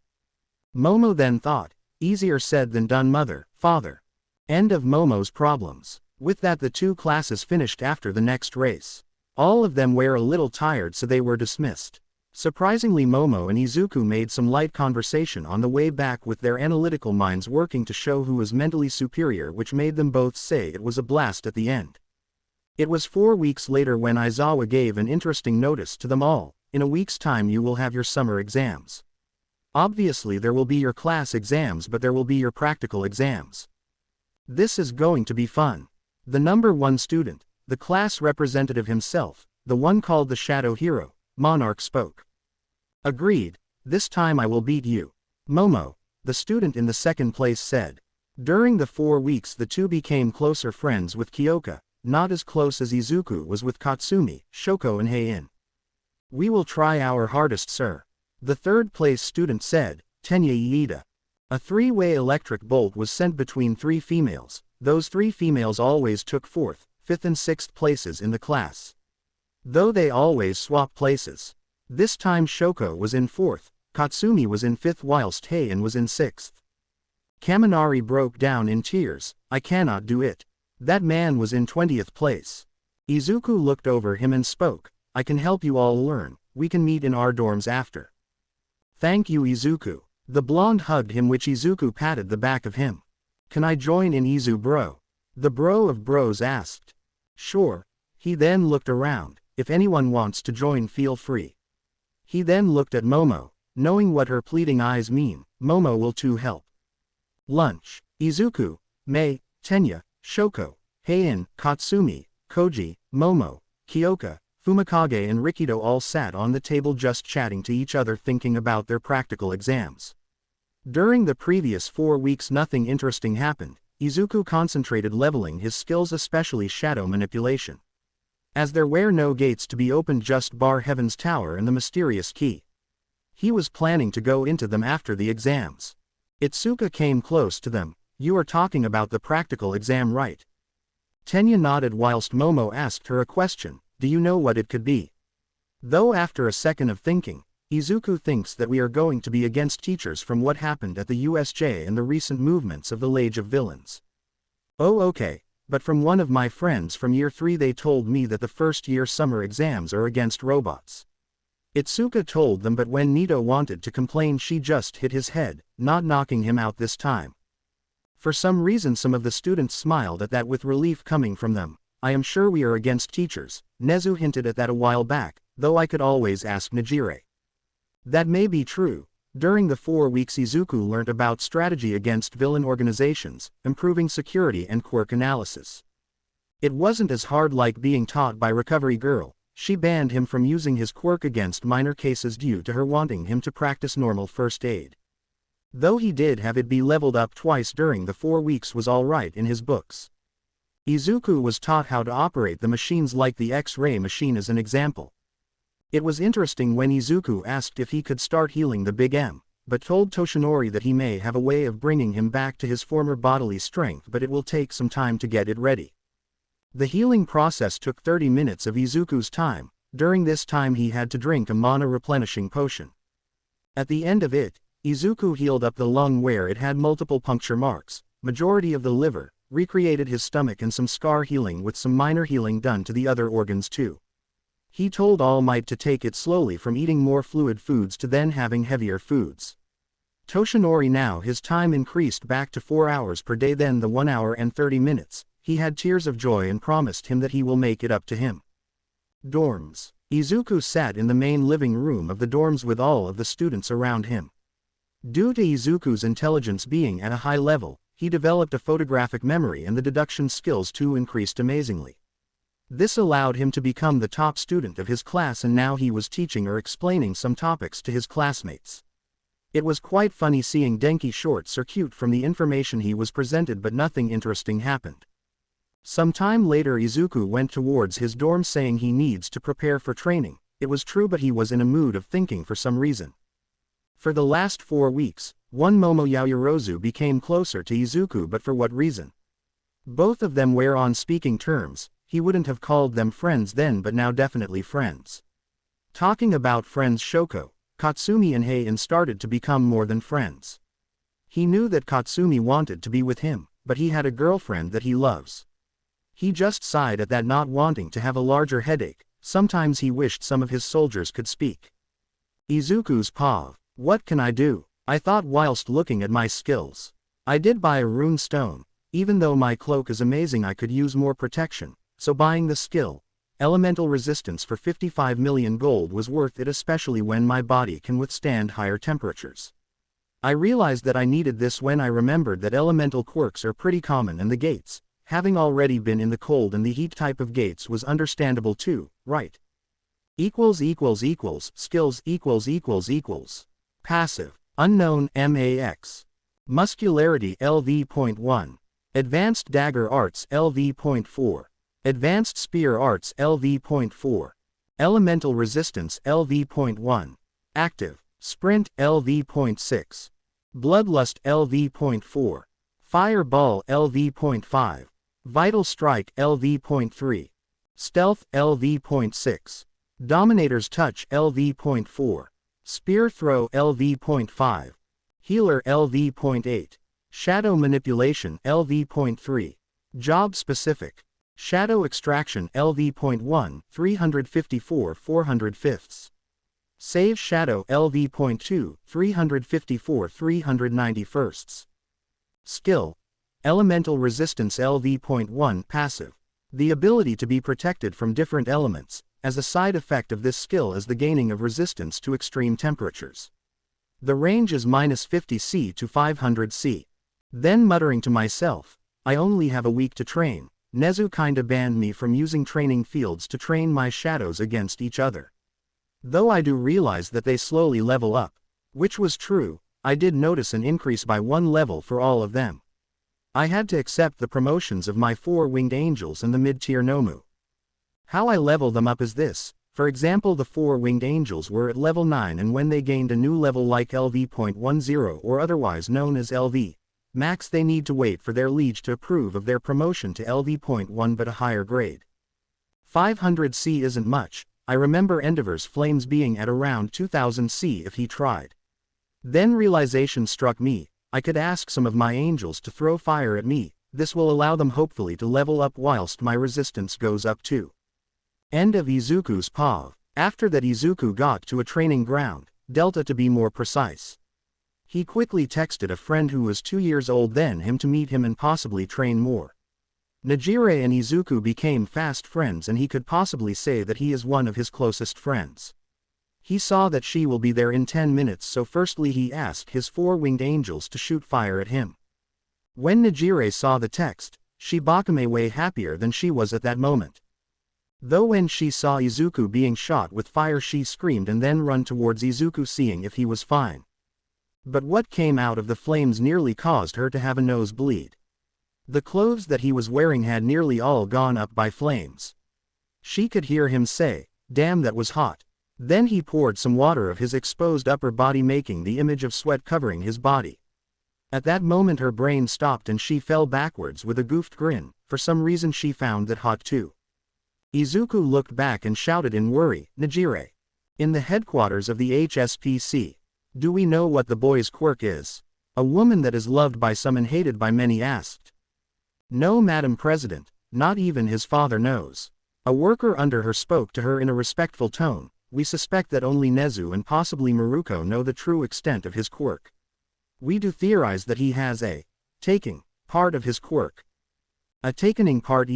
Momo then thought, easier said than done, mother, father. End of Momo's problems. With that, the 2 classes finished after the next race. All of them were a little tired, so they were dismissed. Surprisingly, Momo and Izuku made some light conversation on the way back, with their analytical minds working to show who was mentally superior, which made them both say it was a blast at the end. It was 4 weeks later when Aizawa gave an interesting notice to them all. In a week's time you will have your summer exams. Obviously there will be your class exams, but there will be your practical exams. This is going to be fun. The number 1 student, the class representative himself, the one called the Shadow Hero, Monarch, spoke. Agreed, this time I will beat you. Momo, the student in the second place, said. During the 4 weeks the two became closer friends with Kyoka, not as close as Izuku was with Katsumi, Shoko and Heiin. "We will try our hardest, sir," the third-place student said, Tenya Iida. A three-way electric bolt was sent between three females. Those three females always took 4th, 5th and 6th places in the class, though they always swap places. This time Shoko was in 4th, Katsumi was in 5th whilst Heiin was in 6th. Kaminari broke down in tears. "I cannot do it. That man was in 20th place." Izuku looked over him and spoke, "I can help you all learn. We can meet in our dorms after." "Thank you, Izuku." The blonde hugged him, which Izuku patted the back of him. "Can I join in, Izu bro?" the bro of bros asked. "Sure." He then looked around. "If anyone wants to join, feel free." He then looked at Momo. Knowing what her pleading eyes mean, Momo will too help. Lunch. Izuku, Mei, Tenya, Shoko, Heiin, Katsumi, Koji, Momo, Kyoka, Fumikage and Rikido all sat on the table just chatting to each other, thinking about their practical exams. During the previous 4 weeks nothing interesting happened. Izuku concentrated leveling his skills, especially shadow manipulation. As there were no gates to be opened, just bar Heaven's Tower and the mysterious key. He was planning to go into them after the exams. Itsuka came close to them. "You are talking about the practical exam, right?" Tenya nodded whilst Momo asked her a question. "Do you know what it could be?" Though after a second of thinking, Izuku thinks that we are going to be against teachers from what happened at the USJ and the recent movements of the Age of Villains. "Oh okay, but from one of my friends from year 3 they told me that the first year summer exams are against robots." Itsuka told them, but when Nito wanted to complain she just hit his head, not knocking him out this time. For some reason some of the students smiled at that with relief coming from them. "I am sure we are against teachers." Nezu hinted at that a while back, though I could always ask Najire. That may be true. During the 4 weeks Izuku learnt about strategy against villain organizations, improving security and quirk analysis. It wasn't as hard like being taught by Recovery Girl. She banned him from using his quirk against minor cases due to her wanting him to practice normal first aid. Though he did have it be leveled up twice during the 4 weeks was alright in his books. Izuku was taught how to operate the machines, like the X-ray machine as an example. It was interesting when Izuku asked if he could start healing the Big M, but told Toshinori that he may have a way of bringing him back to his former bodily strength, but it will take some time to get it ready. The healing process took 30 minutes of Izuku's time. During this time he had to drink a mana replenishing potion. At the end of it, Izuku healed up the lung where it had multiple puncture marks, majority of the liver, recreated his stomach and some scar healing with some minor healing done to the other organs too. He told All Might to take it slowly, from eating more fluid foods to then having heavier foods. Toshinori now his time increased back to 4 hours per day, then the 1 hour and 30 minutes. He had tears of joy and promised him that he will make it up to him. Dorms. Izuku sat in the main living room of the dorms with all of the students around him. Due to Izuku's intelligence being at a high level, he developed a photographic memory and the deduction skills too increased amazingly. This allowed him to become the top student of his class, and now he was teaching or explaining some topics to his classmates. It was quite funny seeing Denki short circuit from the information he was presented, but nothing interesting happened. Some time later Izuku went towards his dorm saying he needs to prepare for training. It was true, but he was in a mood of thinking for some reason. For the last 4 weeks, one Momo Yaoyorozu became closer to Izuku, but for what reason? Both of them were on speaking terms. He wouldn't have called them friends then, but now definitely friends. Talking about friends, Shoko, Katsumi and Heiin started to become more than friends. He knew that Katsumi wanted to be with him, but he had a girlfriend that he loves. He just sighed at that, not wanting to have a larger headache. Sometimes he wished some of his soldiers could speak. Izuku's pav. "What can I do?" I thought whilst looking at my skills. I did buy a rune stone. Even though my cloak is amazing, I could use more protection, so buying the skill, elemental resistance for 55 million gold was worth it, especially when my body can withstand higher temperatures. I realized that I needed this when I remembered that elemental quirks are pretty common, and the gates, having already been in the cold and the heat type of gates, was understandable too, right? Skills Passive. Unknown MAX. Muscularity LV.1. Advanced Dagger Arts LV.4. Advanced Spear Arts LV.4. Elemental Resistance LV.1. Active. Sprint LV.6. Bloodlust LV.4. Fireball LV.5. Vital Strike LV.3. Stealth LV.6. Dominator's Touch LV.4. Spear Throw LV.5. Healer LV.8. Shadow Manipulation LV.3. Job Specific. Shadow Extraction LV.1 354 405ths. Save Shadow LV.2 354 391sts. Skill. Elemental Resistance LV.1 Passive. The ability to be protected from different elements. As a side effect of this skill is the gaining of resistance to extreme temperatures. The range is -50 C to 500 C. Then muttering to myself, I only have a week to train. Nezu kinda banned me from using training fields to train my shadows against each other. Though I do realize that they slowly level up. Which was true, I did notice an increase by 1 level for all of them. I had to accept the promotions of my 4 winged angels and the mid-tier Nomu. How I level them up is this. For example, the 4 winged angels were at level 9, and when they gained a new level like LV.10 or otherwise known as LV max, they need to wait for their liege to approve of their promotion to LV.1 but a higher grade. 500 C isn't much. I remember Endeavor's flames being at around 2000 C if he tried. Then realization struck me, I could ask some of my angels to throw fire at me. This will allow them hopefully to level up whilst my resistance goes up too. End of Izuku's POV. After that, Izuku got to a training ground, Delta to be more precise. He quickly texted a friend who was 2 years old than him to meet him and possibly train more. Nejire and Izuku became fast friends, and he could possibly say that he is one of his closest friends. He saw that she will be there in 10 minutes, so firstly he asked his 4 winged angels to shoot fire at him. When Nejire saw the text, she became way happier than she was at that moment. Though when she saw Izuku being shot with fire, she screamed and then ran towards Izuku seeing if he was fine. But what came out of the flames nearly caused her to have a nosebleed. The clothes that he was wearing had nearly all gone up by flames. She could hear him say, "Damn, that was hot." Then he poured some water of his exposed upper body, making the image of sweat covering his body. At that moment her brain stopped and she fell backwards with a goofed grin. For some reason she found that hot too. Izuku looked back and shouted in worry, "Nejire." In the headquarters of the HSPC. "Do we know what the boy's quirk is?" A woman that is loved by some and hated by many asked. "No, Madam President, not even his father knows." A worker under her spoke to her in a respectful tone. "We suspect that only Nezu and possibly Maruko know the true extent of his quirk. We do theorize that he has a taking part of his quirk. A takening part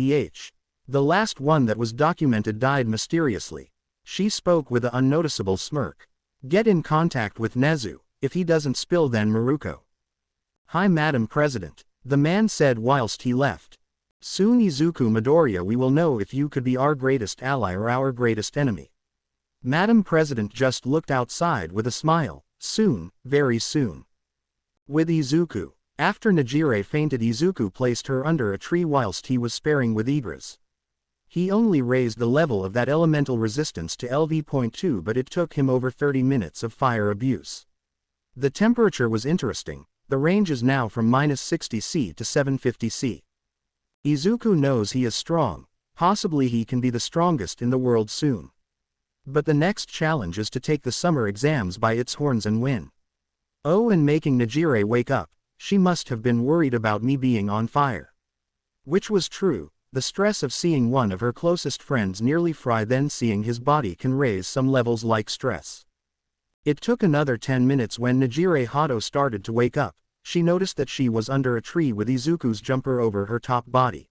The last one that was documented died mysteriously." She spoke with an unnoticeable smirk. "Get in contact with Nezu. If he doesn't spill, then Maruko." "Hi, Madam President," the man said whilst he left. "Soon, Izuku Midoriya, we will know if you could be our greatest ally or our greatest enemy." Madam President just looked outside with a smile. Soon, very soon. With Izuku. After Nejire fainted, Izuku placed her under a tree whilst he was sparring with Igris. He only raised the level of that elemental resistance to LV.2, but it took him over 30 minutes of fire abuse. The temperature was interesting. The range is now from -60 C to 750 C. Izuku knows he is strong. Possibly he can be the strongest in the world soon. But the next challenge is to take the summer exams by its horns and win. Oh, and making Nejire wake up. She must have been worried about me being on fire. Which was true. The stress of seeing one of her closest friends nearly fry, then seeing his body, can raise some levels like stress. It took another 10 minutes when Nejire Hado started to wake up. She noticed that she was under a tree with Izuku's jumper over her top body.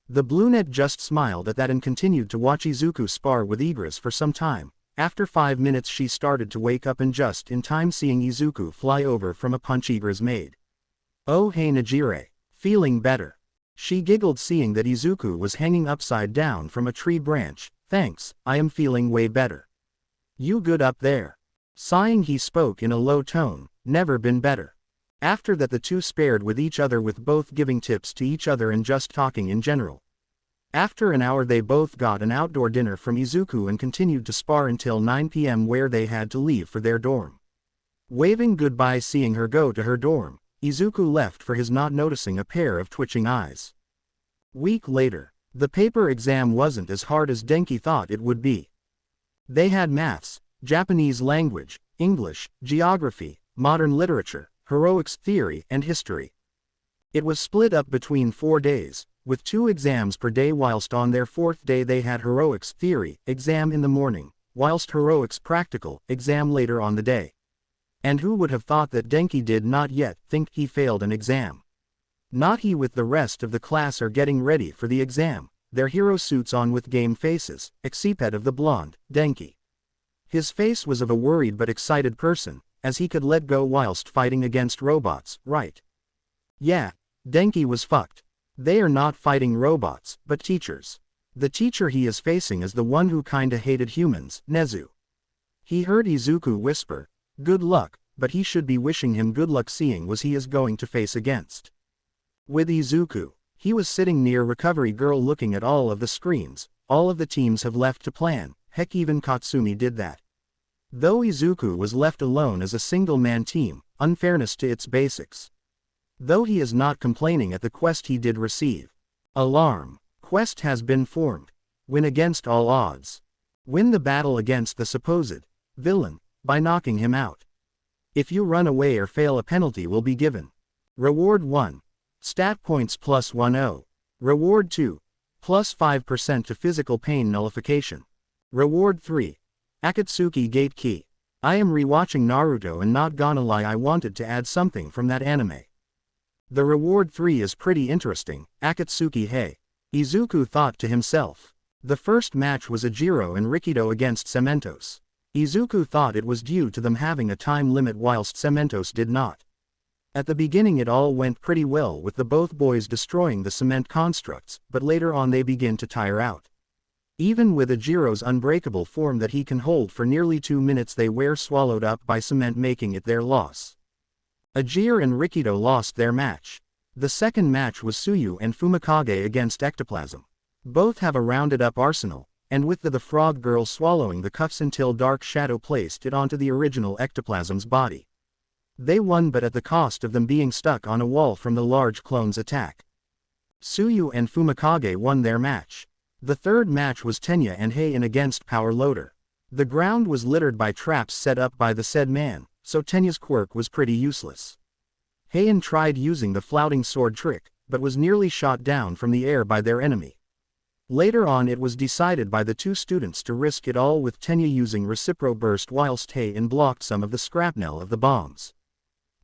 The brunette just smiled at that and continued to watch Izuku spar with Igris for some time. After 5 minutes she started to wake up, and just in time seeing Izuku fly over from a punch Igris made. "Oh hey Nejire. Feeling better?" She giggled seeing that Izuku was hanging upside down from a tree branch. "Thanks, I am feeling way better." "You good up there?" Sighing he spoke in a low tone. "Never been better." After that the two spared with each other, with both giving tips to each other and just talking in general. After an hour they both got an outdoor dinner from Izuku and continued to spar until 9 p.m. where they had to leave for their dorm. Waving goodbye, seeing her go to her dorm, Izuku left for his, not noticing a pair of twitching eyes. Week later. The paper exam wasn't as hard as Denki thought it would be. They had maths, Japanese language, English, geography, modern literature, heroics theory and history. It was split up between 4 days, with 2 exams per day, whilst on their 4th day they had heroics theory exam in the morning, whilst heroics practical exam later on the day. And who would have thought that Denki did not yet think he failed an exam? Not he. With the rest of the class are getting ready for the exam, their hero suits on with game faces, except of the blonde, Denki. His face was of a worried but excited person, as he could let go whilst fighting against robots, right? Yeah, Denki was fucked. They are not fighting robots, but teachers. The teacher he is facing is the one who kinda hated humans, Nezu. He heard Izuku whisper, "Good luck," but he should be wishing him good luck, seeing was he is going to face against. With Izuku, he was sitting near Recovery Girl looking at all of the screens. All of the teams have left to plan, heck even Katsumi did that. Though Izuku was left alone as a single-man team, unfairness to its basics. Though he is not complaining at the quest he did receive. Alarm. Quest has been formed. Win against all odds. Win the battle against the supposed villain by knocking him out. If you run away or fail, a penalty will be given. Reward 1. Stat points plus 10. Reward 2. Plus 5% to physical pain nullification. Reward 3. Akatsuki Gate Key. I am rewatching Naruto and not gonna lie, I wanted to add something from that anime. The reward 3 is pretty interesting, Akatsuki Hey. Izuku thought to himself. The first match was Ajiro and Rikido against Cementos. Izuku thought it was due to them having a time limit whilst Cementos did not. At the beginning it all went pretty well with the both boys destroying the cement constructs, but later on they begin to tire out. Even with Ajiro's unbreakable form that he can hold for nearly 2 minutes, they were swallowed up by cement, making it their loss. Ajiro and Rikido lost their match. The second match was Suyu and Fumikage against Ectoplasm. Both have a rounded up arsenal, and with the frog girl swallowing the cuffs until Dark Shadow placed it onto the original Ectoplasm's body. They won, but at the cost of them being stuck on a wall from the large clone's attack. Suyu and Fumikage won their match. The third match was Tenya and Heian against Power Loader. The ground was littered by traps set up by the said man, so Tenya's quirk was pretty useless. Heian tried using the flouting sword trick, but was nearly shot down from the air by their enemy. Later on it was decided by the two students to risk it all with Tenya using Recipro Burst whilst Heian blocked some of the shrapnel of the bombs.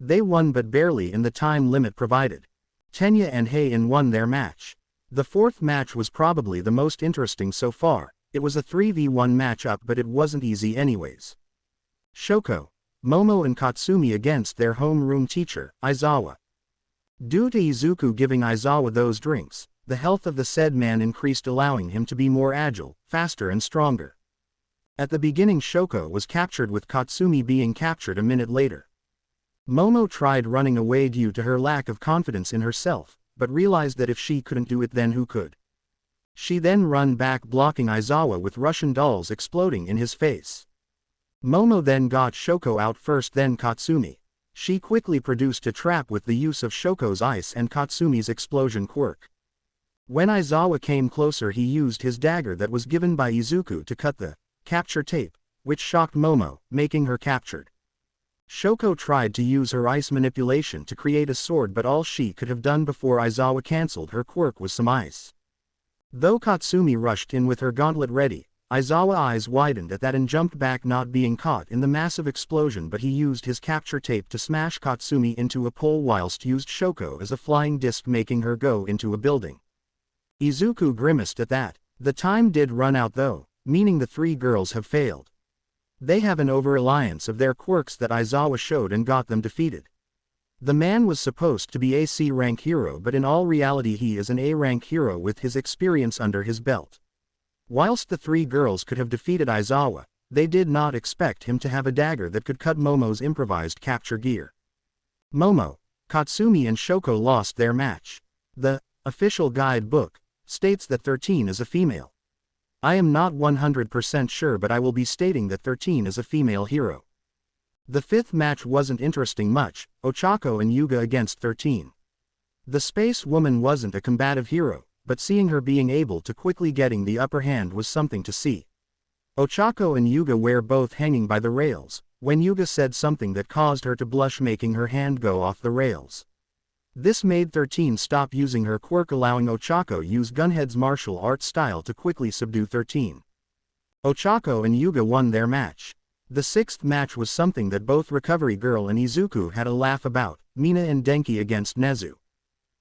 They won, but barely in the time limit provided. Tenya and Heian won their match. The fourth match was probably the most interesting so far. It was a 3v1 matchup, but it wasn't easy anyways. Shoko, Momo and Katsumi against their homeroom teacher, Aizawa. Due to Izuku giving Aizawa those drinks, the health of the said man increased, allowing him to be more agile, faster and stronger. At the beginning Shoko was captured, with Katsumi being captured a minute later. Momo tried running away due to her lack of confidence in herself, but realized that if she couldn't do it, then who could? She then ran back, blocking Aizawa with Russian dolls exploding in his face. Momo then got Shoko out first, then Katsumi. She quickly produced a trap with the use of Shoko's ice and Katsumi's explosion quirk. When Aizawa came closer, he used his dagger that was given by Izuku to cut the capture tape, which shocked Momo, making her captured. Shoko tried to use her ice manipulation to create a sword, but all she could have done before Aizawa cancelled her quirk was some ice. Though Katsumi rushed in with her gauntlet ready, Aizawa's eyes widened at that and jumped back, not being caught in the massive explosion, but he used his capture tape to smash Katsumi into a pole whilst used Shoko as a flying disc, making her go into a building. Izuku grimaced at that. The time did run out though, meaning the three girls have failed. They have an over-reliance of their quirks that Aizawa showed and got them defeated. The man was supposed to be a C-rank hero, but in all reality he is an A-rank hero with his experience under his belt. Whilst the three girls could have defeated Aizawa, they did not expect him to have a dagger that could cut Momo's improvised capture gear. Momo, Katsumi and Shoko lost their match. The official guide book states that 13 is a female. I am not 100% sure, but I will be stating that 13 is a female hero. The fifth match wasn't interesting much, Ochako and Yuga against 13. The space woman wasn't a combative hero, but seeing her being able to quickly getting the upper hand was something to see. Ochako and Yuga were both hanging by the rails, when Yuga said something that caused her to blush, making her hand go off the rails. This made 13 stop using her quirk, allowing Ochako use Gunhead's martial arts style to quickly subdue 13. Ochako and Yuga won their match. The sixth match was something that both Recovery Girl and Izuku had a laugh about, Mina and Denki against Nezu.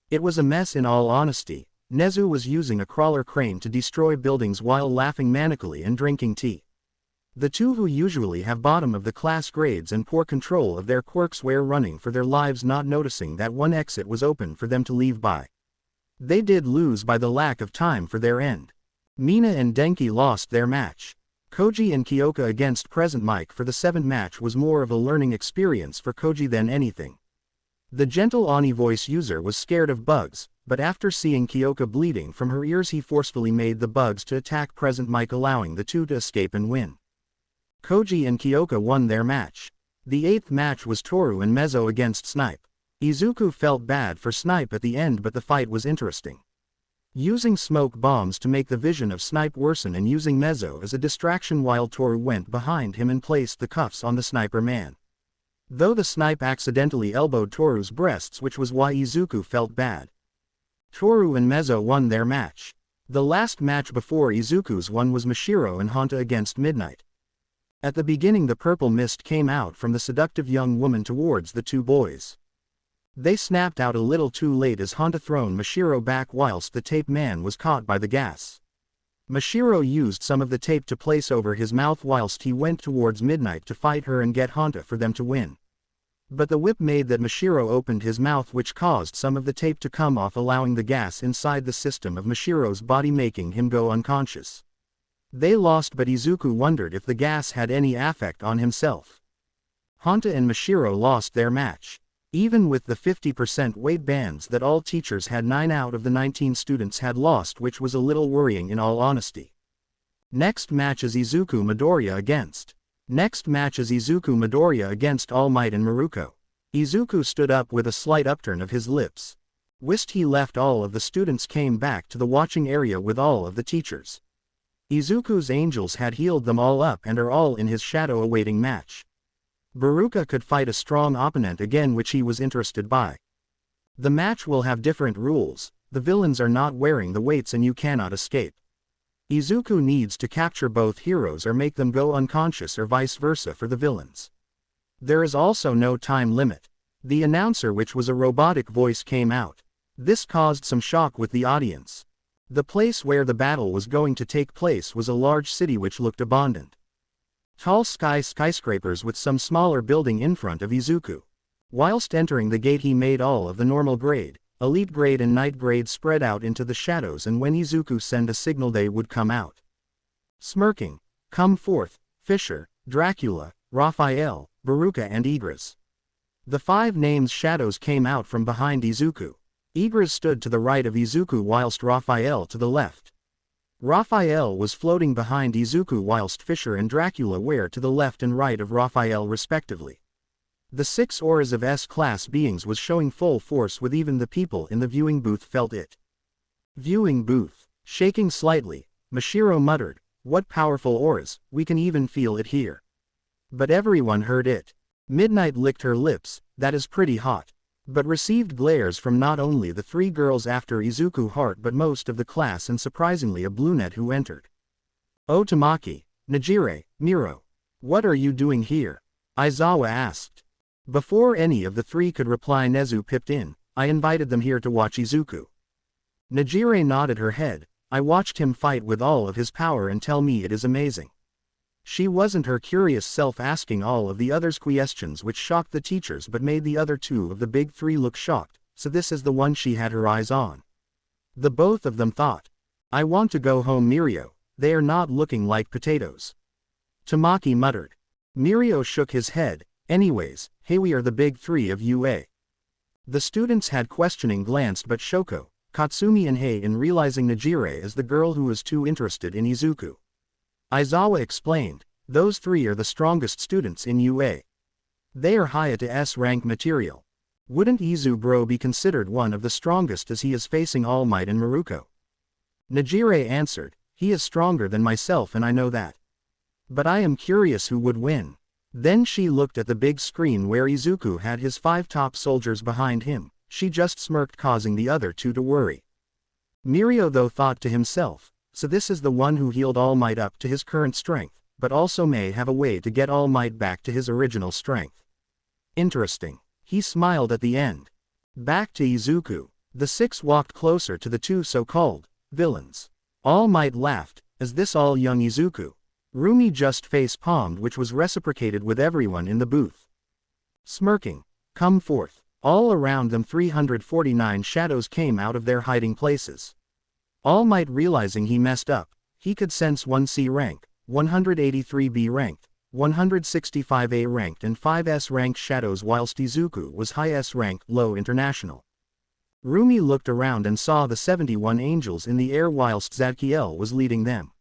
It was a mess in all honesty. Nezu was using a crawler crane to destroy buildings while laughing manically and drinking tea. The two, who usually have bottom of the class grades and poor control of their quirks, were running for their lives, not noticing that one exit was open for them to leave by. They did lose by the lack of time for their end. Mina and Denki lost their match. Koji and Kyoka against Present Mike for the seventh match was more of a learning experience for Koji than anything. The gentle Oni voice user was scared of bugs, but after seeing Kyoka bleeding from her ears, he forcefully made the bugs to attack Present Mike, allowing the two to escape and win. Koji and Kyoka won their match. The eighth match was Toru and Mezzo against Snipe. Izuku felt bad for Snipe at the end, but the fight was interesting. Using smoke bombs to make the vision of Snipe worsen and using Mezzo as a distraction while Toru went behind him and placed the cuffs on the Sniper man. Though the Snipe accidentally elbowed Toru's breasts, which was why Izuku felt bad. Toru and Mezzo won their match. The last match before Izuku's one was Mashiro and Honta against Midnight. At the beginning, the purple mist came out from the seductive young woman towards the two boys. They snapped out a little too late as Honta thrown Mashiro back whilst the tape man was caught by the gas. Mashiro used some of the tape to place over his mouth whilst he went towards Midnight to fight her and get Honta for them to win. But the whip made that Mashiro opened his mouth, which caused some of the tape to come off, allowing the gas inside the system of Mashiro's body making him go unconscious. They lost, but Izuku wondered if the gas had any effect on himself. Honta and Mashiro lost their match. Even with the 50% weight bans that all teachers had, 9 out of the 19 students had lost, which was a little worrying in all honesty. Next match is Izuku Midoriya against All Might and Maruko. Izuku stood up with a slight upturn of his lips. Whilst he left, all of the students came back to the watching area with all of the teachers. Izuku's angels had healed them all up and are all in his shadow awaiting match. Baruka could fight a strong opponent again, which he was interested by. The match will have different rules. The villains are not wearing the weights and you cannot escape. Izuku needs to capture both heroes or make them go unconscious, or vice versa for the villains. There is also no time limit. The announcer, which was a robotic voice, came out. This caused some shock with the audience. The place where the battle was going to take place was a large city which looked abandoned. Tall skyscrapers with some smaller building in front of Izuku. Whilst entering the gate, he made all of the normal grade, elite grade and night grade spread out into the shadows, and when Izuku sent a signal they would come out. Smirking, come forth, Fisher, Dracula, Raphael, Baruka and Igris. The 5 names shadows came out from behind Izuku. Igris stood to the right of Izuku whilst Raphael to the left. Raphael was floating behind Izuku whilst Fisher and Dracula were to the left and right of Raphael respectively. The 6 auras of S-class beings was showing full force, with even the people in the viewing booth felt it. Viewing booth, shaking slightly, Mashiro muttered, "What powerful auras, we can even feel it here." But everyone heard it. Midnight licked her lips, "That is pretty hot." But received glares from not only the 3 girls after Izuku Heart but most of the class, and surprisingly a brunette who entered. "Oh Tamaki, Najire, Miro. What are you doing here?" Aizawa asked. Before any of the 3 could reply, Nezu pipped in, "I invited them here to watch Izuku." Najire nodded her head, "I watched him fight with all of his power and tell me it is amazing." She wasn't her curious self asking all of the others questions, which shocked the teachers but made the other 2 of the big 3 look shocked, so this is the one she had her eyes on. The both of them thought, "I want to go home, Mirio, they are not looking like potatoes." Tamaki muttered. Mirio shook his head, "Anyways, hey, we are the big 3 of UA. The students had questioning glanced but Shoko, Katsumi and Hei in realizing Najire as the girl who was too interested in Izuku. Aizawa explained, those three are the strongest students in UA. They are high to S rank material. Wouldn't Izu-bro be considered one of the strongest as he is facing All Might and Maruko? Najire answered, he is stronger than myself and I know that. But I am curious who would win. Then she looked at the big screen where Izuku had his 5 top soldiers behind him, she just smirked causing the other two to worry. Mirio though thought to himself, so this is the one who healed All Might up to his current strength, but also may have a way to get All Might back to his original strength. Interesting. He smiled at the end. Back to Izuku. The 6 walked closer to the 2 so-called villains. All Might laughed, is this all young Izuku? Rumi just face-palmed, which was reciprocated with everyone in the booth. Smirking, come forth. All around them 349 shadows came out of their hiding places. All Might realizing he messed up, he could sense 1C rank, 183B ranked, 165A ranked and 5S ranked shadows whilst Izuku was high S ranked low international. Rumi looked around and saw the 71 angels in the air whilst Zadkiel was leading them.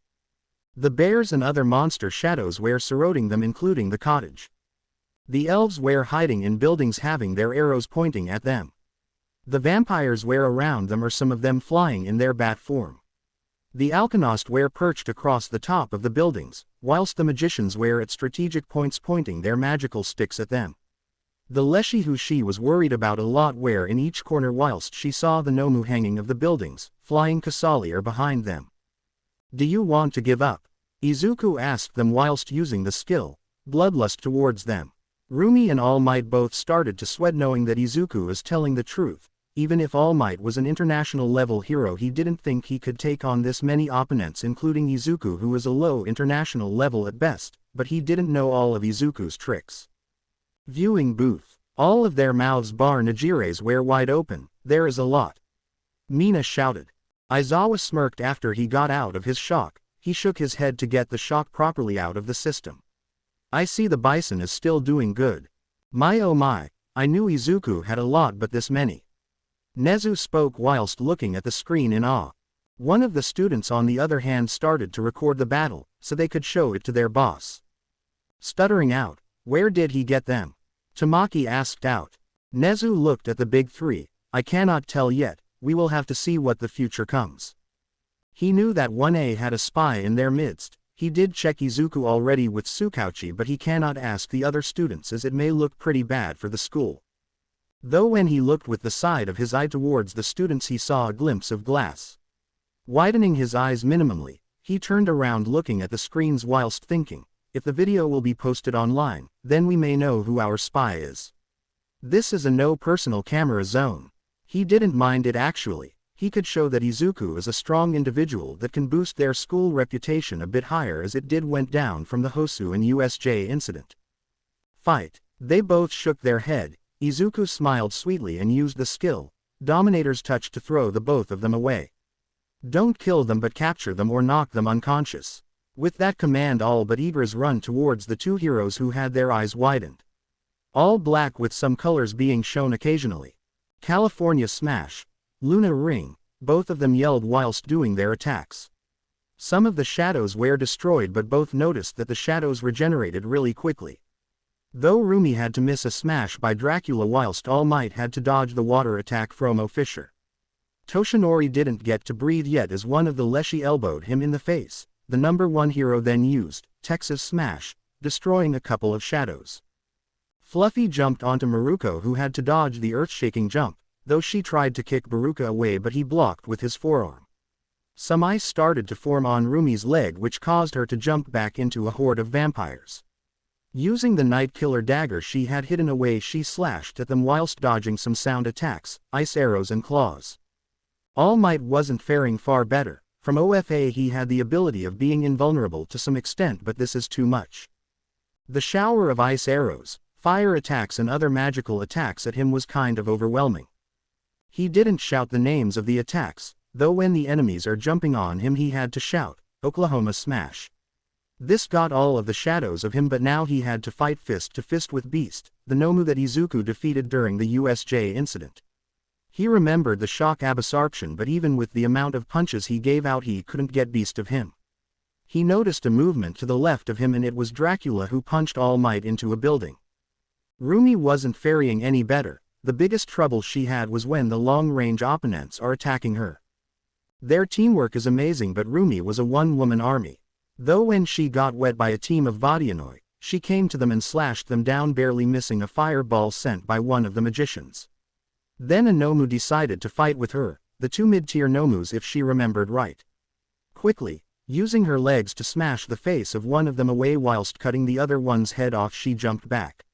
The bears and other monster shadows were surrounding them including the cottage. The elves were hiding in buildings having their arrows pointing at them. The vampires were around them or some of them flying in their bat form. The alchemists were perched across the top of the buildings, whilst the magicians were at strategic points pointing their magical sticks at them. The Leshy who she was worried about a lot were in each corner whilst she saw the Nomu hanging of the buildings, flying Kasali are behind them. Do you want to give up? Izuku asked them whilst using the skill, Bloodlust towards them. Rumi and All Might both started to sweat knowing that Izuku is telling the truth. Even if All Might was an international level hero he didn't think he could take on this many opponents including Izuku who is a low international level at best, but he didn't know all of Izuku's tricks. Viewing booth. All of their mouths bar Najire's were wide open, there is a lot. Mina shouted. Aizawa smirked after he got out of his shock, he shook his head to get the shock properly out of the system. I see the bison is still doing good. My oh my, I knew Izuku had a lot but this many. Nezu spoke whilst looking at the screen in awe. One of the students on the other hand started to record the battle, so they could show it to their boss. Stuttering out, where did he get them? Tamaki asked out. Nezu looked at the big 3, I cannot tell yet, we will have to see what the future comes. He knew that 1A had a spy in their midst. He did check Izuku already with Tsukauchi but he cannot ask the other students as it may look pretty bad for the school. Though when he looked with the side of his eye towards the students he saw a glimpse of glass. Widening his eyes minimally, he turned around looking at the screens whilst thinking, if the video will be posted online, then we may know who our spy is. This is a no personal camera zone. He didn't mind it actually. He could show that Izuku is a strong individual that can boost their school reputation a bit higher as it did went down from the Hosu and USJ incident. Fight. They both shook their head. Izuku smiled sweetly and used the skill, Dominator's touch to throw the both of them away. Don't kill them but capture them or knock them unconscious. With that command all but eagers run towards the 2 heroes who had their eyes widened. All black with some colors being shown occasionally. California Smash. Luna Ring, both of them yelled whilst doing their attacks. Some of the shadows were destroyed but both noticed that the shadows regenerated really quickly. Though Rumi had to miss a smash by Dracula whilst All Might had to dodge the water attack from Fisher. Toshinori didn't get to breathe yet as one of the Leshy elbowed him in the face. The number 1 hero then used Texas Smash, destroying a couple of shadows. Fluffy jumped onto Maruko who had to dodge the earth-shaking jump, though she tried to kick Baruka away but he blocked with his forearm. Some ice started to form on Rumi's leg which caused her to jump back into a horde of vampires. Using the Night Killer dagger she had hidden away she slashed at them whilst dodging some sound attacks, ice arrows and claws. All Might wasn't faring far better. From OFA he had the ability of being invulnerable to some extent but this is too much. The shower of ice arrows, fire attacks and other magical attacks at him was kind of overwhelming. He didn't shout the names of the attacks, though when the enemies are jumping on him he had to shout, Oklahoma Smash. This got all of the shadows of him, but now he had to fight fist to fist with Beast, the Nomu that Izuku defeated during the USJ incident. He remembered the shock absorption, but even with the amount of punches he gave out he couldn't get Beast of him. He noticed a movement to the left of him, and it was Dracula who punched All Might into a building. Rumi wasn't faring any better. The biggest trouble she had was when the long-range opponents are attacking her. Their teamwork is amazing, but Rumi was a one-woman army. Though when she got wet by a team of Vadianoi, she came to them and slashed them down, barely missing a fireball sent by one of the magicians. Then a Nomu decided to fight with her, the two mid-tier Nomus if she remembered right. Quickly, using her legs to smash the face of one of them away whilst cutting the other one's head off, she jumped back.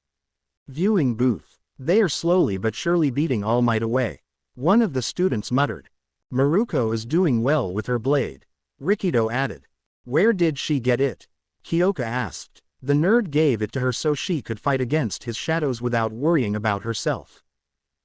Viewing booth. They are slowly but surely beating All Might away. One of the students muttered. Maruko is doing well with her blade. Rikido added. Where did she get it? Kyoka asked. The nerd gave it to her so she could fight against his shadows without worrying about herself.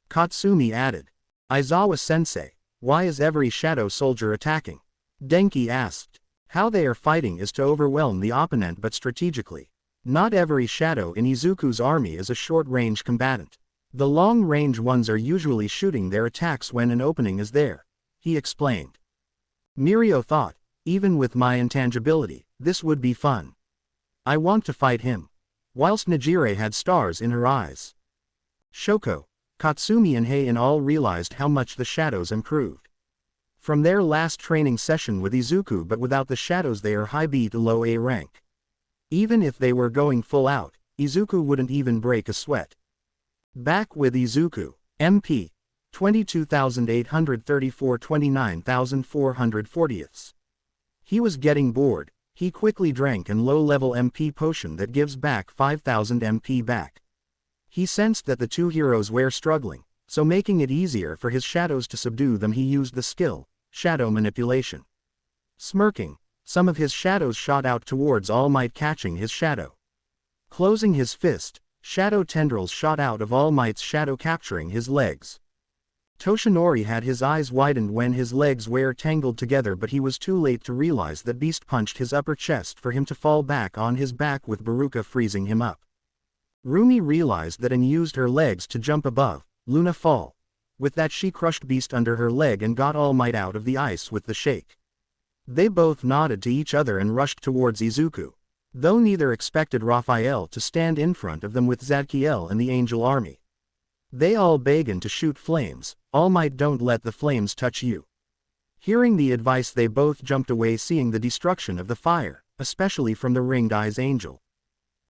Katsumi added. Aizawa-sensei, why is every shadow soldier attacking? Denki asked. How they are fighting is to overwhelm the opponent, but strategically. Not every shadow in Izuku's army is a short-range combatant. The long-range ones are usually shooting their attacks when an opening is there, he explained. Mirio thought, even with my intangibility, this would be fun. I want to fight him. Whilst Najire had stars in her eyes. Shoko, Katsumi and Heian all realized how much the shadows improved. From their last training session with Izuku, but without the shadows they are high B to low A rank. Even if they were going full out, Izuku wouldn't even break a sweat. Back with Izuku, MP. 22,834 29,440ths. He was getting bored. He quickly drank an low-level MP potion that gives back 5,000 MP back. He sensed that the two heroes were struggling, so making it easier for his shadows to subdue them he used the skill, Shadow Manipulation. Smirking, some of his shadows shot out towards All Might, catching his shadow. Closing his fist, shadow tendrils shot out of All Might's shadow, capturing his legs. Toshinori had his eyes widened when his legs were tangled together, but he was too late to realize that Beast punched his upper chest for him to fall back on his back, with Baruka freezing him up. Rumi realized that and used her legs to jump above, Luna fall. With that she crushed Beast under her leg and got All Might out of the ice with the shake. They both nodded to each other and rushed towards Izuku. Though neither expected Raphael to stand in front of them with Zadkiel and the Angel Army. They all began to shoot flames. All Might, don't let the flames touch you. Hearing the advice they both jumped away, seeing the destruction of the fire, especially from the ringed eyes Angel.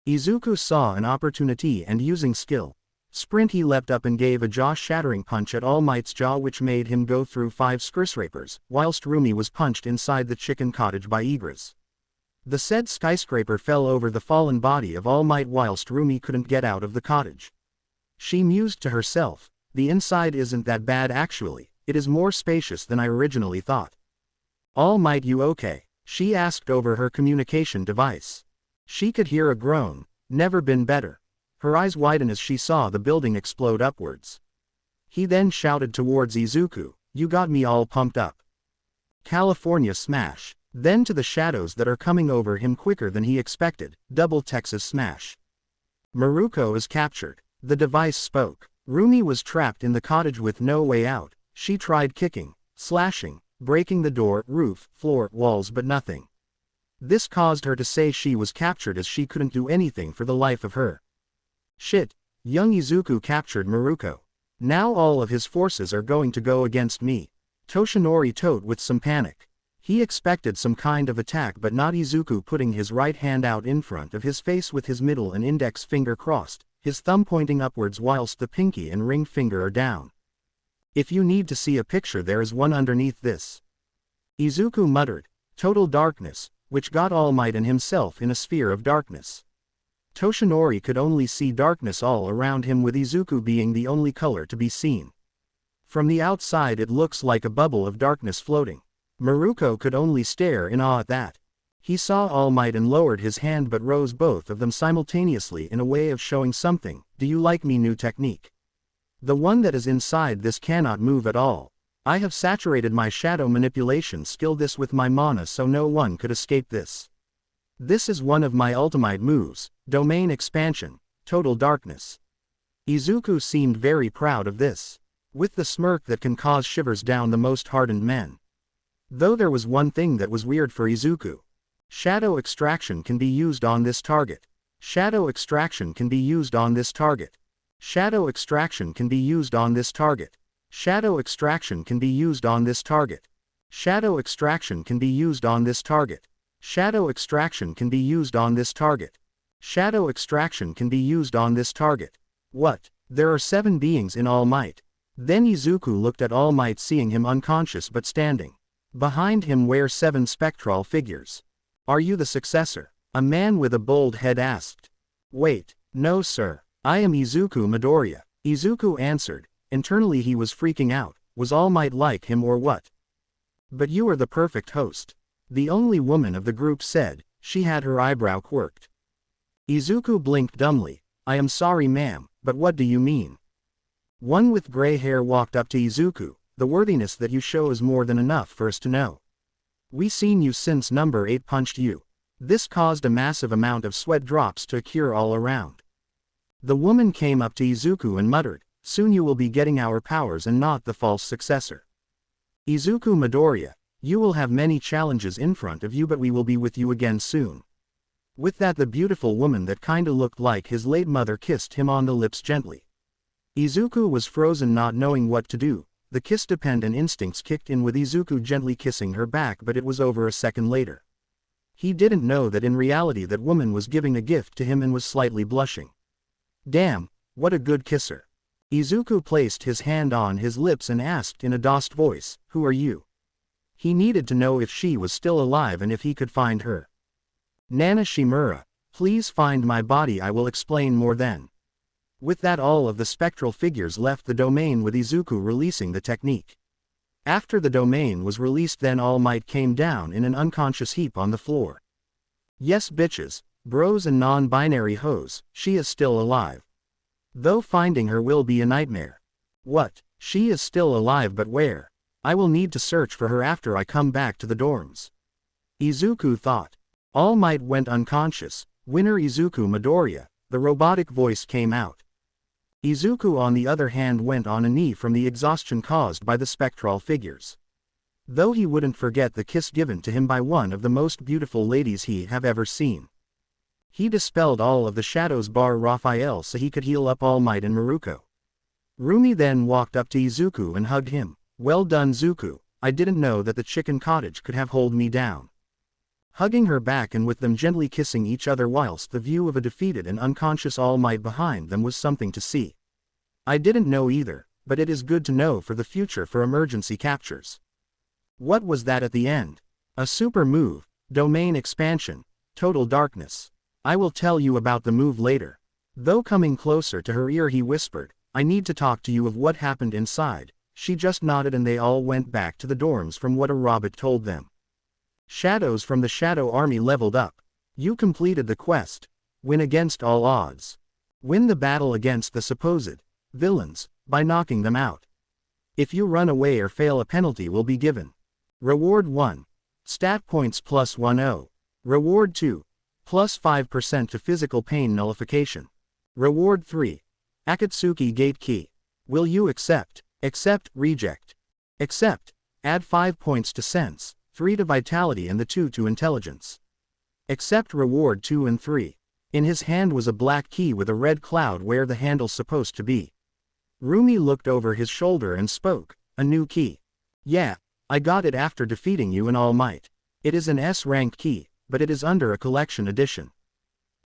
Izuku saw an opportunity and using skill. Sprint he leapt up and gave a jaw-shattering punch at All Might's jaw, which made him go through 5 skyscrapers, whilst Rumi was punched inside the chicken cottage by Igris. The said skyscraper fell over the fallen body of All Might whilst Rumi couldn't get out of the cottage. She mused to herself, the inside isn't that bad actually, it is more spacious than I originally thought. All Might, you okay? She asked over her communication device. She could hear a groan, never been better. Her eyes widened as she saw the building explode upwards. He then shouted towards Izuku, you got me all pumped up. California smash. Then to the shadows that are coming over him quicker than he expected, double Texas smash. Maruko is captured. The device spoke. Rumi was trapped in the cottage with no way out. She tried kicking, slashing, breaking the door, roof, floor, walls, but nothing. This caused her to say she was captured, as she couldn't do anything for the life of her. Shit, young Izuku captured Maruko. Now all of his forces are going to go against me. Toshinori told with some panic. He expected some kind of attack, but not Izuku, putting his right hand out in front of his face with his middle and index finger crossed, his thumb pointing upwards whilst the pinky and ring finger are down. If you need to see a picture, there is one underneath this. Izuku muttered. Total darkness, which got All Might and himself in a sphere of darkness. Toshinori could only see darkness all around him, with Izuku being the only color to be seen. From the outside it looks like a bubble of darkness floating. Maruko could only stare in awe at that. He saw All Might and lowered his hand, but rose both of them simultaneously in a way of showing something. Do you like me new technique? The one that is inside this cannot move at all. I have saturated my shadow manipulation skill this with my mana, so no one could escape this. This is one of my ultimate moves, domain expansion, total darkness. Izuku seemed very proud of this, with the smirk that can cause shivers down the most hardened men. Though there was one thing that was weird for Izuku. Shadow extraction can be used on this target. Shadow extraction can be used on this target. Shadow extraction can be used on this target. Shadow extraction can be used on this target. Shadow extraction can be used on this target. Shadow extraction can be used on this target. Shadow extraction can be used on this target. What? There are 7 beings in All Might. Then Izuku looked at All Might, seeing him unconscious but standing. Behind him were 7 spectral figures. Are you the successor? A man with a bald head asked. Wait, no sir, I am Izuku Midoriya. Izuku answered. Internally he was freaking out. Was All Might like him or what? But you are the perfect host. The only woman of the group said. She had her eyebrow quirked. Izuku blinked dumbly. I am sorry ma'am, but what do you mean? One with gray hair walked up to Izuku. The worthiness that you show is more than enough for us to know. We seen you since number 8 punched you. This caused a massive amount of sweat drops to occur all around. The woman came up to Izuku and muttered, soon you will be getting our powers and not the false successor. Izuku Midoriya, you will have many challenges in front of you, but we will be with you again soon. With that, the beautiful woman that kinda looked like his late mother kissed him on the lips gently. Izuku was frozen, not knowing what to do. The kiss-dependent instincts kicked in with Izuku gently kissing her back, but it was over a second later. He didn't know that in reality that woman was giving a gift to him and was slightly blushing. Damn, what a good kisser. Izuku placed his hand on his lips and asked in a dazed voice, who are you? He needed to know if she was still alive and if he could find her. Nana Shimura, please find my body, I will explain more then. With that, all of the spectral figures left the domain with Izuku releasing the technique. After the domain was released, then All Might came down in an unconscious heap on the floor. Yes bitches, bros and non-binary hoes, she is still alive. Though finding her will be a nightmare. What? She is still alive, but where? I will need to search for her after I come back to the dorms. Izuku thought. All Might went unconscious. Winner Izuku Midoriya, the robotic voice came out. Izuku on the other hand went on a knee from the exhaustion caused by the spectral figures. Though he wouldn't forget the kiss given to him by one of the most beautiful ladies he have ever seen. He dispelled all of the shadows bar Raphael so he could heal up All Might and Maruko. Rumi then walked up to Izuku and hugged him. Well done Zuku, I didn't know that the chicken cottage could have hold me down. Hugging her back and with them gently kissing each other whilst the view of a defeated and unconscious All Might behind them was something to see. I didn't know either, but it is good to know for the future for emergency captures. What was that at the end? A super move, domain expansion, total darkness. I will tell you about the move later. Though coming closer to her ear he whispered, I need to talk to you of what happened inside. She just nodded and they all went back to the dorms from what a robot told them. Shadows from the Shadow Army leveled up. You completed the quest. Win against all odds. Win the battle against the supposed villains by knocking them out. If you run away or fail, a penalty will be given. Reward 1. Stat points plus 10. Reward 2. Plus 5% to physical pain nullification. Reward 3. Akatsuki Gate Key. Will you accept? Accept, reject. Accept. Add 5 points to sense. 3 to vitality and the 2 to intelligence. Accept reward 2 and 3. In his hand was a black key with a red cloud where the handle's supposed to be. Rumi looked over his shoulder and spoke, a new key. Yeah, I got it after defeating you in All Might. It is an S-ranked key, but it is under a collection edition.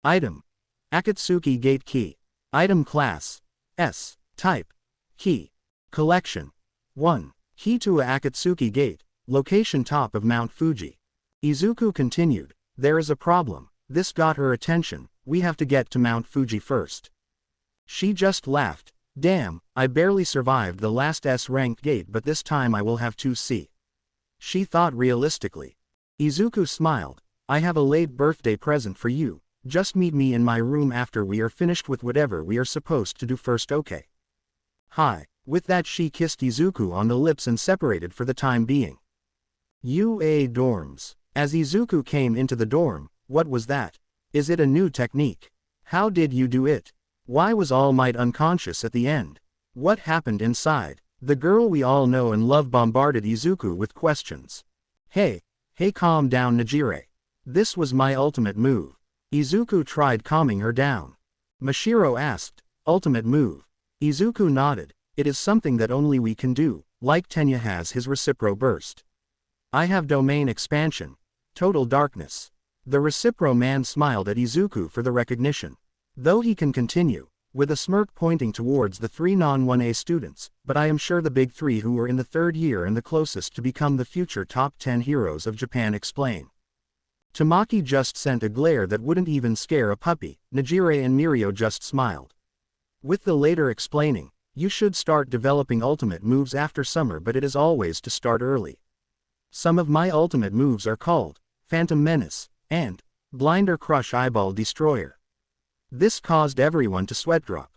Item. Akatsuki Gate Key. Item class. S. Type. Key. Collection. 1. Key to a Akatsuki Gate. Location top of Mount Fuji. Izuku continued, there is a problem. This got her attention. We have to get to Mount Fuji first. She just laughed. Damn, I barely survived the last S-ranked gate, but this time I will have 2C. She thought realistically. Izuku smiled. I have a late birthday present for you. Just meet me in my room after we are finished with whatever we are supposed to do first, okay? Hi. With that she kissed Izuku on the lips and separated for the time being. UA dorms. As Izuku came into the dorm, What was that? Is it a new technique? How did you do it? Why was All Might unconscious at the end? What happened inside? The girl we all know and love bombarded Izuku with questions. Hey, calm down Nejire. This was my ultimate move. Izuku tried calming her down. Mashiro asked, ultimate move. Izuku nodded. It is something that only we can do, like Tenya has his Recipro Burst. I have Domain Expansion. Total Darkness. The Recipro man smiled at Izuku for the recognition. Though he can continue, with a smirk pointing towards the 3 non-1A students, but I am sure the big 3 who were in the 3rd year and the closest to become the future top 10 heroes of Japan explain. Tamaki just sent a glare that wouldn't even scare a puppy. Nejire and Mirio just smiled. With the later explaining, you should start developing ultimate moves after summer, but it is always to start early. Some of my ultimate moves are called Phantom Menace and Blinder Crush Eyeball Destroyer. This caused everyone to sweat drop.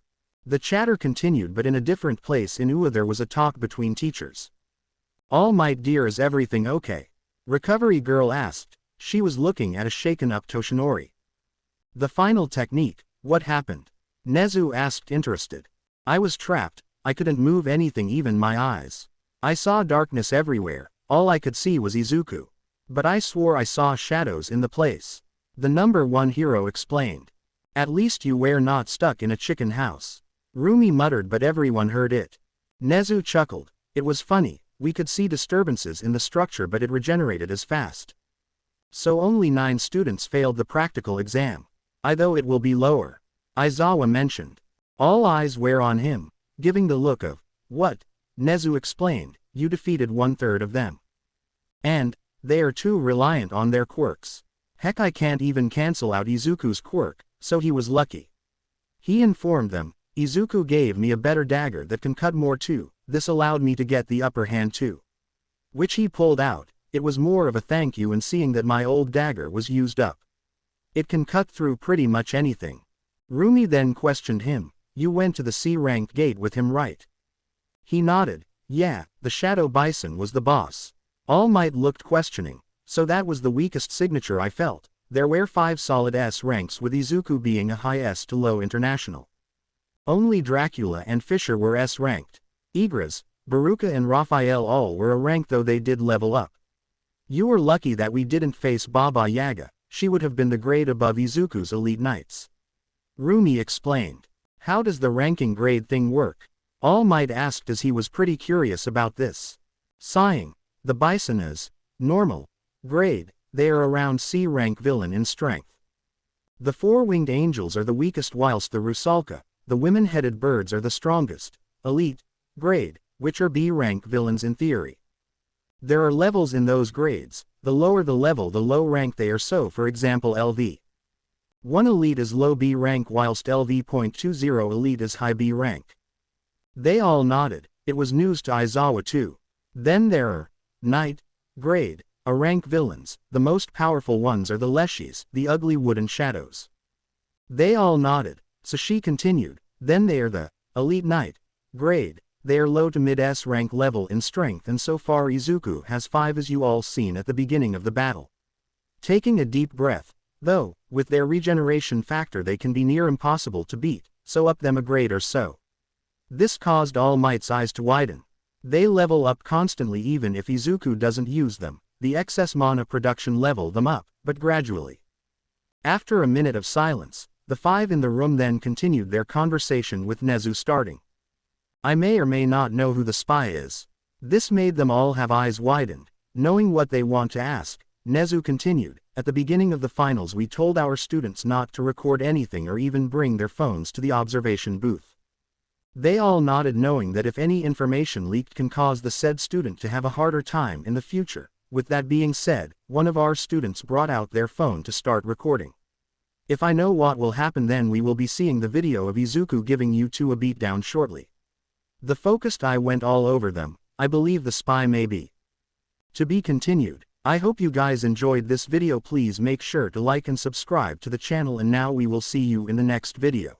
The chatter continued, but in a different place in UA there was a talk between teachers. All Might dear, is everything okay? Recovery girl asked. She was looking at a shaken up Toshinori. The final technique, what happened? Nezu asked interested. I was trapped, I couldn't move anything, even my eyes. I saw darkness everywhere, all I could see was Izuku. But I swore I saw shadows in the place. The number 1 hero explained. At least you were not stuck in a chicken house. Rumi muttered, but everyone heard it. Nezu chuckled. It was funny, we could see disturbances in the structure, but it regenerated as fast. So only 9 students failed the practical exam. Though it will be lower. Aizawa mentioned. All eyes were on him, giving the look of, what? Nezu explained, you defeated 1/3 of them. And, they are too reliant on their quirks. Heck, I can't even cancel out Izuku's quirk, so he was lucky. He informed them, Izuku gave me a better dagger that can cut more too, this allowed me to get the upper hand too. Which he pulled out, it was more of a thank you, and seeing that my old dagger was used up. It can cut through pretty much anything. Rumi then questioned him, you went to the C-rank gate with him, right? He nodded, yeah, the Shadow Bison was the boss. All Might looked questioning, so that was the weakest signature I felt. There were 5 solid S ranks, with Izuku being a high S to low international. Only Dracula and Fisher were S ranked. Igras, Baruka and Raphael all were a rank, though they did level up. You were lucky that we didn't face Baba Yaga, she would have been the grade above Izuku's elite knights. Rumi explained. How does the ranking grade thing work? All Might asked, as he was pretty curious about this. Sighing, the Bison is normal grade, they are around C rank villain in strength. The 4-winged angels are the weakest, whilst the Rusalka, the women-headed birds, are the strongest, elite grade, which are B rank villains in theory. There are levels in those grades, the lower the level the low rank they are, so for example LV 1 elite is low B rank, whilst LV.20 elite is high B rank. They all nodded, it was news to Aizawa too. Then there are Knight grade, a rank villains, the most powerful ones are the Leshis, the ugly wooden shadows. They all nodded, so she continued, then they are the Elite Knight grade, they are low to mid S rank level in strength, and so far Izuku has 5, as you all seen at the beginning of the battle. Taking a deep breath, though, with their regeneration factor they can be near impossible to beat, so up them a grade or so. This caused All Might's eyes to widen. They level up constantly, even if Izuku doesn't use them, the excess mana production level them up, but gradually. After a minute of silence, the 5 in the room then continued their conversation, with Nezu starting. I may or may not know who the spy is. This made them all have eyes widened, knowing what they want to ask. Nezu continued, at the beginning of the finals we told our students not to record anything or even bring their phones to the observation booth. They all nodded, knowing that if any information leaked can cause the said student to have a harder time in the future. With that being said, one of our students brought out their phone to start recording. If I know what will happen, then we will be seeing the video of Izuku giving you 2 a beatdown shortly. The focused eye went all over them. I believe the spy may be. To be continued. I hope you guys enjoyed this video. Please make sure to like and subscribe to the channel, and now we will see you in the next video.